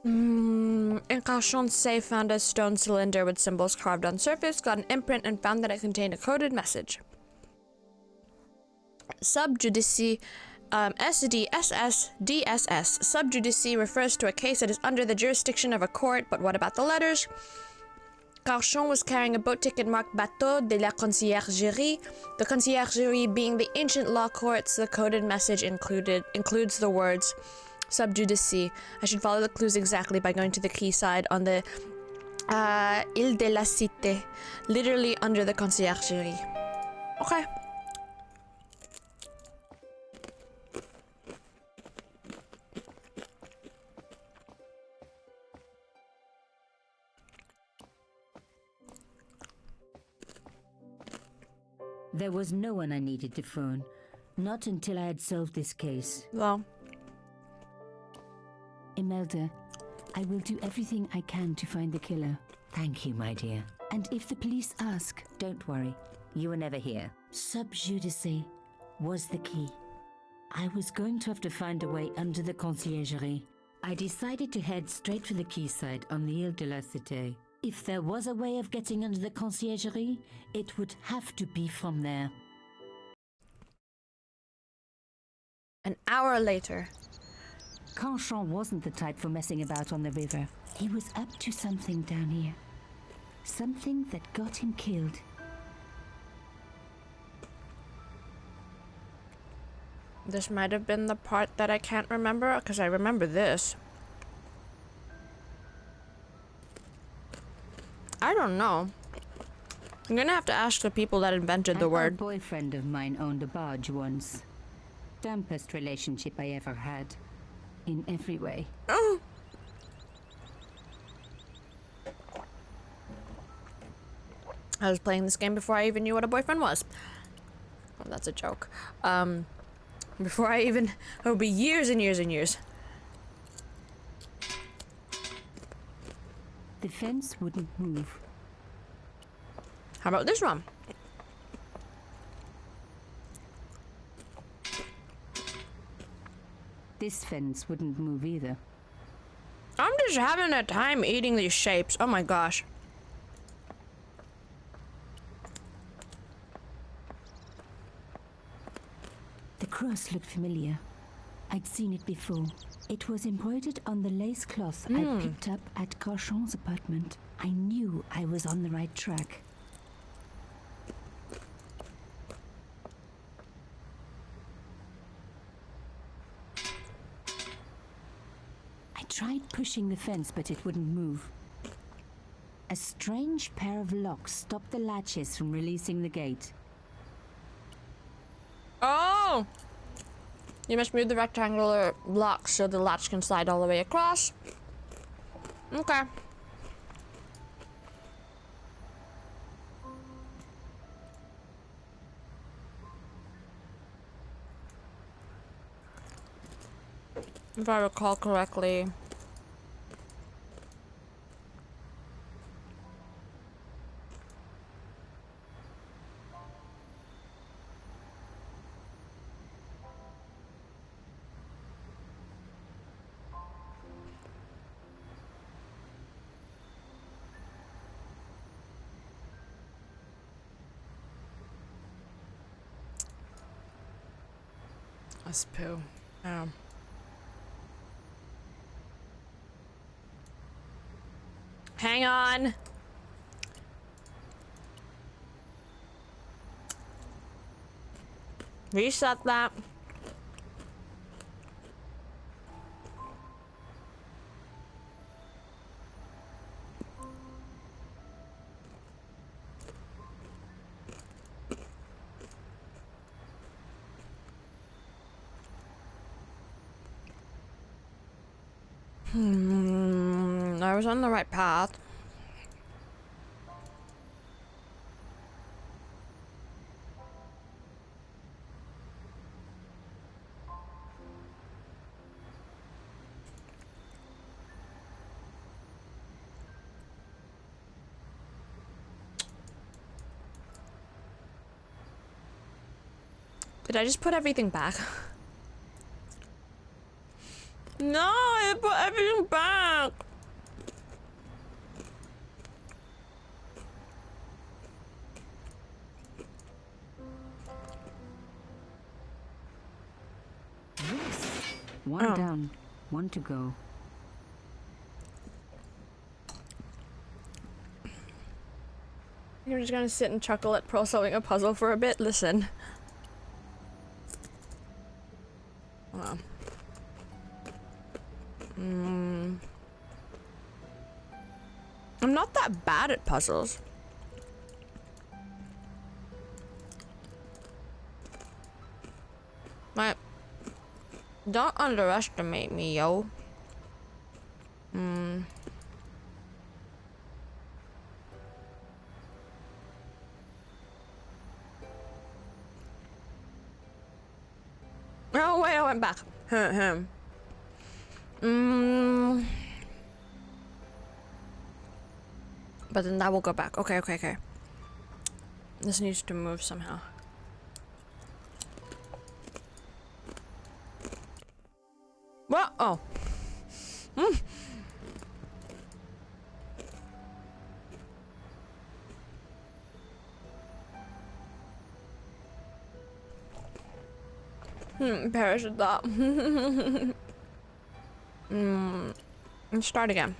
In Cauchon's safe, found a stone cylinder with symbols carved on surface, got an imprint, and found that it contained a coded message. Sub judice, SDSS, DSS. Sub judice refers to a case that is under the jurisdiction of a court, but what about the letters? Cauchon was carrying a boat ticket marked Bateau de la Conciergerie. The Conciergerie being the ancient law courts, the coded message includes the words sub judice. I should follow the clues exactly by going to the quayside on the Ile de la Cité, literally under the Conciergerie. Okay.
There was no one I needed to phone. Not until I had solved this case.
Well.
Imelda, I will do everything I can to find the killer.
Thank you, my dear.
And if the police ask,
Don't worry. You were never here.
sub judice was the key. I was going to have to find a way under the conciergerie. I decided to head straight for the quayside on the Ile de la Cité. If there was a way of getting under the conciergerie, it would have to be from there.
An hour later.
Cauchon wasn't the type for messing about on the river. He was up to something down here. Something that got him killed.
This might have been the part that I can't remember, because I remember this. I don't know. I'm gonna have to ask the people that invented the word.
A boyfriend of mine owned a barge once. Dampest relationship I ever had. In every way.
Oh. I was playing this game before I even knew what a boyfriend was. Oh, that's a joke. Before I even... It would be years and years and years.
The fence wouldn't move.
How about this one?
This fence wouldn't move either.
I'm just having a time eating these shapes. Oh my gosh.
The cross looked familiar. I'd seen it before. It was embroidered on the lace cloth I picked up at Cauchon's apartment. I knew I was on the right track. I tried pushing the fence, but it wouldn't move. A strange pair of locks stopped the latches from releasing the gate.
Oh! You must move the rectangular blocks so the latch can slide all the way across. Okay. If I recall correctly. That's poo. Hang on. Reset that. I was on the right path. Did I just put everything back? No, I put everything back.
One down, one to go.
You're just gonna sit and chuckle at Pearl solving a puzzle for a bit? Listen. I'm not that bad at puzzles. Like, don't underestimate me, yo. Oh wait, I went back. But then that will go back. Okay. This needs to move somehow. What? Oh. Perish with that. Let's start again.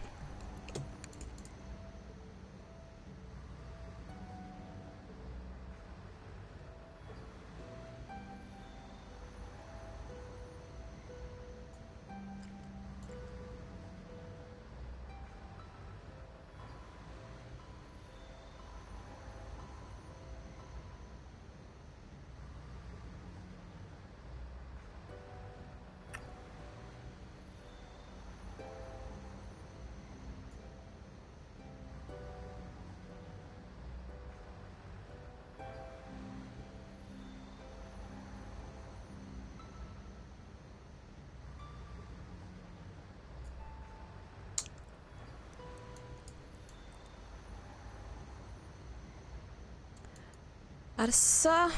Arsa.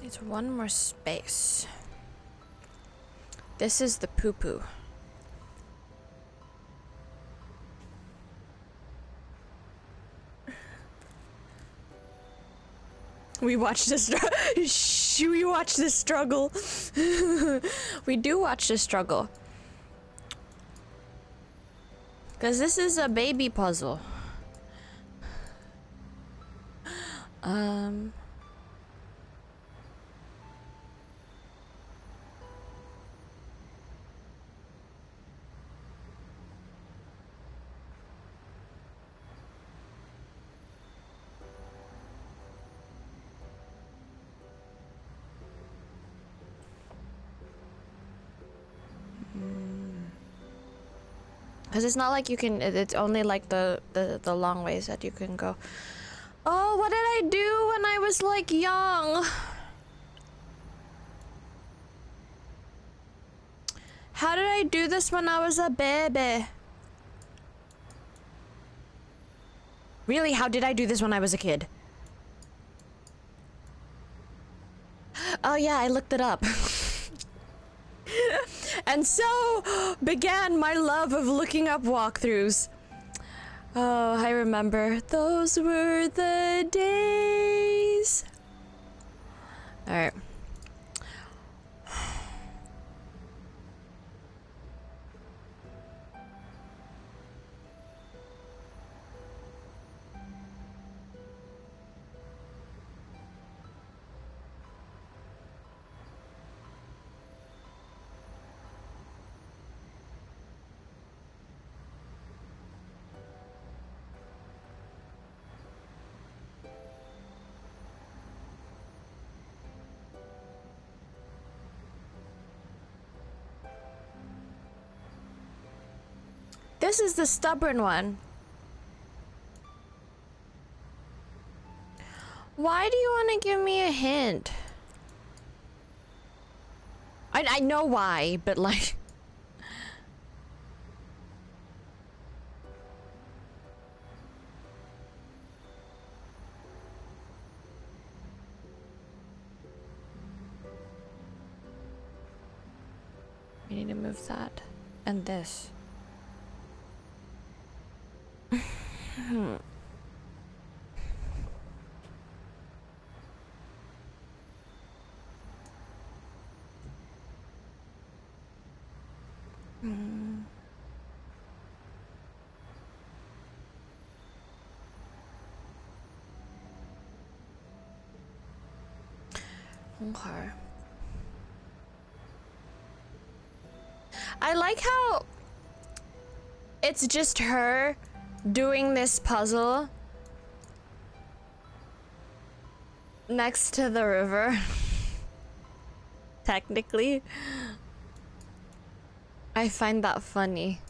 It's one more space. This is the poo-poo. We watch this we watch this struggle. We do watch this struggle. Cause this is a baby puzzle. Because it's not like you can, it's only like the long ways that you can go. Oh, what did I do when I was like young? How did I do this when I was a baby? Really, how did I do this when I was a kid? Oh yeah, I looked it up. And so began my love of looking up walkthroughs. Oh, I remember. Those were the days. Alright. This is the stubborn one. Why do you want to give me a hint? I know why, but like... We need to move that. And this. Okay. I like how it's just her doing this puzzle next to the river. Technically. I find that funny.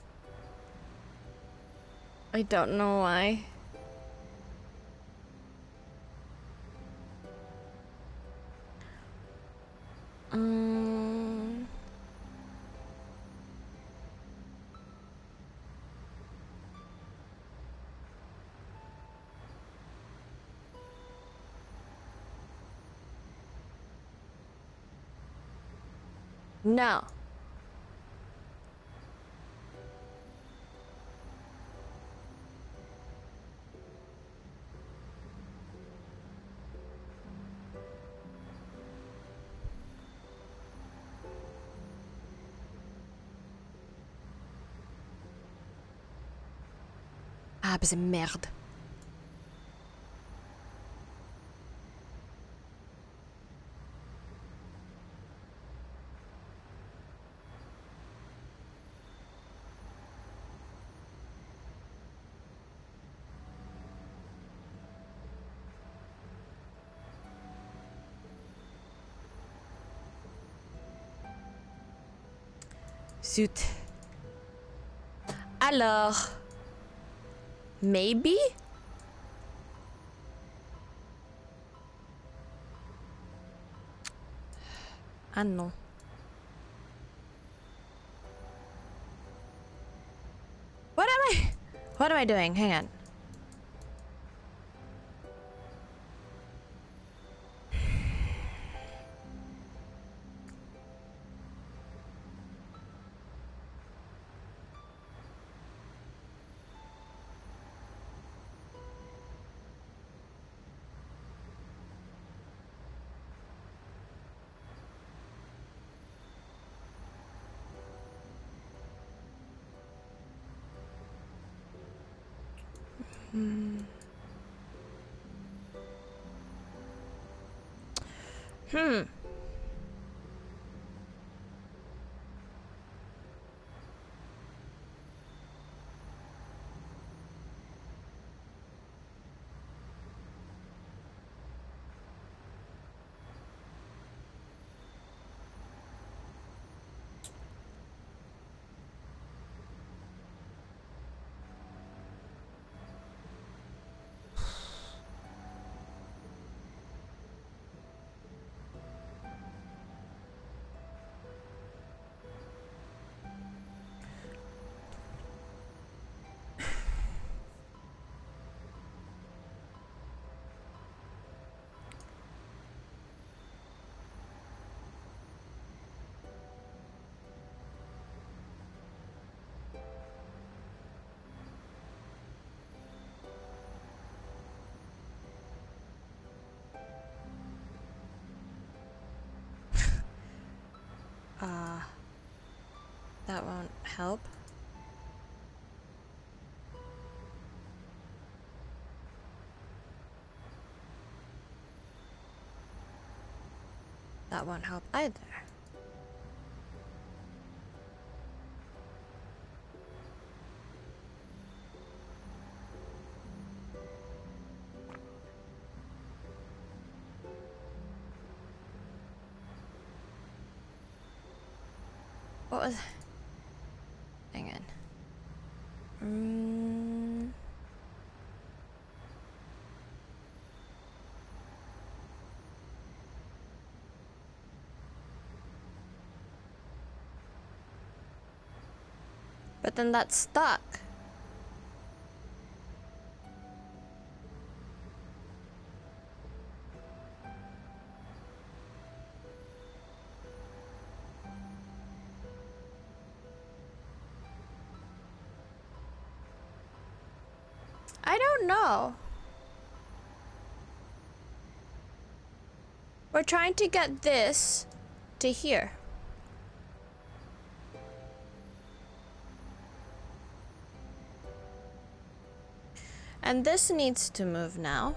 I don't know why. No. Ah, bah c'est merde. Zut. Alors, maybe? Ah non. What am I doing? Hang on. that won't help. That won't help either. What was... Hang on. But then that's stuck. I don't know. We're trying to get this to here. And this needs to move now.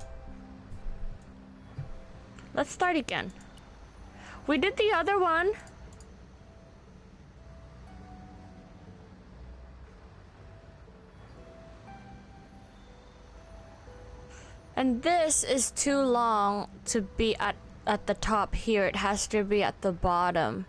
Let's start again. We did the other one. And this is too long to be at the top here. It has to be at the bottom.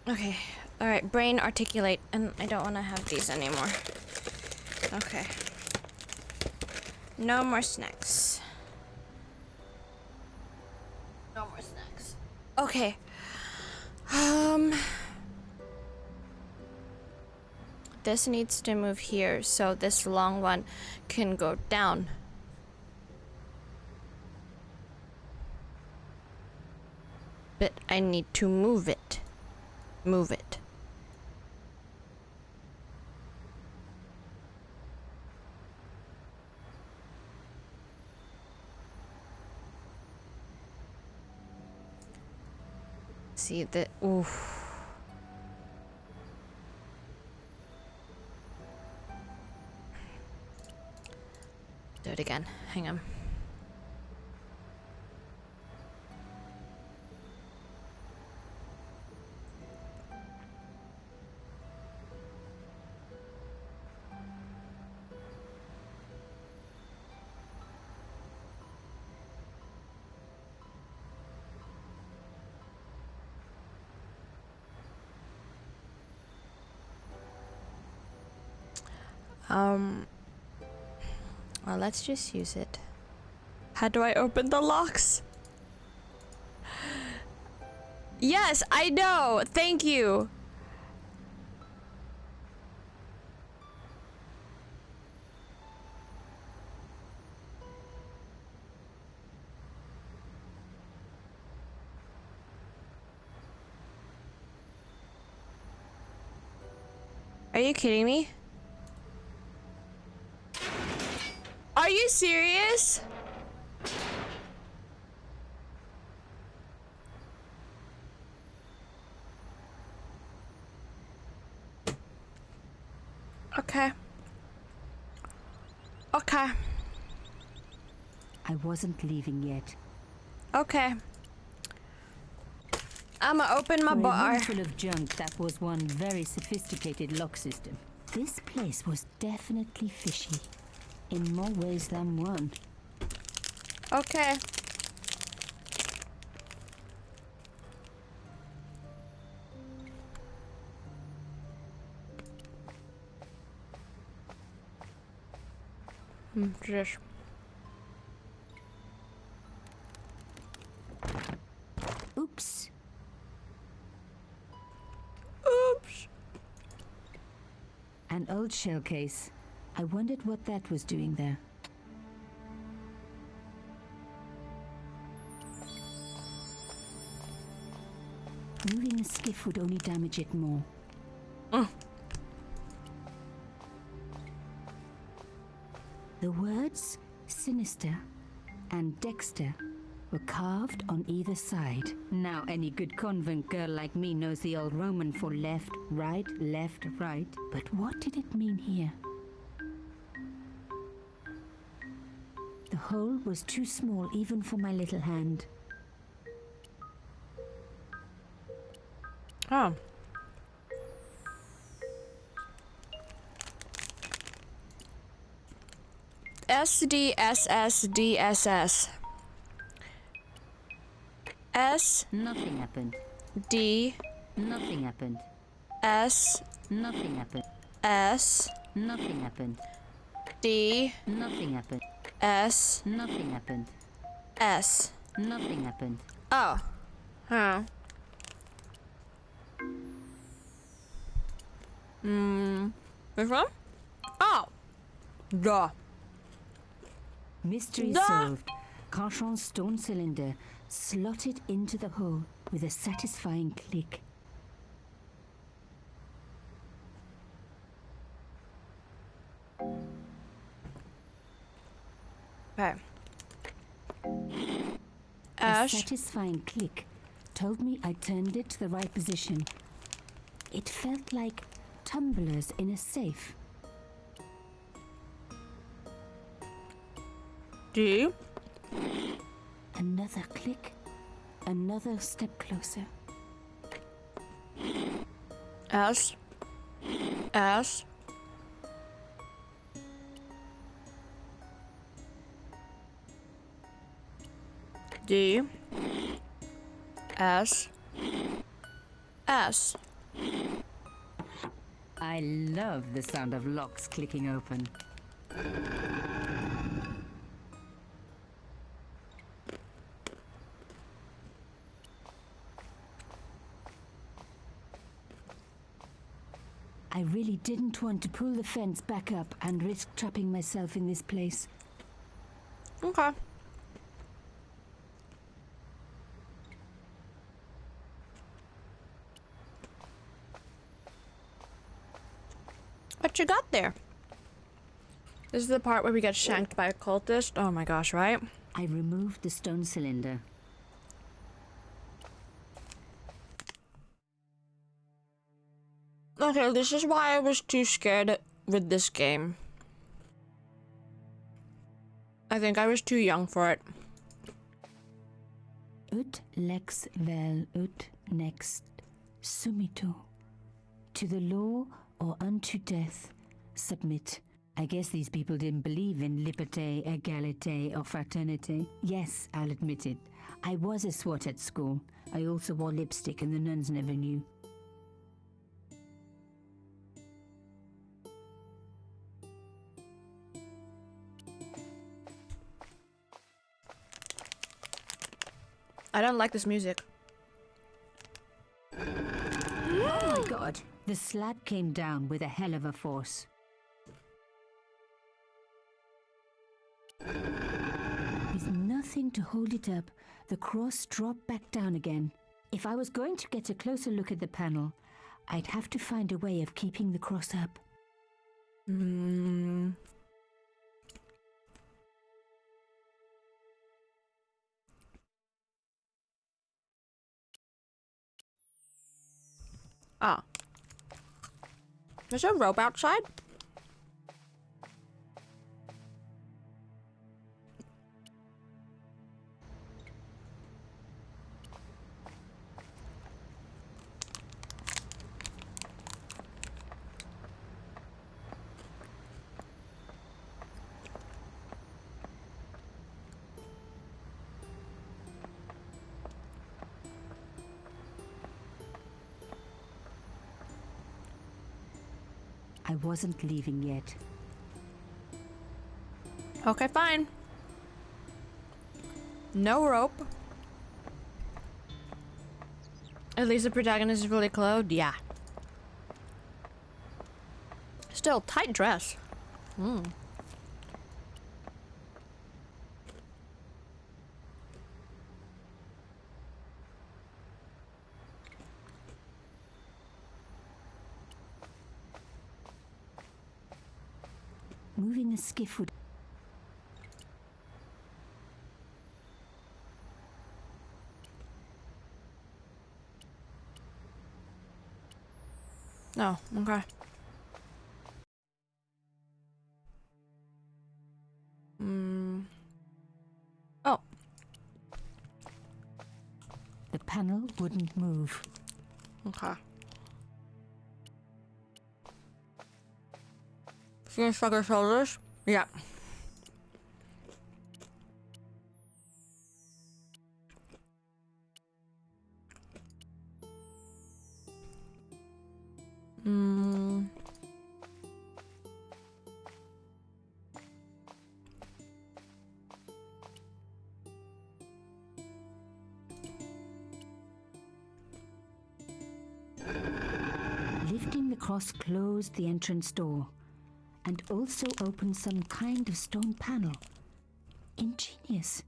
Okay, all right, brain articulate, and I don't want to have these anymore. Okay. No more snacks. No more snacks. Okay. This needs to move here, so this long one can go down. But I need to move it. Move it. See the oof. Do it again. Hang on. Well, let's just use it. How do I open the locks? Yes, I know. Thank you. Are you kidding me? Are you serious? Okay. Okay.
I wasn't leaving yet.
Okay. I'ma open my
For a
bar.
room full of junk, that was one very sophisticated lock system. This place was definitely fishy. In more ways than one.
Okay. Just.
Oops.
Oops.
An old shell case. I wondered what that was doing there. Moving the skiff would only damage it more. The words sinister and Dexter were carved on either side. Now any good convent girl like me knows the old Roman for left, right, left, right. But what did it mean here? The hole was too small even for my little hand.
Oh. SDSSDSS. S.
Nothing happened.
D.
Nothing happened.
S.
Nothing happened.
S.
Nothing happened.
D.
Nothing happened.
S.
Nothing happened.
S.
Nothing happened.
Oh. Huh. Which one? Oh. Duh.
Mystery
Duh.
solved. Carchon's stone cylinder slotted into the hole with a satisfying click.
Okay.
A
Ash.
satisfying click told me I turned it to the right position. It felt like tumblers in a safe.
D.
Another click. Another step closer.
S. S. D. S. S.
I love the sound of locks clicking open. I really didn't want to pull the fence back up and risk trapping myself in this place.
Okay. What you got there? This is the part where we get shanked by a cultist. Oh my gosh, right?
I removed the stone cylinder.
Okay, this is why I was too scared with this game. I think I was too young for it.
Ut lex vel ut next sumito. To the law or unto death, submit. I guess these people didn't believe in liberté, égalité, or fraternité. Yes, I'll admit it. I was a swot at school. I also wore lipstick and the nuns never knew.
I don't like this music.
Oh my god! The slab came down with a hell of a force. With nothing to hold it up, the cross dropped back down again. If I was going to get a closer look at the panel, I'd have to find a way of keeping the cross up.
Ah. There's a rope outside?
I wasn't leaving yet.
Okay, fine. No rope. At least the protagonist is fully clothed? Yeah. still, tight dress.
Moving a skiff would...
Oh, okay. Oh.
The panel wouldn't move.
Okay. She gonna shrug her shoulders? Yeah.
Lifting the cross closed the entrance door and also opened some kind of stone panel. Ingenious.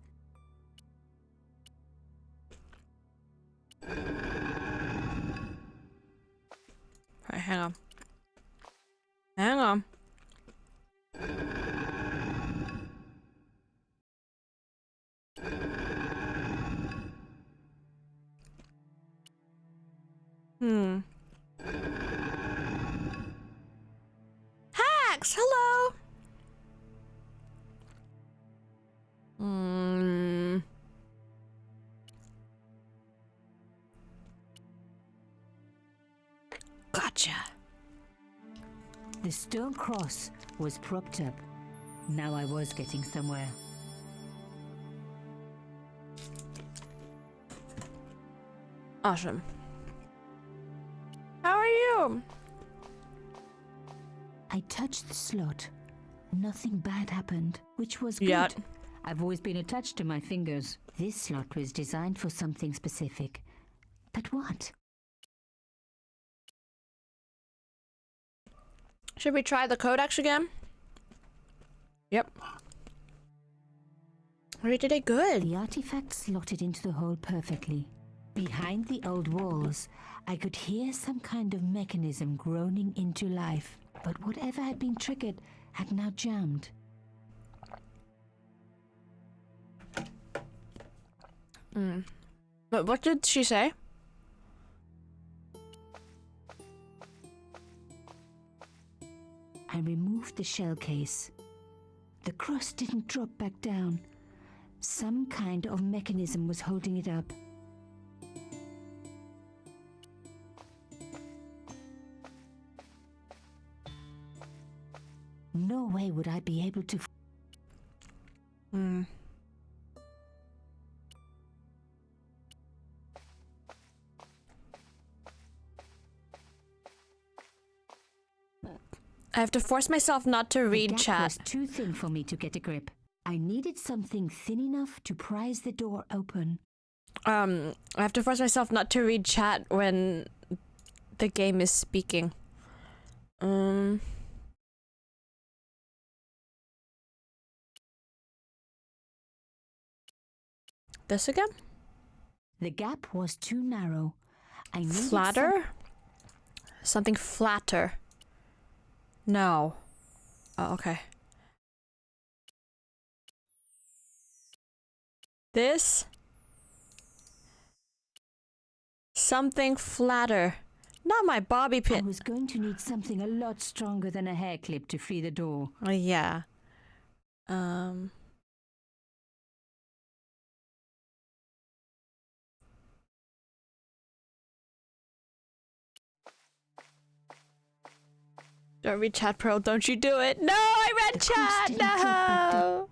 Alright, hang on. Hang on. Hacks, hello. Gotcha.
The stone cross was propped up. Now I was getting somewhere.
Awesome. How are you?
I touched the slot. Nothing bad happened, which was good.
Yeah.
I've always been attached to my fingers. This slot was designed for something specific. But what?
Should we try the codex again? Yep. We did it good.
The artifact slotted into the hole perfectly. Behind the old walls, I could hear some kind of mechanism groaning into life. But whatever had been triggered had now jammed.
But what did she say?
I removed the shell case. The cross didn't drop back down. Some kind of mechanism was holding it up. No way would I be able to...
I have to force myself not to read
The gap
chat.
was too thin for me to get a grip. I needed something thin enough to prise the door open.
I have to force myself not to read chat when the game is speaking. This again?
The gap was too narrow. I needed
Flatter? Something flatter. No. Oh, okay. This? Something flatter. Not my bobby
I
pin.
was going to need something a lot stronger than a hair clip to free the door.
Oh, yeah. Don't read chat, Pearl. Don't you do it. No, I read chat. No.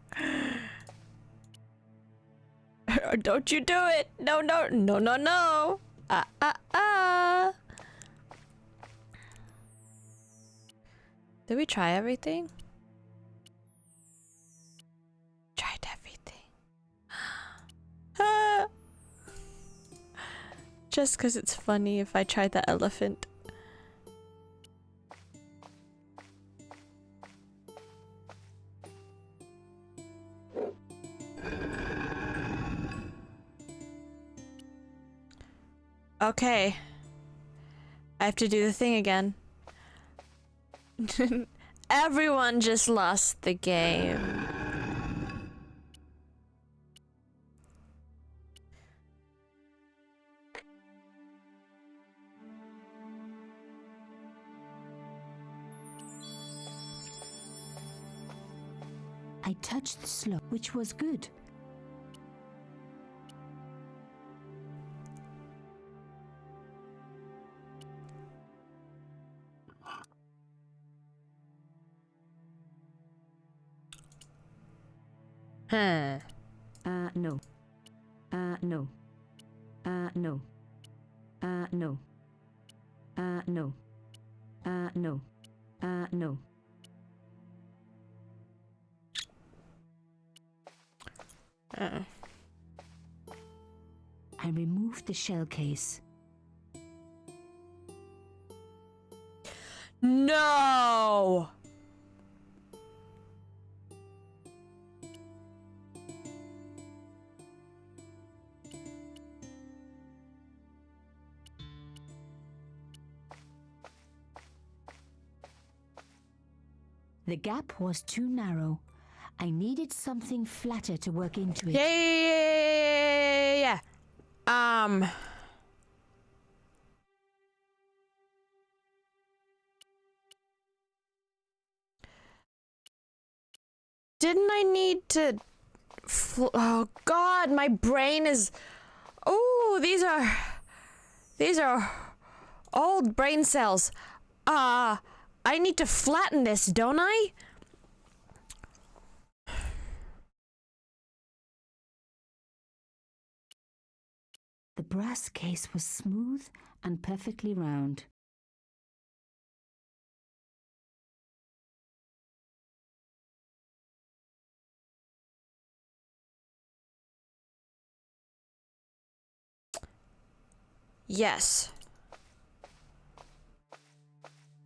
Don't you do it. No, no, no, no, no. Did we try everything? Tried everything. Just because it's funny if I tried the elephant. Okay. I have to do the thing again. Everyone just lost the game.
I touched the slope, which was good.
Huh.
No. No. No. No. No. No. No. I removed the shell case.
No!
The gap was too narrow. I needed something flatter to work into it.
Yeah. Didn't I need to... oh god, my brain is... Oh, these are old brain cells. I need to flatten this, don't I?
The brass case was smooth and perfectly round.
Yes.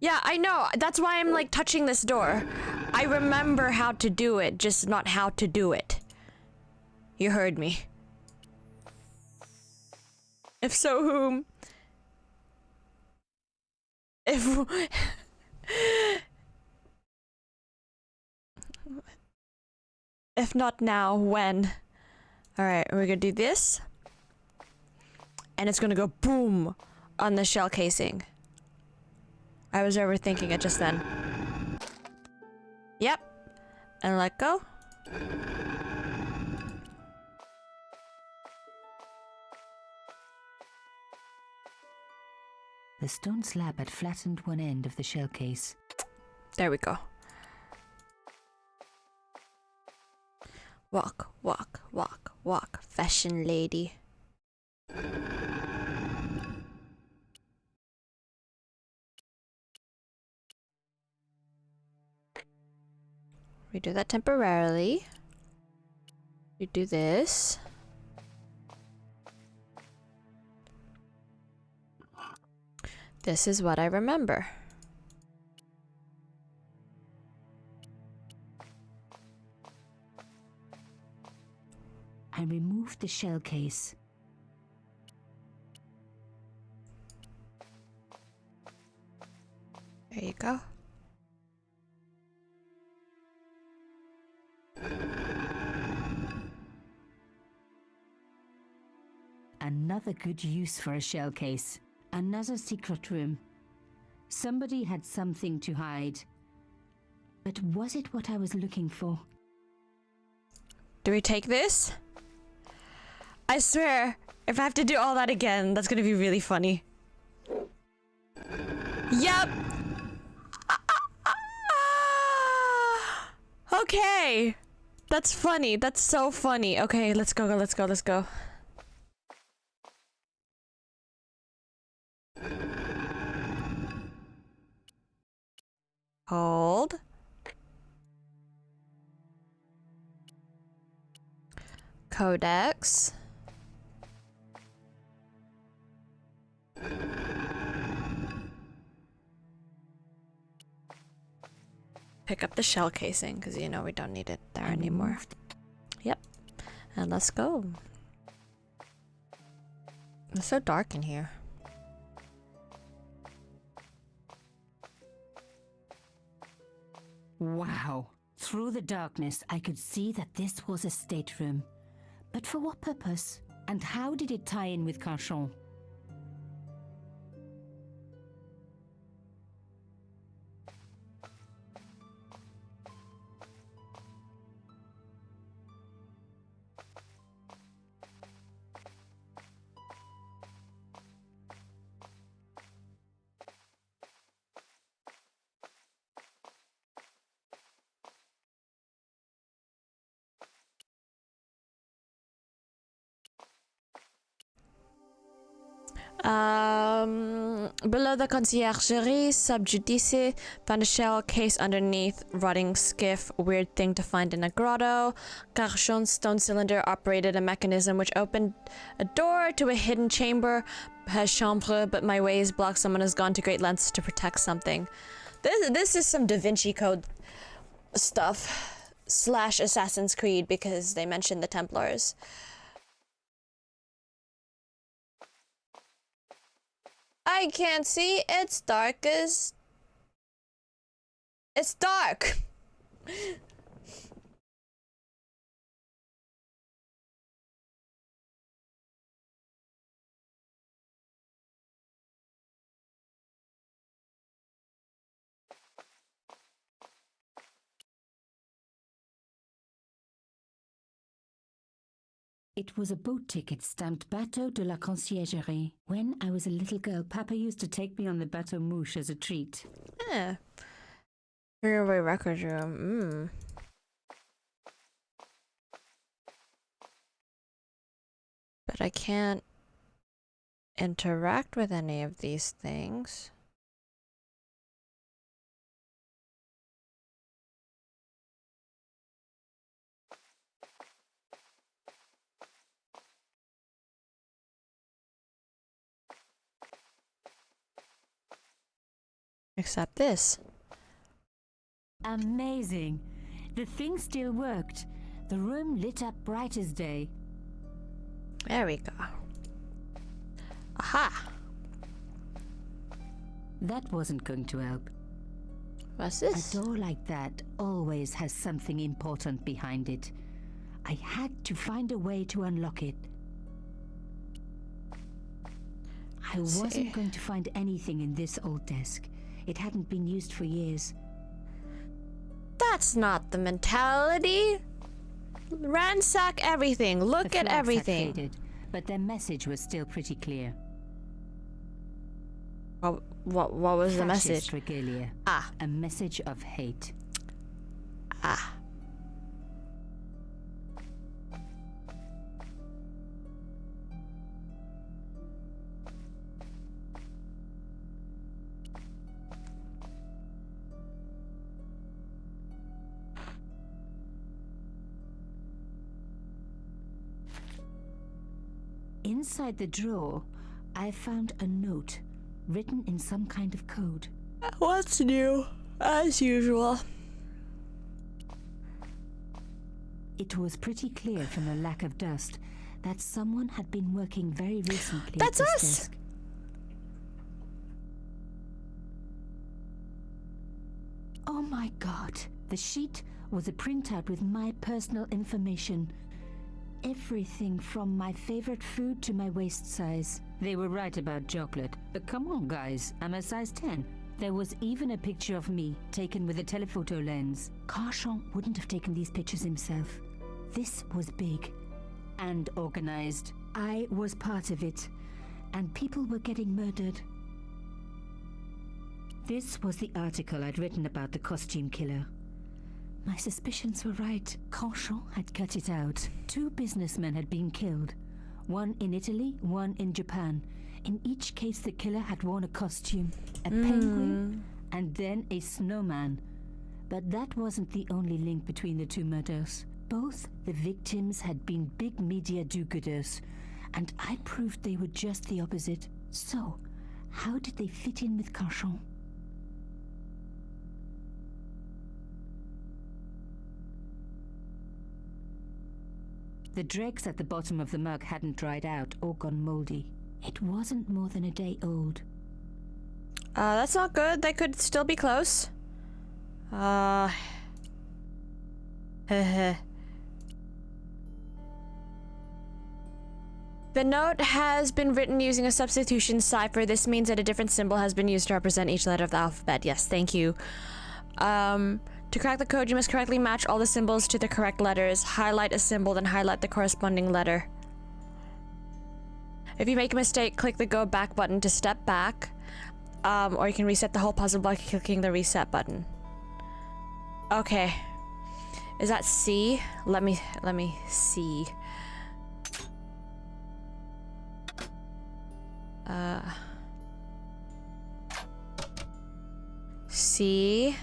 Yeah, I know. That's why I'm like touching this door. I remember how to do it, just not how to do it. You heard me. If so, whom? If... if not now, when? Alright, we're gonna do this. And it's gonna go boom on the shell casing. I was overthinking it just then. Yep. And let go.
The stone slab had flattened one end of the shell case.
There we go. Walk, walk, walk, walk, fashion lady. We do that temporarily. We do this. This is what I remember.
I removed the shell case.
There you go.
Another good use for a shell case. Another secret room. Somebody had something to hide. But was it what I was looking for?
Do we take this? I swear, if I have to do all that again, that's gonna be really funny. Yep! Okay! That's funny. That's so funny. Okay, let's go, let's go, let's go. Hold. Codex. Pick up the shell casing, because you know we don't need it there anymore. Yep. And let's go. It's so dark in here.
Wow. Through the darkness, I could see that this was a stateroom. But for what purpose? And how did it tie in with Carchon?
Below the conciergerie, sub judice, found a shell case underneath, rotting skiff, weird thing to find in a grotto. Carchon's stone cylinder operated a mechanism which opened a door to a hidden chamber, chambre, but my ways blocked. Someone has gone to great lengths to protect something. This is some Da Vinci Code stuff / Assassin's Creed because they mentioned the Templars. I can't see. It's dark as... It's dark!
It was a boat ticket stamped Bateau de la Conciergerie. When I was a little girl, Papa used to take me on the Bateau Mouche as a treat.
Yeah. Railway record room. But I can't interact with any of these things. Except this.
Amazing. The thing still worked. The room lit up bright as day.
There we go. Aha!
That wasn't going to help.
What's this?
A door like that always has something important behind it. I had to find a way to unlock it. I wasn't going to find anything in this old desk. It hadn't been used for years.
That's not the mentality. Ransack everything. Look at everything.
Had faded, but their message was still pretty clear.
What was the message?
Regalia.
Ah.
A message of hate.
Ah.
Inside the drawer, I found a note written in some kind of code.
What's new? As usual.
It was pretty clear from the lack of dust that someone had been working very recently.
That's
at this
us!
desk. Oh my god. The sheet was a printout with my personal information. Everything from my favorite food to my waist size. They were right about chocolate, but come on guys, I'm a size 10. There was even a picture of me, taken with a telephoto lens. Carchon wouldn't have taken these pictures himself. This was big and organized. I was part of it, and people were getting murdered. This was the article I'd written about the costume killer. My suspicions were right. Carchon had cut it out. 2 businessmen had been killed. One in Italy, one in Japan. In each case, the killer had worn a costume. A penguin, and then a snowman. But that wasn't the only link between the 2 murders. Both the victims had been big media do-gooders, and I proved they were just the opposite. So, how did they fit in with Carchon? The dregs at the bottom of the mug hadn't dried out or gone moldy. It wasn't more than a day old.
That's not good. They could still be close. The note has been written using a substitution cipher. This means that a different symbol has been used to represent each letter of the alphabet. Yes, thank you. To crack the code, you must correctly match all the symbols to the correct letters. Highlight a symbol, then highlight the corresponding letter. If you make a mistake, click the go back button to step back. Or you can reset the whole puzzle by clicking the reset button. Okay. Is that C? Let me see. C.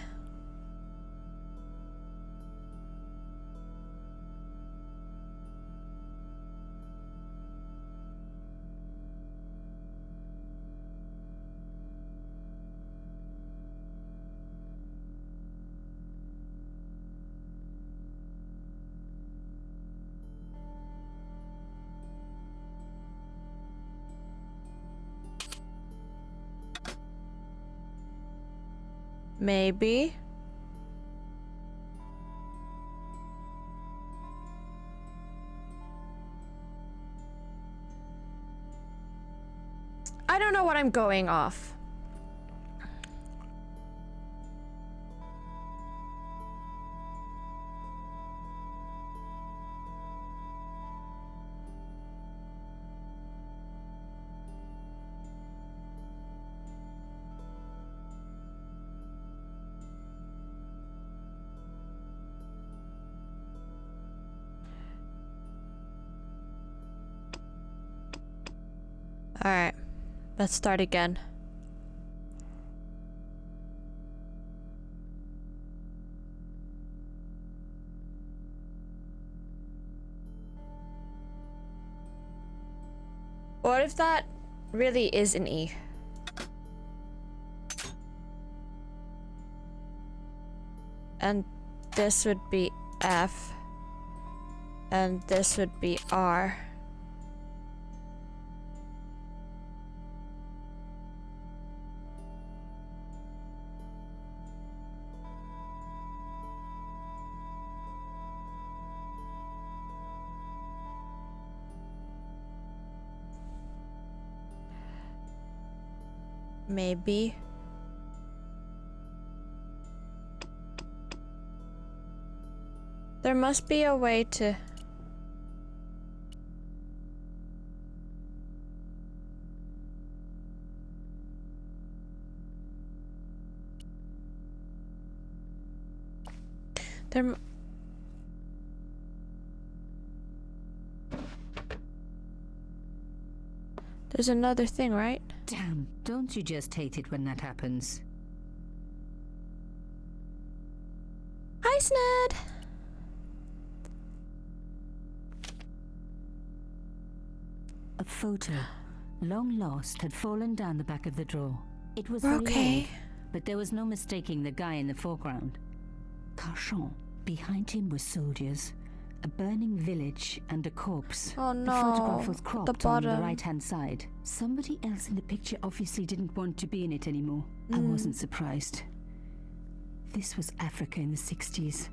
Maybe. I don't know what I'm going off. Alright, let's start again. What if that really is an E? And this would be F. And this would be R. Maybe. There must be a way to... There's another thing, right?
Damn, don't you just hate it when that happens?
Hi, Sned!
A photo, long lost, had fallen down the back of the drawer. It was very
okay,
old, but there was no mistaking the guy in the foreground. Carchon. Behind him were soldiers, a burning village, and a corpse.
Oh no,
the photograph was cropped on the
bottom.
right-hand side. Somebody else in the picture obviously didn't want to be in it anymore. I wasn't surprised. This was Africa in the 60s.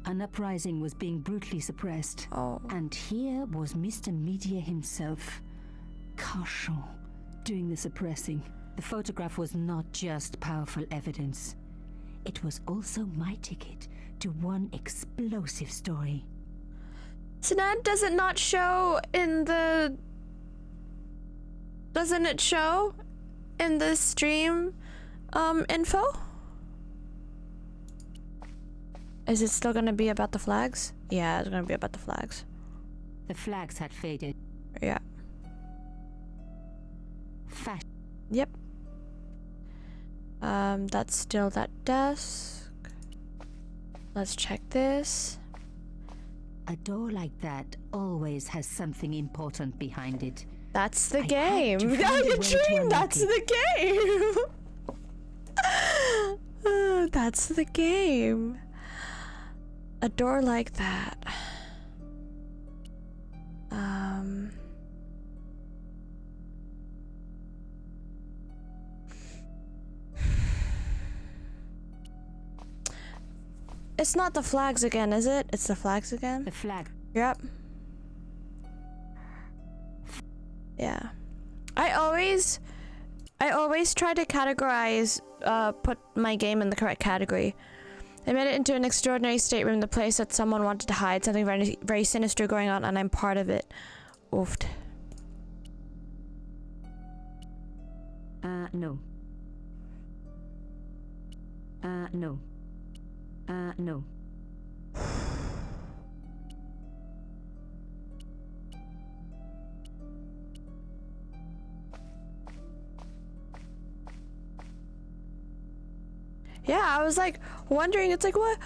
An uprising was being brutally suppressed. And here was Mr. Media himself, Carchon, doing the suppressing. The photograph was not just powerful evidence. It was also my ticket to one explosive story.
Sned, does it not show in the... Doesn't it show in the stream info? Is it still gonna be about the flags? Yeah, it's gonna be about the flags.
The flags had faded.
Yeah. Yep. That's still that desk. Let's check this.
A door like that always has something important behind it.
That's the game. That's the game. That's the game. A door like that. It's not the flags again, is it? It's the flags again?
The flag.
Yep. Yeah. I always try to categorize, put my game in the correct category. I made it into an extraordinary stateroom, the place that someone wanted to hide, something very, very sinister going on, and I'm part of it. Oofed.
No. No. No.
Yeah, I was like wondering, it's like, what?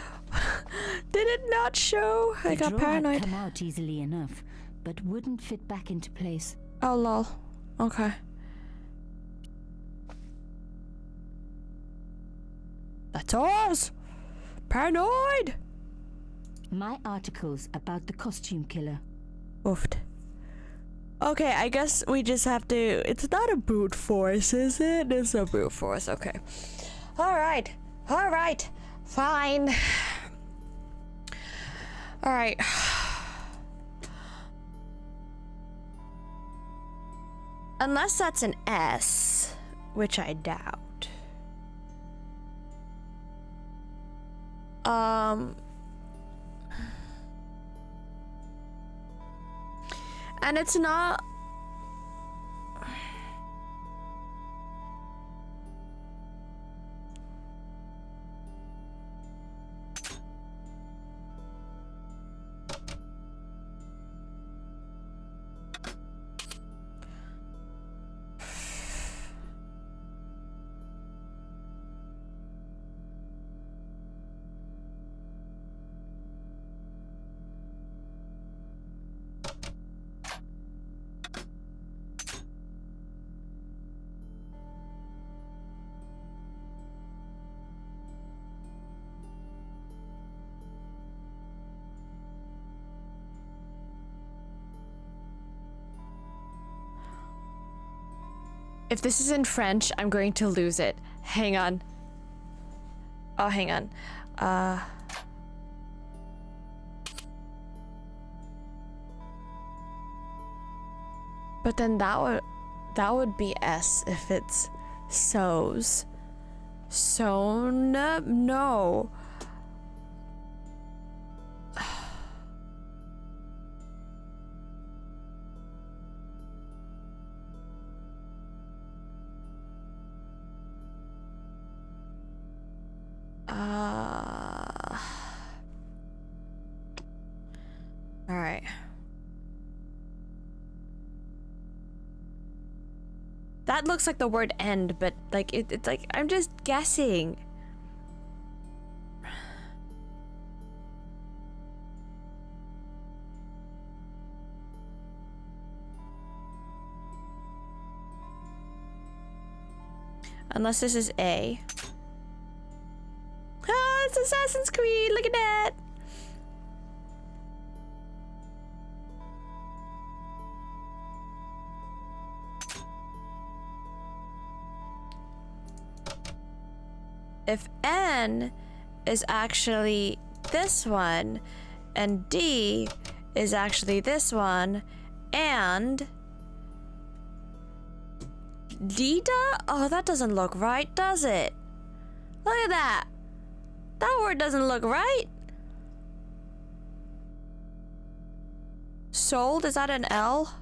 Did it not show? I got
The drawer had
paranoid.
come out easily enough, but wouldn't fit back into place.
Oh lol. Okay. That's ours! Paranoid!
My articles about the costume killer.
Oofed. Okay, I guess we just have to... It's not a brute force, is it? It's a brute force, okay. Alright. Alright. Fine. Alright. Unless that's an S, which I doubt. And it's not... If this is in French, I'm going to lose it. Hang on. Oh, hang on. But then that would be S if it's sows. So no. All right. That looks like the word end, but like it's like I'm just guessing. Unless this is A. Ah, it's Assassin's Creed. Look at that. If N is actually this one, and D is actually this one, and Dita? Oh, that doesn't look right, does it? Look at that. That word doesn't look right. Sold? Is that an L?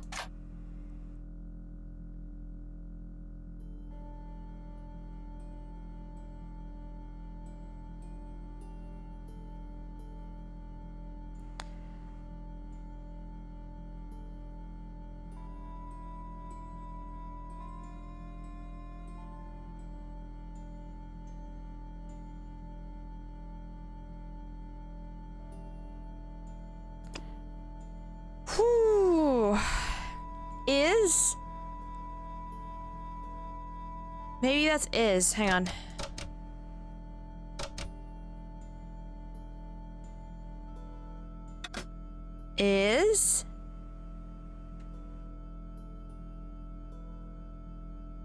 Whew. Is? Maybe that's is. Hang on. Is?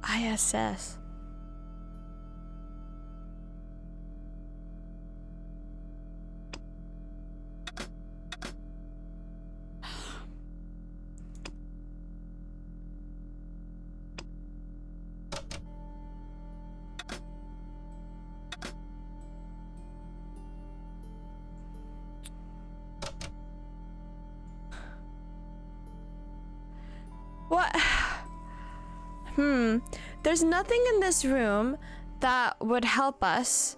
ISS. What? There's nothing in this room that would help us.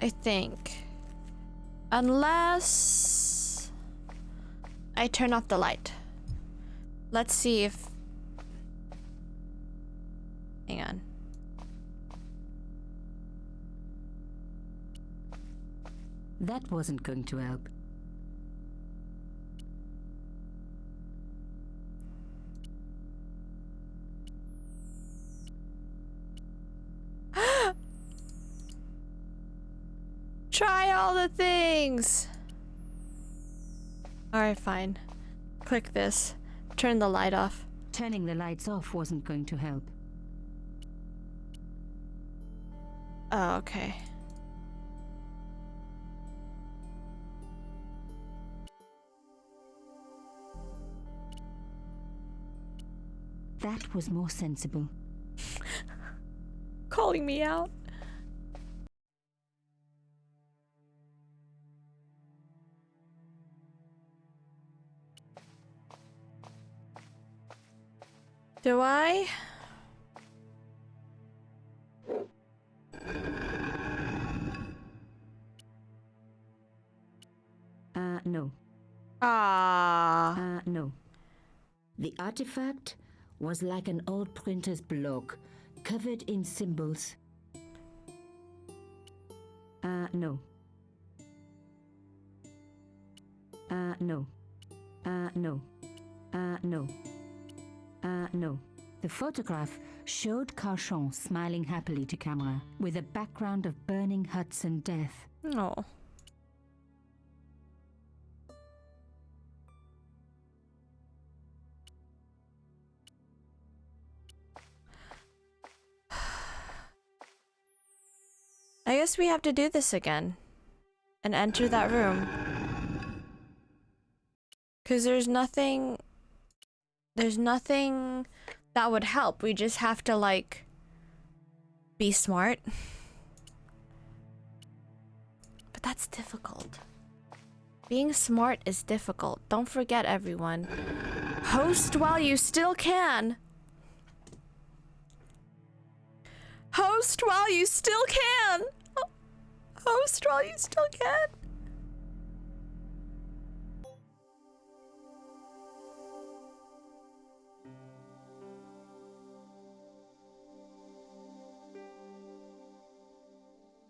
I think. Unless I turn off the light. Let's see if... Hang on.
That wasn't going to help.
Try all the things. Alright, fine. Click this. Turn the light off.
Turning the lights off wasn't going to help.
Oh, okay.
That was more sensible.
Calling me out. Do I?
No. No. The artifact was like an old printer's block, covered in symbols. No. No. No. No. No. The photograph showed Carchon smiling happily to camera, with a background of burning huts and death.
No. I guess we have to do this again. And enter that room. 'Cause there's nothing that would help. We just have to, like, be smart. But that's difficult. Being smart is difficult. Don't forget, everyone. Host while you still can. Host while you still can. Host while you still can.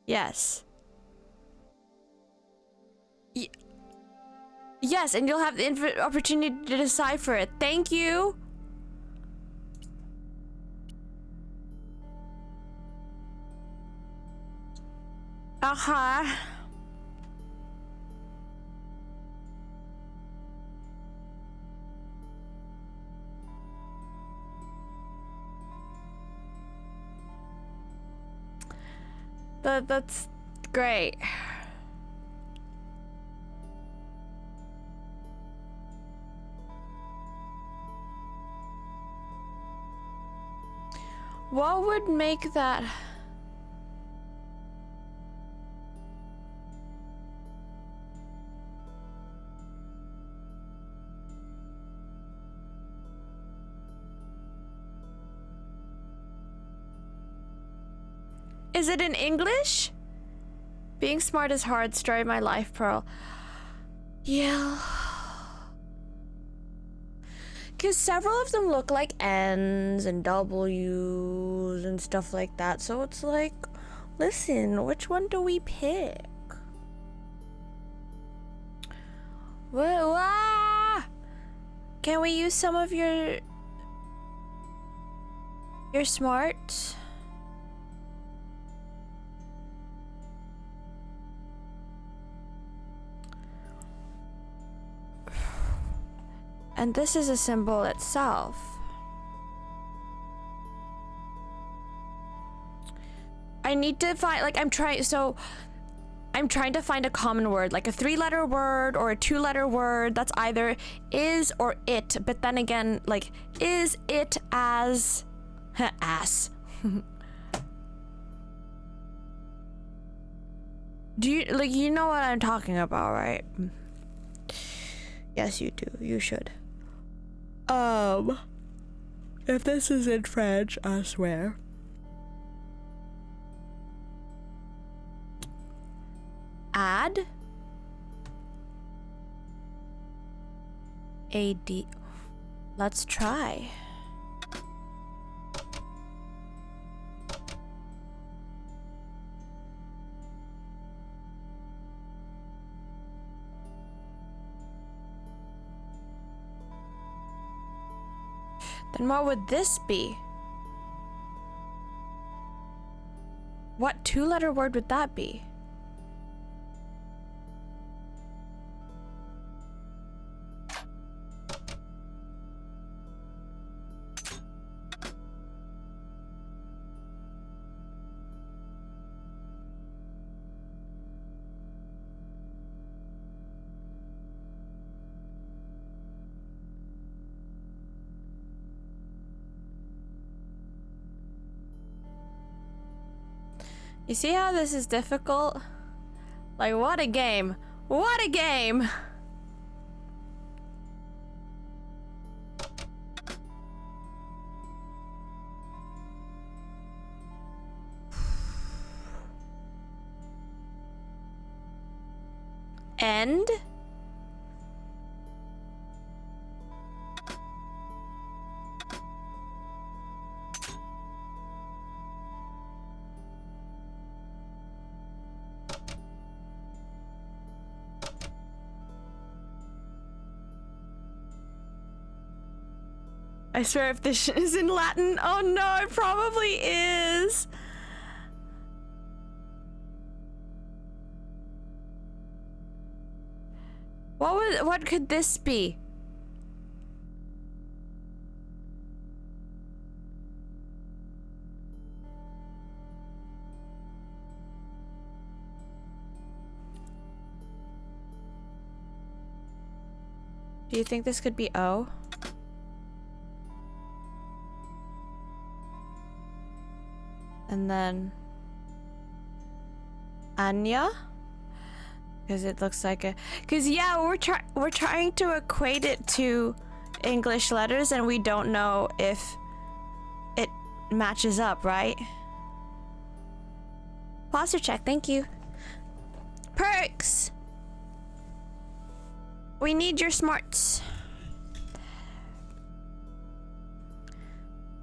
Yes. Yes, and you'll have the opportunity to decipher it. Thank you. That's great. What would make that? Is it in English? Being smart is hard. Story of my life, Pearl. Yeah. Because several of them look like N's and W's and stuff like that. So it's like, listen, which one do we pick? Whoa, can we use some of your smarts? And this is a symbol itself. I need to find, like, I'm trying to find a common word, like a 3-letter word or a 2-letter word that's either is or it, but then again, like, is it as ass? Do you, like, you know what I'm talking about, right? Yes, you do. You should. If this is in French, I swear. Add. AD. Let's try. Then what would this be? What two-letter word would that be? You see how this is difficult? Like, what a game. What a game! End? I swear if this is in Latin, oh no, it probably is. What could this be? Do you think this could be O? And then Anya, because it looks like a. Because yeah, we're trying to equate it to English letters, and we don't know if it matches up, right? Posture check, thank you. Perks. We need your smarts.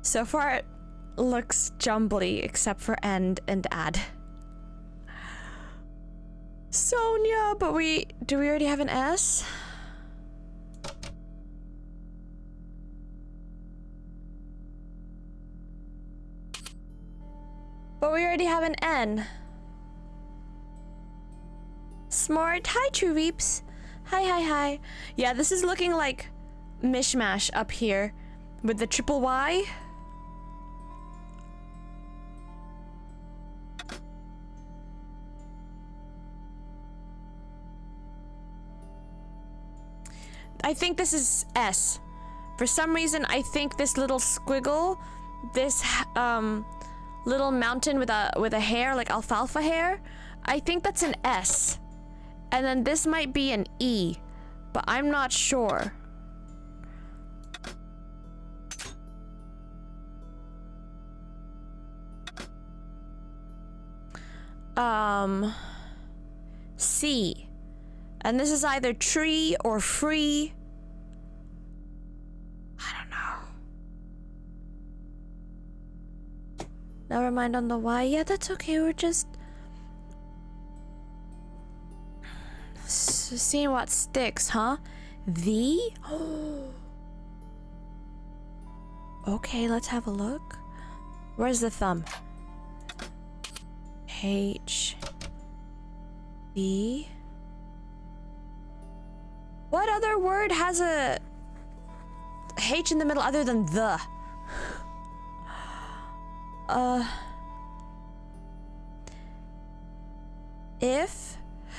So far, it looks jumbly except for end and add. Sonia, but do we already have an S? But we already have an N. Smart. Hi, True Reaps. Hi. Yeah, this is looking like mishmash up here with the triple Y. I think this is S. For some reason, I think this little squiggle, this little mountain with a hair, like alfalfa hair, I think that's an S. And then this might be an E, but I'm not sure. C. And this is either tree or free. I don't know. Never mind on the Y. Yeah, that's okay. We're just seeing what sticks, huh? V? Okay, let's have a look. Where's the thumb? H. V. What other word has a H in the middle other than the? If,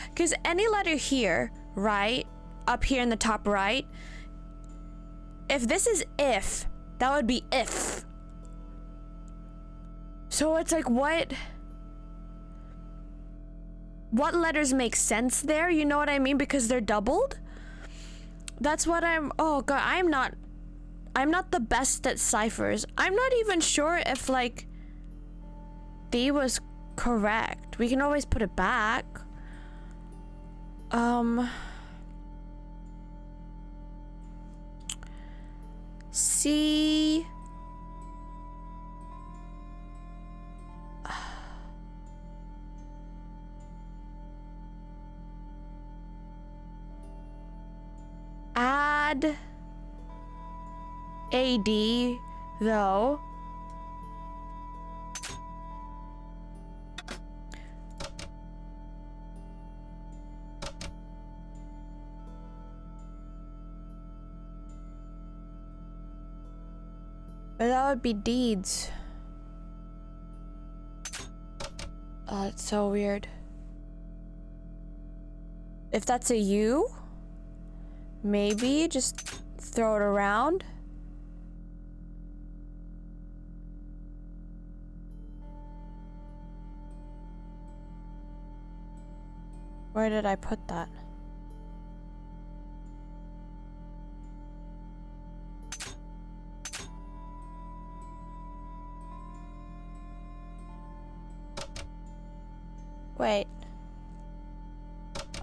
because any letter here, right, up here in the top right, if this is if, that would be if. So it's like, what? what letters make sense there, you know what I mean? Because they're doubled. That's what oh god, I'm not the best at ciphers. I'm not even sure if like D was correct. We can always put it back. C. Add AD though. But that would be deeds. Oh, it's so weird. If that's a U, maybe just throw it around. Where did I put that? Wait.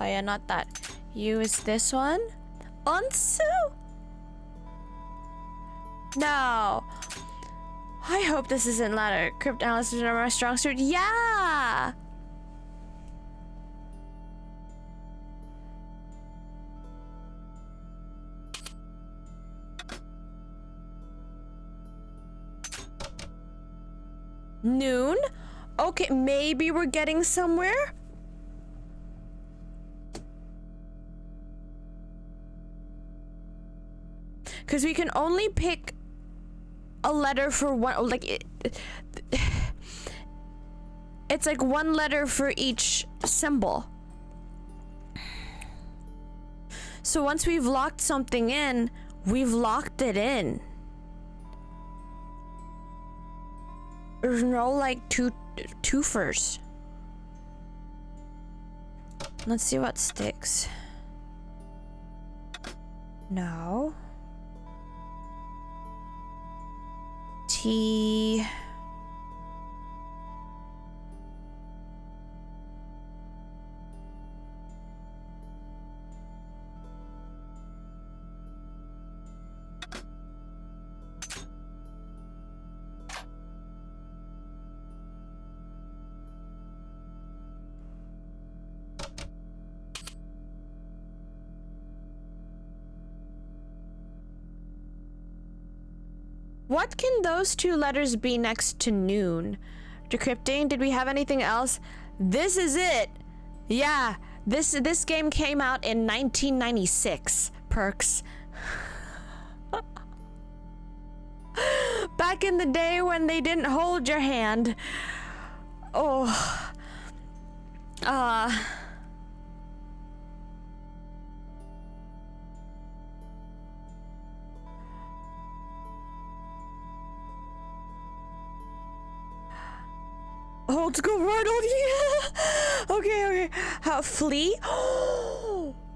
Oh yeah, not that. U is this one? Onsu? No. I hope this isn't ladder. Cryptanalysis are my strong suit. Yeah! Noon? Okay, maybe we're getting somewhere? Because we can only pick a letter for one, like, it's like one letter for each symbol. So once we've locked something in, we've locked it in. There's no like twofers. Let's see what sticks. No. T. What can those two letters be next to noon? Decrypting, did we have anything else? This is it. Yeah, this game came out in 1996. Perks. Back in the day when they didn't hold your hand. Oh. Old school Ronald, yeah. Okay. Flee.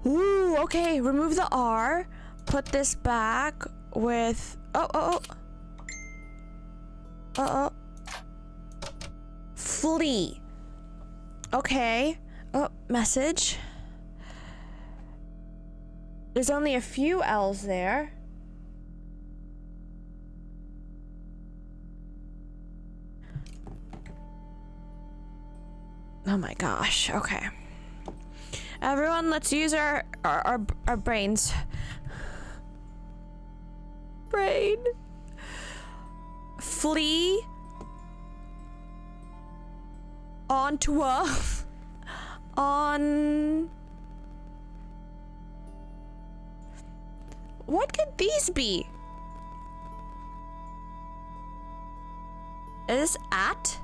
Ooh, okay. Remove the R. Put this back with. Flee. Okay. Oh, message. There's only a few L's there. Oh my gosh, okay. Everyone, let's use our brains. Brain. Flee. Onto on. What could these be? Is this at?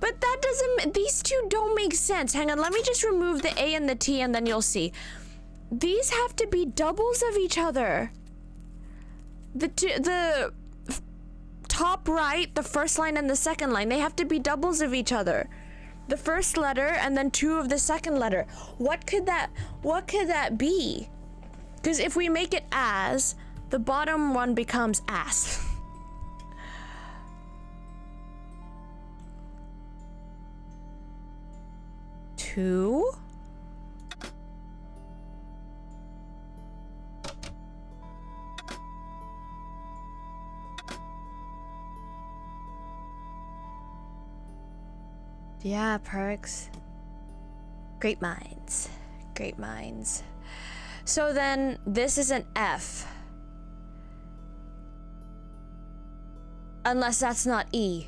But that doesn't, these two don't make sense. Hang on, let me just remove the A and the T and then you'll see. These have to be doubles of each other. The top right, the first line and the second line, they have to be doubles of each other. The first letter and then 2 of the second letter. What could that be? Because if we make it as, the bottom one becomes ass. Two. Yeah, perks. Great minds. Great minds. So then this is an F. Unless that's not E.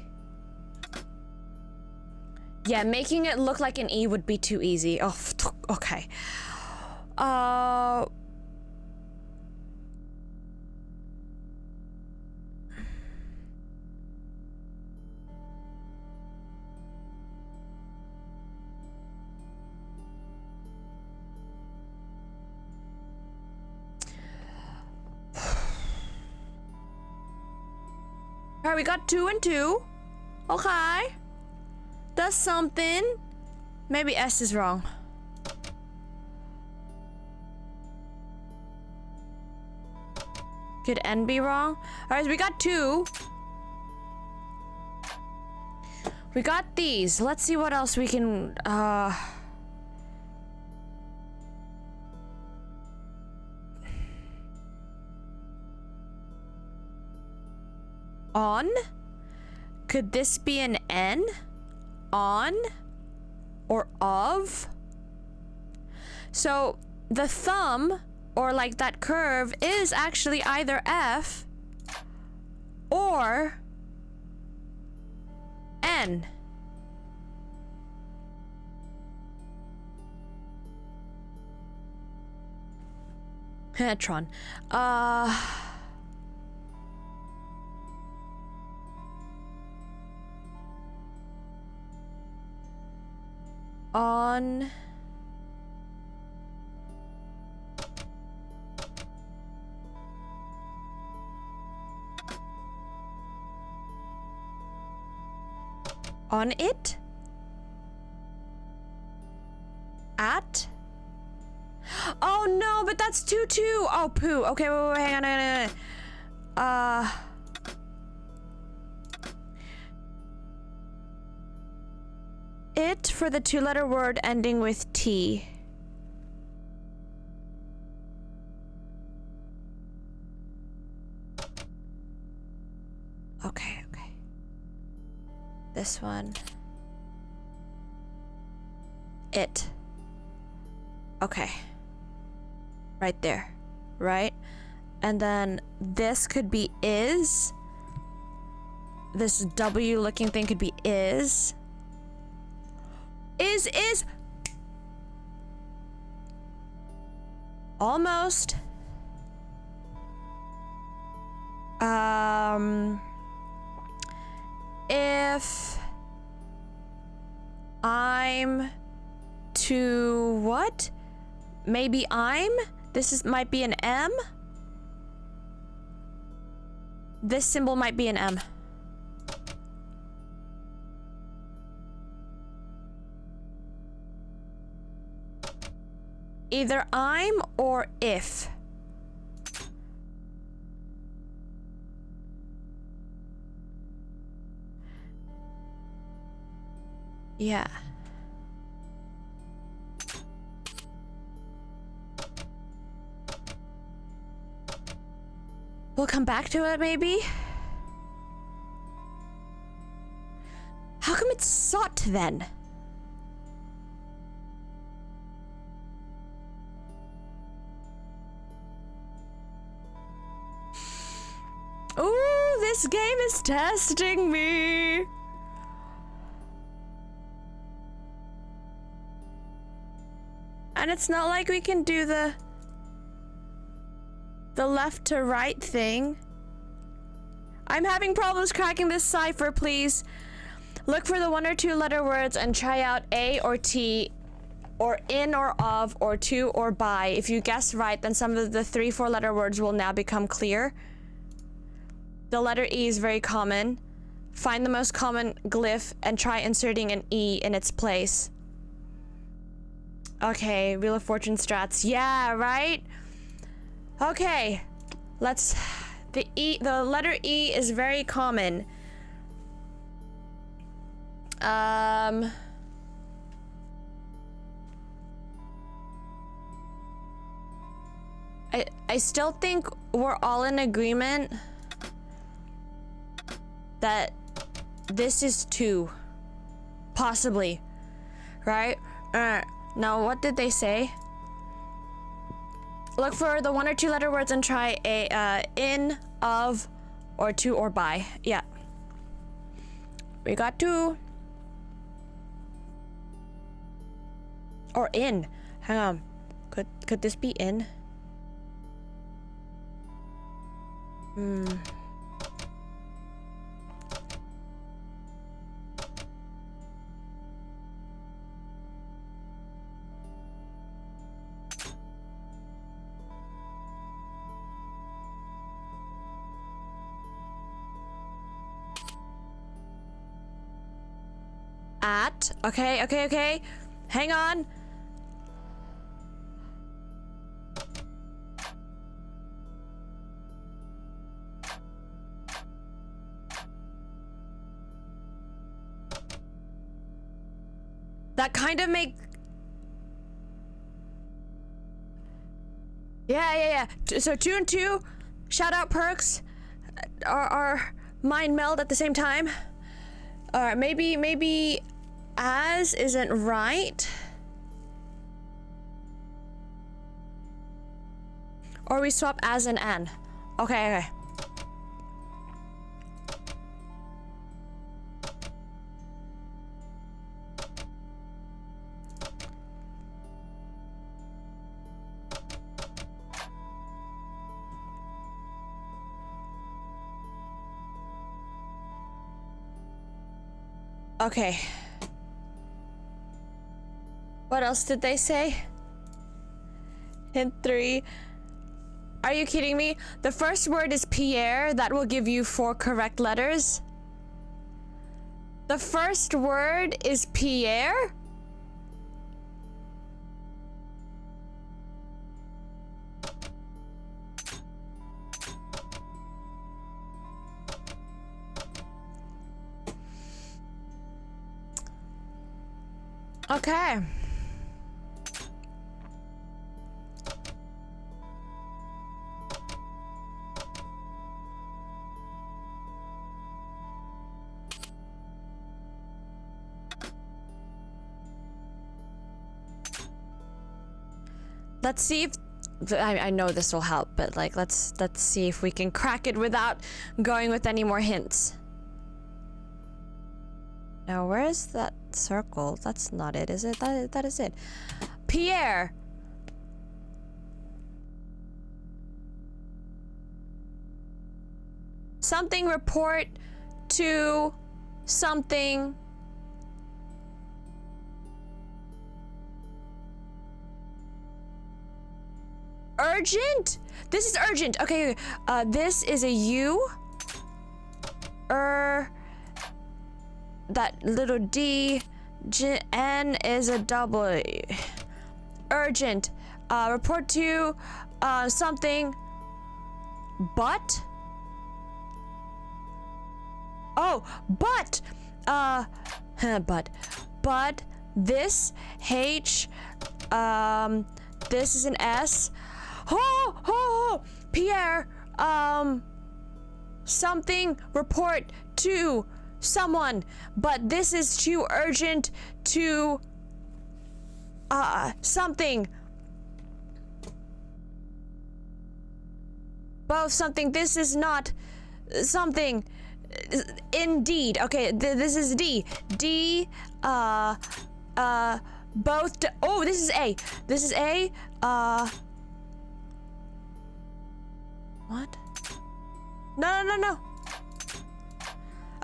Yeah, making it look like an E would be too easy. Oh, okay. Alright, we got 2 and 2. Okay. That's something. Maybe S is wrong. Could N be wrong? Alright, we got 2. We got these. Let's see what else we can, On? Could this be an N? On? Or of? So the thumb, or like that curve, is actually either F or N. Tron. On. On it? At? Oh no, but that's 2 2. Oh poo. Okay, wait, hang on. It for the 2-letter word ending with T. Okay. This one. It. Okay. Right there. Right? And then this could be is. This W looking thing could be is. Is. Almost. If I'm to what? Maybe I'm? Might be an M? This symbol might be an M. Either I'm or if. Yeah. We'll come back to it, maybe? How come it's sought, then? Ooh, this game is testing me! And it's not like we can do the left to right thing. I'm having problems cracking this cipher, please. Look for the 1 or 2 letter words and try out A or T or in or of or to or by. If you guess right, then some of the 3-4 letter words will now become clear. The letter E is very common. Find the most common glyph and try inserting an E in its place. Okay, Wheel of Fortune strats. Yeah, right? Okay. Let's... The letter E is very common. I still think we're all in agreement that this is 2. Possibly. Right? Now, what did they say? Look for the 1 or 2 letter words and try a in, of, or to or by. Yeah. We got 2. Or in. Hang on. Could this be in? At. Okay. Hang on. That kind of make... Yeah. So 2 and 2, shout out perks, are mind meld at the same time. Alright, maybe as isn't right. Or we swap as and an. Okay. Okay. What else did they say? Hint 3. Are you kidding me? The first word is Pierre. That will give you 4 correct letters. The first word is Pierre? Okay. Let's see if I know this will help, but like let's see if we can crack it without going with any more hints. Now, where is that circle? That's not it, is it? That is it. Pierre. Something report to something. Urgent? This is urgent. Okay, this is a U. That little D. N is a W. Urgent. Report to something. But? Oh, but. But this H. This is an S. Oh, Pierre. Something report to someone, but this is too urgent to something. Both something. This is not something. Indeed. Okay, this is D. D. Both. Oh, this is A. This is A. What? No.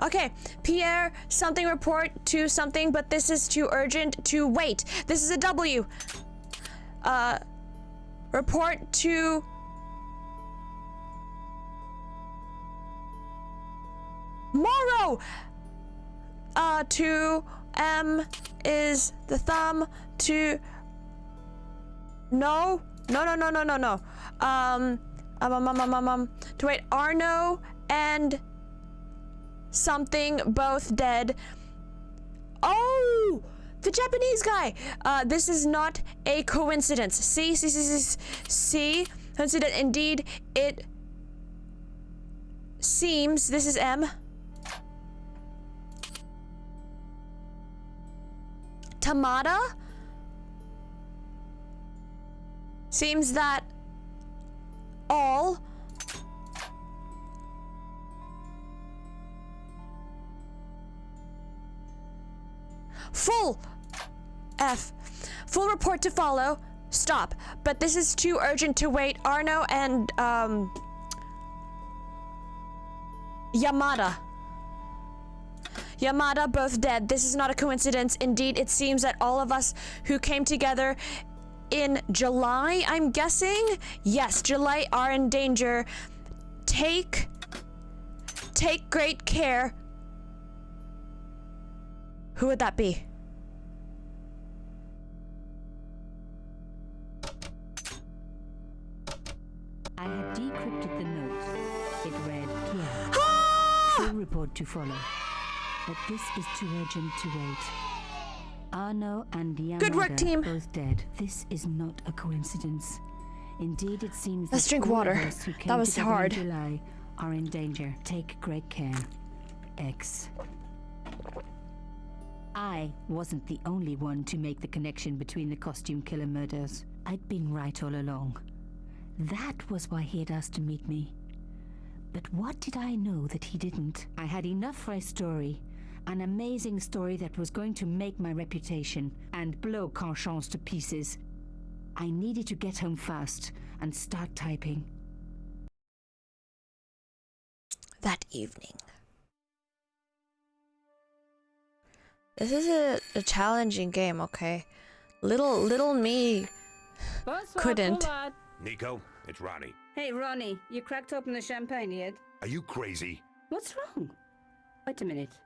Okay, Pierre, something report to something, but this is too urgent to wait. This is a W. Report to... Morrow! To M is the thumb, to... No. To wait, Arno and something both dead. Oh, the Japanese guy. This is not a coincidence. See, coincident indeed. It seems. This is M. Tamada. Seems that all full F. Full report to follow. Stop. But this is too urgent to wait. Arno and Yamada both dead. This is not a coincidence. Indeed, it seems that all of us who came together in July, I'm guessing? Yes, July are in danger. Take great care. Who would that be?
I had decrypted the note. It read, Pierre, full report to follow. But this is too urgent to wait. Arno and Yamada
Good work, team.
Both dead. This is not a coincidence. Indeed, it seems
Let's
that
drink
all
water.
of us who came
That was
together
hard.
in July are in danger. Take great care. X. I wasn't the only one to make the connection between the costume killer murders. I'd been right all along. That was why he had asked to meet me. But what did I know that he didn't? I had enough for a story. An amazing story that was going to make my reputation and blow Carchance to pieces. I needed to get home fast and start typing.
That evening. This is a challenging game, okay? Little me couldn't.
Nico, it's Ronnie.
Hey, Ronnie, you cracked open the champagne yet?
Are you crazy?
What's wrong? Wait a minute.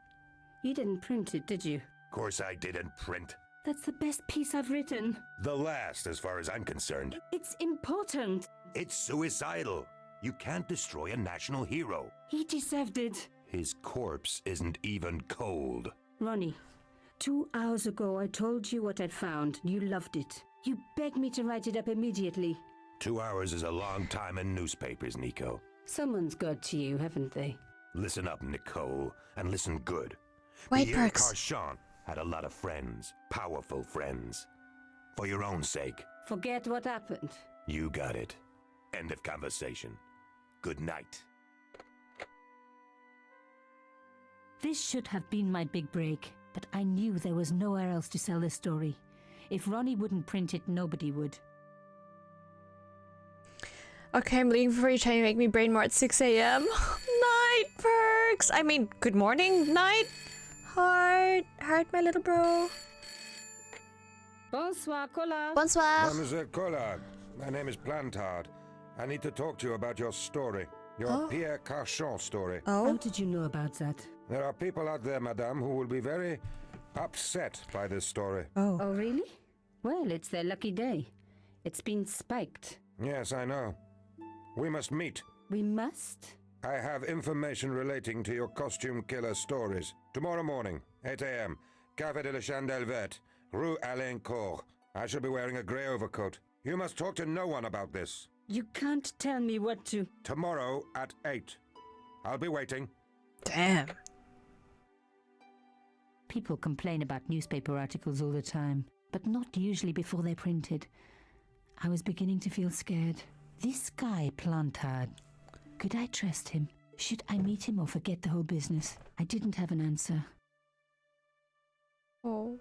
You didn't print it, did you?
Of course I didn't print.
That's the best piece I've written.
The last, as far as I'm concerned.
It's important.
It's suicidal. You can't destroy a national hero.
He deserved it.
His corpse isn't even cold.
Ronnie, 2 hours ago I told you what I'd found. You loved it. You begged me to write it up immediately.
2 hours is a long time in newspapers, Nico.
Someone's got to you, haven't they?
Listen up, Nicole, and listen good.
Wait,
Pierre
Perks.
Carchon had a lot of friends, powerful friends. For your own sake,
Forget what happened.
you got it. End of conversation. Good night.
This should have been my big break, but I knew there was nowhere else to sell this story. If Ronnie wouldn't print it, nobody would.
Okay, I'm leaving before you try to make me brain more at 6 a.m. Night, Perks. I mean, good morning, night. Heart, my little bro.
Bonsoir, Collard.
Bonsoir.
Mademoiselle Collard, my name is Plantard. I need to talk to you about your story. Your Pierre Carchon story.
How did you know about that?
There are people out there, madame, who will be very upset by this story.
Oh, really? Well, it's their lucky day. It's been spiked.
Yes, I know. We must meet.
We must?
I have information relating to your costume killer stories. Tomorrow morning, 8 a.m., Café de la Chandelle Verte, Rue Alain Court. I shall be wearing a grey overcoat. You must talk to no one about this.
You can't tell me what to...
Tomorrow at 8. I'll be waiting.
Damn.
People complain about newspaper articles all the time, but not usually before they're printed. I was beginning to feel scared. This guy, Plantard, could I trust him? Should I meet him or forget the whole business? I didn't have an answer.
Oh.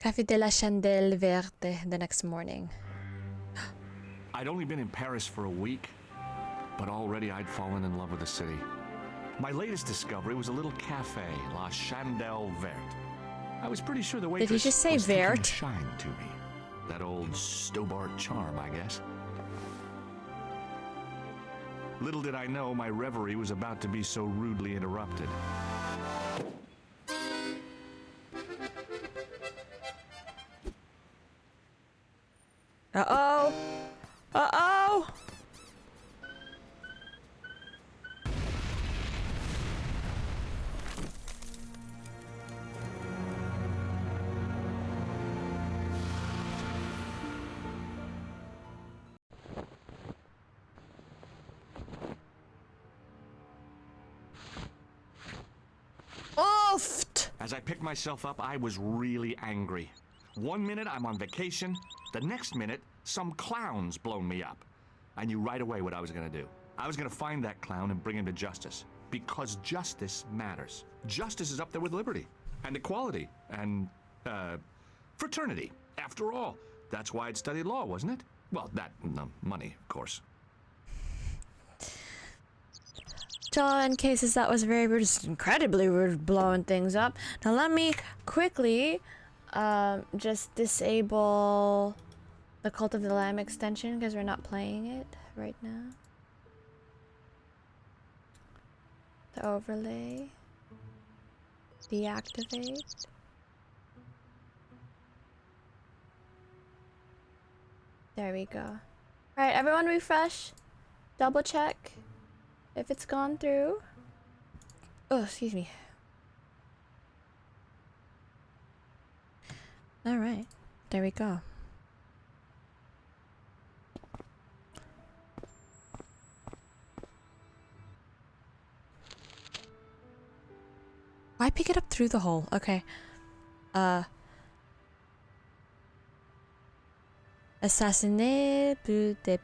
Café de la Chandelle Verte the next morning.
I'd only been in Paris for a week. but already I'd fallen in love with the city. My latest discovery was a little cafe, La Chandelle Verte. I was pretty sure the waitress
Did he just say
was taking a
Verte?
shine to me. That old Stobart charm, I guess. Little did I know my reverie was about to be so rudely interrupted.
Uh-oh! Uh-oh! Oofed!
As I picked myself up, I was really angry. 1 minute I'm on vacation, the next minute some clown's blown me up. I knew right away what I was gonna do. I was gonna find that clown and bring him to justice. Because justice matters. Justice is up there with liberty, and equality, and, fraternity. After all, that's why I'd studied law, wasn't it? Well, that, and the money, of course.
So in cases that was very rude, just incredibly rude, blowing things up. Now let me quickly just disable the Cult of the Lamb extension because we're not playing it right now. The overlay. Deactivate. There we go. Alright, everyone refresh. Double check if it's gone through. Oh, excuse me. Alright, there we go. Why pick it up through the hole? Okay. Assassiné brutal des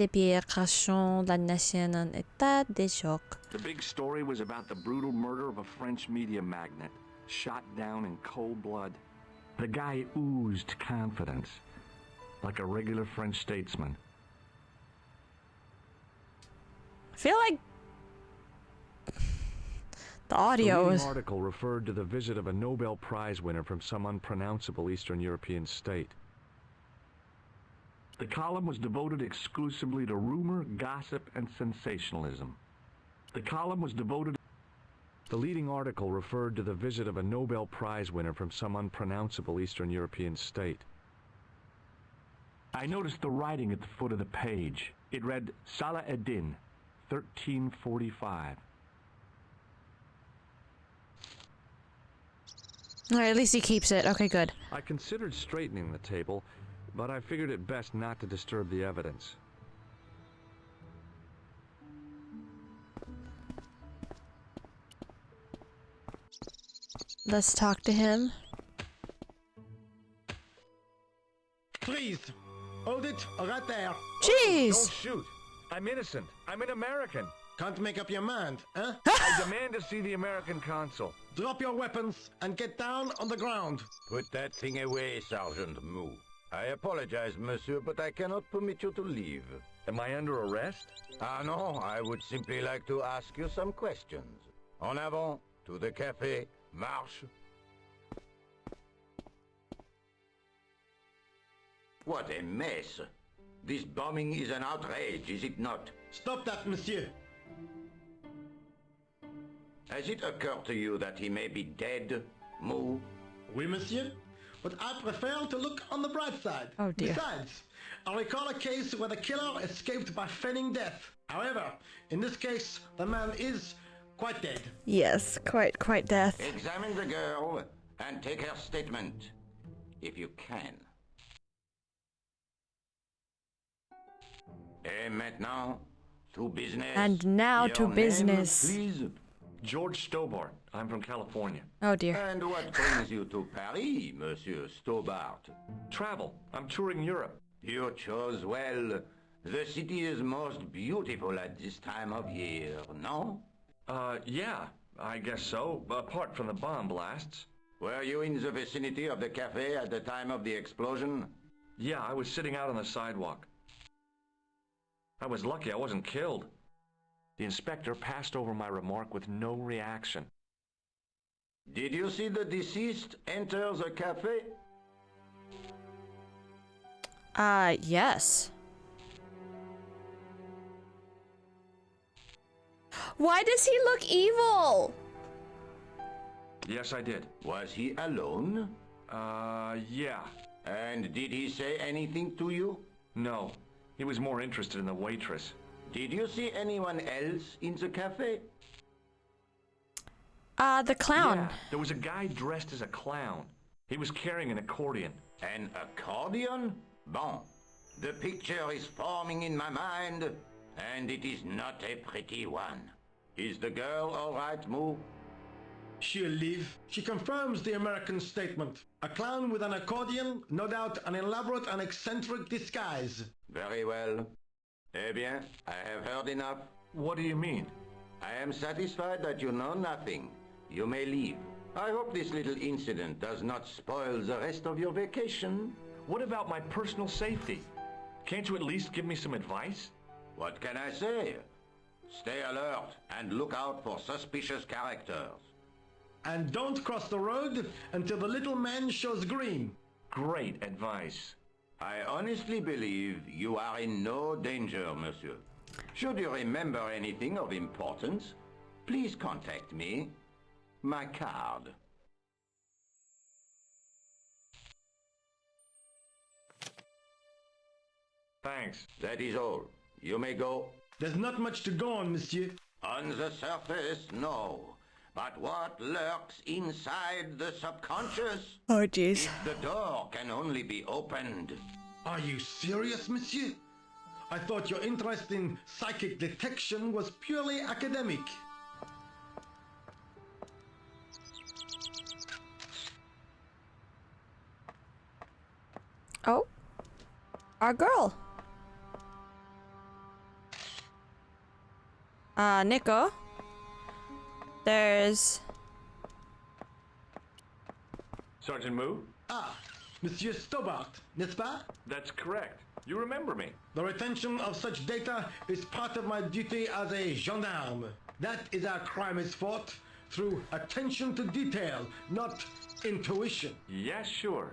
pierres crachant la nation en état de choc.
The big story was about the brutal murder of a French media magnate, shot down in cold blood. The guy oozed confidence, like a regular French statesman.
I feel like the audio
The
was...
leading article referred to the visit of a Nobel Prize winner from some unpronounceable Eastern European state.
The column was devoted exclusively to rumor, gossip, and sensationalism. The column was devoted...
The leading article referred to the visit of a Nobel Prize winner from some unpronounceable Eastern European state.
I noticed the writing at the foot of the page. It read, Salah Eddin, 1345.
Alright, at least he keeps it. Okay, good.
I considered straightening the table, but I figured it best not to disturb the evidence.
Let's talk to him.
Please, hold it right there.
Jeez!
Don't shoot. I'm innocent. I'm an American.
Can't make up your mind, huh?
I demand to see the American consul.
Drop your weapons and get down on the ground.
Put that thing away, Sergeant Moo. I apologize, monsieur, but I cannot permit you to leave.
Am I under arrest?
Ah, no, I would simply like to ask you some questions. En avant, to the café, marche. What a mess. This bombing is an outrage, is it not?
Stop that, monsieur.
Has it occurred to you that he may be dead, Moo?
Oui, monsieur. But I prefer to look on the bright side.
Oh, dear.
Besides, I recall a case where the killer escaped by feigning death. However, in this case, the man is quite dead.
Yes, quite death.
Examine the girl and take her statement, if you can. Et maintenant, to business.
And now to
Your name,
business.
please.
George Stobart. I'm from California.
Oh dear.
And what brings you to Paris, Monsieur Stobart?
Travel. I'm touring Europe.
You chose well. The city is most beautiful at this time of year, no?
Yeah, I guess so, apart from the bomb blasts.
Were you in the vicinity of the cafe at the time of the explosion?
Yeah, I was sitting out on the sidewalk.
I was lucky I wasn't killed. The inspector passed over my remark with no reaction.
Did you see the deceased enter the cafe?
Yes. Why does he look evil?
Yes, I did.
Was he alone?
Yeah.
And did he say anything to you?
No. He was more interested in the waitress.
Did you see anyone else in the cafe?
The clown.
Yeah, there was a guy dressed as a clown. He was carrying an accordion.
An accordion? Bon. The picture is forming in my mind, and it is not a pretty one. Is the girl all right, Moo?
She'll leave. She confirms the American statement. A clown with an accordion, no doubt an elaborate and eccentric disguise.
Very well. Eh bien, I have heard enough.
What do you mean?
I am satisfied that you know nothing. You may leave. I hope this little incident does not spoil the rest of your vacation.
What about my personal safety? Can't you at least give me some advice?
What can I say? Stay alert and look out for suspicious characters.
And don't cross the road until the little man shows green.
Great advice.
I honestly believe you are in no danger, monsieur. Should you remember anything of importance, please contact me. My card.
Thanks.
That is all. You may go.
There's not much to go on, monsieur.
On the surface, no. But what lurks inside the subconscious?
Oh, jeez.
The door can only be opened.
Are you serious, monsieur? I thought your interest in psychic detection was purely academic.
Oh. Our girl. Nico. There's...
Sergeant Moo?
Ah, Monsieur Stobart, n'est-ce pas?
That's correct. You remember me.
The retention of such data is part of my duty as a gendarme. That is how crime is fought, through attention to detail, not intuition.
Yes, sure.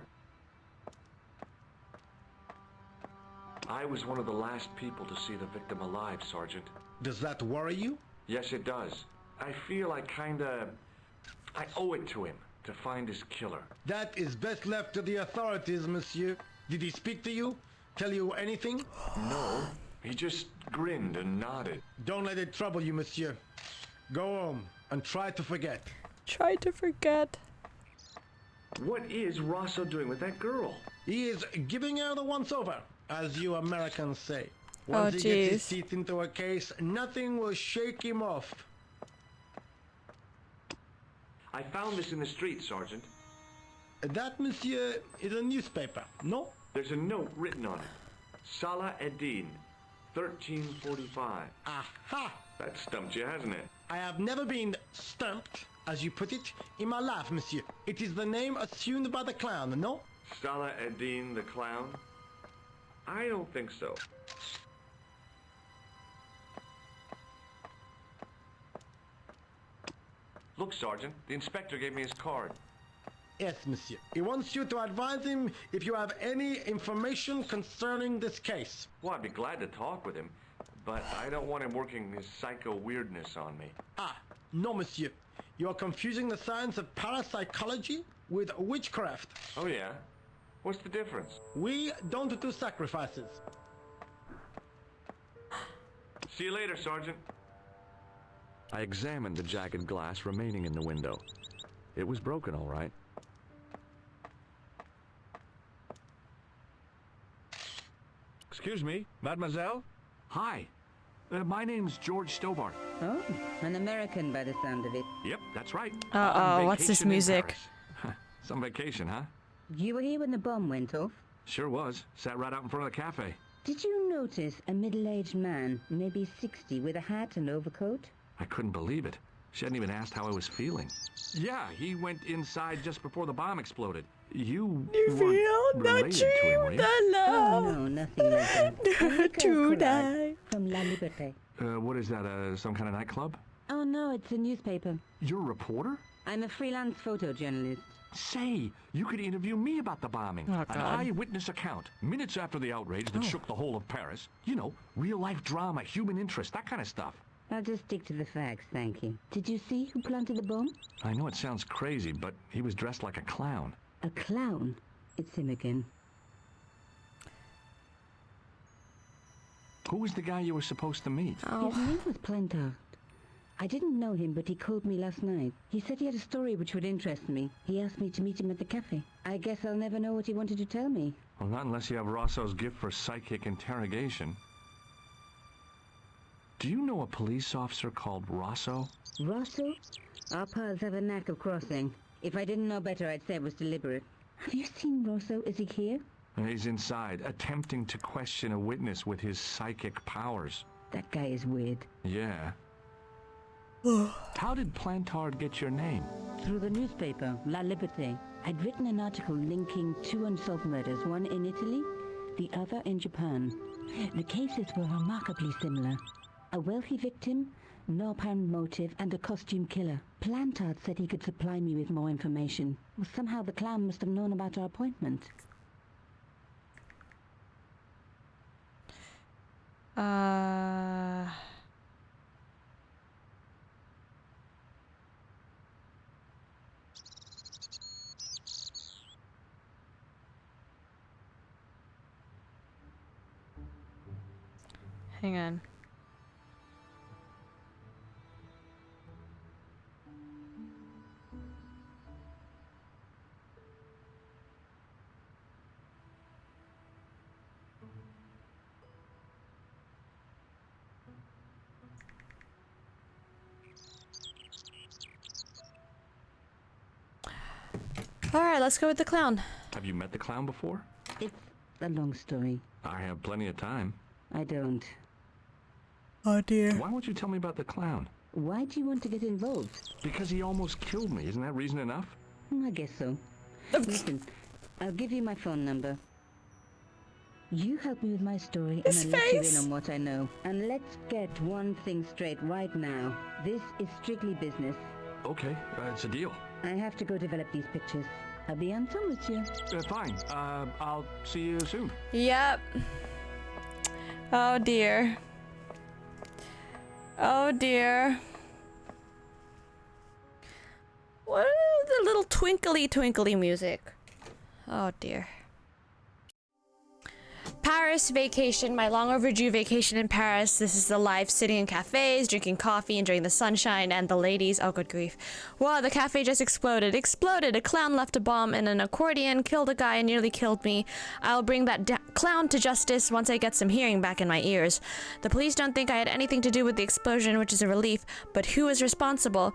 I was one of the last people to see the victim alive, Sergeant.
Does that worry you?
Yes, it does. I feel I owe it to him to find his killer.
That is best left to the authorities, monsieur. Did he speak to you? Tell you anything?
No. He just grinned and nodded.
Don't let it trouble you, monsieur. Go home and try to forget.
Try to forget.
What is Rosso doing with that girl?
He is giving her the once-over, as you Americans say. Once he gets his teeth into a case, nothing will shake him off.
I found this in the street, Sergeant.
That, monsieur, is a newspaper, no?
There's a note written on it. Salah Eddin, 1345.
Aha!
That stumped you, hasn't it?
I have never been stumped, as you put it, in my life, monsieur. It is the name assumed by the clown, no?
Salah Eddin the clown? I don't think so. Look, Sergeant, the inspector gave me his card.
Yes, monsieur. He wants you to advise him if you have any information concerning this case.
Well, I'd be glad to talk with him, but I don't want him working his psycho weirdness on me.
Ah, no, monsieur. You are confusing the science of parapsychology with witchcraft.
Oh, yeah? What's the difference?
We don't do sacrifices.
See you later, Sergeant. I examined the jagged glass remaining in the window. It was broken, all right. Excuse me, mademoiselle? Hi. My name's George Stobart.
Oh, an American by the sound of it.
Yep, that's right.
Uh-oh, what's this music?
Some vacation, huh?
You were here when the bomb went off?
Sure was. Sat right out in front of the cafe.
Did you notice a middle-aged man, maybe 60, with a hat and overcoat?
I couldn't believe it. She hadn't even asked how I was feeling. Yeah, he went inside just before the bomb exploded. You
feel
weren't related to him, were you?
Oh, no, nothing like that.
To die
from La Liberté.
What is that, some kind of nightclub?
Oh no, it's a newspaper.
You're a reporter?
I'm a freelance photojournalist.
Say, you could interview me about the bombing.
Oh,
An
God.
eyewitness account, minutes after the outrage that shook the whole of Paris. You know, real-life drama, human interest, that kind of stuff.
I'll just stick to the facts, thank you. Did you see who planted the bomb?
I know it sounds crazy, but he was dressed like a clown.
A clown? It's him again.
Who was the guy you were supposed to meet?
His name was Plantard. I didn't know him, but he called me last night. He said he had a story which would interest me. He asked me to meet him at the cafe. I guess I'll never know what he wanted to tell me.
Well, not unless you have Rosso's gift for psychic interrogation. Do you know a police officer called Rosso?
Rosso? Our paths have a knack of crossing. If I didn't know better, I'd say it was deliberate. Have you seen Rosso? Is he here?
He's inside, attempting to question a witness with his psychic powers.
That guy is weird.
Yeah. How did Plantard get your name?
Through the newspaper, La Liberté. I'd written an article linking two unsolved murders, one in Italy, the other in Japan. The cases were remarkably similar. A wealthy victim, no apparent motive, and a costume killer. Plantard said he could supply me with more information. Well, somehow the clown must have known about our appointment.
Hang on. Alright, let's go with the clown.
Have you met the clown before?
It's a long story.
I have plenty of time.
I don't.
Oh dear.
Why won't you tell me about the clown?
Why do you want to get involved?
Because he almost killed me. Isn't that reason enough?
I guess so. Listen, I'll give you my phone number. You help me with my story and I'll let you in on what I know. And let's get one thing straight right now. This is strictly business.
Okay, it's a deal.
I have to go develop these pictures. I'll be on phone with you.
Fine. I'll see you soon.
Yep. Oh dear. Oh dear. What is the little twinkly twinkly music? Oh dear. Paris vacation, my long overdue vacation in Paris. This is the life sitting in cafes, drinking coffee, enjoying the sunshine and the ladies. Oh, good grief. Wow, the cafe just exploded. Exploded. A clown left a bomb in an accordion, killed a guy and nearly killed me. I'll bring that clown to justice once I get some hearing back in my ears. The police don't think I had anything to do with the explosion, which is a relief, but who is responsible?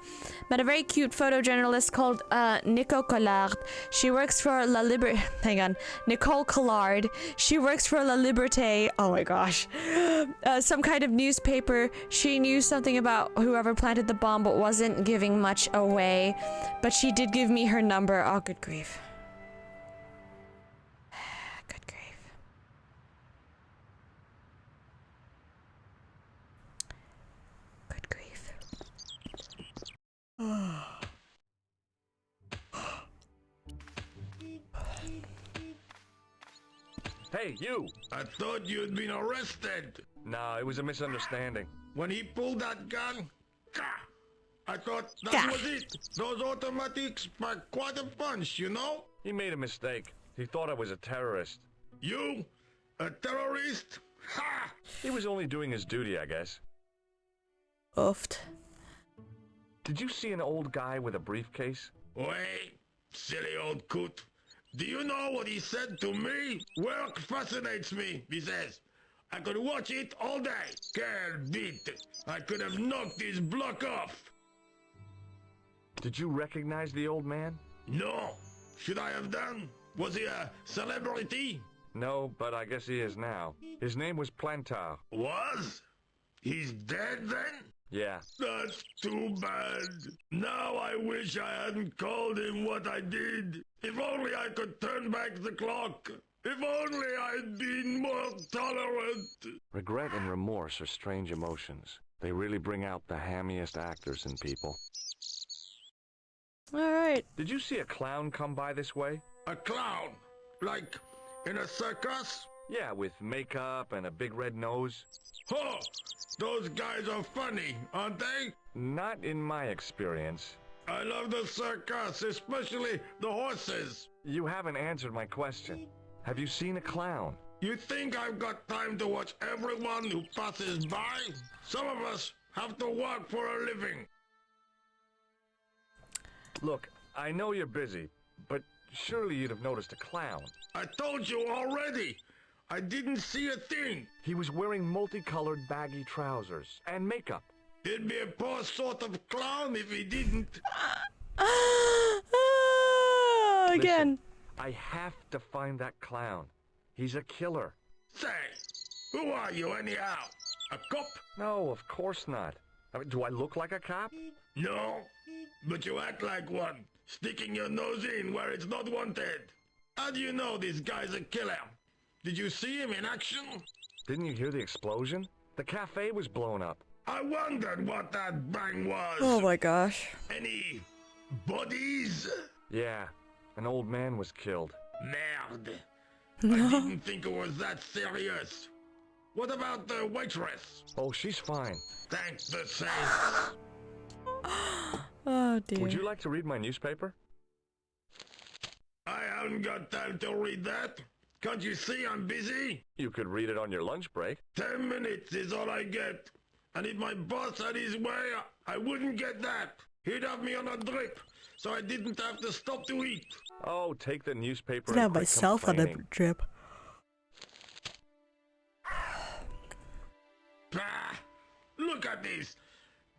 Met a very cute photojournalist called Nicole Collard. She works for La Liberté. Hang on. Nicole Collard. She works for La Liberté. Oh my gosh. Some kind of newspaper. She knew something about whoever planted the bomb but wasn't giving much away. But she did give me her number. Oh, good grief. Good grief. Good grief.
Hey, you!
I thought you'd been arrested.
No, it was a misunderstanding.
When he pulled that gun, I thought that was it. Those automatics pack quite a punch, you know?
He made a mistake. He thought I was a terrorist.
You? A terrorist? Ha!
He was only doing his duty, I guess.
Oofed.
Did you see an old guy with a briefcase?
Wait, silly old coot. Do you know what he said to me? Work fascinates me, he says. I could watch it all day. Quelle vite. I could have knocked his block off.
Did you recognize the old man?
No. Should I have done? Was he a celebrity?
No, but I guess he is now. His name was Plantard.
Was? He's dead then?
Yeah.
That's too bad. Now I wish I hadn't called him what I did. If only I could turn back the clock. If only I'd been more tolerant.
Regret and remorse are strange emotions. They really bring out the hammiest actors in people.
All right.
Did you see a clown come by this way?
A clown? Like in a circus?
Yeah, with makeup and a big red nose.
Oh, those guys are funny, aren't they?
Not in my experience.
I love the circus, especially the horses.
You haven't answered my question. Have you seen a clown?
You think I've got time to watch everyone who passes by? Some of us have to work for a living.
Look, I know you're busy, but surely you'd have noticed a clown.
I told you already. I didn't see a thing.
He was wearing multicolored baggy trousers and makeup.
He'd be a poor sort of clown if he didn't.
Again.
Listen, I have to find that clown. He's a killer.
Say, who are you anyhow? A cop?
No, of course not. I mean, do I look like a cop?
No, but you act like one, sticking your nose in where it's not wanted. How do you know this guy's a killer? Did you see him in action?
Didn't you hear the explosion? The cafe was blown up.
I wondered what that bang was.
Oh my gosh.
Any bodies?
Yeah, an old man was killed.
Merde. I didn't think it was that serious. What about the waitress?
Oh, she's fine.
Thank the saints.
Oh dear.
Would you like to read my newspaper?
I haven't got time to read that. Can't you see I'm busy?
You could read it on your lunch break.
10 minutes is all I get. And if my boss had his way, I wouldn't get that. He'd have me on a drip, so I didn't have to stop to eat.
Oh, take the newspaper
Now
and quit
myself on a
complaining.
trip.
Bah! Look at this.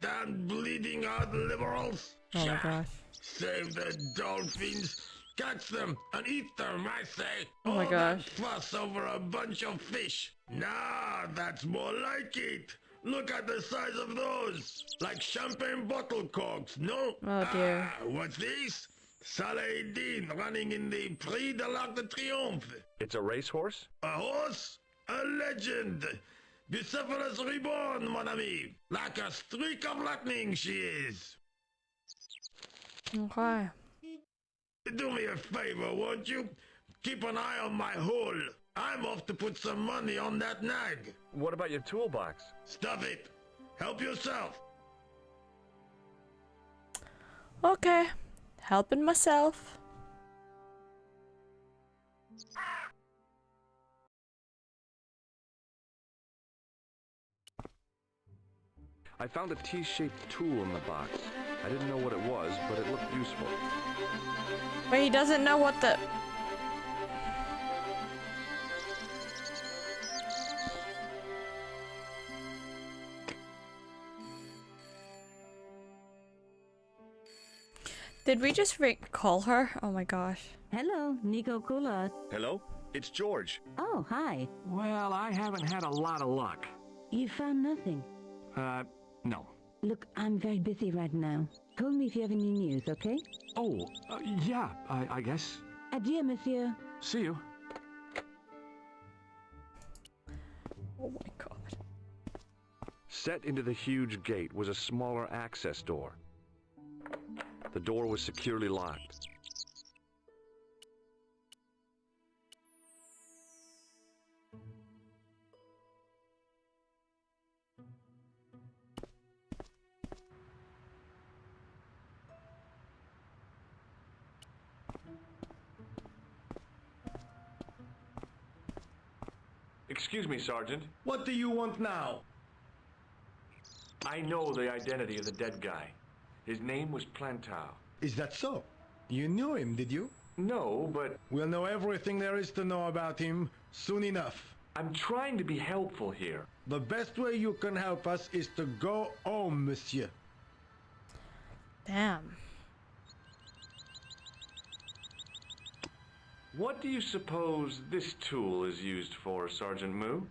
Damn bleeding heart liberals.
Oh my gosh.
Save the dolphins. Catch them and eat them, I say.
Oh my
All
gosh.
that fuss over a bunch of fish. Nah, that's more like it. Look at the size of those. Like champagne bottle corks, no?
Oh dear.
What's this? Saladin running in the Prix de l'Arc de Triomphe.
It's a racehorse?
A horse? A legend. Bucephalus reborn, mon ami. Like a streak of lightning she is.
Okay.
Do me a favor, won't you? Keep an eye on my hole. I'm off to put some money on that nag.
What about your toolbox?
Stuff it. Help yourself.
Okay. Helping myself.
I found a T-shaped tool in the box. I didn't know what it was, but it looked useful.
But he doesn't know what the... Did we just call her? Oh my gosh.
Hello, Nico Coulard.
Hello? It's George.
Oh, hi.
Well, I haven't had a lot of luck.
You found nothing.
No.
Look, I'm very busy right now. Call me if you have any news, okay?
Oh, yeah, I guess.
Adieu, monsieur.
See you.
Oh my god.
Set into the huge gate was a smaller access door. The door was securely locked. Excuse me, Sergeant.
What do you want now?
I know the identity of the dead guy. His name was Plantar.
Is that so? You knew him, did you?
No, but...
We'll know everything there is to know about him soon enough.
I'm trying to be helpful here.
The best way you can help us is to go home, monsieur.
Damn.
What do you suppose this tool is used for, Sergeant Moo?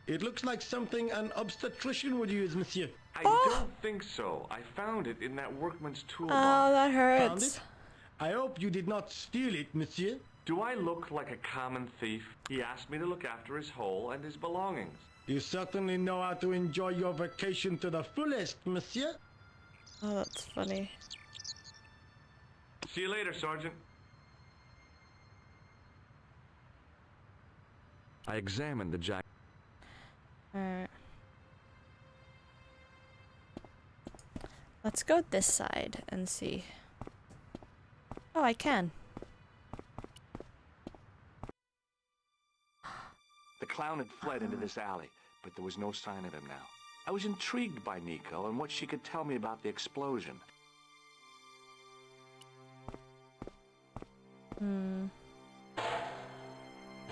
It looks like something an obstetrician would use, monsieur.
I don't think so. I found it in that workman's toolbox.
Oh, that
Found
hurts.
it? I hope you did not steal it, monsieur.
Do I look like a common thief? He asked me to look after his hole and his belongings.
You certainly know how to enjoy your vacation to the fullest, monsieur.
Oh, that's funny.
See you later, Sergeant. I examined the jacket.
Alright. Let's go this side and see. Oh, I can.
The clown had fled into this alley, but there was no sign of him now. I was intrigued by Nico and what she could tell me about the explosion.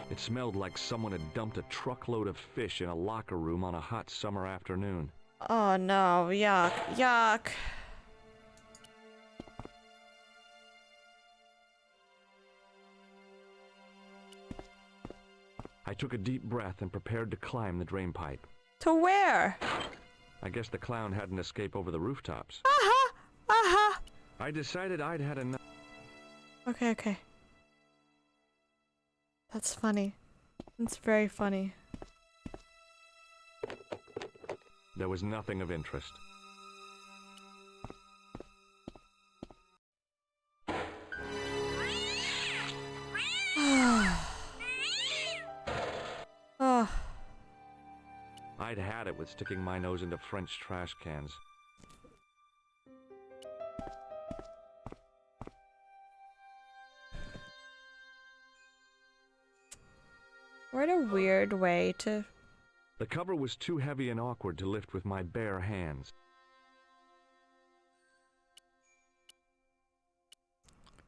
It smelled like someone had dumped a truckload of fish in a locker room on a hot summer afternoon.
Oh no, yuck, yuck.
I took a deep breath and prepared to climb the drain pipe.
To where?
I guess the clown had an escape over the rooftops.
Aha! Aha!
I decided I'd had enough.
Okay, okay. That's funny. It's very funny.
There was nothing of interest.
Oh.
I'd had it with sticking my nose into French trash cans.
What a weird way to...
The cover was too heavy and awkward to lift with my bare hands.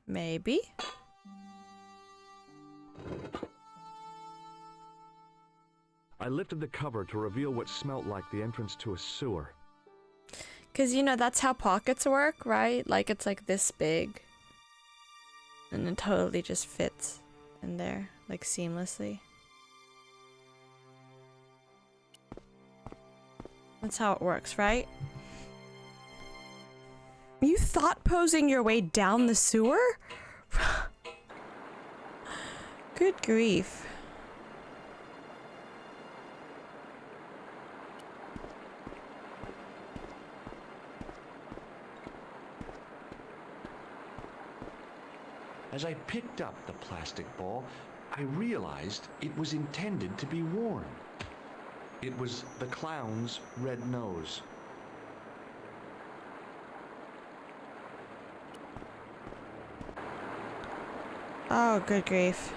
Maybe?
I lifted the cover to reveal what smelt like the entrance to a sewer.
'Cause you know, that's how pockets work, right? Like, it's like this big. And it totally just fits in there, like seamlessly. That's how it works, right? You thought posing your way down the sewer? Good grief.
As I picked up the plastic ball, I realized it was intended to be worn. It was the clown's red nose.
Oh, good grief.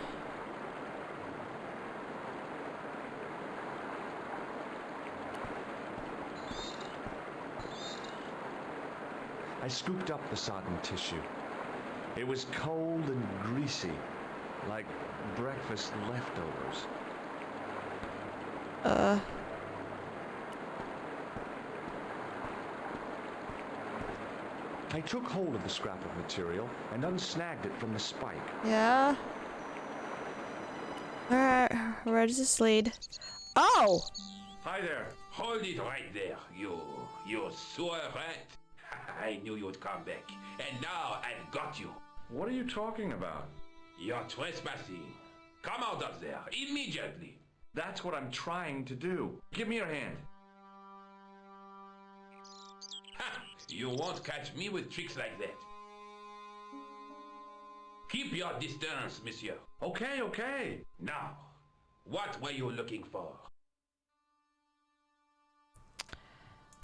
I scooped up the sodden tissue. It was cold and greasy, like breakfast leftovers. I took hold of the scrap of material and unsnagged it from the spike.
Yeah. Alright, where does this lead? Oh!
Hi there. Hold it right there, you sewer rat. I knew you'd come back, and now I've got you.
What are you talking about?
You're trespassing. Come out of there, immediately.
That's what I'm trying to do. Give me your hand.
Ha! You won't catch me with tricks like that. Keep your distance, monsieur.
Okay, okay.
Now, what were you looking for?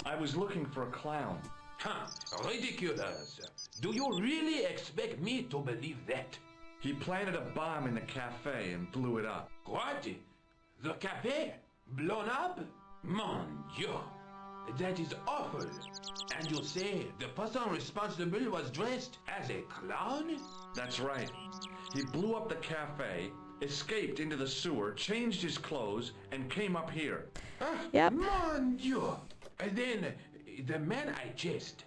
I was looking for a clown.
Huh, ridiculous. Do you really expect me to believe that?
He planted a bomb in the cafe and blew it up.
What? The cafe? Blown up? Mon Dieu. That is awful. And you say the person responsible was dressed as a clown?
That's right. He blew up the cafe, escaped into the sewer, changed his clothes, and came up here.
Yep.
Mon Dieu. And then, the man I chased.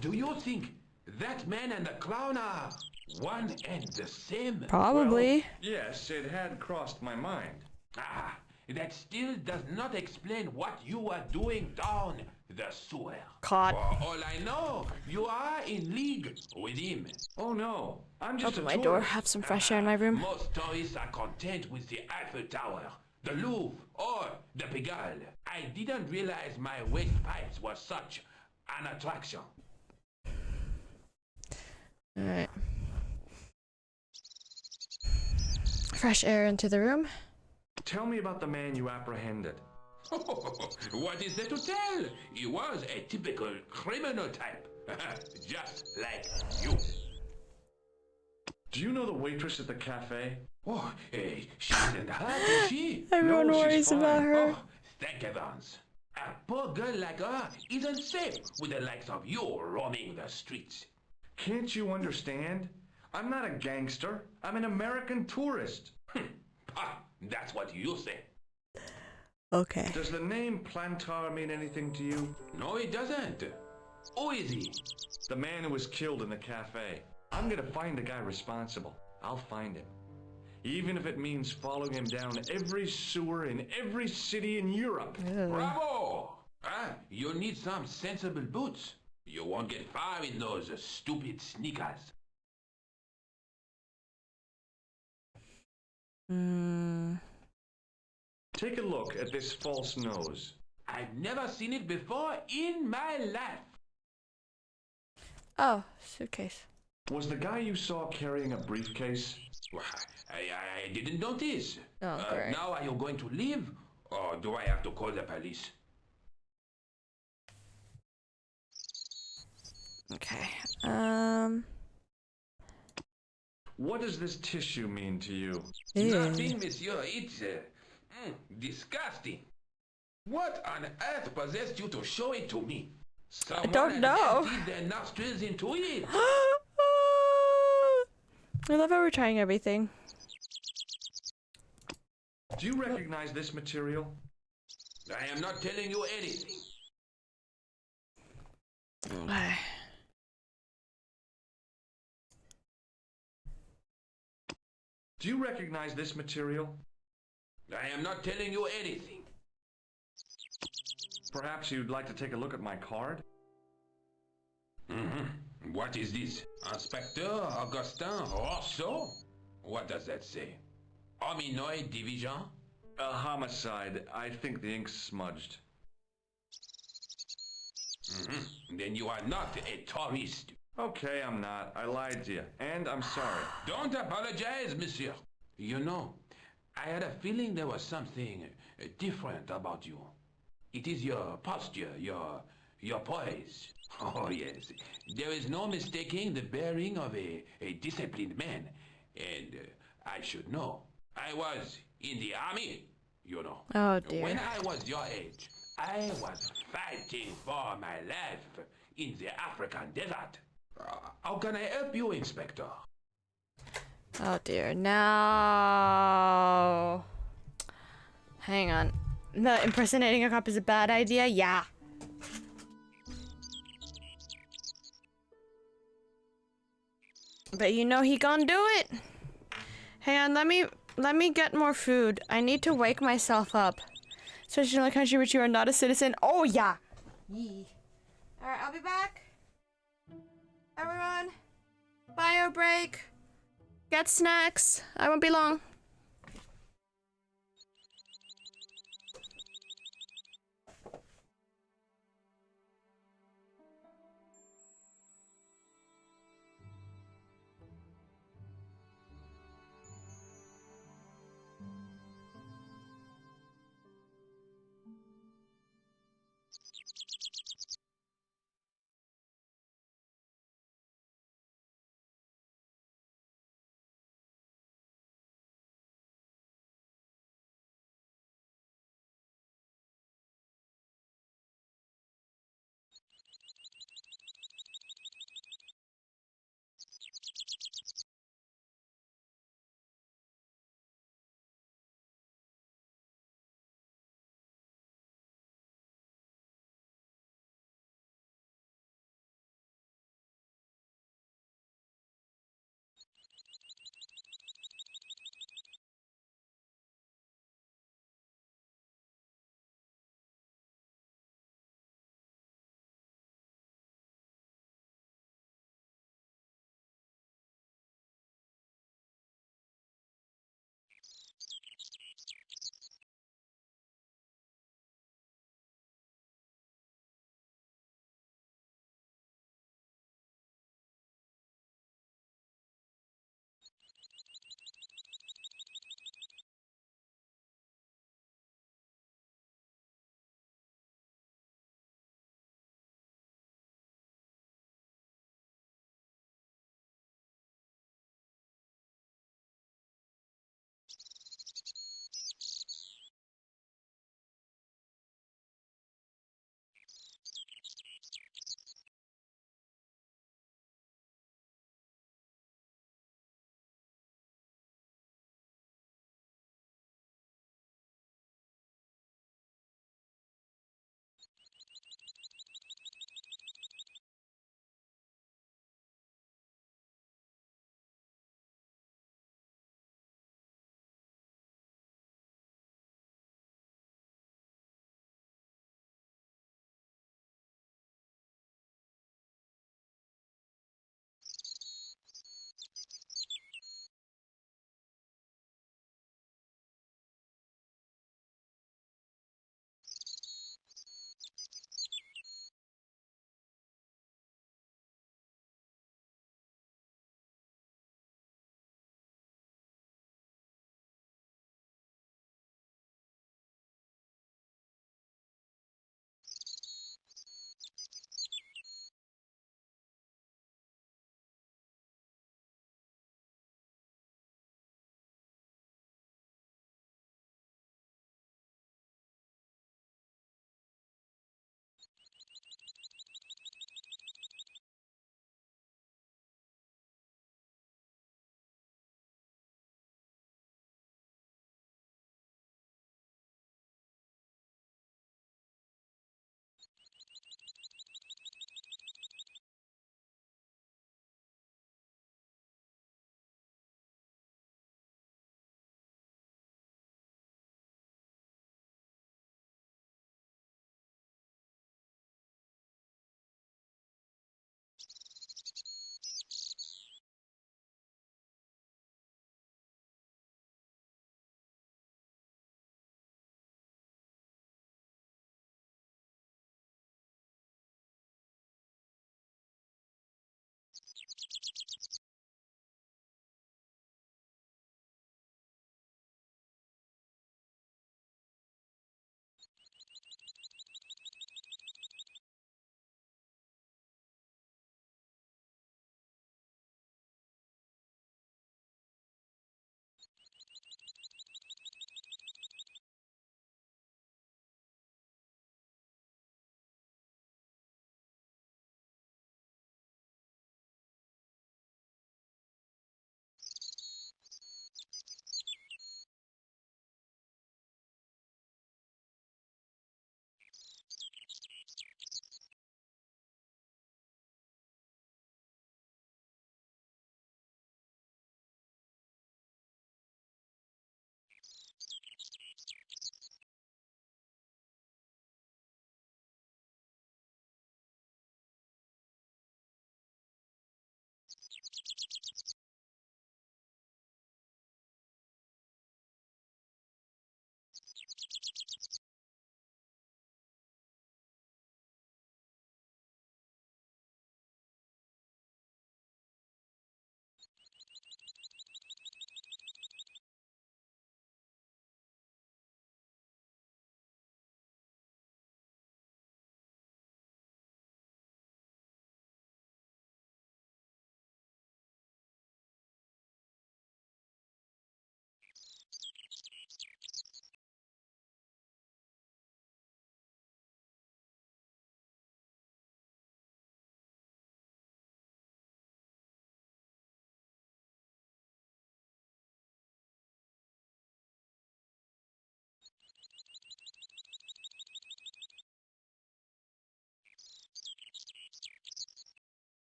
Do you think that man and the clown are one and the same?
Probably.
Well, yes, it had crossed my mind.
Ah, that still does not explain what you were doing down the sewer.
Caught.
For all I know, you are in league with him.
Oh no, I'm just
Open
a
my
tourist.
door, have some fresh air in my room.
Most tourists are content with the Eiffel Tower, the Louvre, or the Pigalle. I didn't realize my waste pipes were such an attraction.
Alright. Fresh air into the room.
Tell me about the man you apprehended.
What is there to tell? He was a typical criminal type. Just like you.
Do you know the waitress at the cafe?
Oh, hey, she isn't hurt, is she?
Everyone
No, she's
worries
fine.
about her.
Oh, thank heavens. A poor girl like her isn't safe with the likes of you roaming the streets.
Can't you understand? I'm not a gangster. I'm an American tourist.
That's what you say.
Okay.
Does the name Plantar mean anything to you?
No, it doesn't. Who is he?
The man who was killed in the cafe. I'm gonna find the guy responsible. I'll find him. Even if it means following him down every sewer in every city in Europe.
Bravo! You'll need some sensible boots. You won't get far in those stupid sneakers.
Take a look at this false nose.
I've never seen it before in my life.
Oh, suitcase.
Was the guy you saw carrying a briefcase?
Well, I didn't notice.
Oh, great.
Now are you going to leave? Or do I have to call the police?
Okay.
What does this tissue mean to you?
Nothing, monsieur. It's disgusting. What on earth possessed you to show it to me? Someone
I don't know.
emptied their nostrils into it.
I love how we're trying everything.
Do you recognize this material?
I am not telling you anything.
Do you recognize this material?
I am not telling you anything.
Perhaps you'd like to take a look at my card?
What is this? Inspector Augustin Rousseau? What does that say? Hominoid Division?
A homicide. I think the ink's smudged.
Then you are not a tourist.
Okay, I'm not. I lied to you. And I'm sorry.
Don't apologize, monsieur. You know, I had a feeling there was something different about you. It is your posture, your poise. Oh, yes. There is no mistaking the bearing of a disciplined man. And I should know. I was in the army, you know.
Oh, dear.
When I was your age, I was fighting for my life in the African desert. How can I help you, Inspector?
Oh dear, no. Hang on. The impersonating a cop is a bad idea? Yeah. But you know he gonna do it. Hang on, let me get more food. I need to wake myself up. Especially in a country which you are not a citizen. Oh yeah. Yee. Alright, I'll be back. Everyone, bio break. Get snacks. I won't be long.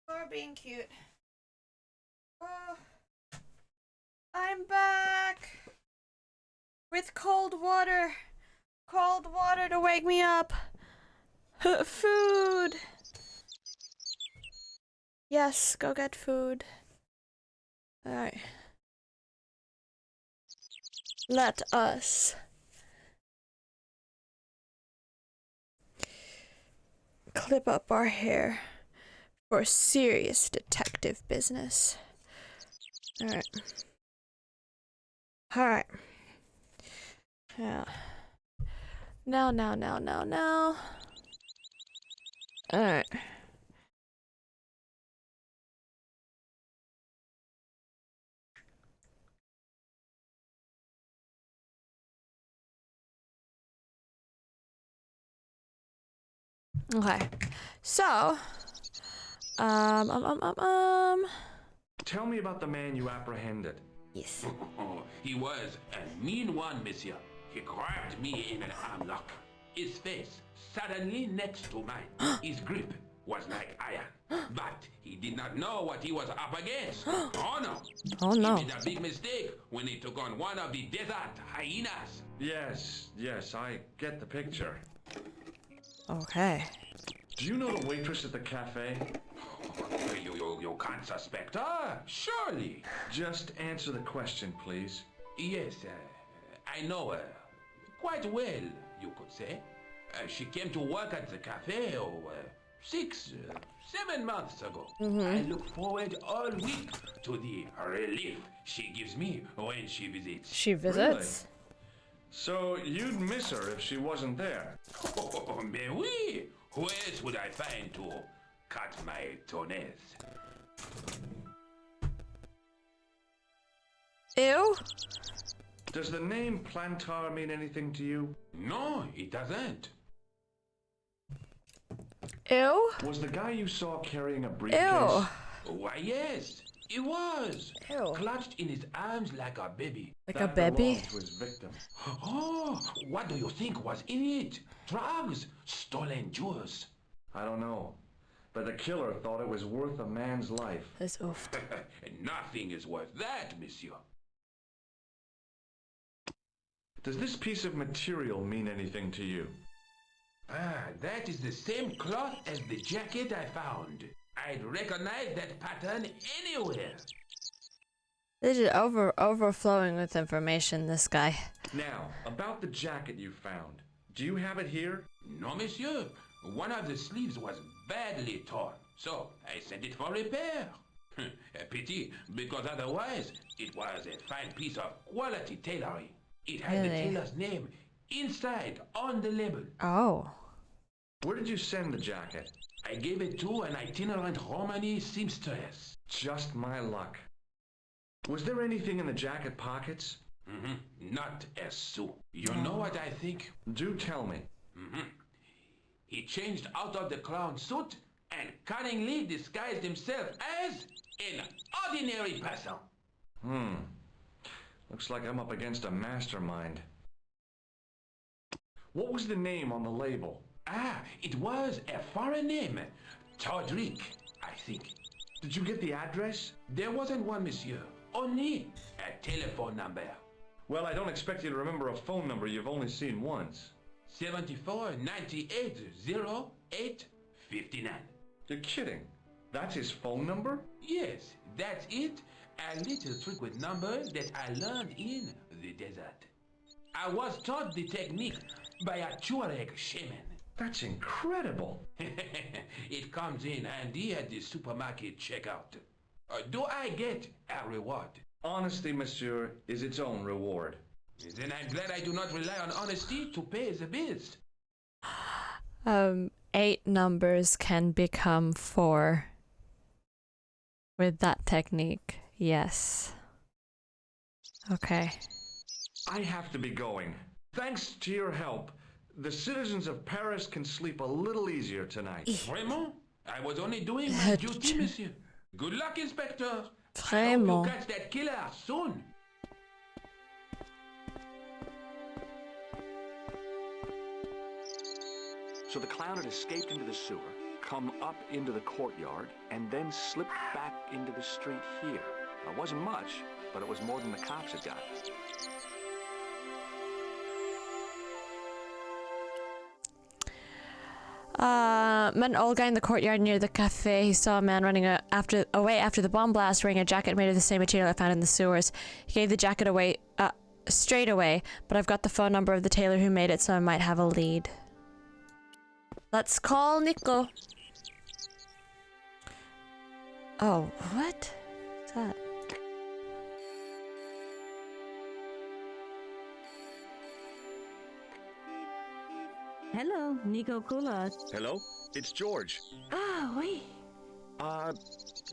Or being cute. Oh, I'm back with cold water. Cold water to wake me up. Food. Yes, go get food. Alright. Let us clip up our hair for serious detective business. Alright. Alright. Yeah. Now. Alright. Okay. So,
Tell me about the man you apprehended.
Yes.
He was a mean one, monsieur. He grabbed me in an arm lock. His face suddenly next to mine. His grip was like iron. But he did not know what he was up against. Oh no.
Oh no.
He made a big mistake when he took on one of the desert hyenas.
Yes, I get the picture.
Okay.
Do you know the waitress at the cafe?
You can't suspect her, surely.
Just answer the question, please.
Yes, I know her. Quite well, you could say. She came to work at the cafe 6, 7 months ago. I look forward all week to the relief she gives me when she visits.
She visits?
Really? So you'd miss her if she wasn't there?
Oh, mais oui. Who else would I find to cut my toenails?
Ew.
Does the name Plantar mean anything to you?
No, it doesn't.
Ew.
Was the guy you saw carrying a briefcase?
Ew.
Why, yes. He was.
Ew.
Clutched in his arms like a baby.
Like a baby?
To his victim. Oh, what do you think was in it? Drugs? Stolen jewels?
I don't know. But the killer thought it was worth a man's life.
Das oft.
Nothing is worth that, monsieur.
Does this piece of material mean anything to you?
Ah, that is the same cloth as the jacket I found. I'd recognize that pattern anywhere.
This is overflowing with information, this guy.
Now, about the jacket you found. Do you have it here?
No, monsieur. One of the sleeves was badly torn, so I sent it for repair. A pity, because otherwise it was a fine piece of quality tailoring. It had the tailor's name inside on the label.
Oh.
Where did you send the jacket?
I gave it to an itinerant Romani seamstress.
Just my luck. Was there anything in the jacket pockets?
Not a sou. You know what I think?
Do tell me.
He changed out of the clown suit and cunningly disguised himself as an ordinary person.
Looks like I'm up against a mastermind. What was the name on the label?
Ah, it was a foreign name. Todrick, I think.
Did you get the address?
There wasn't one, monsieur. Only a telephone number.
Well, I don't expect you to remember a phone number you've only seen once.
74 98 08 59.
You're kidding. That's his phone number?
Yes, that's it. A little trick with numbers that I learned in the desert. I was taught the technique by a Tuareg shaman.
That's incredible.
It comes in handy at the supermarket checkout. Do I get a reward?
Honesty, monsieur, is its own reward.
Then I'm glad I do not rely on honesty to pay the bills.
8 numbers can become 4 with that technique. Yes. Okay.
I have to be going. Thanks to your help, the citizens of Paris can sleep a little easier tonight.
Vraiment? I was only doing my duty, monsieur. Good luck, Inspector.
Vraiment.
I hope you catch that killer soon.
So the clown had escaped into the sewer, come up into the courtyard, and then slipped back into the street here. It wasn't much, but it was more than the cops had got.
Met an old guy in the courtyard near the cafe. He saw a man running away after the bomb blast, wearing a jacket made of the same material I found in the sewers. He gave the jacket away straight away, but I've got the phone number of the tailor who made it, so I might have a lead. Let's call Nico. Oh, what? What's that?
Hello, Nico Coulard.
Hello? It's George.
Ah, oui.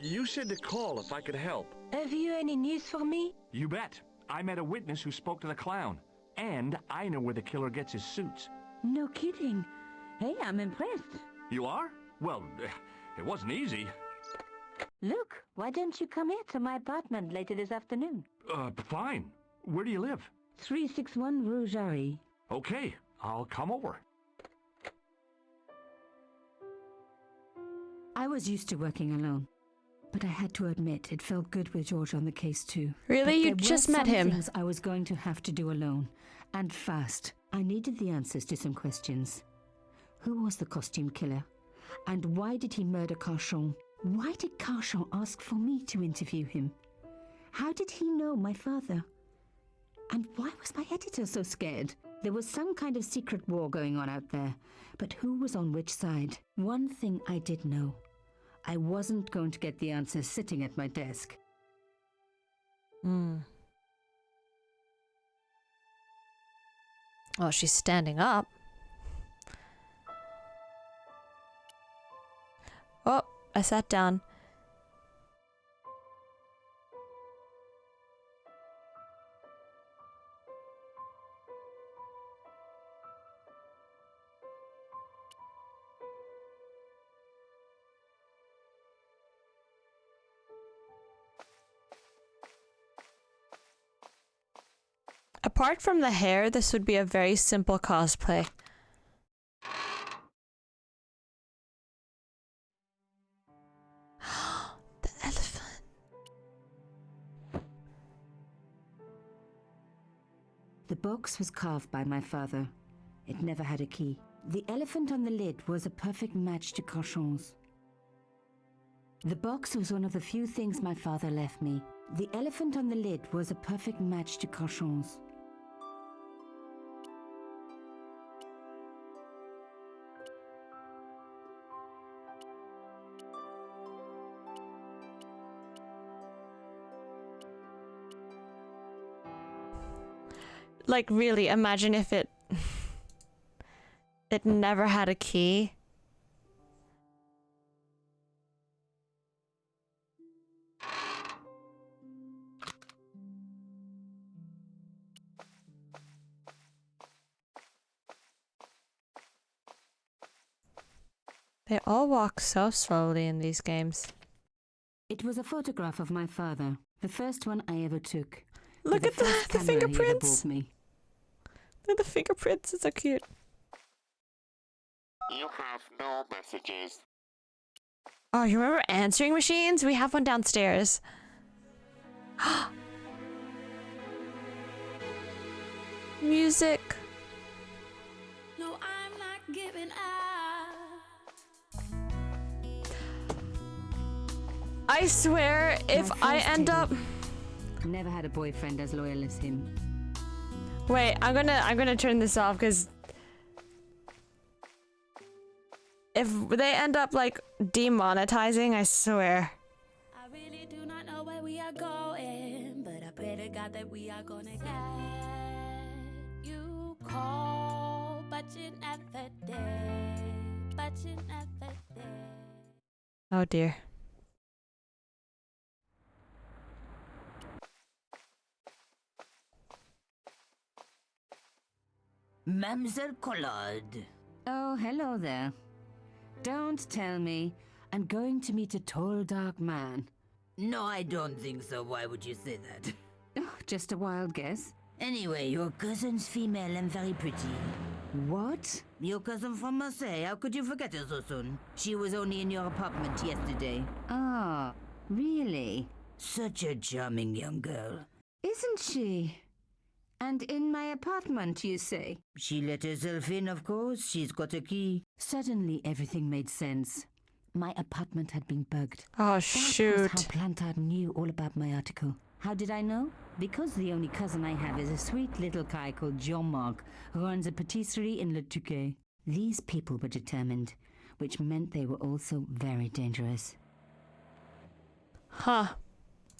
You said to call if I could help.
Have you any news for me?
You bet. I met a witness who spoke to the clown. And I know where the killer gets his suits.
No kidding. Hey, I'm impressed.
You are? Well, it wasn't easy.
Look, why don't you come here to my apartment later this afternoon?
Fine. Where do you live?
361 Rue Jarry.
Okay, I'll come over.
I was used to working alone, but I had to admit it felt good with George on the case too.
Really?
But
You just met him.
Things I was going to have to do alone, and fast. I needed the answers to some questions. Who was the costume killer? And why did he murder Carchon? Why did Carchon ask for me to interview him? How did he know my father? And why was my editor so scared? There was some kind of secret war going on out there, but who was on which side? One thing I did know. I wasn't going to get the answers sitting at my desk.
Oh, she's standing up. Oh, I sat down. apart from the hair, this would be a very simple cosplay. The elephant.
The box was carved by my father. It never had a key. The elephant on the lid was a perfect match to Cochon's. The box was one of the few things my father left me. The elephant on the lid was a perfect match to Cochon's.
Like, really, imagine if it never had a key. They all walk so slowly in these games.
It was a photograph of my father, the first one I ever took.
Look at the fingerprints.
Me.
Look at the fingerprints, it's so cute.
You have no messages.
Oh, you remember answering machines? We have one downstairs. Music.
No, I'm not giving up.
I swear, if I end up...
Never had a boyfriend as loyal as him.
Wait, I'm gonna turn this off because if they end up like demonetizing, I swear.
I really do not know where we are going, but I pray to God that we are gonna get you call, but you never did, but you never did.
Oh dear.
Mademoiselle Collard.
Oh, hello there. Don't tell me I'm going to meet a tall, dark man.
No, I don't think so. Why would you say that?
Oh, just a wild guess.
Anyway, your cousin's female and very pretty.
What?
Your cousin from Marseille. How could you forget her so soon? She was only in your apartment yesterday.
Ah, really?
Such a charming young girl.
Isn't she? And in my apartment, you say?
She let herself in, of course. She's got a key.
Suddenly, everything made sense. My apartment had been bugged.
Oh,
shoot. That was how Plantard knew all about my article. How did I know? Because the only cousin I have is a sweet little guy called Jean-Marc, who runs a patisserie in Le Touquet. These people were determined, which meant they were also very dangerous.
Huh.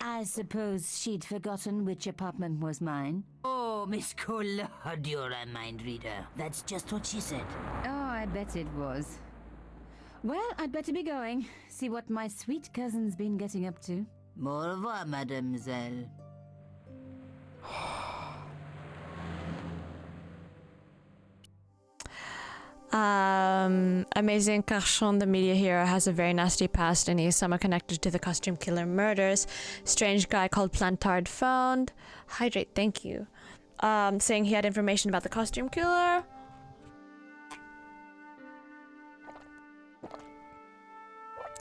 I suppose she'd forgotten which apartment was mine. Oh, Miss Collard, you're a mind reader. That's just what she said.
Oh, I bet it was. Well, I'd better be going. See what my sweet cousin's been getting up to.
Au revoir, mademoiselle.
Amazing Carchon, the media hero, has a very nasty past and he is somehow connected to the costume killer murders. Strange guy called Plantard found. Hydrate, thank you. Saying he had information about the costume killer.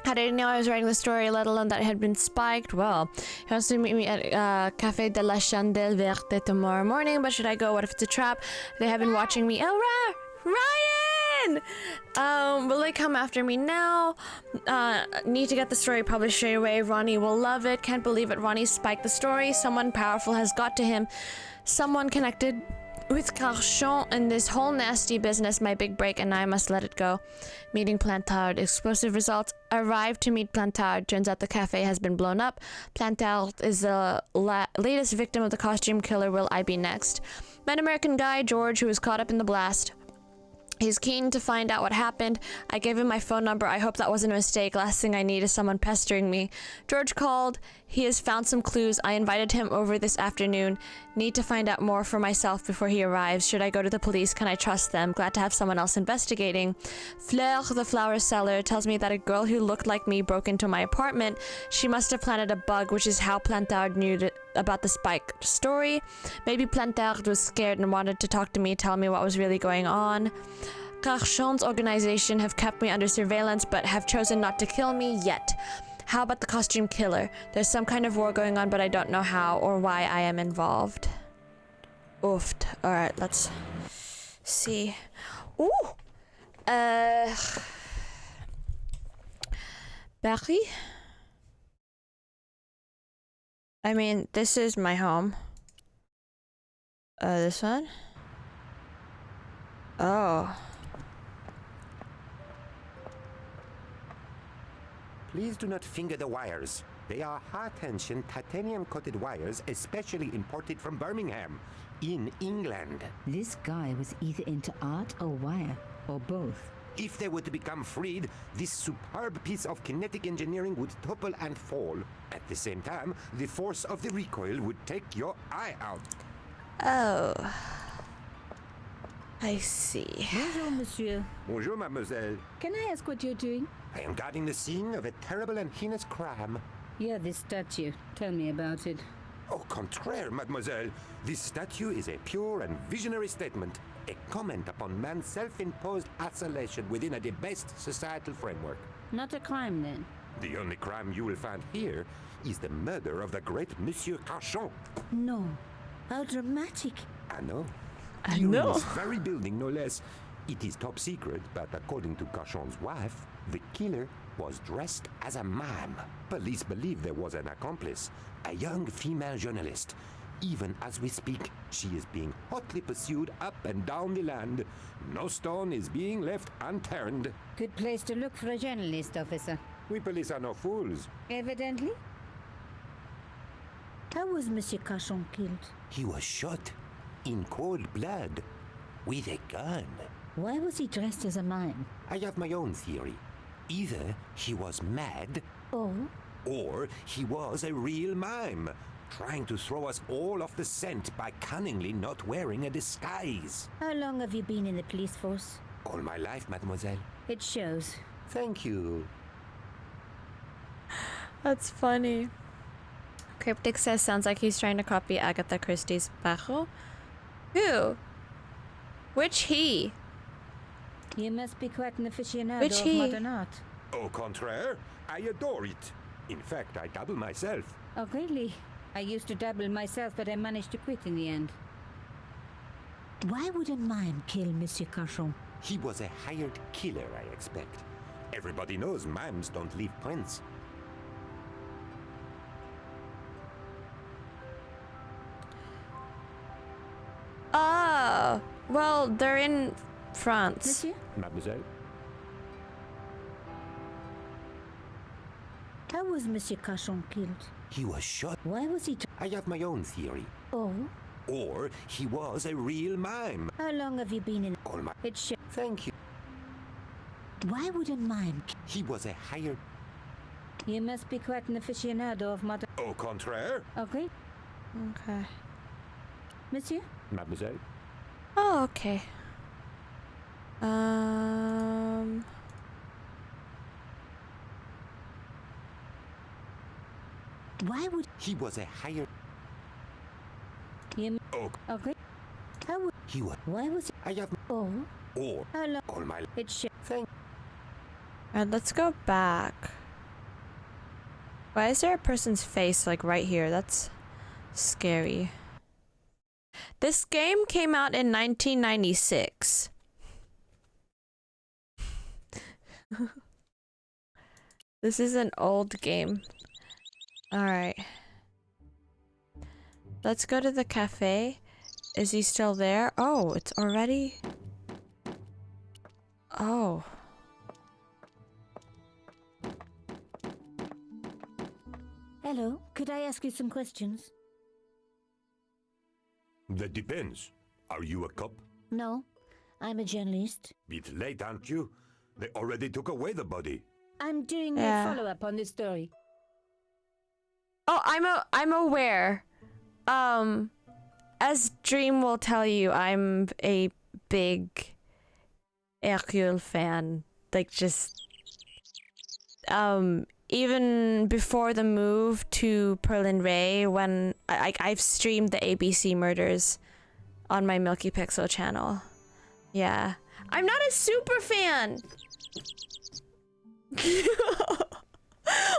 How did he know I was writing the story, let alone that it had been spiked? Well, he wants to meet me at Café de la Chandelle Verte tomorrow morning, but should I go? What if it's a trap? They have been watching me. Oh, Ryan! Will they come after me now? Need to get the story published straight away. Ronnie will love it. Can't believe it. Ronnie spiked the story. Someone powerful has got to him. Someone connected with Carchon and this whole nasty business, my big break, and I must let it go. Meeting Plantard. Explosive results. Arrived to meet Plantard. Turns out the cafe has been blown up. Plantard is the latest victim of the costume killer. Will I be next? Met American guy, George, who was caught up in the blast. He's keen to find out what happened. I gave him my phone number. I hope that wasn't a mistake. Last thing I need is someone pestering me. George called. He has found some clues. I invited him over this afternoon. Need to find out more for myself before he arrives. Should I go to the police? Can I trust them? Glad to have someone else investigating. Fleur, the flower seller, tells me that a girl who looked like me broke into my apartment. She must have planted a bug, which is how Plantard knew about the Spike story. Maybe Plantard was scared and wanted to talk to me, tell me what was really going on. Carchon's organization have kept me under surveillance, but have chosen not to kill me yet. How about the costume killer? There's some kind of war going on, but I don't know how or why I am involved. Oofed. Alright, let's see. Ooh! Barry? I mean, this is my home. This one? Oh.
Please do not finger the wires. They are high-tension, titanium-coated wires, especially imported from Birmingham, in England.
This guy was either into art or wire, or both.
If they were to become freed, this superb piece of kinetic engineering would topple and fall. At the same time, the force of the recoil would take your eye out.
Oh. I see.
Bonjour, monsieur.
Bonjour, mademoiselle.
Can I ask what you're doing?
I am guarding the scene of a terrible and heinous crime.
Yeah, this statue. Tell me about it.
Au contraire, mademoiselle. This statue is a pure and visionary statement, a comment upon man's self-imposed isolation within a debased societal framework.
Not a crime, then?
The only crime you will find here is the murder of the great Monsieur Carchon.
No. How dramatic.
I know.
I
Here
know.
in this very building, no less. It is top secret, but according to Carchon's wife, the killer was dressed as a mime. Police believe there was an accomplice, a young female journalist. Even as we speak, she is being hotly pursued up and down the land. No stone is being left unturned.
Good place to look for a journalist, officer.
We police are no fools.
Evidently. How was Monsieur Carchon killed?
He was shot in cold blood with a gun.
Why was he dressed as a mime?
I have my own theory. Either he was mad, or he was a real mime, trying to throw us all off the scent by cunningly not wearing a disguise.
How long have you been in the police force?
All my life, mademoiselle.
It shows.
Thank you.
That's funny. Cryptic says sounds like he's trying to copy Agatha Christie's Bajo. Who? Which he?
You must be quite an aficionado
Which
of
he?
modern art.
Au contraire, I adore it. In fact, I dabble myself.
Oh, really? I used to dabble myself, but I managed to quit in the end. Why would a mime kill Monsieur Carchon?
He was a hired killer, I expect. Everybody knows mimes don't leave prints.
Oh, well, they're in France.
Monsieur?
Mademoiselle?
How was Monsieur Carchon killed?
He was shot.
Why was he...
I have my own theory.
Oh?
Or he was a real mime.
How long have you been in...
All my...
It shows.
Thank you.
Why would a mime...
He was a hired...
You must be quite an aficionado of modern...
Au contraire.
Okay.
Okay.
Monsieur?
Mademoiselle?
Oh, okay.
Why would...
He was a hired...
You...
Oh.
Okay. How would...
He was...
Why was...
I have...
Oh?
Or...
How long...
All my...
It shows.
Thank...
Alright, let's go back. Why is there a person's face, like, right here? That's scary. This game came out in 1996. This is an old game. Alright. Let's go to the cafe. Is he still there? Oh, it's already... Oh.
Hello, could I ask you some questions?
That depends. Are you a cop?
No, I'm a journalist.
Bit late, aren't you? They already took away the body.
I'm doing
Yeah.
a follow-up on this story.
Oh, I'm aware. as Dream will tell you, I'm a big Hercule fan. Like, just even before the move to PearlynRae, when I've streamed the ABC murders on my Milky Pixel channel. Yeah. I'm not a super fan!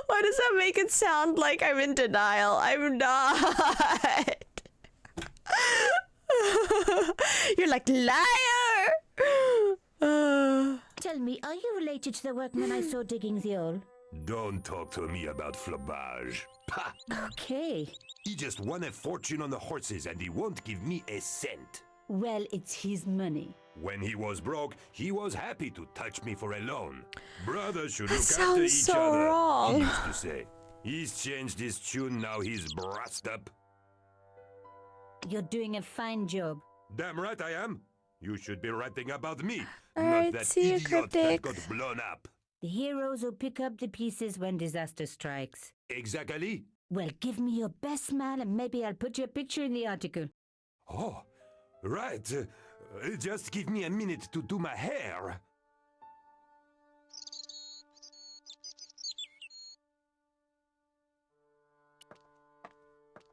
Why does that make it sound like I'm in denial? I'm not! You're like, liar!
Tell me, are you related to the workman I saw digging the hole?
Don't talk to me about flobage. Pah!
Okay.
He just won a fortune on the horses and he won't give me a cent.
Well, it's his money.
When he was broke, he was happy to touch me for a loan. Brothers should look
That
after
sounds
each
so
other,
wrong.
he used to say. He's changed his tune, now he's brassed up.
You're doing a fine job.
Damn right I am. You should be writing about me,
Alright,
not that
see you,
idiot
Cryptic.
that got blown up.
The heroes will pick up the pieces when disaster strikes.
Exactly.
Well, give me your best smile and maybe I'll put your picture in the article.
Oh, right. Just give me a minute to do my hair.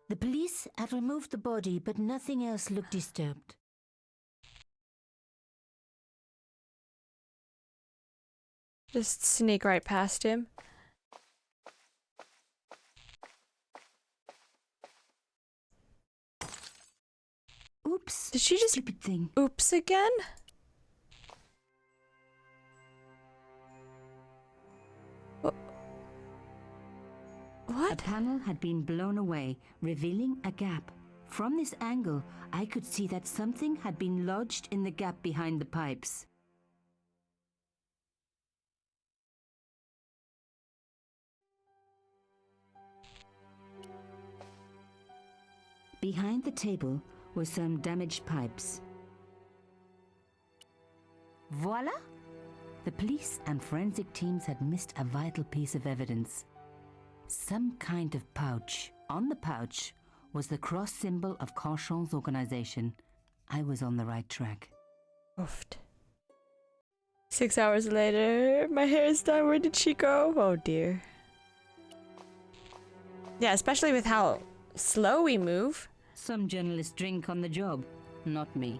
The police had removed the body, but nothing else looked disturbed.
Just sneak right past him.
Oops.
Did she just
stupid thing?
Oops again? What?
A panel had been blown away, revealing a gap. From this angle, I could see that something had been lodged in the gap behind the pipes. Behind the table were some damaged pipes. Voila! The police and forensic teams had missed a vital piece of evidence. Some kind of pouch. On the pouch was the cross symbol of Cauchon's organization. I was on the right track.
Oofed. 6 hours later, my hair is done. Where did she go? Oh dear. Yeah, especially with how slow we move.
Some journalists drink on the job, not me.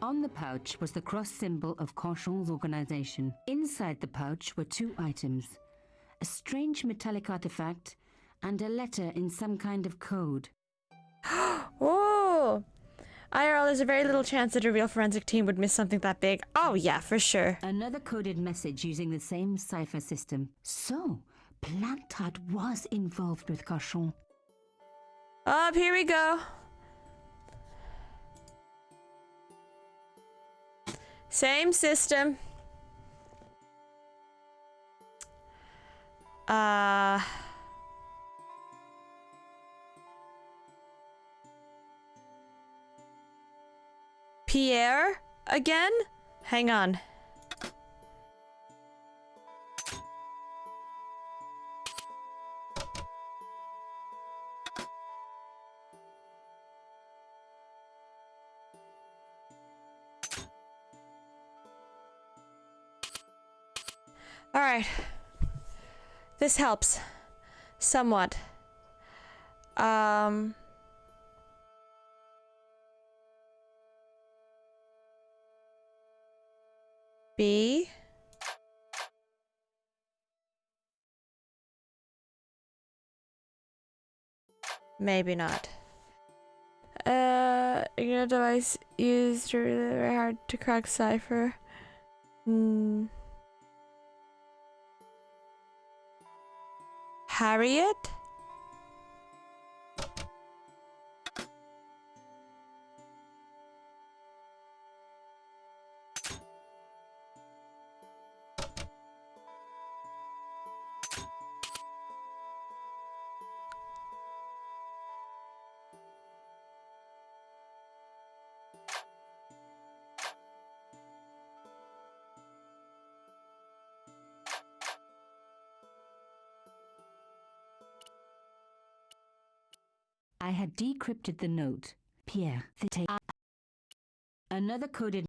On the pouch was the cross symbol of Cauchon's organization. Inside the pouch were two items: a strange metallic artifact and a letter in some kind of code.
Whoa! IRL, there's a very little chance that a real forensic team would miss something that big. Oh yeah, for sure.
Another coded message using the same cipher system. So, Plantard was involved with Cauchon.
Up, here we go. Same system. Pierre again? Hang on. All right. This helps somewhat. B. Maybe not. Ignore device used really hard to crack cipher. Harriet?
I had decrypted the note. Pierre, another coded.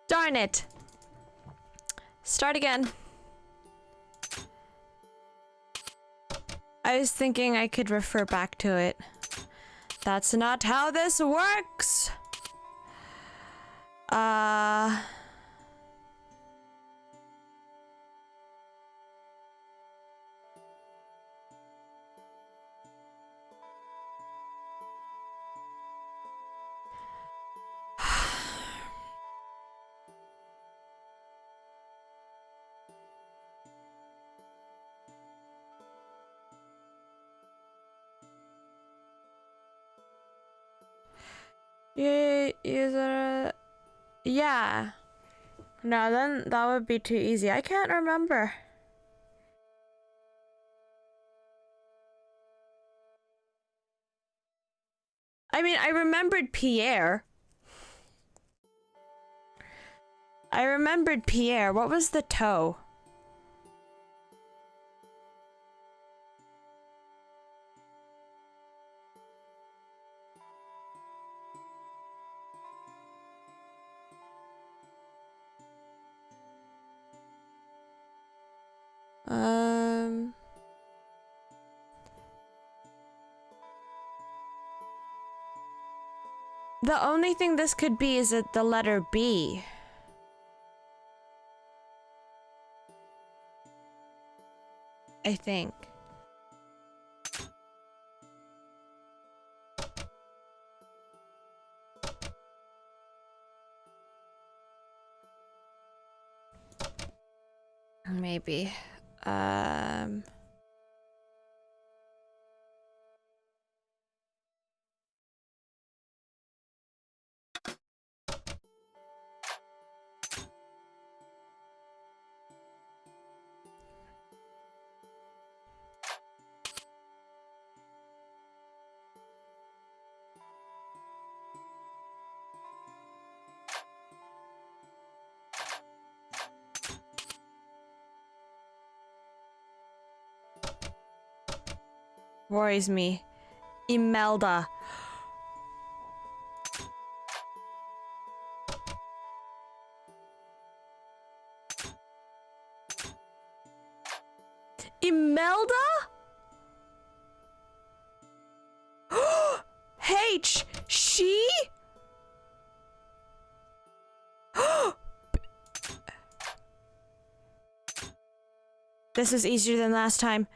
Darn it. Start again. I was thinking I could refer back to it. That's not how this works. Yeah. No, then that would be too easy. I can't remember. I mean, I remembered Pierre. What was the toe? The only thing this could be is the letter B. I think. Maybe. Worries me. Imelda. Imelda? H. She? This is easier than last time.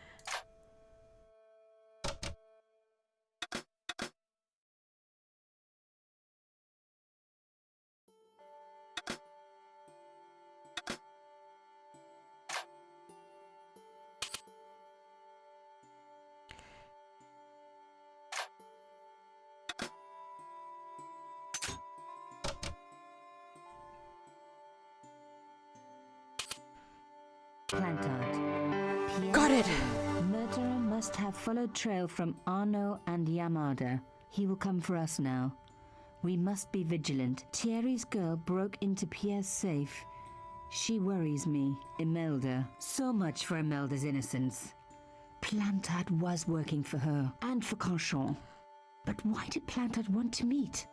Plantard.
Got it.
Murderer must have followed trail from Arno and Yamada. He will come for us now. We must be vigilant. Thierry's girl broke into Pierre's safe. She worries me. Imelda. So much for Imelda's innocence. Plantard was working for her and for Canchon. But why did Plantard want to meet?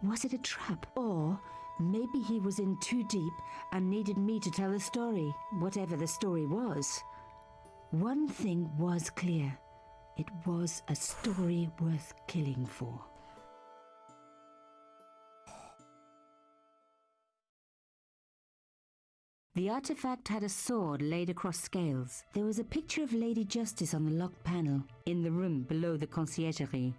Was it a trap? Or maybe he was in too deep and needed me to tell the story, whatever the story was. One thing was clear. It was a story worth killing for. The artifact had a sword laid across scales. There was a picture of Lady Justice on the locked panel in the room below the conciergerie.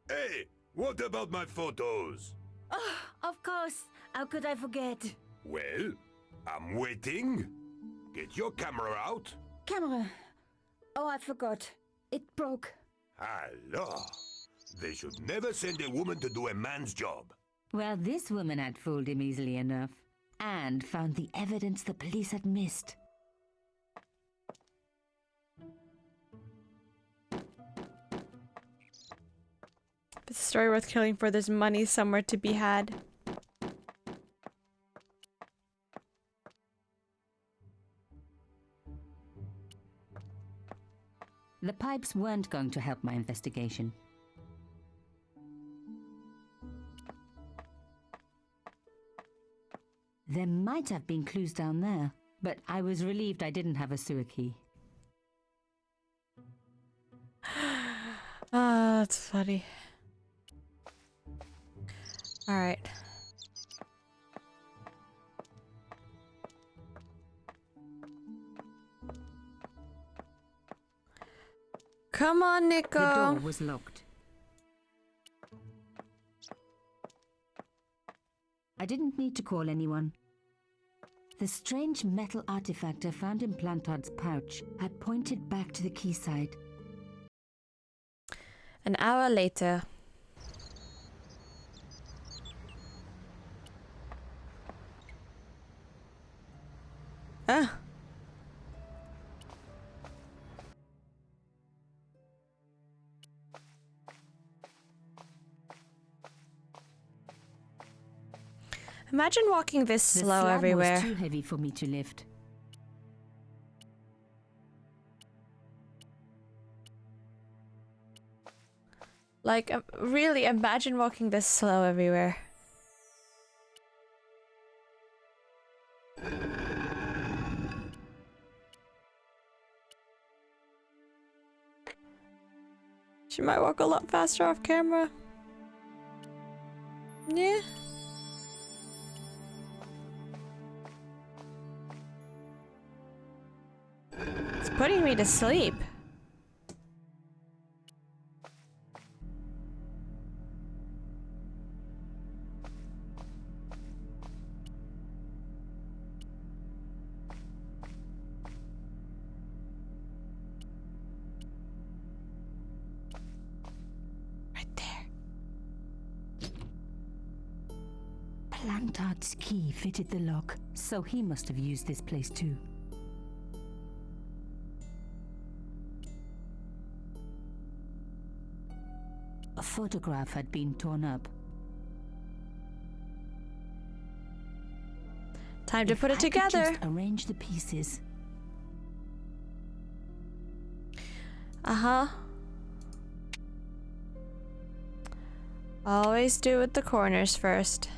Hey, what about my photos?
Oh, of course. How could I forget?
Well, I'm waiting. Get your camera out.
Camera. Oh, I forgot. It broke.
Allah. They should never send a woman to do a man's job.
Well, this woman had fooled him easily enough and found the evidence the police had missed.
It's a story worth killing for. There's money somewhere to be had.
The pipes weren't going to help my investigation. There might have been clues down there, but I was relieved I didn't have a sewer key.
Ah, that's funny. Alright. Come on, Nico.
The door was locked. I didn't need to call anyone. The strange metal artifact I found in Plantard's pouch had pointed back to the quayside.
An hour later. Ah. Imagine walking this slow everywhere.
The slab was too heavy for me to lift.
Like, really, imagine walking this slow everywhere. She might walk a lot faster off camera. Yeah. It's putting me to sleep.
Plantard's key fitted the lock, so he must have used this place too. A photograph had been torn up.
Time to put it
I could
together.
just arrange the pieces.
Uh-huh. Always do with the corners first.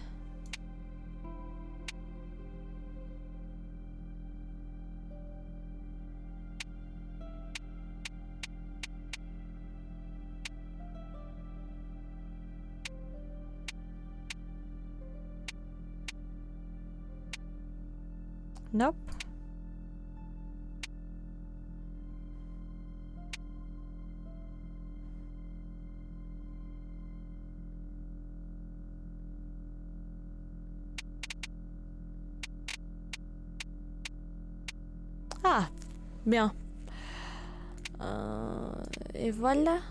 Nope. Ah, bien. Et voilà.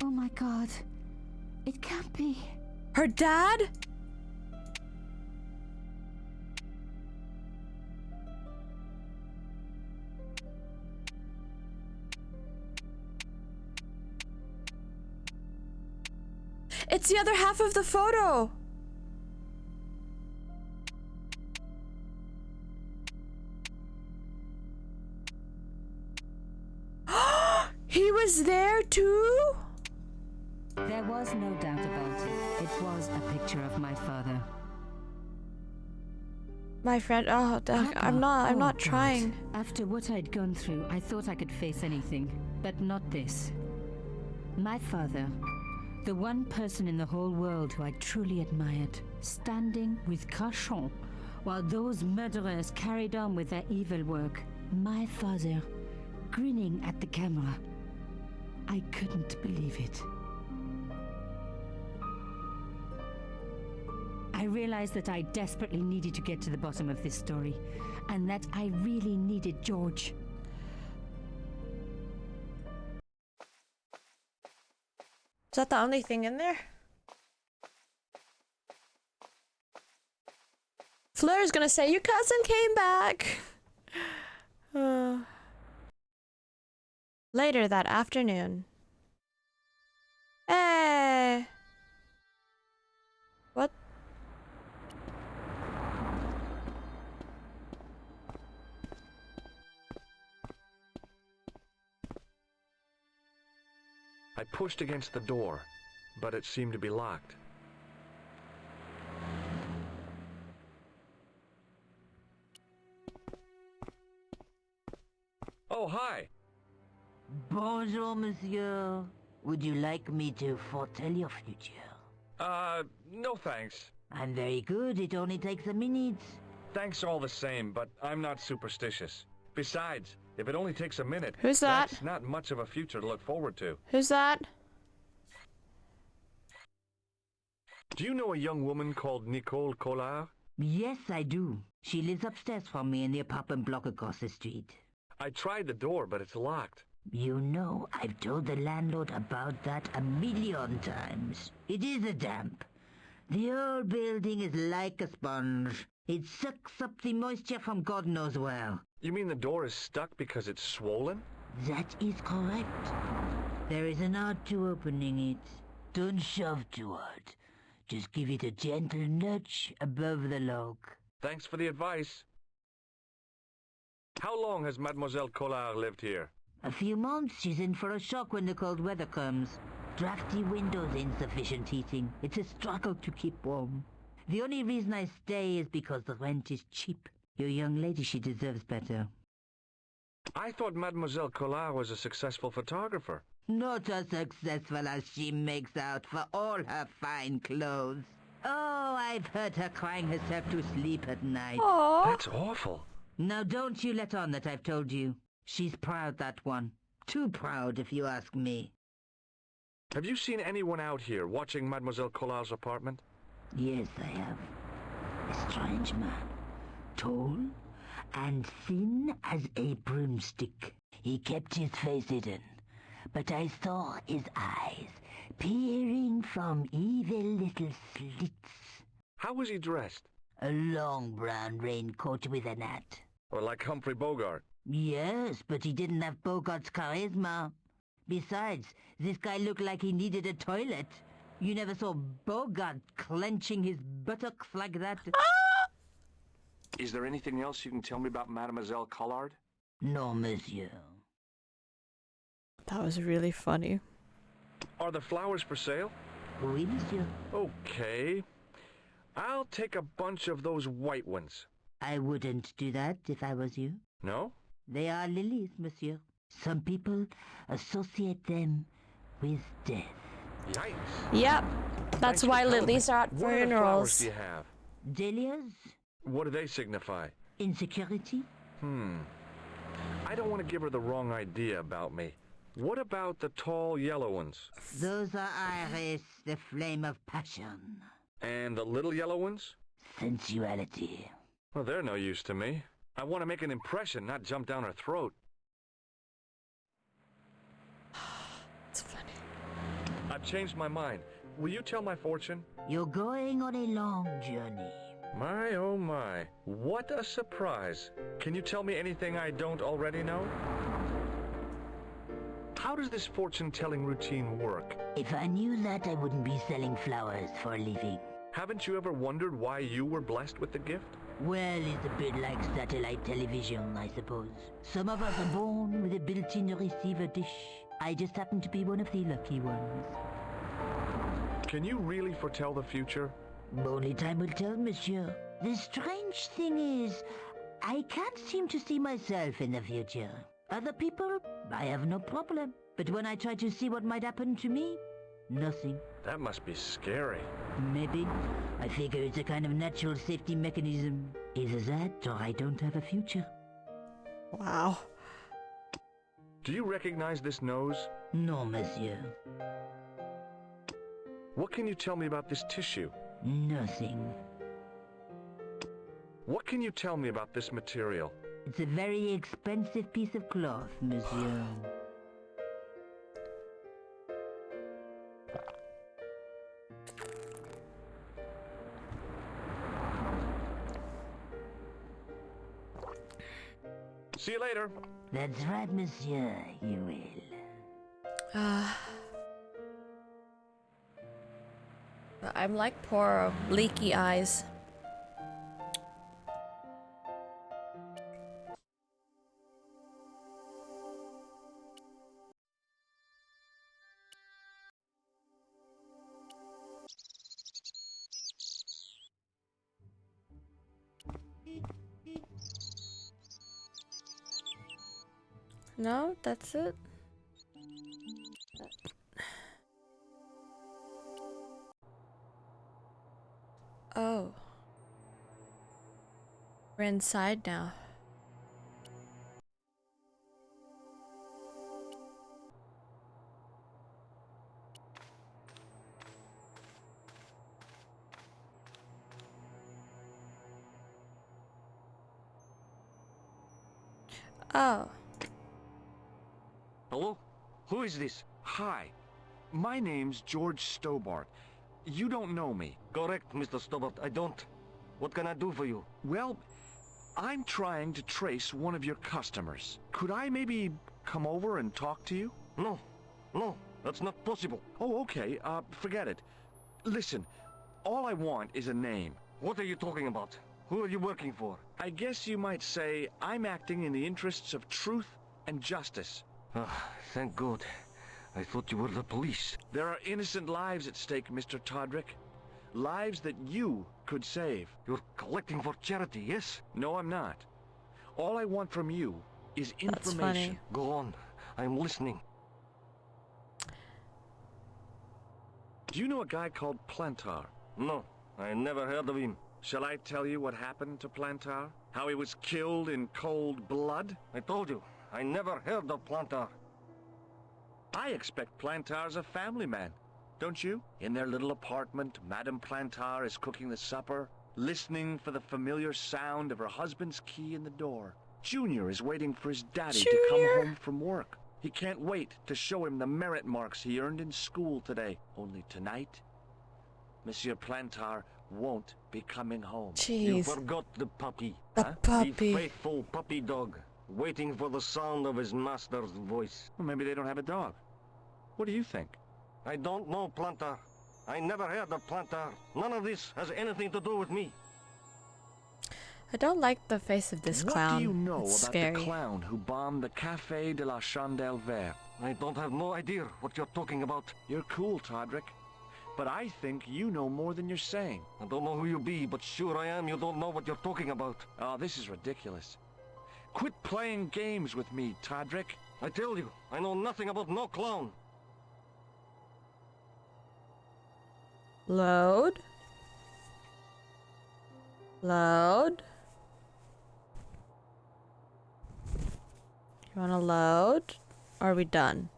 Oh my god. It can't be.
Her dad? It's the other half of the photo. He was there too?
There was no doubt about it. It was a picture of my father.
My friend, oh, I'm not
God.
trying.
After what I'd gone through, I thought I could face anything, but not this. My father, the one person in the whole world who I truly admired, standing with Cachon while those murderers carried on with their evil work. My father, grinning at the camera. I couldn't believe it. I realized that I desperately needed to get to the bottom of this story, and that I really needed George.
Is that the only thing in there? Fleur's gonna say, your cousin came back. Later that afternoon. Hey! What?
I pushed against the door, but it seemed to be locked. Oh, hi.
Bonjour, monsieur. Would you like me to foretell your future?
No thanks.
I'm very good. It only takes a minute.
Thanks all the same, but I'm not superstitious. Besides, if it only takes a minute,
Who's that?
That's not much of a future to look forward to.
Who's that?
Do you know a young woman called Nicole Collard?
Yes, I do. She lives upstairs from me in the apartment block across the street.
I tried the door, but it's locked.
You know, I've told the landlord about that 1,000,000 times. It is a damp. The whole building is like a sponge. It sucks up the moisture from God knows where.
You mean the door is stuck because it's swollen?
That is correct. There is an art to opening it. Don't shove too hard. Just give it a gentle nudge above the lock.
Thanks for the advice. How long has Mademoiselle Collard lived here?
A few months. She's in for a shock when the cold weather comes. Drafty windows, insufficient heating. It's a struggle to keep warm. The only reason I stay is because the rent is cheap. Your young lady, she deserves better.
I thought Mademoiselle Collard was a successful photographer.
Not as successful as she makes out for all her fine clothes. Oh, I've heard her crying herself to sleep at night.
Aww.
That's awful.
Now don't you let on that I've told you. She's proud, that one. Too proud, if you ask me.
Have you seen anyone out here watching Mademoiselle Collard's apartment?
Yes, I have. A strange man. Tall and thin as a broomstick. He kept his face hidden, but I saw his eyes peering from evil little slits.
How was he dressed?
A long brown raincoat with a hat.
Or like Humphrey Bogart?
Yes, but he didn't have Bogart's charisma. Besides, this guy looked like he needed a toilet. You never saw Bogart clenching his buttocks like that.
Is there anything else you can tell me about Mademoiselle Collard?
No, monsieur.
That was really funny.
Are the flowers for sale?
Oui, monsieur.
Okay. I'll take a bunch of those white ones.
I wouldn't do that if I was you.
No?
They are lilies, monsieur. Some people associate them with death.
Yikes.
Yep. That's
Thanks
why
for telling
lilies
me.
are at
What other flowers
funerals.
do you have?
Dahlias?
What do they signify?
Insecurity?
I don't want to give her the wrong idea about me. What about the tall yellow ones?
Those are iris, the flame of passion.
And the little yellow ones?
Sensuality.
Well, they're no use to me. I want to make an impression, not jump down her throat.
It's funny.
I've changed my mind. Will you tell my fortune?
You're going on a long journey.
My, oh my. What a surprise. Can you tell me anything I don't already know? How does this fortune-telling routine work?
If I knew that, I wouldn't be selling flowers for a living.
Haven't you ever wondered why you were blessed with the gift?
Well, it's a bit like satellite television, I suppose. Some of us are born with a built-in receiver dish. I just happen to be one of the lucky ones.
Can you really foretell the future?
Only time will tell, monsieur. The strange thing is, I can't seem to see myself in the future. Other people, I have no problem. But when I try to see what might happen to me, nothing.
That must be scary.
Maybe. I figure it's a kind of natural safety mechanism. Either that, or I don't have a future.
Wow.
Do you recognize this nose?
No, monsieur.
What can you tell me about this tissue?
Nothing.
What can you tell me about this material?
It's a very expensive piece of cloth, monsieur.
See you later.
That's right, monsieur, you will.
I'm like poor leaky eyes. No, that's it. Oh. We're inside now. Oh.
Hello? Who is this? Hi. My name's George Stobart. You don't know me.
Correct, Mr. Stobart. I don't. What can I do for you?
Well, I'm trying to trace one of your customers. Could I maybe come over and talk to you?
No. No, that's not possible.
Oh, okay. Forget it. Listen, all I want is a name.
What are you talking about? Who are you working for?
I guess you might say I'm acting in the interests of truth and justice.
Ah, thank God. I thought you were the police.
There are innocent lives at stake, Mr. Todrick. Lives that you could save.
You're collecting for charity, yes?
No, I'm not. All I want from you is information.
That's funny.
Go on. I'm listening.
Do you know a guy called Plantar?
No, I never heard of him.
Shall I tell you what happened to Plantar? How he was killed in cold blood?
I told you, I never heard of Plantar.
I expect Plantar's a family man, don't you? In their little apartment, Madame Plantar is cooking the supper, listening for the familiar sound of her husband's key in the door. Junior is waiting for his daddy to come home from work. He can't wait to show him the merit marks he earned in school today. Only tonight, Monsieur Plantar won't be coming home.
Jeez.
You forgot the puppy.
The puppy.
The faithful puppy dog, waiting for the sound of his master's voice.
Well, maybe they don't have a dog. What do you think?
I don't know, Plantar. I never heard of Plantar. None of this has anything to do with me.
I don't like the face of this clown.
What do you know
it's
about
scary.
the clown who bombed the Café de la Chandelle Verte?
I don't have no idea what you're talking about.
You're cool, Todrick. But I think you know more than you're saying.
I don't know who you be, but sure I am you don't know what you're talking about.
Oh, this is ridiculous. Quit playing games with me, Todrick.
I tell you, I know nothing about no clown.
Load. Load. You wanna load? Or are we done?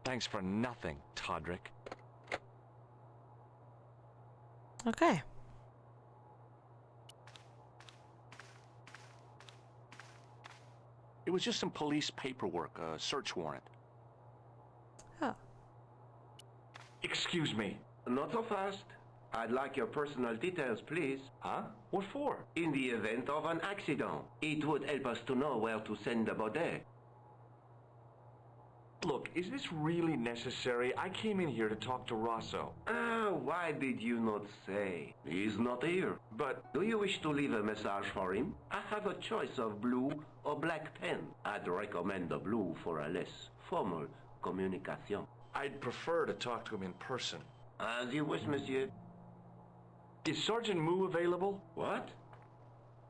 Thanks for nothing, Todrick.
Okay.
It was just some police paperwork, a search warrant.
Oh.
Excuse me.
Not so fast. I'd like your personal details, please.
Huh? What for?
In the event of an accident, it would help us to know where to send the body.
Look, is this really necessary? I came in here to talk to Rosso.
Why did you not say? He's not here.
But
do you wish to leave a message for him? I have a choice of blue or black pen. I'd recommend the blue for a less formal communication.
I'd prefer to talk to him in person.
As you wish, monsieur.
Is Sergeant Moo available?
What?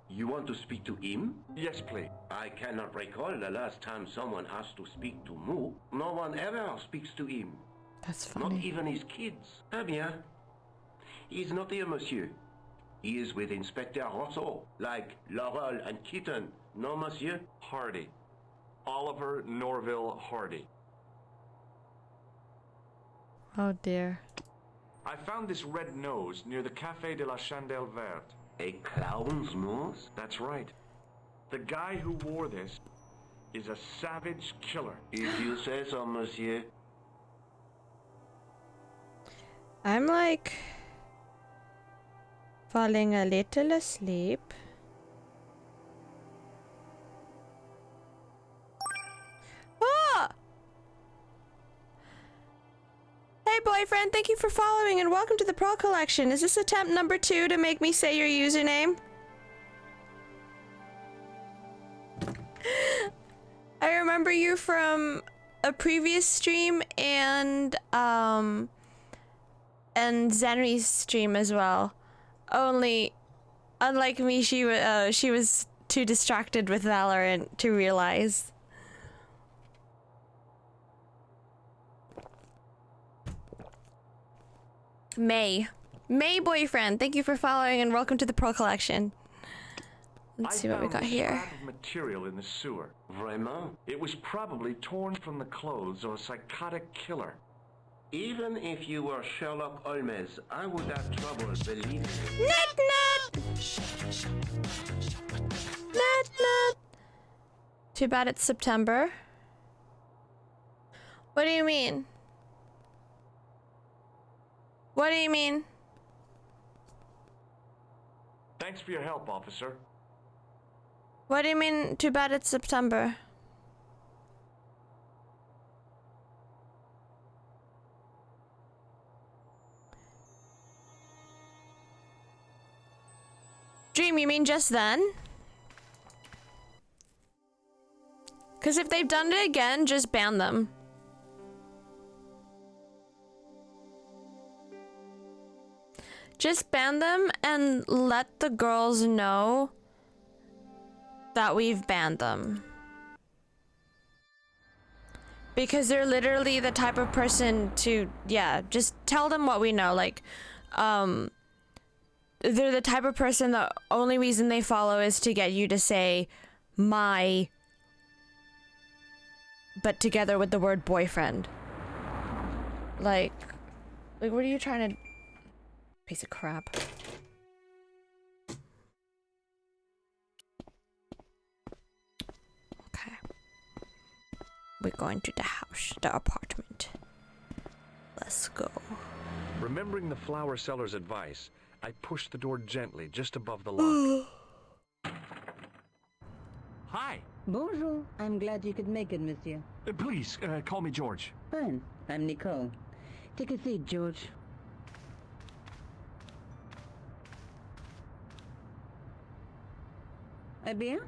You want to speak to him?
Yes, please.
I cannot recall the last time someone asked to speak to Moo. No one ever speaks to him.
That's funny.
Not even his kids. Ah bien. He's not here, monsieur. He is with Inspector Rousseau, like Laurel and Kitten. No, monsieur?
Hardy. Oliver Norville Hardy.
Oh dear.
I found this red nose near the Café de la Chandelle Verte.
A clown's nose?
That's right. The guy who wore this is a savage killer.
If you say so, monsieur.
I'm like falling a little asleep. boyfriend, thank you for following and welcome to the Pearl Collection. Is this attempt number 2 to make me say your username? I remember you from a previous stream and Zenri's stream as well. Only, unlike me, she was too distracted with Valorant to realize. May boyfriend, thank you for following and welcome to the Pearl Collection. Let's see what we got here.
I found a scrap of material in the sewer.
Vraiment?
It was probably torn from the clothes of a psychotic killer.
Even if you were Sherlock Holmes, I would have trouble believing it.
Nut. Too bad it's September. What do you mean? What do you mean?
Thanks for your help, officer.
What do you mean, too bad it's September? Dream, you mean just then? Because if they've done it again, just ban them. Just ban them and let the girls know that we've banned them. Because they're literally the type of person to, yeah, just tell them what we know. Like, they're the type of person the only reason they follow is to get you to say my, but together with the word boyfriend. Like what are you trying to... Piece of crap. Okay. We're going to the house, the apartment. Let's go.
Remembering the flower seller's advice, I pushed the door gently just above the lock. Hi.
Bonjour. I'm glad you could make it, monsieur.
Please, call me George.
Fine. I'm Nicole. Take a seat, George. Eh bien?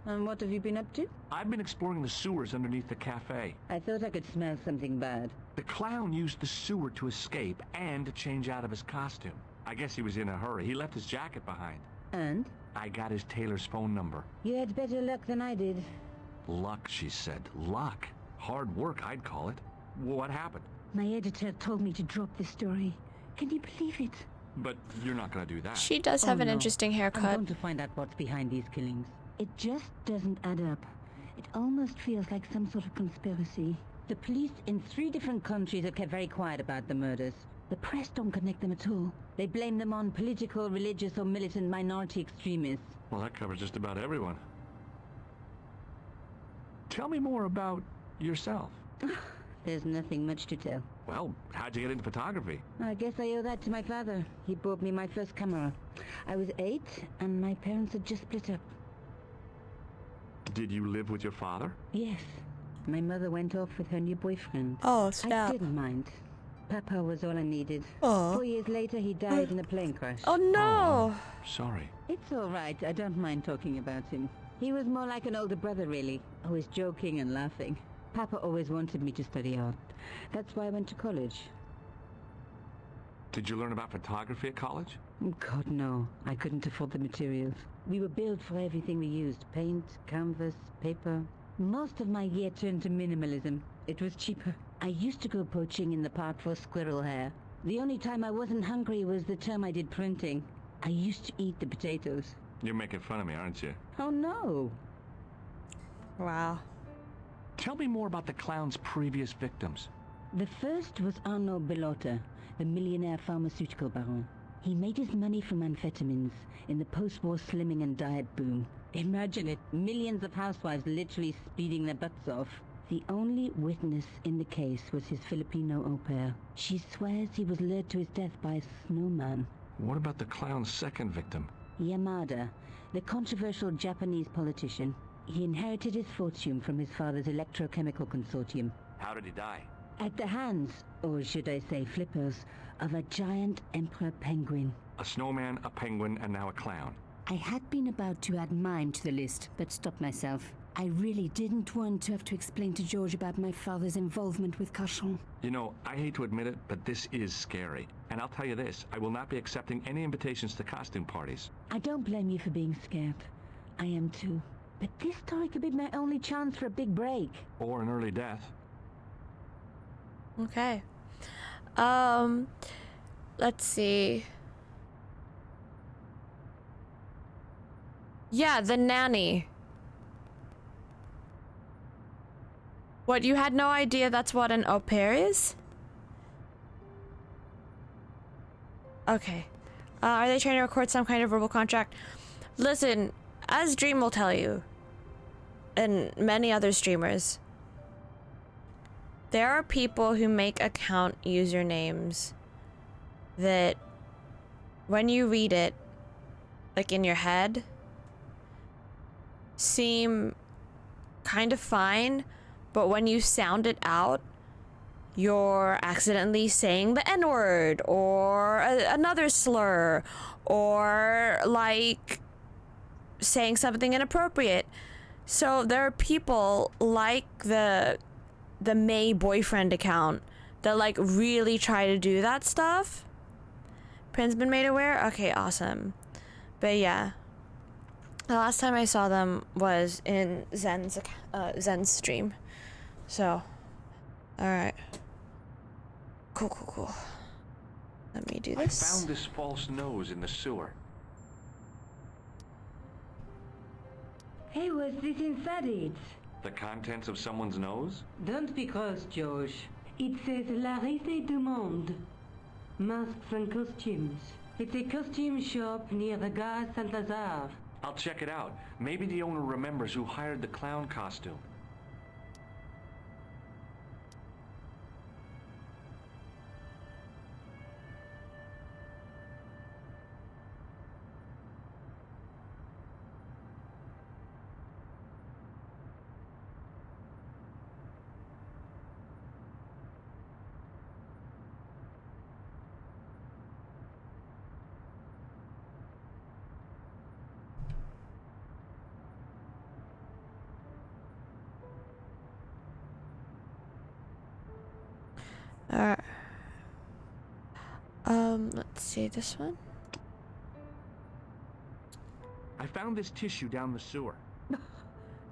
And what have you been up to?
I've been exploring the sewers underneath the cafe.
I thought I could smell something bad.
The clown used the sewer to escape and to change out of his costume. I guess he was in a hurry. He left his jacket behind.
And?
I got his tailor's phone number.
You had better luck than I did.
Luck, she said. Luck. Hard work, I'd call it. What happened?
My editor told me to drop this story. Can you believe it?
But you're not going to do that.
She does have an interesting haircut.
I'm going to find out what's behind these killings. It just doesn't add up. It almost feels like some sort of conspiracy. The police in 3 different countries have kept very quiet about the murders. The press don't connect them at all. They blame them on political, religious, or militant minority extremists.
Well, that covers just about everyone. Tell me more about yourself.
There's nothing much to tell.
Well, how'd you get into photography?
I guess I owe that to my father. He bought me my first camera. I was 8, and my parents had just split up.
Did you live with your father?
Yes. My mother went off with her new boyfriend.
Oh, snap.
I didn't mind. Papa was all I needed.
Aw.
4 years later, he died in a plane crash.
Oh, no!
Sorry.
It's all right. I don't mind talking about him. He was more like an older brother, really. Always joking and laughing. Papa always wanted me to study art. That's why I went to college.
Did you learn about photography at college?
God, no. I couldn't afford the materials. We were billed for everything we used. Paint, canvas, paper. Most of my year turned to minimalism. It was cheaper. I used to go poaching in the park for squirrel hair. The only time I wasn't hungry was the term I did printing. I used to eat the potatoes.
You're making fun of me, aren't you?
Oh, no.
Wow.
Tell me more about the clown's previous victims.
The first was Arnaud Bellotta, the millionaire pharmaceutical baron. He made his money from amphetamines in the post-war slimming and diet boom. Imagine it, millions of housewives literally speeding their butts off. The only witness in the case was his Filipino au pair. She swears he was lured to his death by a snowman.
What about the clown's second victim?
Yamada, the controversial Japanese politician. He inherited his fortune from his father's electrochemical consortium.
How did he die?
At the hands, or should I say flippers, of a giant emperor penguin.
A snowman, a penguin, and now a clown.
I had been about to add mine to the list, but stopped myself. I really didn't want to have to explain to George about my father's involvement with Cauchon.
You know, I hate to admit it, but this is scary. And I'll tell you this, I will not be accepting any invitations to costume parties.
I don't blame you for being scared. I am too. But this story could be my only chance for a big break.
Or an early death.
Okay. Let's see. Yeah, the nanny. What, you had no idea that's what an au pair is? Okay. Are they trying to record some kind of verbal contract? Listen, as Dream will tell you, and many other streamers, there are people who make account usernames that when you read it, like in your head, seem kind of fine, but when you sound it out, you're accidentally saying the N-word or another slur or like saying something inappropriate. So there are people like the May boyfriend account that like really try to do that stuff. Prin's been made aware? Okay, awesome. But yeah. The last time I saw them was in Zen's stream. So, alright. Cool. Let me do this.
I found this false nose in the sewer.
Hey, what's this inside it?
The contents of someone's nose?
Don't be cross, George. It says La Risée du Monde. Masks and costumes. It's a costume shop near the Gare Saint-Lazare.
I'll check it out. Maybe the owner remembers who hired the clown costume.
Alright. Let's see this one.
I found this tissue down the sewer.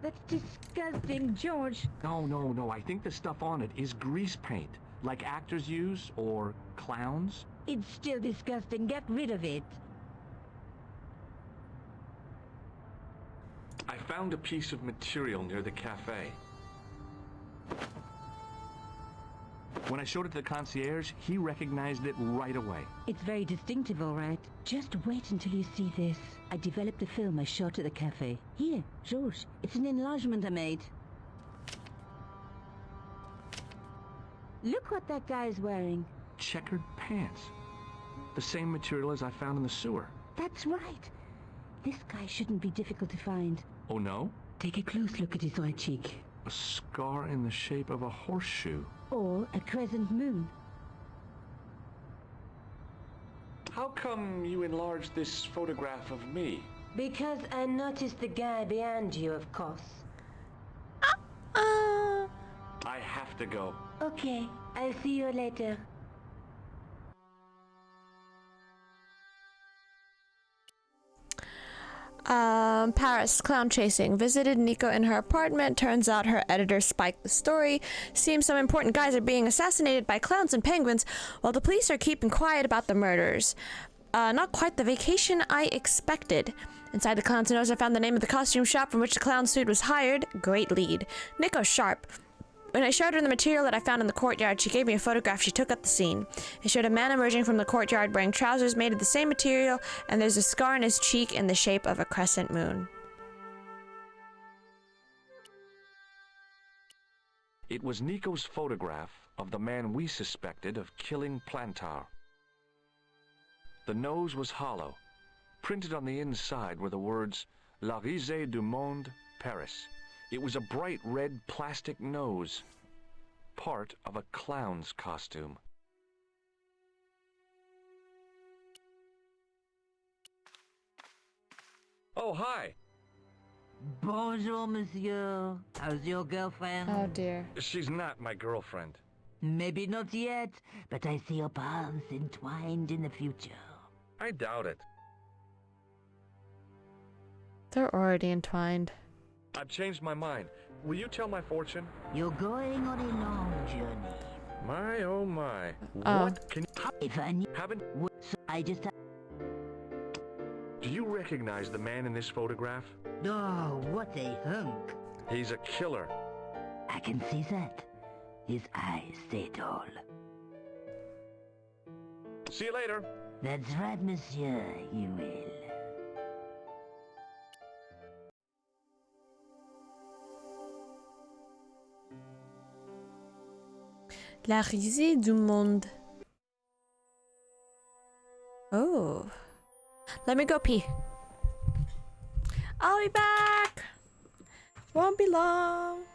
That's disgusting, George.
No. I think the stuff on it is grease paint, like actors use, or clowns.
It's still disgusting. Get rid of it.
I found a piece of material near the cafe. When I showed it to the concierge, he recognized it right away.
It's very distinctive, all right. Just wait until you see this. I developed a film I shot at the cafe. Here, George, it's an enlargement I made. Look what that guy's wearing.
Checkered pants. The same material as I found in the sewer.
That's right. This guy shouldn't be difficult to find.
Oh, no?
Take a close look at his right cheek.
A scar in the shape of a horseshoe.
Or a crescent moon.
How come you enlarged this photograph of me?
Because I noticed the guy behind you, of course.
I have to go.
Okay, I'll see you later.
Paris, clown chasing. Visited Nico in her apartment. Turns out her editor spiked the story. Seems some important guys are being assassinated by clowns and penguins, while the police are keeping quiet about the murders. Not quite the vacation I expected. Inside the clown's nose, I found the name of the costume shop from which the clown suit was hired. Great lead. Nico's sharp. When I showed her the material that I found in the courtyard, she gave me a photograph she took at the scene. It showed a man emerging from the courtyard wearing trousers made of the same material, and there's a scar on his cheek in the shape of a crescent moon.
It was Nico's photograph of the man we suspected of killing Plantar. The nose was hollow. Printed on the inside were the words, La Risée du Monde, Paris. It was a bright red plastic nose.
part of a clown's costume. Oh, hi.
Bonjour, monsieur. How's your girlfriend?
Oh dear.
She's not my girlfriend.
Maybe not yet, but I see your paths entwined in the future.
I doubt it.
They're already entwined.
I've changed my mind. Will you tell my fortune?
You're going on a long journey.
My, oh my.
Oh.
What can you...
If I need...
Haven't...
I just...
Do you recognize the man in this photograph?
Oh, what a hunk.
He's a killer.
I can see that. His eyes say it all.
See you later.
That's right, monsieur. You will.
La risée du monde. Oh. Let me go pee. I'll be back. Won't be long.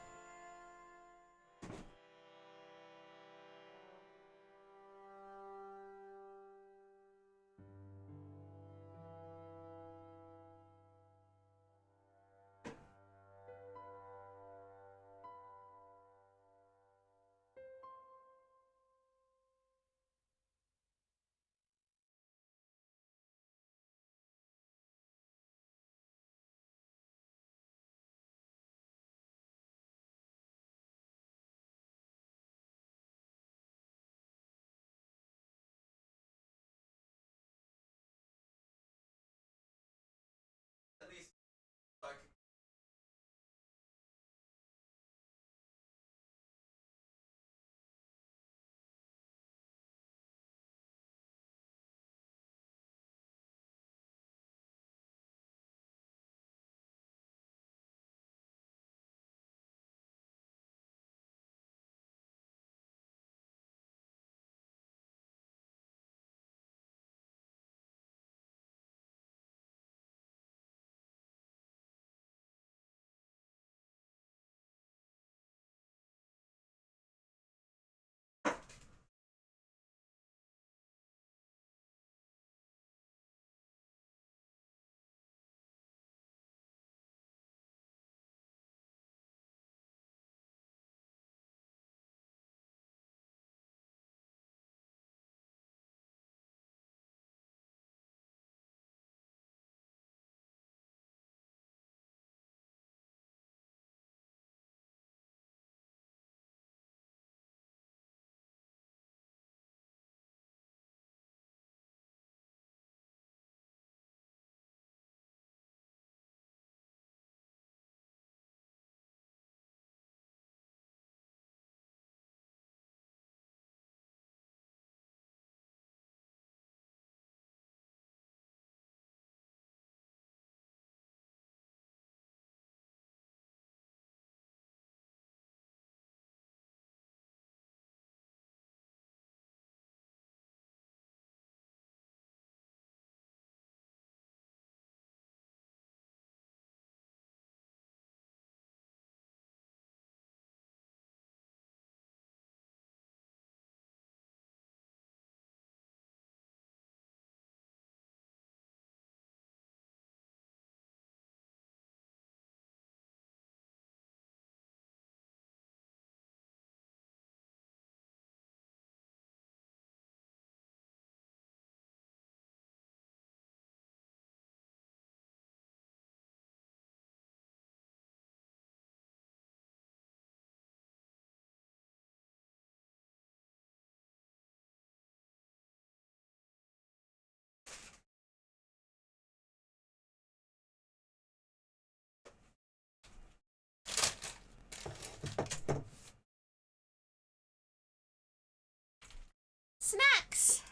Snacks!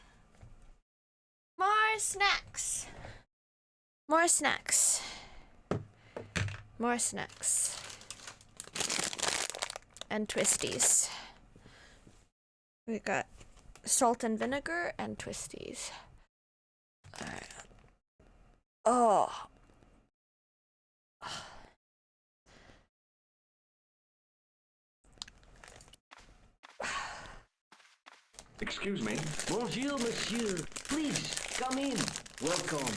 More snacks! More snacks. More snacks. And twisties. We got salt and vinegar and twisties. Alright. Oh.
Excuse me.
Bonjour, monsieur. Please, come in. Welcome.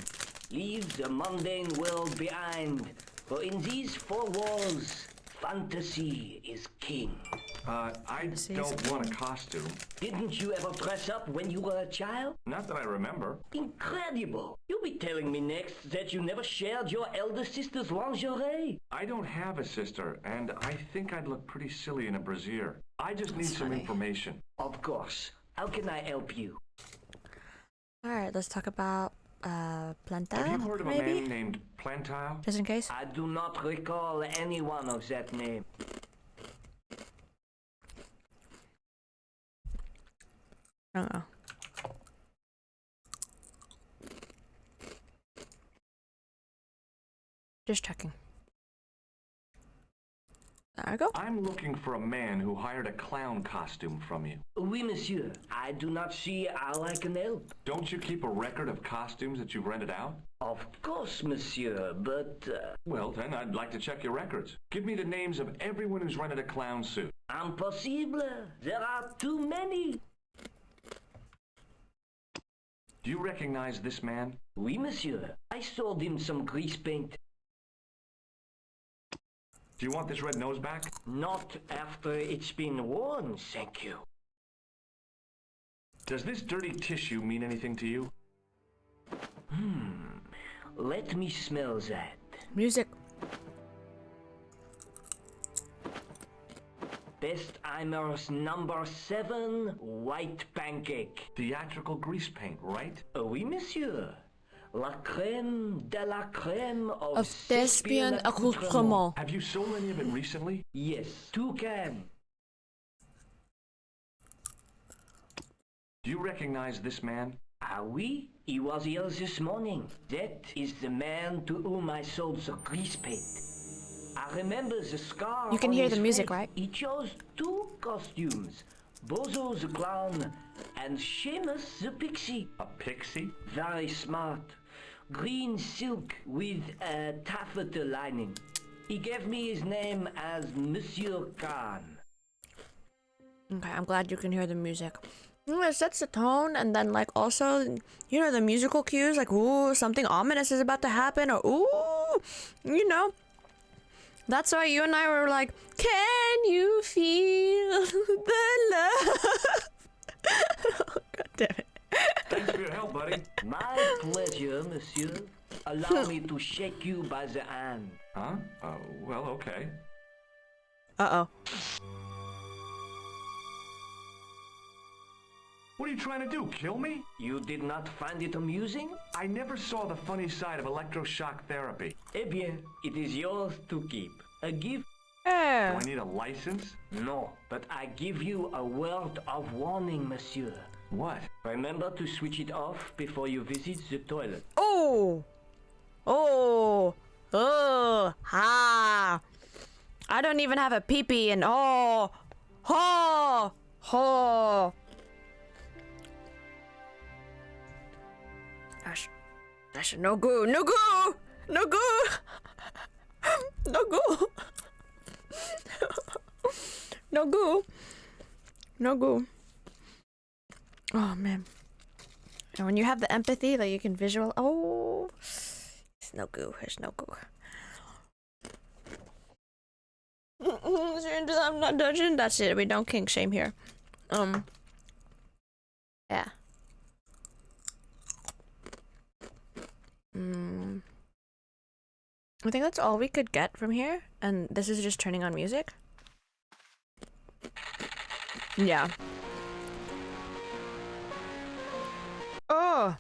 Leave the mundane world behind. For in these four walls, fantasy is king.
I don't want a costume.
Didn't you ever dress up when you were a child?
Not that I remember.
Incredible! You'll be telling me next that you never shared your elder sister's lingerie.
I don't have a sister, and I think I'd look pretty silly in a brassiere. I just need some information.
Of course. How can I help you?
Alright, let's talk about Plantile,
Have you heard of
maybe?
a man named Plantile?
Just in case.
I do not recall anyone of that name.
I don't know. Just checking. There I go.
I'm looking for a man who hired a clown costume from you.
Oui, monsieur. I do not see how I can help.
Don't you keep a record of costumes that you've rented out?
Of course, monsieur, but...
Well, then I'd like to check your records. Give me the names of everyone who's rented a clown suit.
Impossible. There are too many.
Do you recognize this man?
Oui, monsieur. I sold him some grease paint.
Do you want this red nose back?
Not after it's been worn, thank you.
Does this dirty tissue mean anything to you?
Let me smell that.
Music.
Bestheimer's number 7 white pancake.
Theatrical grease paint, right?
Oui, monsieur. La crème de la crème
of thespian accoutrement.
Have you sold any of it recently?
Yes, 2 cans.
Do you recognize this man?
Ah oui, he was here this morning. That is the man to whom I sold the grease paint. I remember the scar.
You can
on
hear
his
the music,
face.
right?
He chose 2 costumes. Bozo the clown and Seamus the pixie.
A pixie?
Very smart. Green silk with a taffeta lining. He gave me his name as Monsieur Khan.
Okay, I'm glad you can hear the music. It sets the tone, and then like also, you know, the musical cues, like ooh, something ominous is about to happen, or ooh, you know. That's why you and I were like, can you feel the love? God damn it.
Thanks for your help, buddy.
My pleasure, monsieur. Allow me to shake you by the hand.
Huh? Well, okay.
Uh-oh.
What are you trying to do, kill me?
You did not find it amusing?
I never saw the funny side of electroshock therapy.
Eh bien, it is yours to keep. A gift?
Do I need a license?
No, but I give you a word of warning, monsieur.
What?
Remember to switch it off before you visit the toilet.
Oh! Oh! Oh! Ha! I don't even have a pee-pee and oh! Ho! Ho! That's no go! No go! No go! No go! No go! No go! Oh man. And when you have the empathy that you can visual, oh, it's no goo. There's no goo. I'm not dodging. That's it. We don't kink shame here. Yeah. I think that's all we could get from here, and this is just turning on music. Yeah. Oh.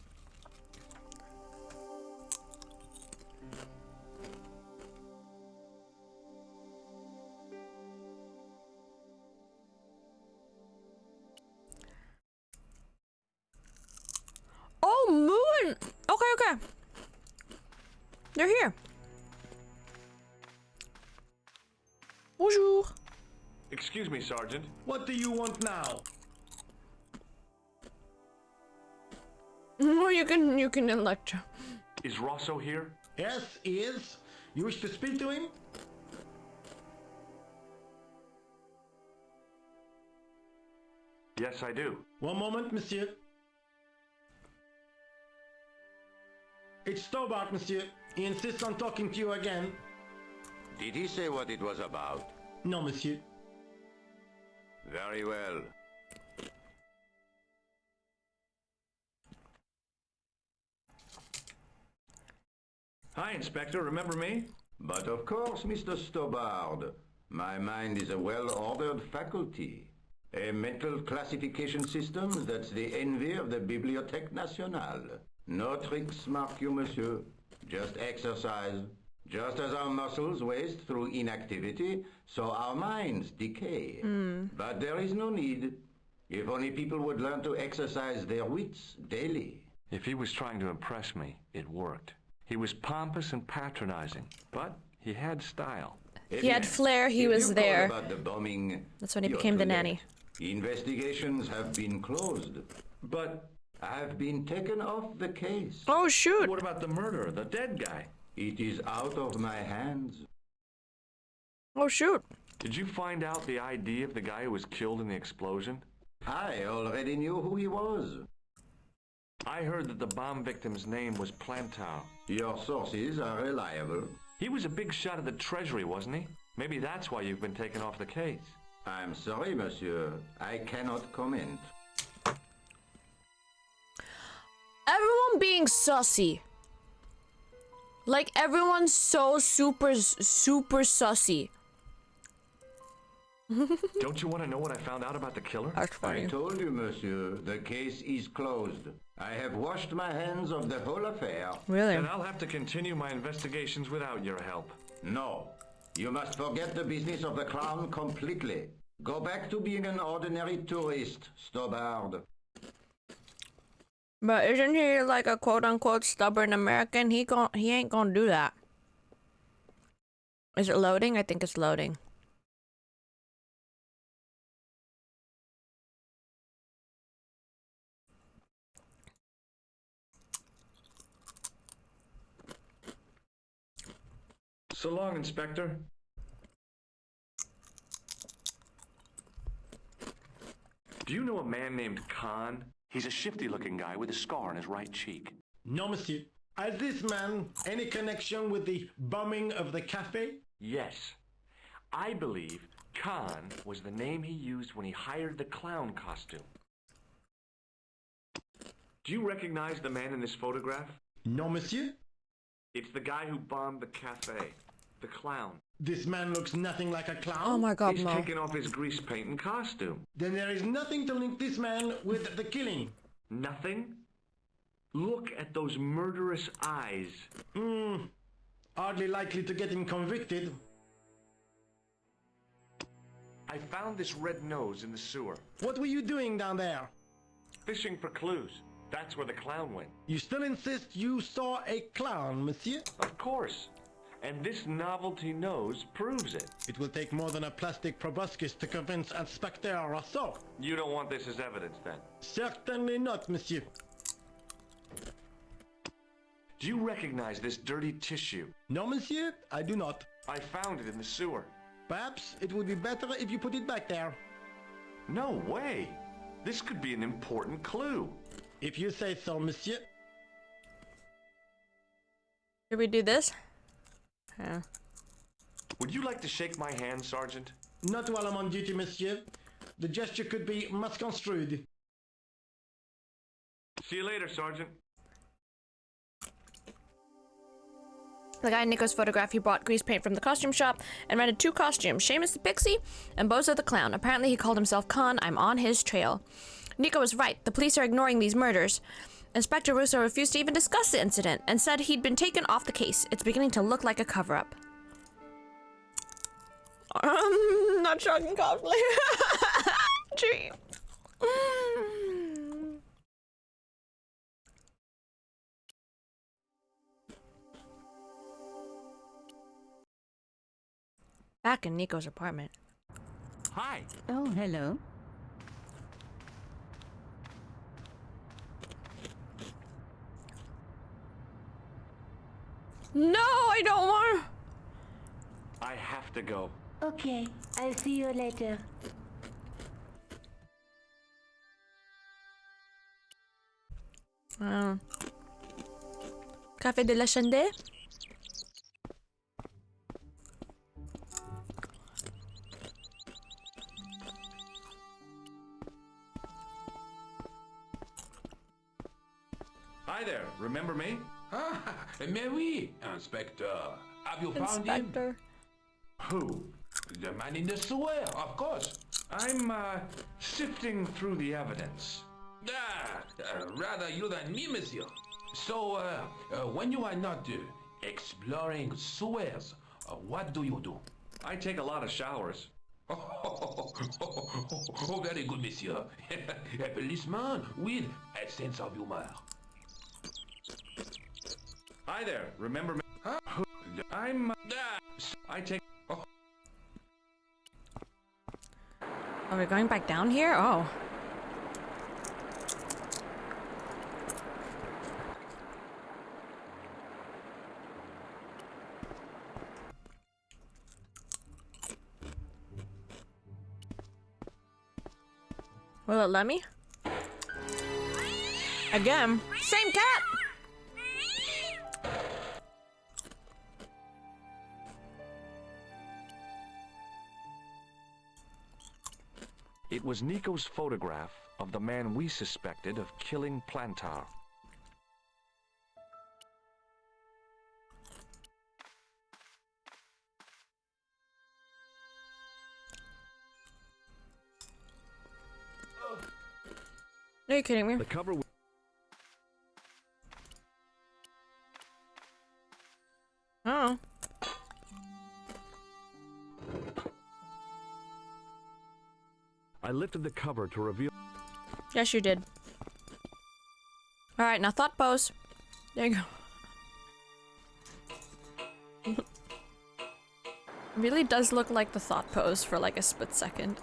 Oh, moon. Okay. They're here. Bonjour.
Excuse me, Sergeant.
What do you want now?
Oh, you can electro.
Is Rosso here?
Yes, he is. You wish to speak to him?
Yes, I do.
One moment, monsieur. It's Stobart, monsieur. He insists on talking to you again.
Did he say what it was about?
No, monsieur.
Very well.
Hi, Inspector. Remember me?
But of course, Mr. Stobart. My mind is a well-ordered faculty. A mental classification system that's the envy of the Bibliothèque Nationale. No tricks mark you, monsieur. Just exercise. Just as our muscles waste through inactivity, so our minds decay. But there is no need. If only people would learn to exercise their wits daily.
If he was trying to impress me, it worked. He was pompous and patronizing, but he had style.
He had flair, he was there.
About the bombing,
that's when he became the nanny.
Investigations have been closed.
But
have been taken off the case.
Oh, shoot.
What about the murderer, the dead guy?
It is out of my hands.
Oh, shoot.
Did you find out the ID of the guy who was killed in the explosion?
I already knew who he was.
I heard that the bomb victim's name was Plantow.
Your sources are reliable.
He was a big shot at the Treasury, wasn't he? Maybe that's why you've been taken off the case.
I'm sorry, monsieur. I cannot comment.
Everyone being sussy. Like, everyone's so super sussy.
Don't you want to know what I found out about the killer?
That's funny.
I told you, monsieur, the case is closed. I have washed my hands of the whole affair.
Really?
And I'll have to continue my investigations without your help.
No. You must forget the business of the clown completely. Go back to being an ordinary tourist, Stobart.
But isn't he like a quote-unquote stubborn American? He ain't gonna do that. Is it loading? I think it's loading.
So long, Inspector. Do you know a man named Khan? He's a shifty-looking guy with a scar on his right cheek.
No, monsieur. Has this man any connection with the bombing of the cafe?
Yes. I believe Khan was the name he used when he hired the clown costume. Do you recognize the man in this photograph?
No, monsieur.
It's the guy who bombed the cafe. The clown.
This man looks nothing like a clown.
Oh my god,
He's
no.
taken off his grease paint and costume.
Then there is nothing to link this man with the killing.
Nothing? Look at those murderous eyes.
Hardly likely to get him convicted.
I found this red nose in the sewer.
What were you doing down there?
Fishing for clues. That's where the clown went.
You still insist you saw a clown, monsieur?
Of course. And this novelty nose proves it.
It will take more than a plastic proboscis to convince Inspector Rousseau.
You don't want this as evidence, then?
Certainly not, monsieur.
Do you recognize this dirty tissue?
No, monsieur, I do not.
I found it in the sewer.
Perhaps it would be better if you put it back there.
No way! This could be an important clue.
If you say so, monsieur.
Should we do this? Yeah.
Would you like to shake my hand, Sergeant?
Not while I'm on duty, monsieur. The gesture could be misconstrued.
See you later, Sergeant.
The guy in Nico's photograph, he bought grease paint from the costume shop and rented 2 costumes, Seamus the Pixie and Bozo the Clown. Apparently he called himself Khan. I'm on his trail. Nico was right. The police are ignoring these murders. Inspector Russo refused to even discuss the incident and said he'd been taken off the case. It's beginning to look like a cover-up. Not shocking cosplay. Gee. Back in Nico's apartment.
Hi.
Oh, hello.
No, I don't want.
I have to go.
Okay, I'll see you later.
Café de la Chandelle?
Hi there, remember me?
Ah, mais oui, Inspector. Have you found
Inspector.
Who?
The man in the sewer, of course.
I'm, sifting through the evidence.
Rather you than me, monsieur. So, when you are not exploring sewers, what do you do?
I take a lot of showers.
Oh, very good, monsieur. A policeman with a sense of humor.
Hi there, remember me? Who? I'm, I take... Oh.
Are we going back down here? Oh. Will it let me? Again? Same cat!
It was Nico's photograph of the man we suspected of killing Plantar.
Are you kidding me?
The cover.
Oh.
I lifted the cover to reveal.
Yes, you did. Alright, now thought pose. There you go. Really does look like the thought pose for like a split second.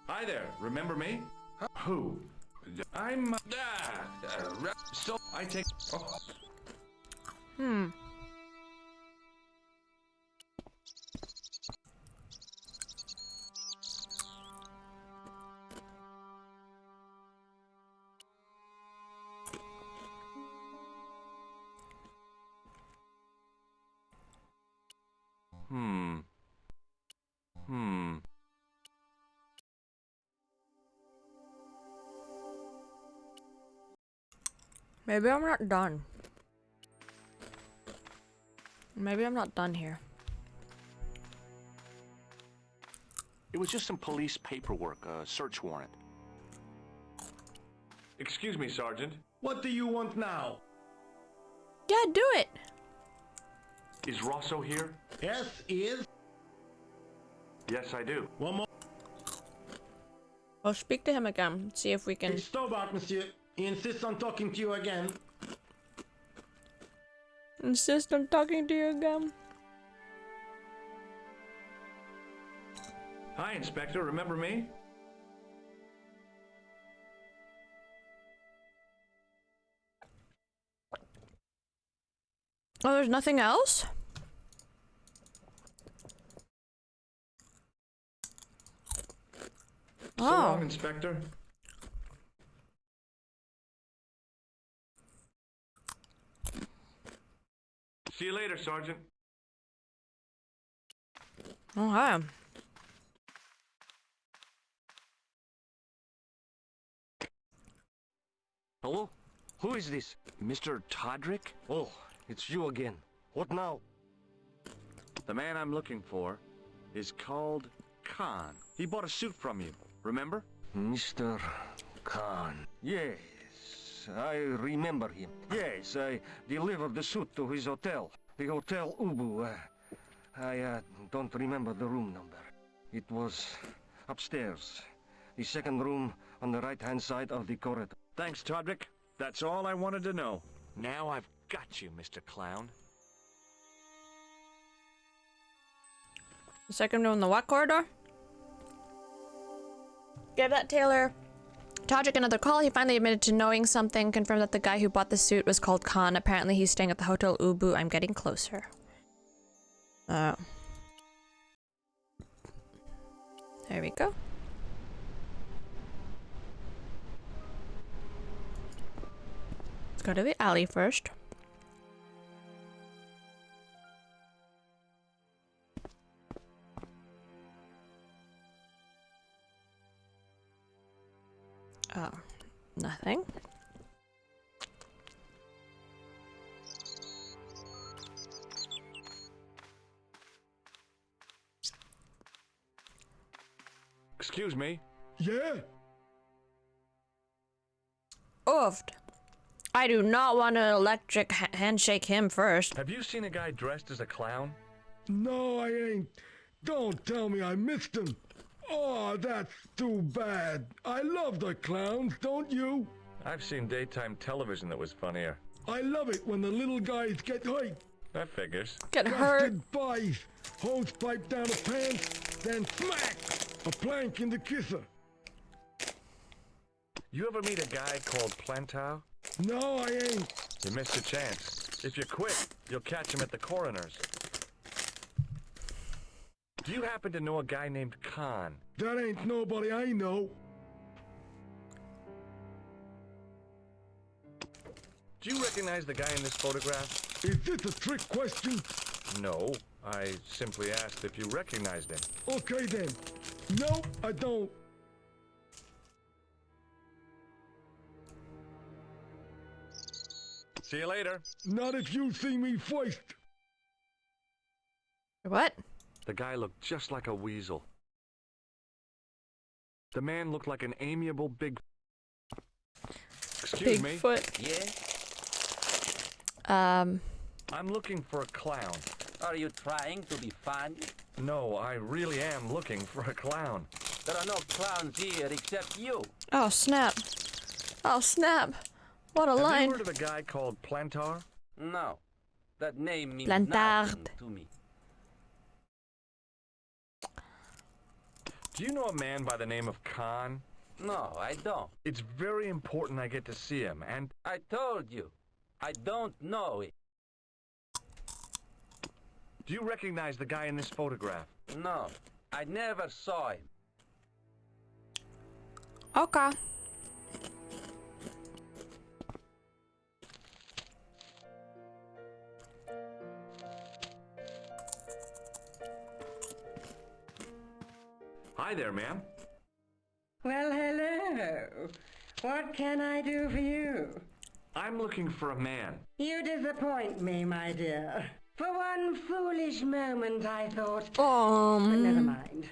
Hi there, remember me? Who? I'm, so I take... Oh.
Maybe I'm not done. Maybe I'm not done here.
It was just some police paperwork, a search warrant.
Excuse me, Sergeant. What do you want now?
Yeah, do it!
Is Rosso here?
Yes, he is.
Yes, I do.
One more.
I'll speak to him again, see if we can...
It's Stobart, monsieur. He insists on talking to you again.
Insist on talking to you again.
Hi, Inspector. Remember me?
Oh, there's nothing else?
So long, Inspector. See you later, Sergeant.
Oh, hi.
Hello? Who is this?
Mr. Todrick?
Oh, it's you again. What now?
The man I'm looking for is called Khan. He bought a suit from you, remember?
Mr. Khan. Yes, I remember him. Yes, I delivered the suit to his hotel. The Hotel Ubu. I don't remember the room number. It was upstairs. The second room on the right-hand side of the corridor.
Thanks, Todrick. That's all I wanted to know. Now I've got you, Mr. Clown.
The second room in the what corridor? Give that Taylor Todrick another call. He finally admitted to knowing something, confirmed that the guy who bought the suit was called Khan. Apparently he's staying at the Hotel Ubu. I'm getting closer. There we go. Let's go to the alley first. Oh, nothing.
Excuse me?
Yeah?
Oofed. I do not want to electric handshake him first.
Have you seen a guy dressed as a clown?
No, I ain't. Don't tell me I missed him. Oh, that's too bad. I love the clowns, don't you?
I've seen daytime television that was funnier.
I love it when the little guys get hurt.
That figures.
Get hurt.
Buys. Hose pipe down the pants, then smack! A plank in the kisser.
You ever meet a guy called Plantow?
No, I ain't.
You missed a chance. If you're quick, you'll catch him at the coroner's. Do you happen to know a guy named Khan?
That ain't nobody I know.
Do you recognize the guy in this photograph?
Is this a trick question?
No, I simply asked if you recognized him.
Okay then. No, I don't.
See you later.
Not if you see me first.
What?
The guy looked just like a weasel. The man looked like an amiable big... Excuse me?
Bigfoot.
Yeah? I'm looking for a clown.
Are you trying to be funny?
No, I really am looking for a clown.
There are no clowns here except you.
Oh, snap. Oh, snap. What a
Have
line.
you heard of a guy called Plantar?
No. That name means
Plantard.
nothing to me.
Do you know a man by the name of Khan?
No, I don't.
It's very important I get to see him, and...
I told you. I don't know it.
Do you recognize the guy in this photograph?
No, I never saw him.
Okay.
Hi there, ma'am.
Well, hello. What can I do for you?
I'm looking for a man.
You disappoint me, my dear. For one foolish moment, I thought... But never mind.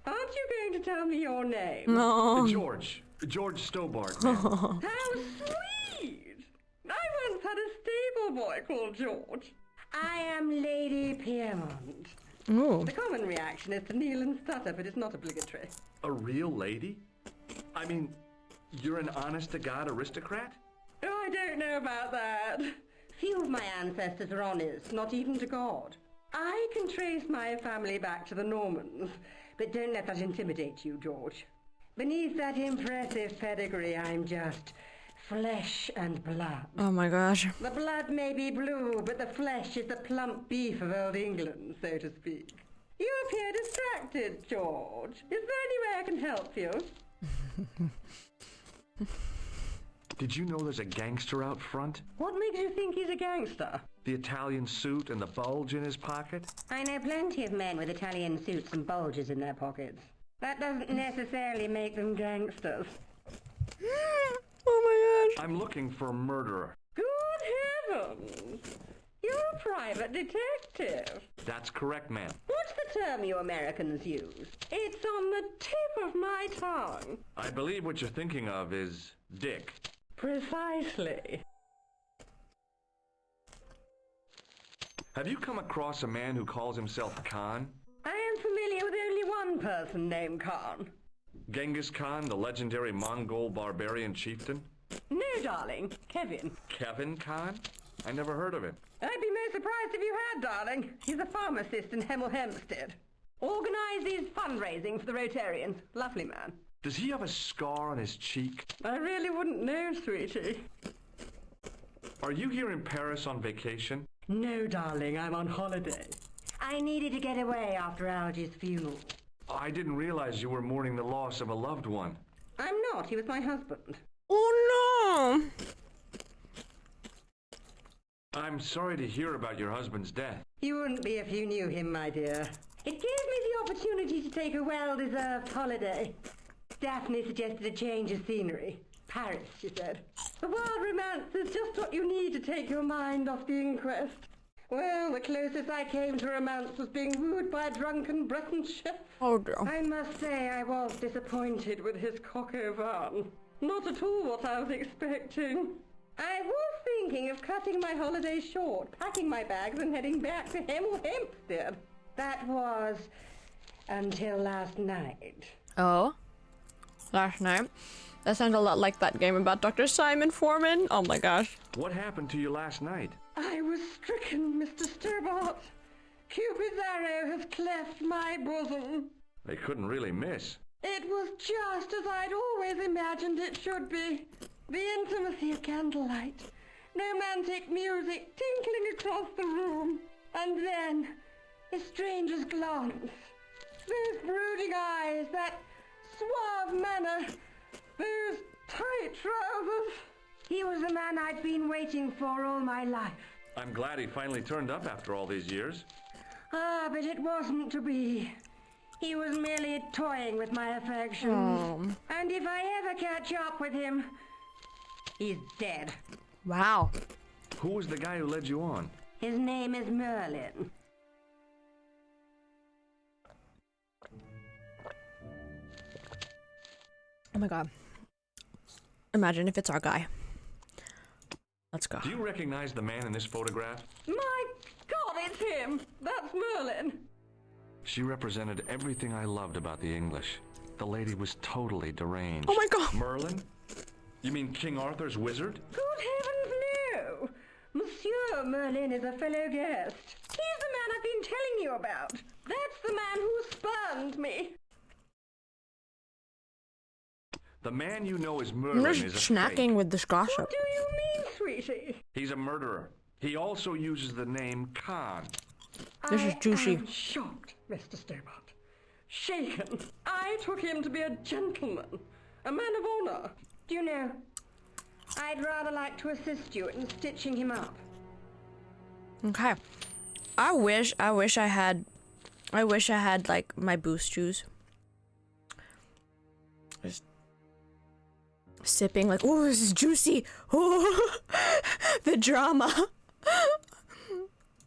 Aren't you going to tell me your name?
No.
George. George Stobart, ma'am.
How sweet! I once had a stable boy called George. I am Lady Piermont.
Ooh.
The common reaction is to kneel and stutter, but it's not obligatory.
A real lady? I mean, you're an honest-to-God aristocrat?
Oh, I don't know about that. Few of my ancestors were honest, not even to God. I can trace my family back to the Normans, but don't let that intimidate you, George. Beneath that impressive pedigree, I'm just flesh and blood.
Oh my gosh.
The blood may be blue, but the flesh is the plump beef of old England, so to speak. You appear distracted, George. Is there any way I can help you?
Did you know there's a gangster out front?
What makes you think he's a gangster?
The Italian suit and the bulge in his pocket?
I know plenty of men with Italian suits and bulges in their pockets. That doesn't necessarily make them gangsters.
Oh my gosh.
I'm looking for a murderer.
Good heavens! You're a private detective.
That's correct, ma'am.
What's the term you Americans use? It's on the tip of my tongue.
I believe what you're thinking of is Dick.
Precisely.
Have you come across a man who calls himself Khan?
I am familiar with only one person named Khan.
Genghis Khan, the legendary Mongol barbarian chieftain?
No, darling. Kevin.
Kevin Khan? I never heard of him.
I'd be most surprised if you had, darling. He's a pharmacist in Hemel Hempstead. Organizes fundraising for the Rotarians. Lovely man.
Does he have a scar on his cheek?
I really wouldn't know, sweetie.
Are you here in Paris on vacation?
No, darling, I'm on holiday. I needed to get away after Algy's funeral.
I didn't realize you were mourning the loss of a loved one.
I'm not. He was my husband.
Oh no!
I'm sorry to hear about your husband's death.
You wouldn't be if you knew him, my dear. It gave me the opportunity to take a well-deserved holiday. Daphne suggested a change of scenery. Paris, she said. The wild romance is just what you need to take your mind off the inquest. Well, the closest I came to romance was being wooed by a drunken Breton chef.
Oh dear.
I must say I was disappointed with his coq au vin. Not at all what I was expecting. I was thinking of cutting my holiday short, packing my bags and heading back to Hempstead. That was until last night.
Oh? Last night? That sounds a lot like that game about Dr. Simon Foreman. Oh my gosh.
What happened to you last night?
I was stricken, Mr. Stobart. Cupid's arrow has cleft my bosom.
They couldn't really miss.
It was just as I'd always imagined it should be. The intimacy of candlelight, romantic music tinkling across the room, and then a stranger's glance. Those brooding eyes, that suave manner, those tight trousers. He was the man I'd been waiting for all my life.
I'm glad he finally turned up after all these years.
Ah, but it wasn't to be. He was merely toying with my affections.
Oh.
And if I ever catch up with him, he's dead.
Wow.
Who was the guy who led you on?
His name is Merlin.
Oh my god. Imagine if it's our guy. Let's go.
Do you recognize the man in this photograph?
My God, it's him! That's Merlin!
She represented everything I loved about the English. The lady was totally deranged.
Oh my god!
Merlin? You mean King Arthur's wizard?
Good heavens, no! Monsieur Merlin is a fellow guest. He's the man I've been telling you about. That's the man who spurned me.
The man you know as
I'm
Merlin
just
is a
snacking
fake.
with this gossip.
What do you mean, sweetie?
He's a murderer. He also uses the name Khan.
This is juicy.
I'm shocked, Mr. Stobart. Shaken. I took him to be a gentleman, a man of honor. Do you know, I'd rather like to assist you in stitching him up.
Okay. I wish I had like my boost juice. Just sipping like, oh, this is juicy. Oh, the drama.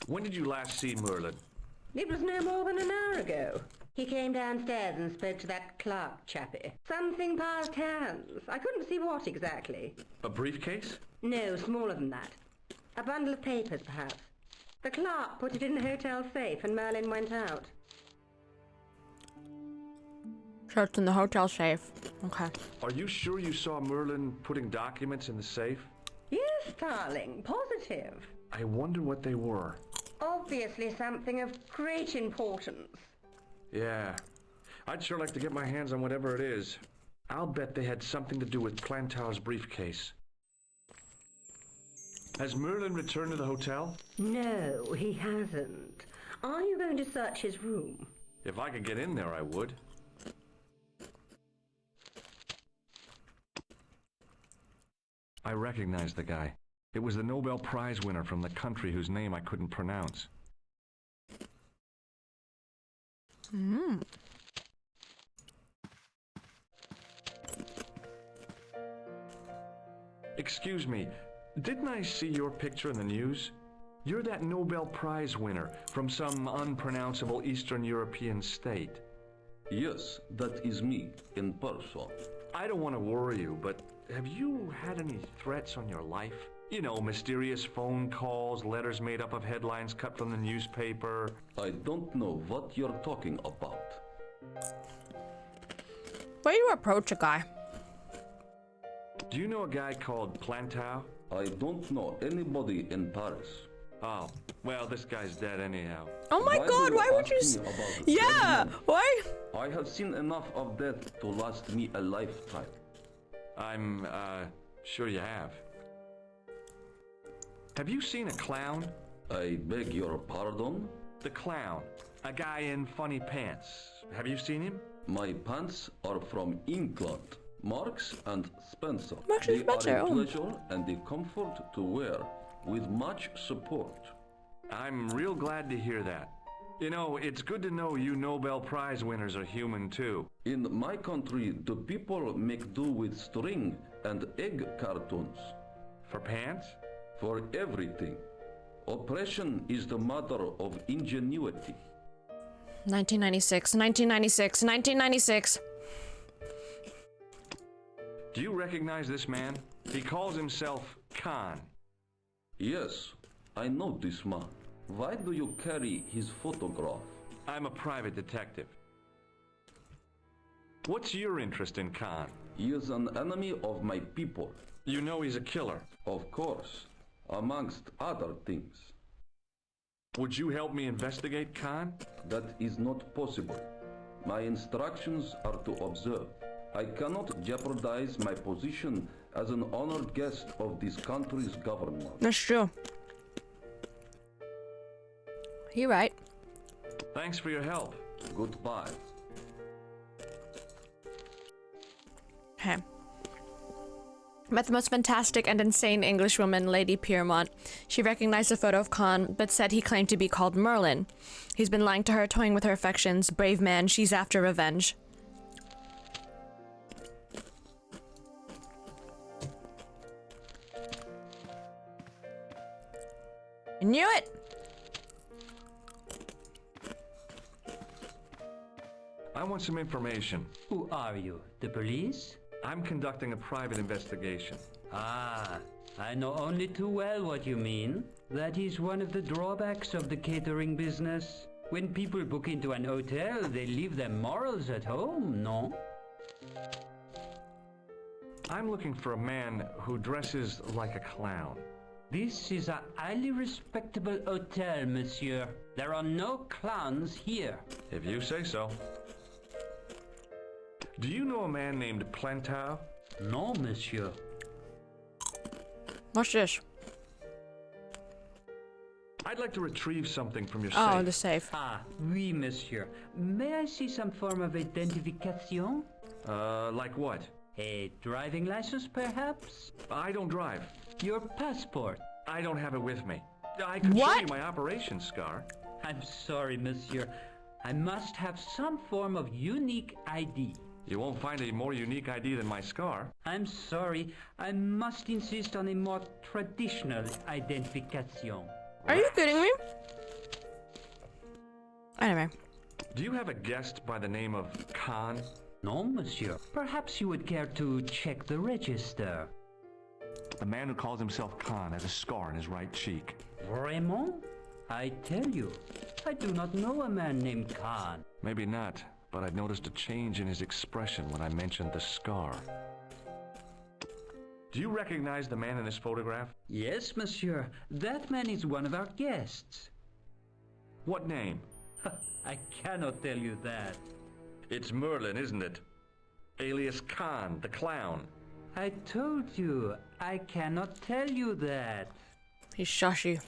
When did you last see Merlin?
It was no more than an hour ago. He came downstairs and spoke to that clerk chappie. Something passed hands. I couldn't see what exactly.
A briefcase?
No, smaller than that. A bundle of papers, perhaps. The clerk put it in the hotel safe and Merlin went out.
So it's in the hotel safe. Okay.
Are you sure you saw Merlin putting documents in the safe?
Yes, darling. Positive.
I wonder what they were.
Obviously something of great importance.
Yeah. I'd sure like to get my hands on whatever it is. I'll bet they had something to do with Plantow's briefcase. Has Merlin returned to the hotel?
No, he hasn't. Are you going to search his room?
If I could get in there, I would. I recognize the guy. It was the Nobel Prize winner from the country whose name I couldn't pronounce.
Hmm.
Excuse me, didn't I see your picture in the news? You're that Nobel Prize winner from some unpronounceable Eastern European state.
Yes, that is me, in person.
I don't want to worry you, but have you had any threats on your life? You know, mysterious phone calls, letters made up of headlines cut from the newspaper.
I don't know what you're talking about.
Way to approach a guy.
Do you know a guy called Plantow?
I don't know anybody in Paris.
Oh, well, this guy's dead anyhow.
Oh my god, why would you yeah, why?
I have seen enough of death to last me a lifetime.
I'm, sure you have. Have you seen a clown?
I beg your pardon?
the clown. A guy in funny pants. Have you seen him?
My pants are from England. Marks and Spencer.
Marks and Spencer,
They are a
oh.
pleasure and a comfort to wear, with much support.
I'm real glad to hear that. You know, it's good to know you Nobel Prize winners are human too.
In my country, the people make do with string and egg cartoons.
For pants?
For everything. Oppression is the mother of ingenuity.
1996, 1996, 1996.
Do you recognize this man? He calls himself Khan.
Yes, I know this man. Why do you carry his photograph?
I'm a private detective. What's your interest in Khan?
He is an enemy of my people.
You know he's a killer.
Of course, amongst other things.
Would you help me investigate Khan?
That is not possible. My instructions are to observe. I cannot jeopardize my position as an honored guest of this country's government.
That's true. You're right.
Thanks for your help.
Goodbye.
Okay. Met the most fantastic and insane Englishwoman, Lady Piermont. She recognized a photo of Khan, but said he claimed to be called Merlin. He's been lying to her, toying with her affections. Brave man, she's after revenge. I knew it!
I want some information.
Who are you? The police?
I'm conducting a private investigation.
Ah, I know only too well what you mean. That is one of the drawbacks of the catering business. When people book into an hotel, they leave their morals at home, no?
I'm looking for a man who dresses like a clown.
This is a highly respectable hotel, monsieur. There are no clowns here.
If you say so. Do you know a man named Plantow?
No, monsieur.
What's this?
I'd like to retrieve something from your
Oh,
safe.
the safe.
Ah, oui, monsieur. May I see some form of identification?
Like what?
A driving license, perhaps?
I don't drive.
Your passport?
I don't have it with me. I could show you my operation scar.
I'm sorry, monsieur. I must have some form of unique ID.
You won't find a more unique ID than my scar.
I'm sorry. I must insist on a more traditional identification.
Are you kidding me? Anyway.
Do you have a guest by the name of Khan?
No, monsieur. Perhaps you would care to check the register.
The man who calls himself Khan has a scar on his right cheek.
Vraiment? I tell you, I do not know a man named Khan.
Maybe not, but I've noticed a change in his expression when I mentioned the scar. Do you recognize the man in this photograph?
Yes, monsieur. That man is one of our guests.
What name?
I cannot tell you that.
It's Merlin, isn't it? Alias Khan, the clown.
I told you, I cannot tell you that.
He's shushy.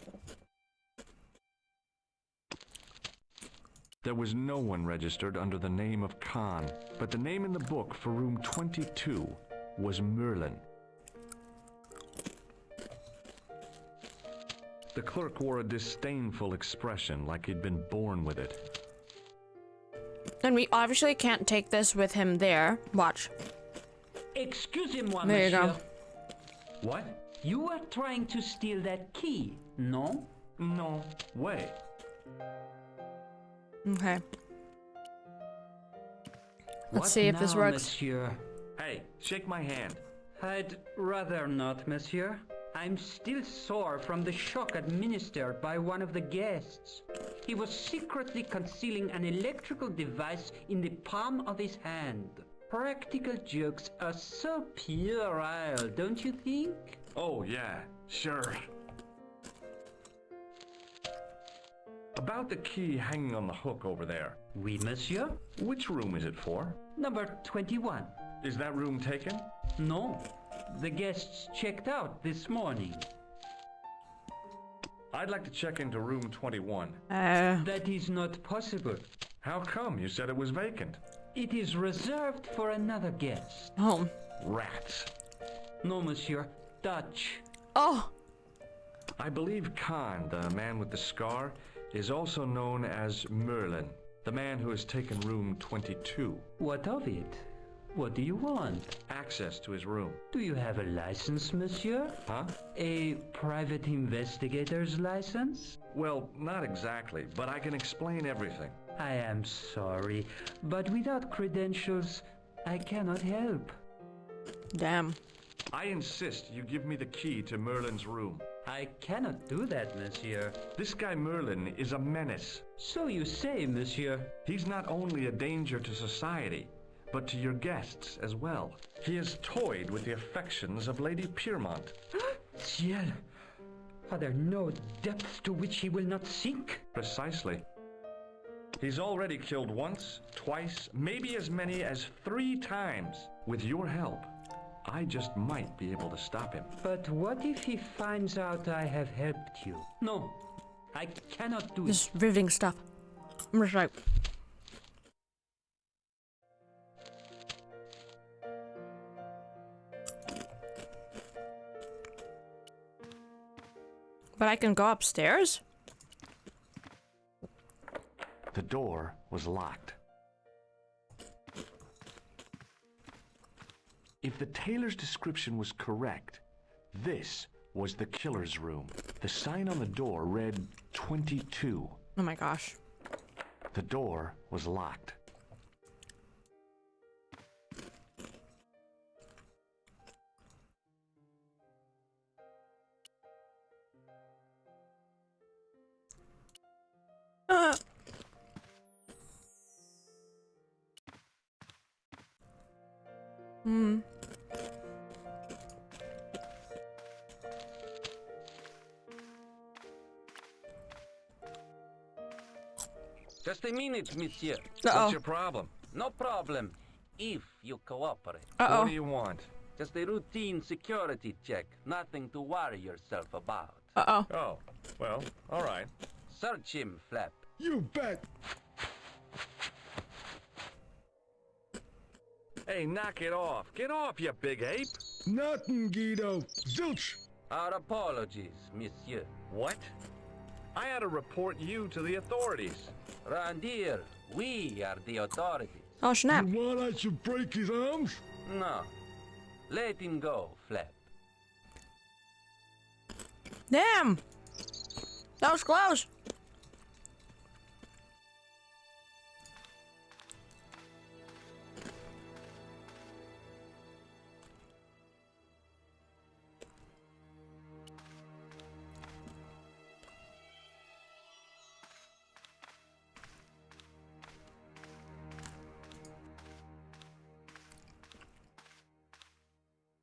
There was no one registered under the name of Khan, but the name in the book for room 22 was Merlin. The clerk wore a disdainful expression, like he'd been born with it.
And we obviously can't take this with him there. Watch.
Excusez-moi,
There you
monsieur.
go.
What?
You were trying to steal that key, no?
No way.
Okay. Let's
What
see if this
now,
works.
monsieur?
Hey, shake my hand.
I'd rather not, monsieur. I'm still sore from the shock administered by one of the guests. He was secretly concealing an electrical device in the palm of his hand. Practical jokes are so puerile, don't you think?
Oh, yeah, sure. About the key hanging on the hook over there.
Oui, monsieur.
Which room is it for?
Number 21.
Is that room taken?
No. The guests checked out this morning.
I'd like to check into room 21.
That is not possible.
How come? You said it was vacant.
It is reserved for another guest.
Oh.
Rats.
No, monsieur. Dutch.
Oh.
I believe Khan, the man with the scar, is also known as Merlin, the man who has taken room 22.
What of it? What do you want?
Access to his room.
Do you have a license, monsieur?
Huh?
A private investigator's license?
Well, not exactly, but I can explain everything.
I am sorry, but without credentials, I cannot help.
Damn.
I insist you give me the key to Merlin's room.
I cannot do that, monsieur.
This guy Merlin is a menace.
So you say, monsieur.
He's not only a danger to society, but to your guests as well. He has toyed with the affections of Lady Piermont.
Ciel! Are there no depths to which he will not sink?
Precisely. He's already killed once, twice, maybe as many as 3 times. With your help, I just might be able to stop him.
But what if he finds out I have helped you? No, I cannot do
this. This riveting stuff. I'm just like... But I can go upstairs?
The door was locked. If the tailor's description was correct, this was the killer's room. The sign on the door read 22.
Oh my gosh.
The door was locked.
Just a minute, monsieur.
What's your problem?
No problem, if you cooperate.
What do you want?
Just a routine security check. Nothing to worry yourself about.
Oh, well, all right.
Search him, Flap.
You bet.
Hey, knock it off. Get off, you big ape.
Nothing, Guido. Zilch.
Our apologies, monsieur.
What? I had to report you to the authorities.
Round here, we are the authorities.
Oh, snap.
You want I should break his arms?
No. Let him go, Flap.
Damn! That was close.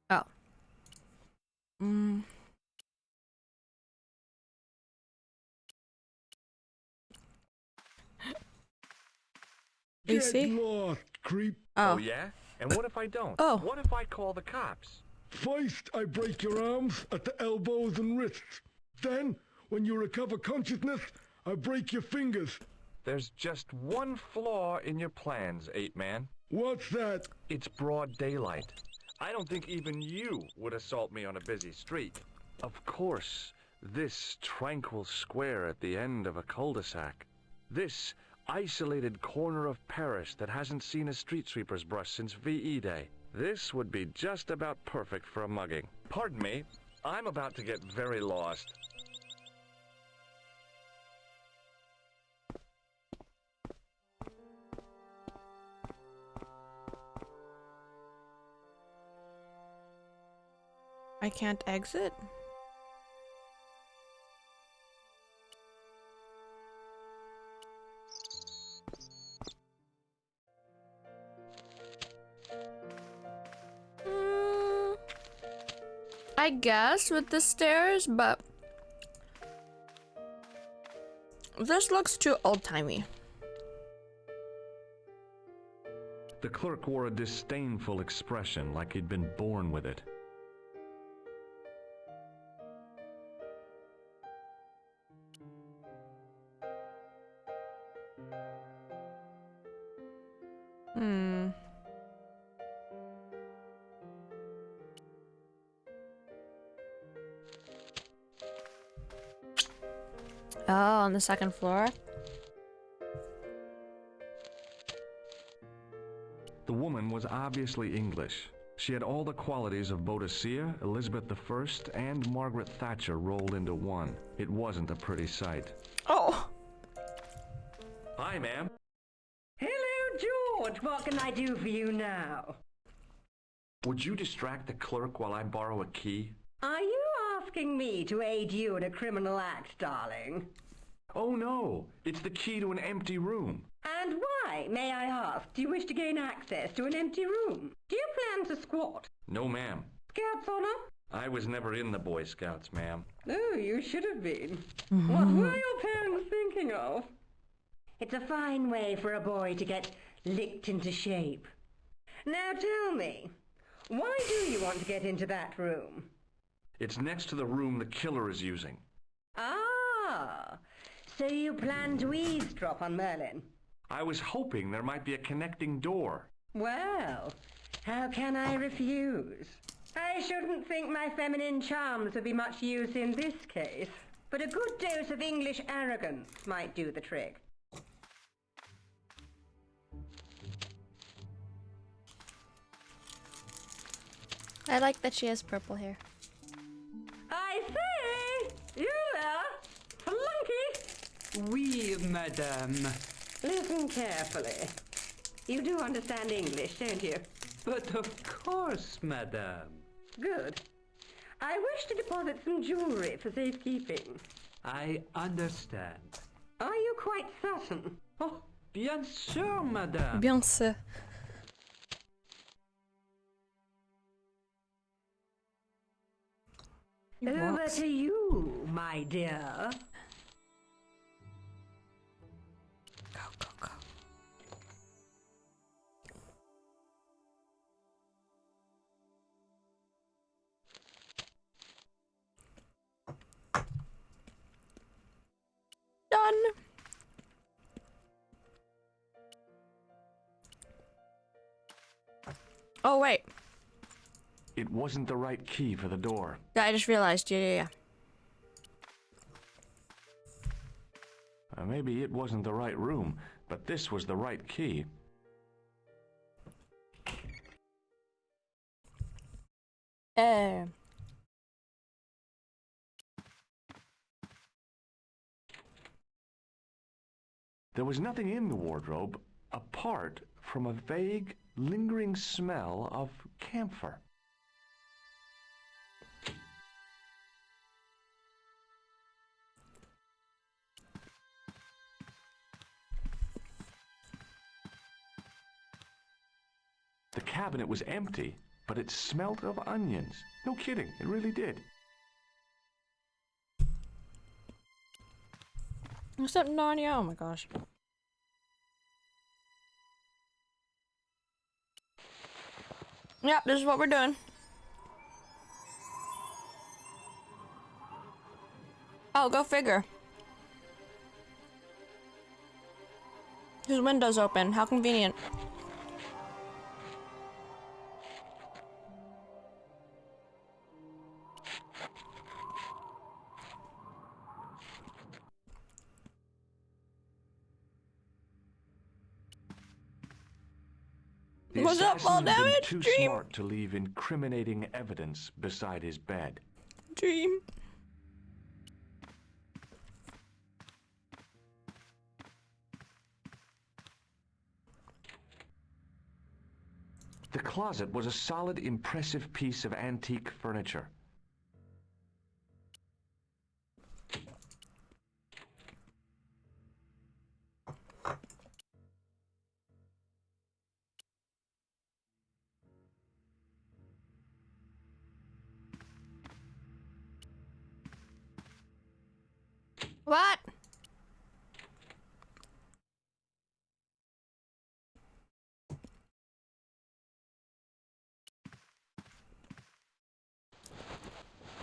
Oh. You see?
Lost, creep.
Oh, yeah? And what if I don't?
Oh.
What if I call the cops?
First, I break your arms at the elbows and wrists. Then, when you recover consciousness, I break your fingers.
There's just one flaw in your plans, Ape-Man.
What's that?
It's broad daylight. I don't think even you would assault me on a busy street. Of course, this tranquil square at the end of a cul-de-sac. This isolated corner of Paris that hasn't seen a street sweeper's brush since VE Day. This would be just about perfect for a mugging. Pardon me, I'm about to get very lost.
I can't exit? I guess with the stairs, but this looks too old-timey.
The clerk wore a disdainful expression like he'd been born with it.
Oh, on the second floor?
The woman was obviously English. She had all the qualities of Boadicea, Elizabeth I, and Margaret Thatcher rolled into one. It wasn't a pretty sight.
Oh!
Hi, ma'am.
Hello, George. What can I do for you now?
Would you distract the clerk while I borrow a key?
Are you asking me to aid you in a criminal act, darling?
Oh, no. It's the key to an empty room.
And why, may I ask, do you wish to gain access to an empty room? Do you plan to squat?
No, ma'am.
Scouts honor?
I was never in the Boy Scouts, ma'am.
Oh, you should have been. What were your parents thinking of? It's a fine way for a boy to get licked into shape. Now tell me, why do you want to get into that room?
It's next to the room the killer is using.
Ah, so you plan to eavesdrop on Merlin?
I was hoping there might be a connecting door.
Well, how can I refuse? I shouldn't think my feminine charms would be much use in this case, but a good dose of English arrogance might do the trick.
I like that she has purple hair.
I say! You there! Flunky!
Oui, madame.
Listen carefully. You do understand English, don't you?
But of course, madame.
Good. I wish to deposit some jewelry for safekeeping.
I understand.
Are you quite certain?
Oh, bien sûr, madame.
Bien sûr.
Over to you, my dear.
Go, go, go. Done. Oh, wait.
It wasn't the right key for the door.
Yeah, I just realized. Yeah.
Maybe it wasn't the right room, but this was the right key. There was nothing in the wardrobe apart from a vague, lingering smell of camphor. The cabinet was empty, but it smelt of onions. No kidding, it really did.
Except Narnia. Oh my gosh. Yep, this is what we're doing. Oh, go figure. His window's open. How convenient. What's up, fall damage?
Too
Dream.
smart to leave incriminating evidence beside his bed.
Dream.
The closet was a solid, impressive piece of antique furniture.
What?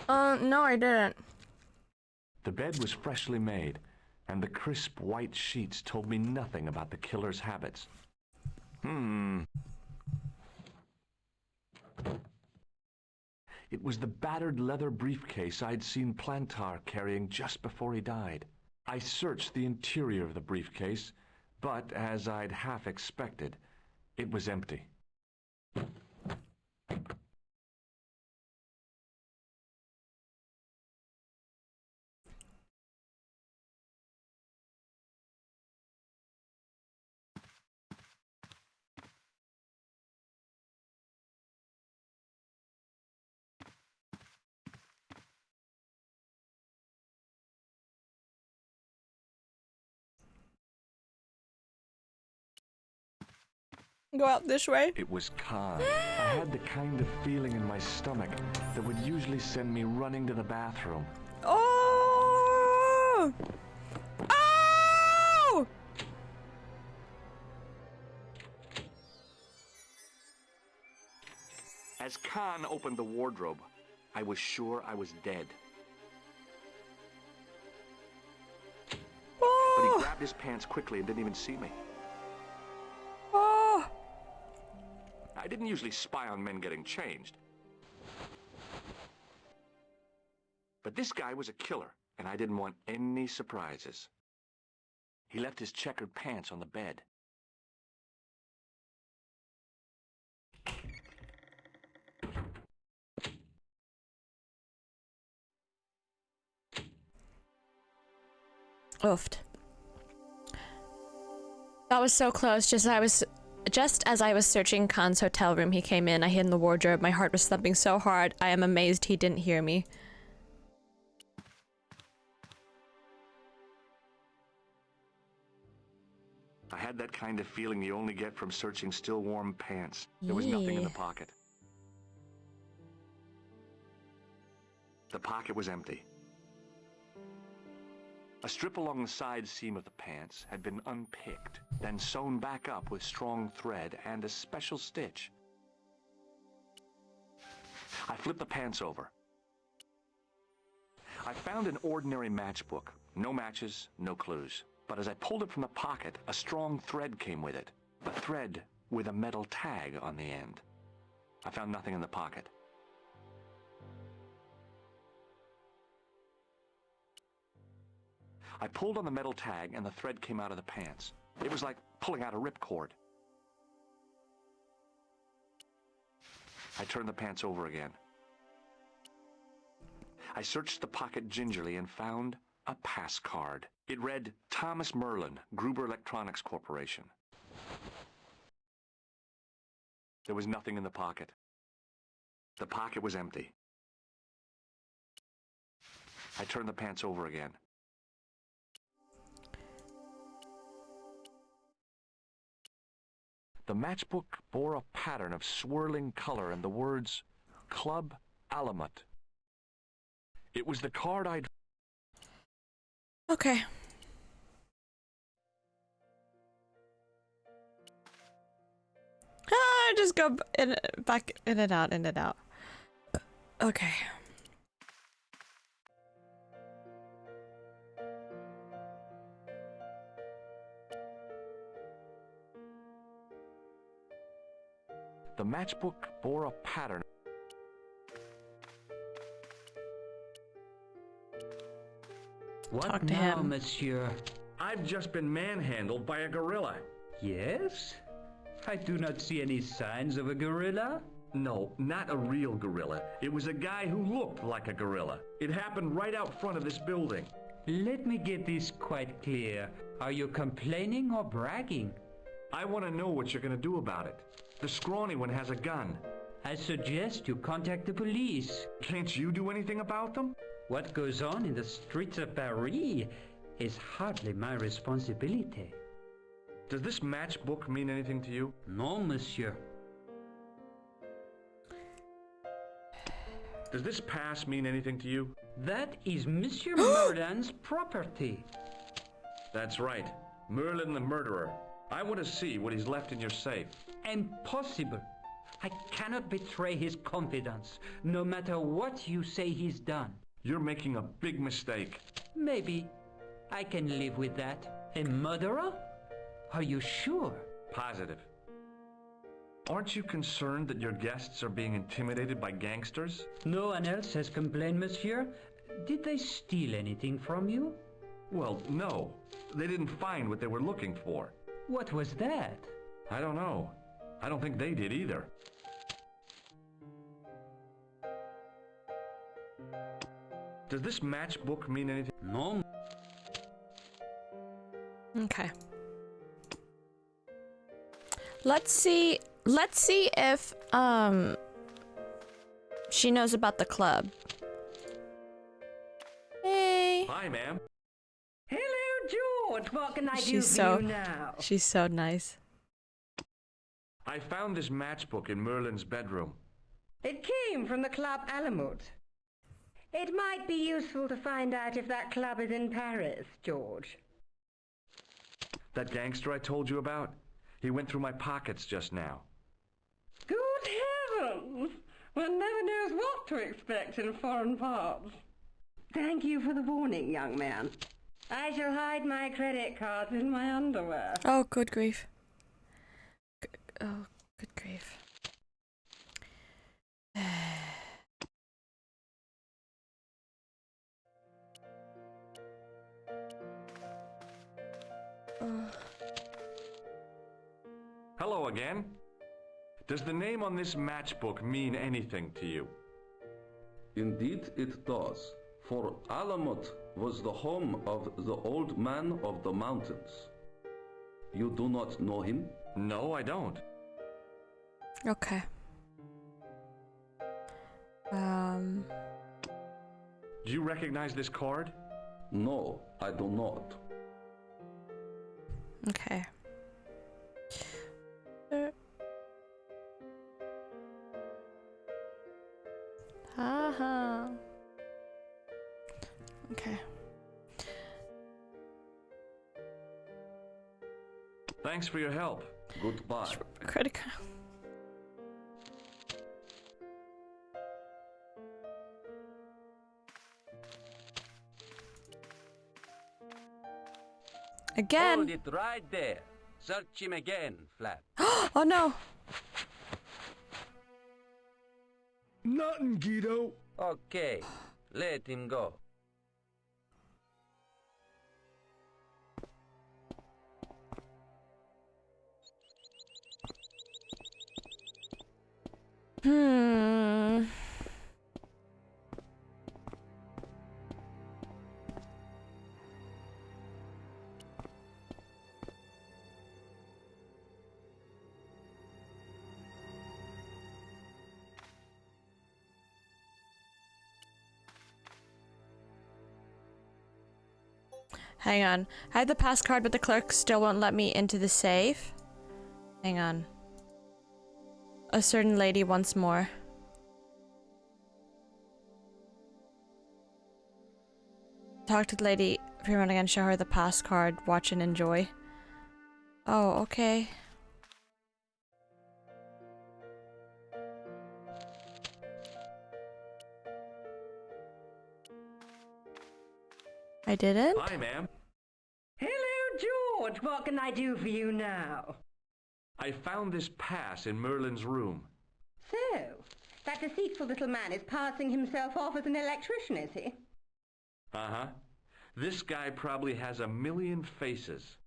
No, I didn't.
The bed was freshly made, and the crisp white sheets told me nothing about the killer's habits.
It was the battered leather briefcase I'd seen Plantar carrying just before he died. I searched the interior of the briefcase, but as I'd half expected, it was empty.
Go out this way.
It was Khan. I had the kind of feeling in my stomach that would usually send me running to the bathroom.
Oh! Oh!
As Khan opened the wardrobe, I was sure I was dead.
Oh!
But he grabbed his pants quickly and didn't even see me.
Oh!
I didn't usually spy on men getting changed. But this guy was a killer, and I didn't want any surprises. He left his checkered pants on the bed.
Oofed. That was so close. Just as I was searching Khan's hotel room, he came in. I hid in the wardrobe. My heart was thumping so hard. I am amazed he didn't hear me.
I had that kind of feeling you only get from searching still warm pants. There was nothing in the pocket. The pocket was empty. A strip along the side seam of the pants had been unpicked, then sewn back up with strong thread and a special stitch. I flipped the pants over. I found an ordinary matchbook. No matches, no clues. But as I pulled it from the pocket, a strong thread came with it. A thread with a metal tag on the end. I found nothing in the pocket. I pulled on the metal tag and the thread came out of the pants. It was like pulling out a ripcord. I turned the pants over again. I searched the pocket gingerly and found a pass card. It read, Thomas Merlin, Gruber Electronics Corporation. There was nothing in the pocket. The pocket was empty. I turned the pants over again. The matchbook bore a pattern of swirling color and the words, Club Alamut. It was the card I'd...
Okay. Just go in, back in and out, in and out. Okay.
The matchbook bore a pattern.
What
Talk to
now,
him.
monsieur?
I've just been manhandled by a gorilla.
Yes? I do not see any signs of a gorilla.
No, not a real gorilla. It was a guy who looked like a gorilla. It happened right out front of this building.
Let me get this quite clear. Are you complaining or bragging?
I want to know what you're going to do about it. The scrawny one has a gun.
I suggest you contact the police.
Can't you do anything about them?
What goes on in the streets of Paris is hardly my responsibility.
Does this matchbook mean anything to you?
No, monsieur.
Does this pass mean anything to you?
That is Monsieur Merlin's property.
That's right. Merlin the murderer. I want to see what he's left in your safe.
Impossible. I cannot betray his confidence, no matter what you say he's done.
You're making a big mistake.
Maybe. I can live with that. A murderer? Are you sure?
Positive.
Aren't you concerned that your guests are being intimidated by gangsters?
No one else has complained, monsieur. Did they steal anything from you?
Well, no. They didn't find what they were looking for.
What was that?
I don't know. I don't think they did either. Does this matchbook mean anything?
No.
Okay. Let's see if she knows about the club. Hey.
Hi, ma'am.
Hello, George. What can I do
She's
for you now?
She's so nice.
I found this matchbook in Merlin's bedroom.
It came from the Club Alamut. It might be useful to find out if that club is in Paris, George.
That gangster I told you about? He went through my pockets just now.
Good heavens! One never knows what to expect in foreign parts. Thank you for the warning, young man. I shall hide my credit cards in my underwear.
Oh, good grief. Oh, good grief.
Hello again. Does the name on this matchbook mean anything to you?
Indeed it does, for Alamut was the home of the old man of the mountains. You do not know him?
No, I don't.
Okay.
Do you recognize this card?
No, I do not.
Okay. Haha. Okay.
Thanks for your help.
Goodbye.
Credit card. Again.
Hold it right there. Search him again, Flap.
Oh no.
Nothing, Guido.
Okay, let him go.
Hang on. I have the pass card, but the clerk still won't let me into the safe. Hang on. A certain lady once more. Talk to the lady. If you run again, show her the pass card. Watch and enjoy. Oh, okay. I didn't?
Hi, ma'am.
Hello, George. What can I do for you now?
I found this pass in Merlin's room.
So, that deceitful little man is passing himself off as an electrician, is he?
Uh-huh. This guy probably has 1,000,000 faces.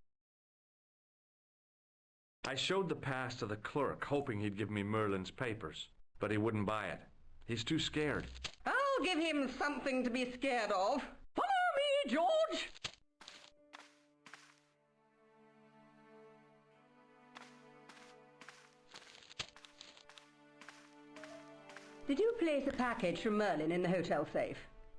I showed the pass to the clerk, hoping he'd give me Merlin's papers, but he wouldn't buy it. He's too scared.
I'll give him something to be scared of. Follow me, George! Did you place a package from Merlin in the hotel safe?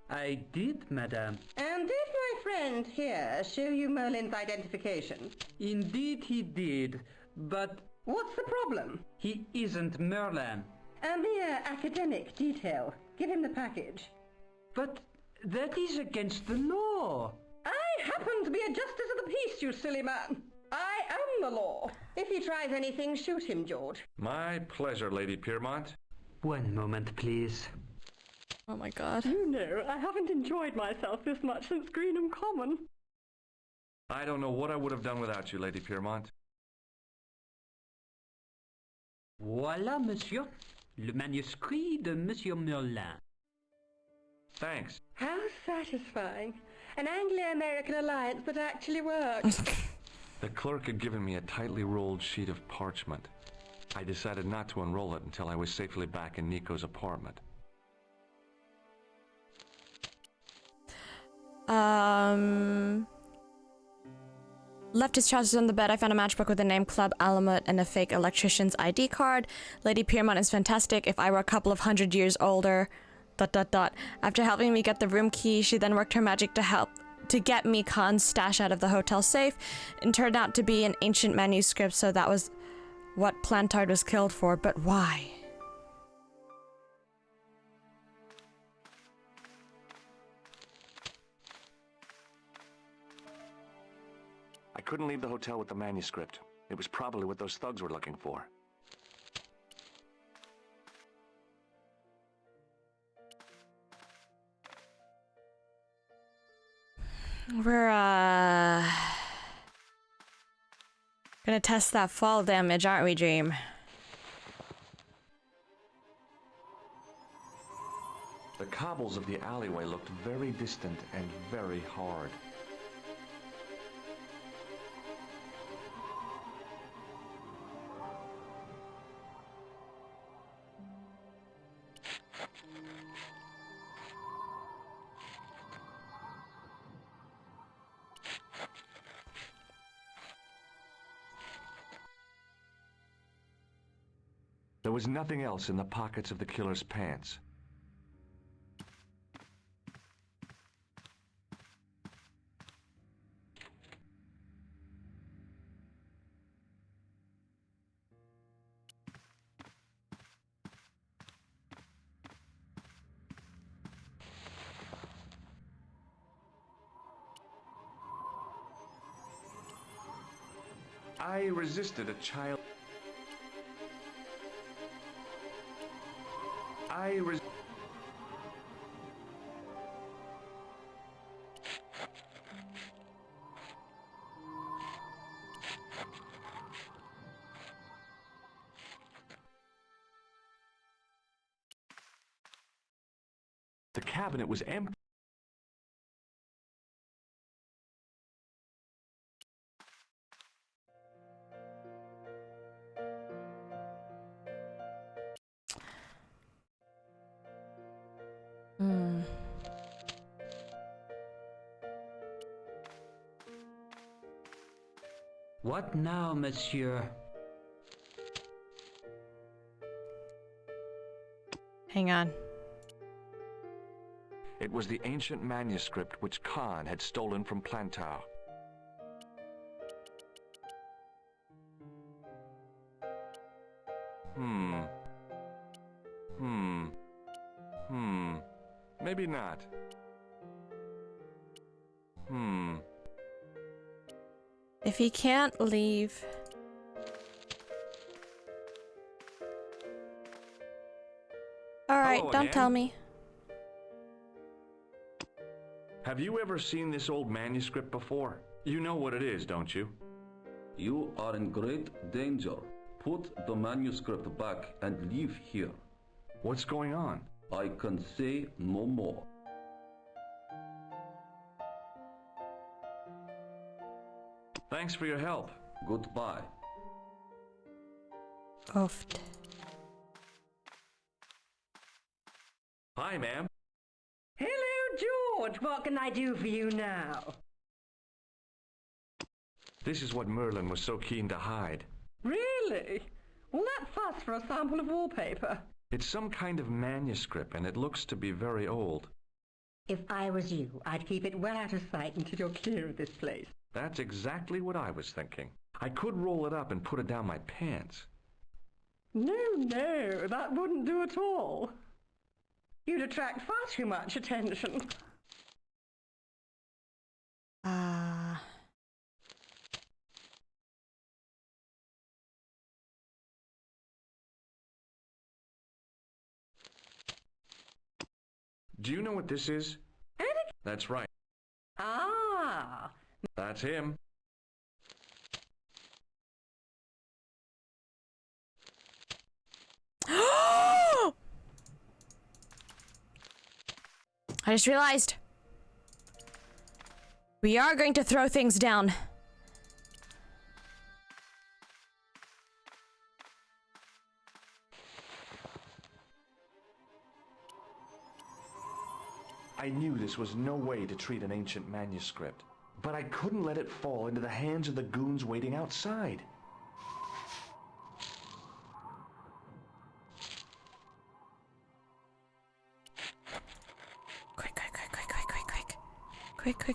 I did, madame.
And did my friend here show you Merlin's identification?
Indeed he did, but...
What's the problem?
He isn't Merlin.
A mere academic detail. Give him the package.
But that is against the law.
I happen to be a justice of the peace, you silly man. I am the law. If he tries anything, shoot him, George.
My pleasure, Lady Piermont.
One moment, please.
Oh my god.
You know, I haven't enjoyed myself this much since Greenham Common.
I don't know what I would have done without you, Lady Piermont.
Voilà, monsieur. Le manuscrit de Monsieur Merlin.
Thanks.
How satisfying. An Anglo-American alliance that actually works.
The clerk had given me a tightly rolled sheet of parchment. I decided not to unroll it until I was safely back in Nico's apartment.
Left his trousers on the bed. I found a matchbook with the name Club Alamut and a fake electrician's ID card. Lady Piermont is fantastic. If I were a couple of 100 years older... ... After helping me get the room key, she then worked her magic to get me Khan's stash out of the hotel safe. It turned out to be an ancient manuscript, so that was what Plantard was killed for. But why?
I couldn't leave the hotel with the manuscript. It was probably what those thugs were looking for.
We're, gonna test that fall damage, aren't we, Dream?
The cobbles of the alleyway looked very distant and very hard. There was nothing else in the pockets of the killer's pants. I resisted a child. The cabinet was empty.
What now, monsieur?
Hang on.
It was the ancient manuscript which Khan had stolen from Plantard. Maybe not.
If he can't leave... Alright,
Hello
don't
again.
tell me.
Have you ever seen this old manuscript before? You know what it is, don't you?
You are in great danger. Put the manuscript back and leave here.
What's going on?
I can say no more.
Thanks for your help.
Goodbye.
Oofed.
Hi, ma'am.
Hello, George. What can I do for you now?
This is what Merlin was so keen to hide.
Really? Well, that fuss for a sample of wallpaper.
It's some kind of manuscript, and it looks to be very old.
If I was you, I'd keep it well out of sight until you're clear of this place.
That's exactly what I was thinking. I could roll it up and put it down my pants.
No, that wouldn't do at all. You'd attract far too much attention.
Do you know what this is? That's right.
Ah!
That's him.
I just realized. We are going to throw things down.
I knew this was no way to treat an ancient manuscript, but I couldn't let it fall into the hands of the goons waiting outside.
Quick.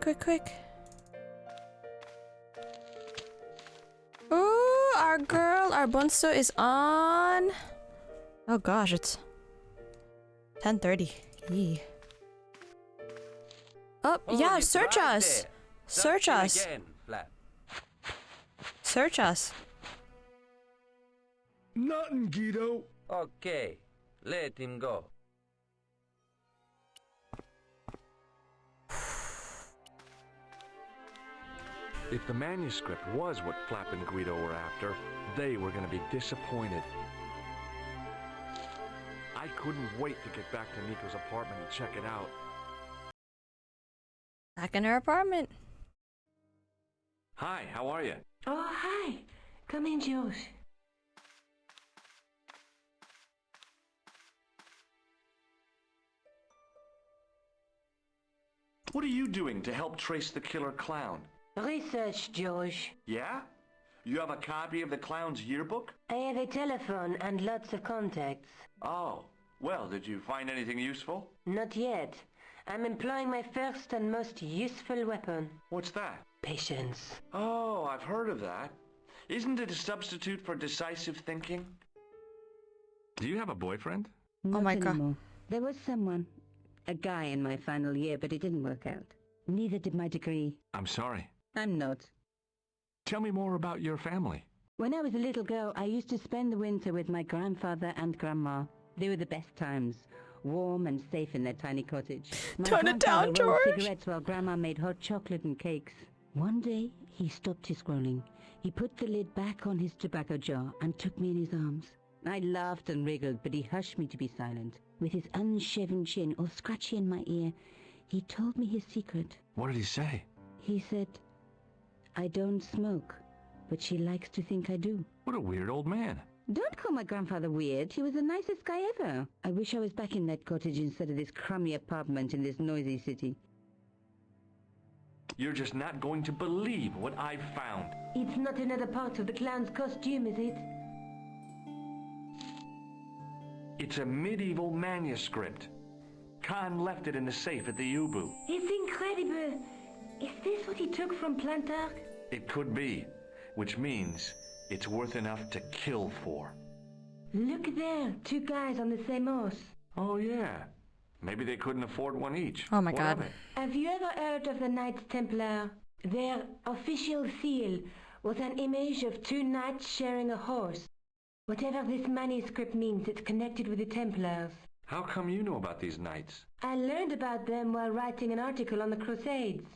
Quick. Quick. Ooh, our girl, our Bunso is on. Oh gosh, it's 10:30. Yee. Oh, yeah, search us. Search us. Search us.
Nothing, Guido.
Okay, let him go.
If the manuscript was what Flap and Guido were after, they were going to be disappointed. I couldn't wait to get back to Nico's apartment and check it out.
Back in her apartment.
Hi, how are you?
Oh, hi. Come in, Josh.
What are you doing to help trace the killer clown?
Research, Josh.
Yeah? You have a copy of the clown's yearbook?
I have a telephone and lots of contacts.
Oh, well, did you find anything useful?
Not yet. I'm employing my first and most useful weapon.
What's that?
Patience.
Oh, I've heard of that. Isn't it a substitute for decisive thinking?
Do you have a boyfriend?
Not
my God.
anymore. There was someone. A guy in my final year, but it didn't work out. Neither did my degree.
I'm sorry.
I'm not.
Tell me more about your family.
When I was a little girl, I used to spend the winter with my grandfather and grandma. They were the best times. Warm and safe in their tiny cottage. My
Turn it down,
grandfather rolled
George.
cigarettes while grandma made hot chocolate and cakes. One day, he stopped his scrolling. He put the lid back on his tobacco jar and took me in his arms. I laughed and wriggled, but he hushed me to be silent. With his unshaven chin all scratchy in my ear, he told me his secret.
What did he say?
He said, I don't smoke, but she likes to think I do.
What a weird old man.
Don't call my grandfather weird. He was the nicest guy ever. I wish I was back in that cottage instead of this crummy apartment in this noisy city.
You're just not going to believe what I've found.
It's not another part of the clown's costume, is it?
It's a medieval manuscript. Khan left it in the safe at the Ubu.
It's incredible. Is this what he took from Plantark?
It could be, which means it's worth enough to kill for.
Look there, two guys on the same horse.
Oh yeah, maybe they couldn't afford one each.
Oh my
What
God.
of it?
Have you ever heard of the Knights Templar? Their official seal was an image of two knights sharing a horse. Whatever this manuscript means, it's connected with the Templars.
How come you know about these knights?
I learned about them while writing an article on the Crusades.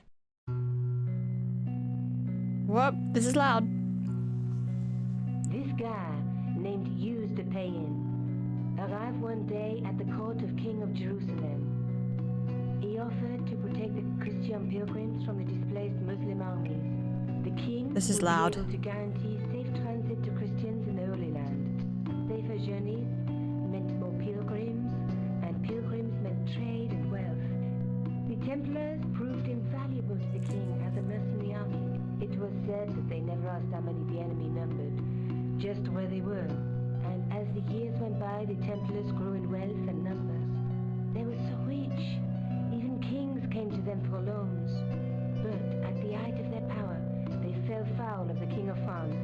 Whoop, this is loud.
This guy, named Hughes de Payen, arrived one day at the court of King of Jerusalem. He offered to protect the Christian pilgrims from the displaced Muslim armies. The king
This is
would
loud.
be able to guarantee safe transit to Christians in the Holy Land. Safer journeys meant more pilgrims, and pilgrims meant trade and wealth. The Templars proved invaluable to the king as a mercenary army. It was said that they never asked how many the enemy numbered, just where they were. And as the years went by, the Templars grew in wealth and numbers. They were so rich, even kings came to them for loans. But at the height of their power, they fell foul of the King of France.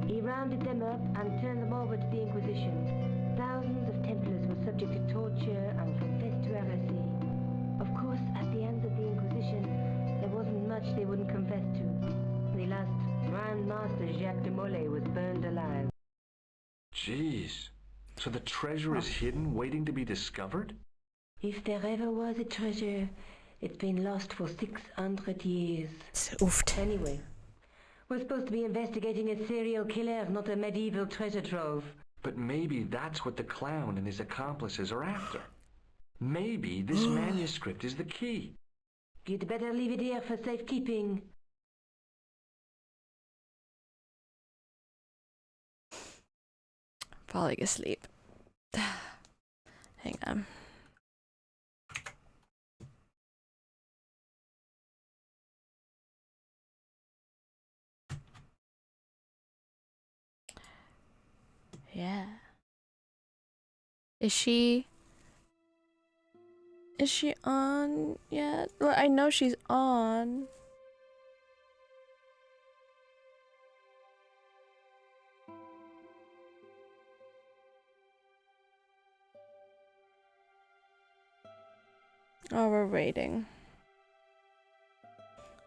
He rounded them up and turned them over to the Inquisition. Thousands of Templars were subject to torture and confessed to heresy. Of course, at the hands of the Inquisition, there wasn't much they wouldn't confess to. The last Grand Master Jacques de Molay was burned alive.
Jeez. So the treasure is hidden, waiting to be discovered?
If there ever was a treasure, it's been lost for 600 years.
Oofed.
Anyway,
We're supposed to be investigating a serial killer, not a medieval treasure trove.
But maybe that's what the clown and his accomplices are after. Maybe this manuscript is the key.
You'd better leave it here for safekeeping.
Falling asleep. Hang on. Yeah. Is she on yet? Well, I know she's on. Oh, we're waiting.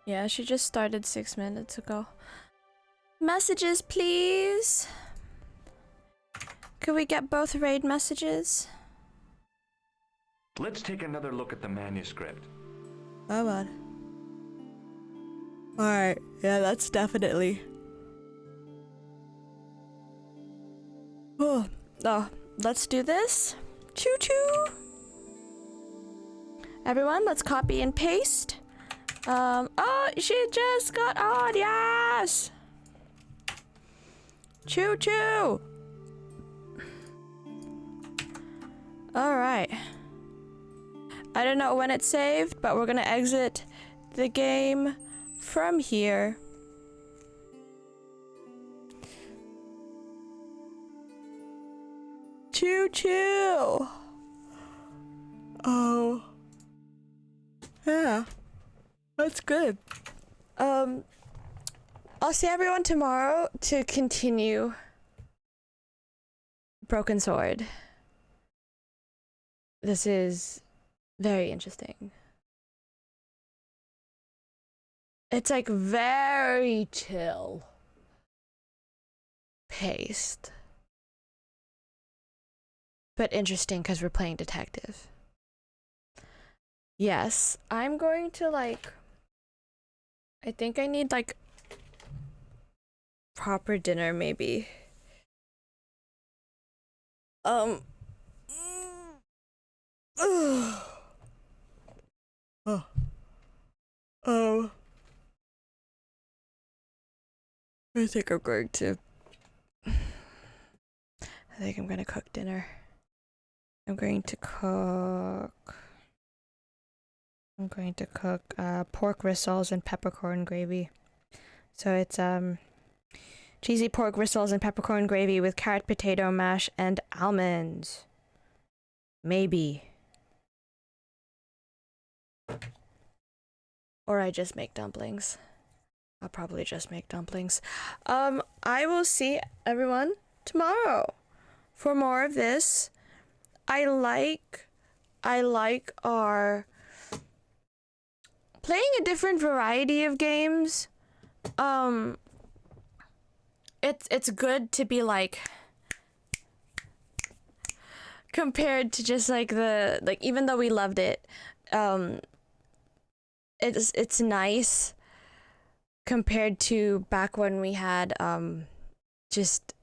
Yeah, she just started 6 minutes ago. Messages, please. Could we get both raid messages?
Let's take another look at the manuscript.
Oh, on. Alright, yeah, that's definitely. Oh, let's do this. Choo choo! Everyone, let's copy and paste. Oh, she just got on, yes! Choo choo! Alright. I don't know when it's saved, but we're gonna exit the game from here. Choo choo! Oh. Yeah. That's good. I'll see everyone tomorrow to continue Broken Sword. This is very interesting. It's like very chill paced. But interesting because we're playing detective. Yes, I'm going to like... I think I need like proper dinner maybe. Oh. I think I'm going to... I think I'm gonna cook dinner. I'm going to cook pork rissoles and peppercorn gravy. So it's cheesy pork rissoles and peppercorn gravy with carrot, potato mash, and almonds. Maybe. Or I just make dumplings. I'll probably just make dumplings. I will see everyone tomorrow for more of this. I like our playing a different variety of games. It's good to be like compared to just like even though we loved it, it's nice compared to back when we had just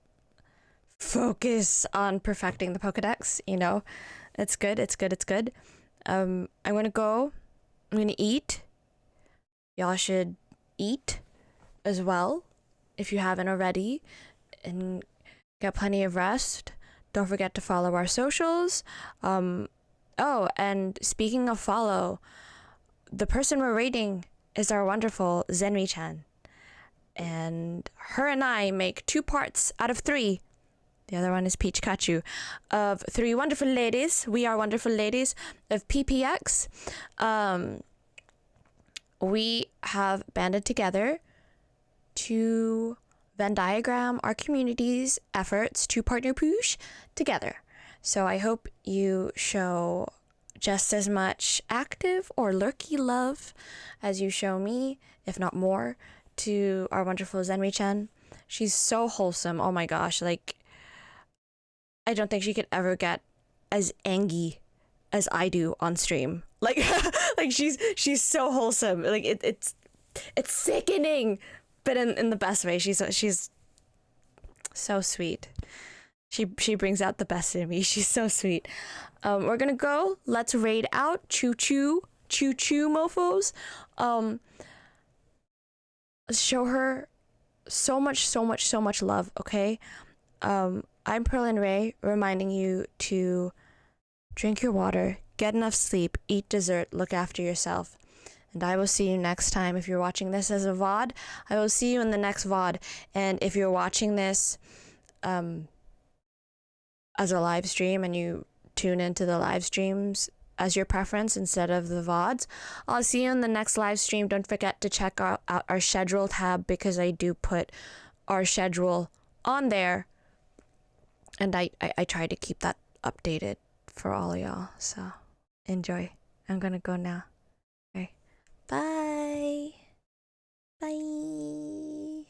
focus on perfecting the Pokedex, you know. It's good. I'm gonna eat. Y'all should eat as well if you haven't already, and get plenty of rest. Don't forget to follow our socials. Oh, and speaking of follow, the person we're rating is our wonderful Zenri-chan. And her and I make 2 parts out of 3. The other one is Peach Kachu. Of 3 wonderful ladies. We are wonderful ladies of PPX. We have banded together to Venn diagram our community's efforts to partner push together. So I hope you show just as much active or lurky love as you show me, if not more, to our wonderful Zenri-chan. She's so wholesome. Oh my gosh, like I don't think she could ever get as angry as I do on stream. Like like she's so wholesome. Like it's sickening. but in the best way. She's so sweet. She brings out the best in me. She's so sweet. We're gonna go. Let's raid out. Choo choo, mofos. Show her so much love. Okay. I'm pearlynrae, reminding you to drink your water, get enough sleep, eat dessert, look after yourself. And I will see you next time. If you're watching this as a VOD, I will see you in the next VOD. And if you're watching this as a live stream and you tune into the live streams as your preference instead of the VODs, I'll see you in the next live stream. Don't forget to check out our schedule tab, because I do put our schedule on there. And I try to keep that updated for all of y'all. So enjoy. I'm gonna go now. Okay. Bye. Bye.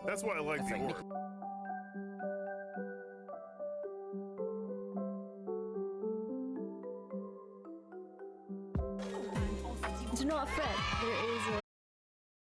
That's why I like the orc.
Do not fret, there is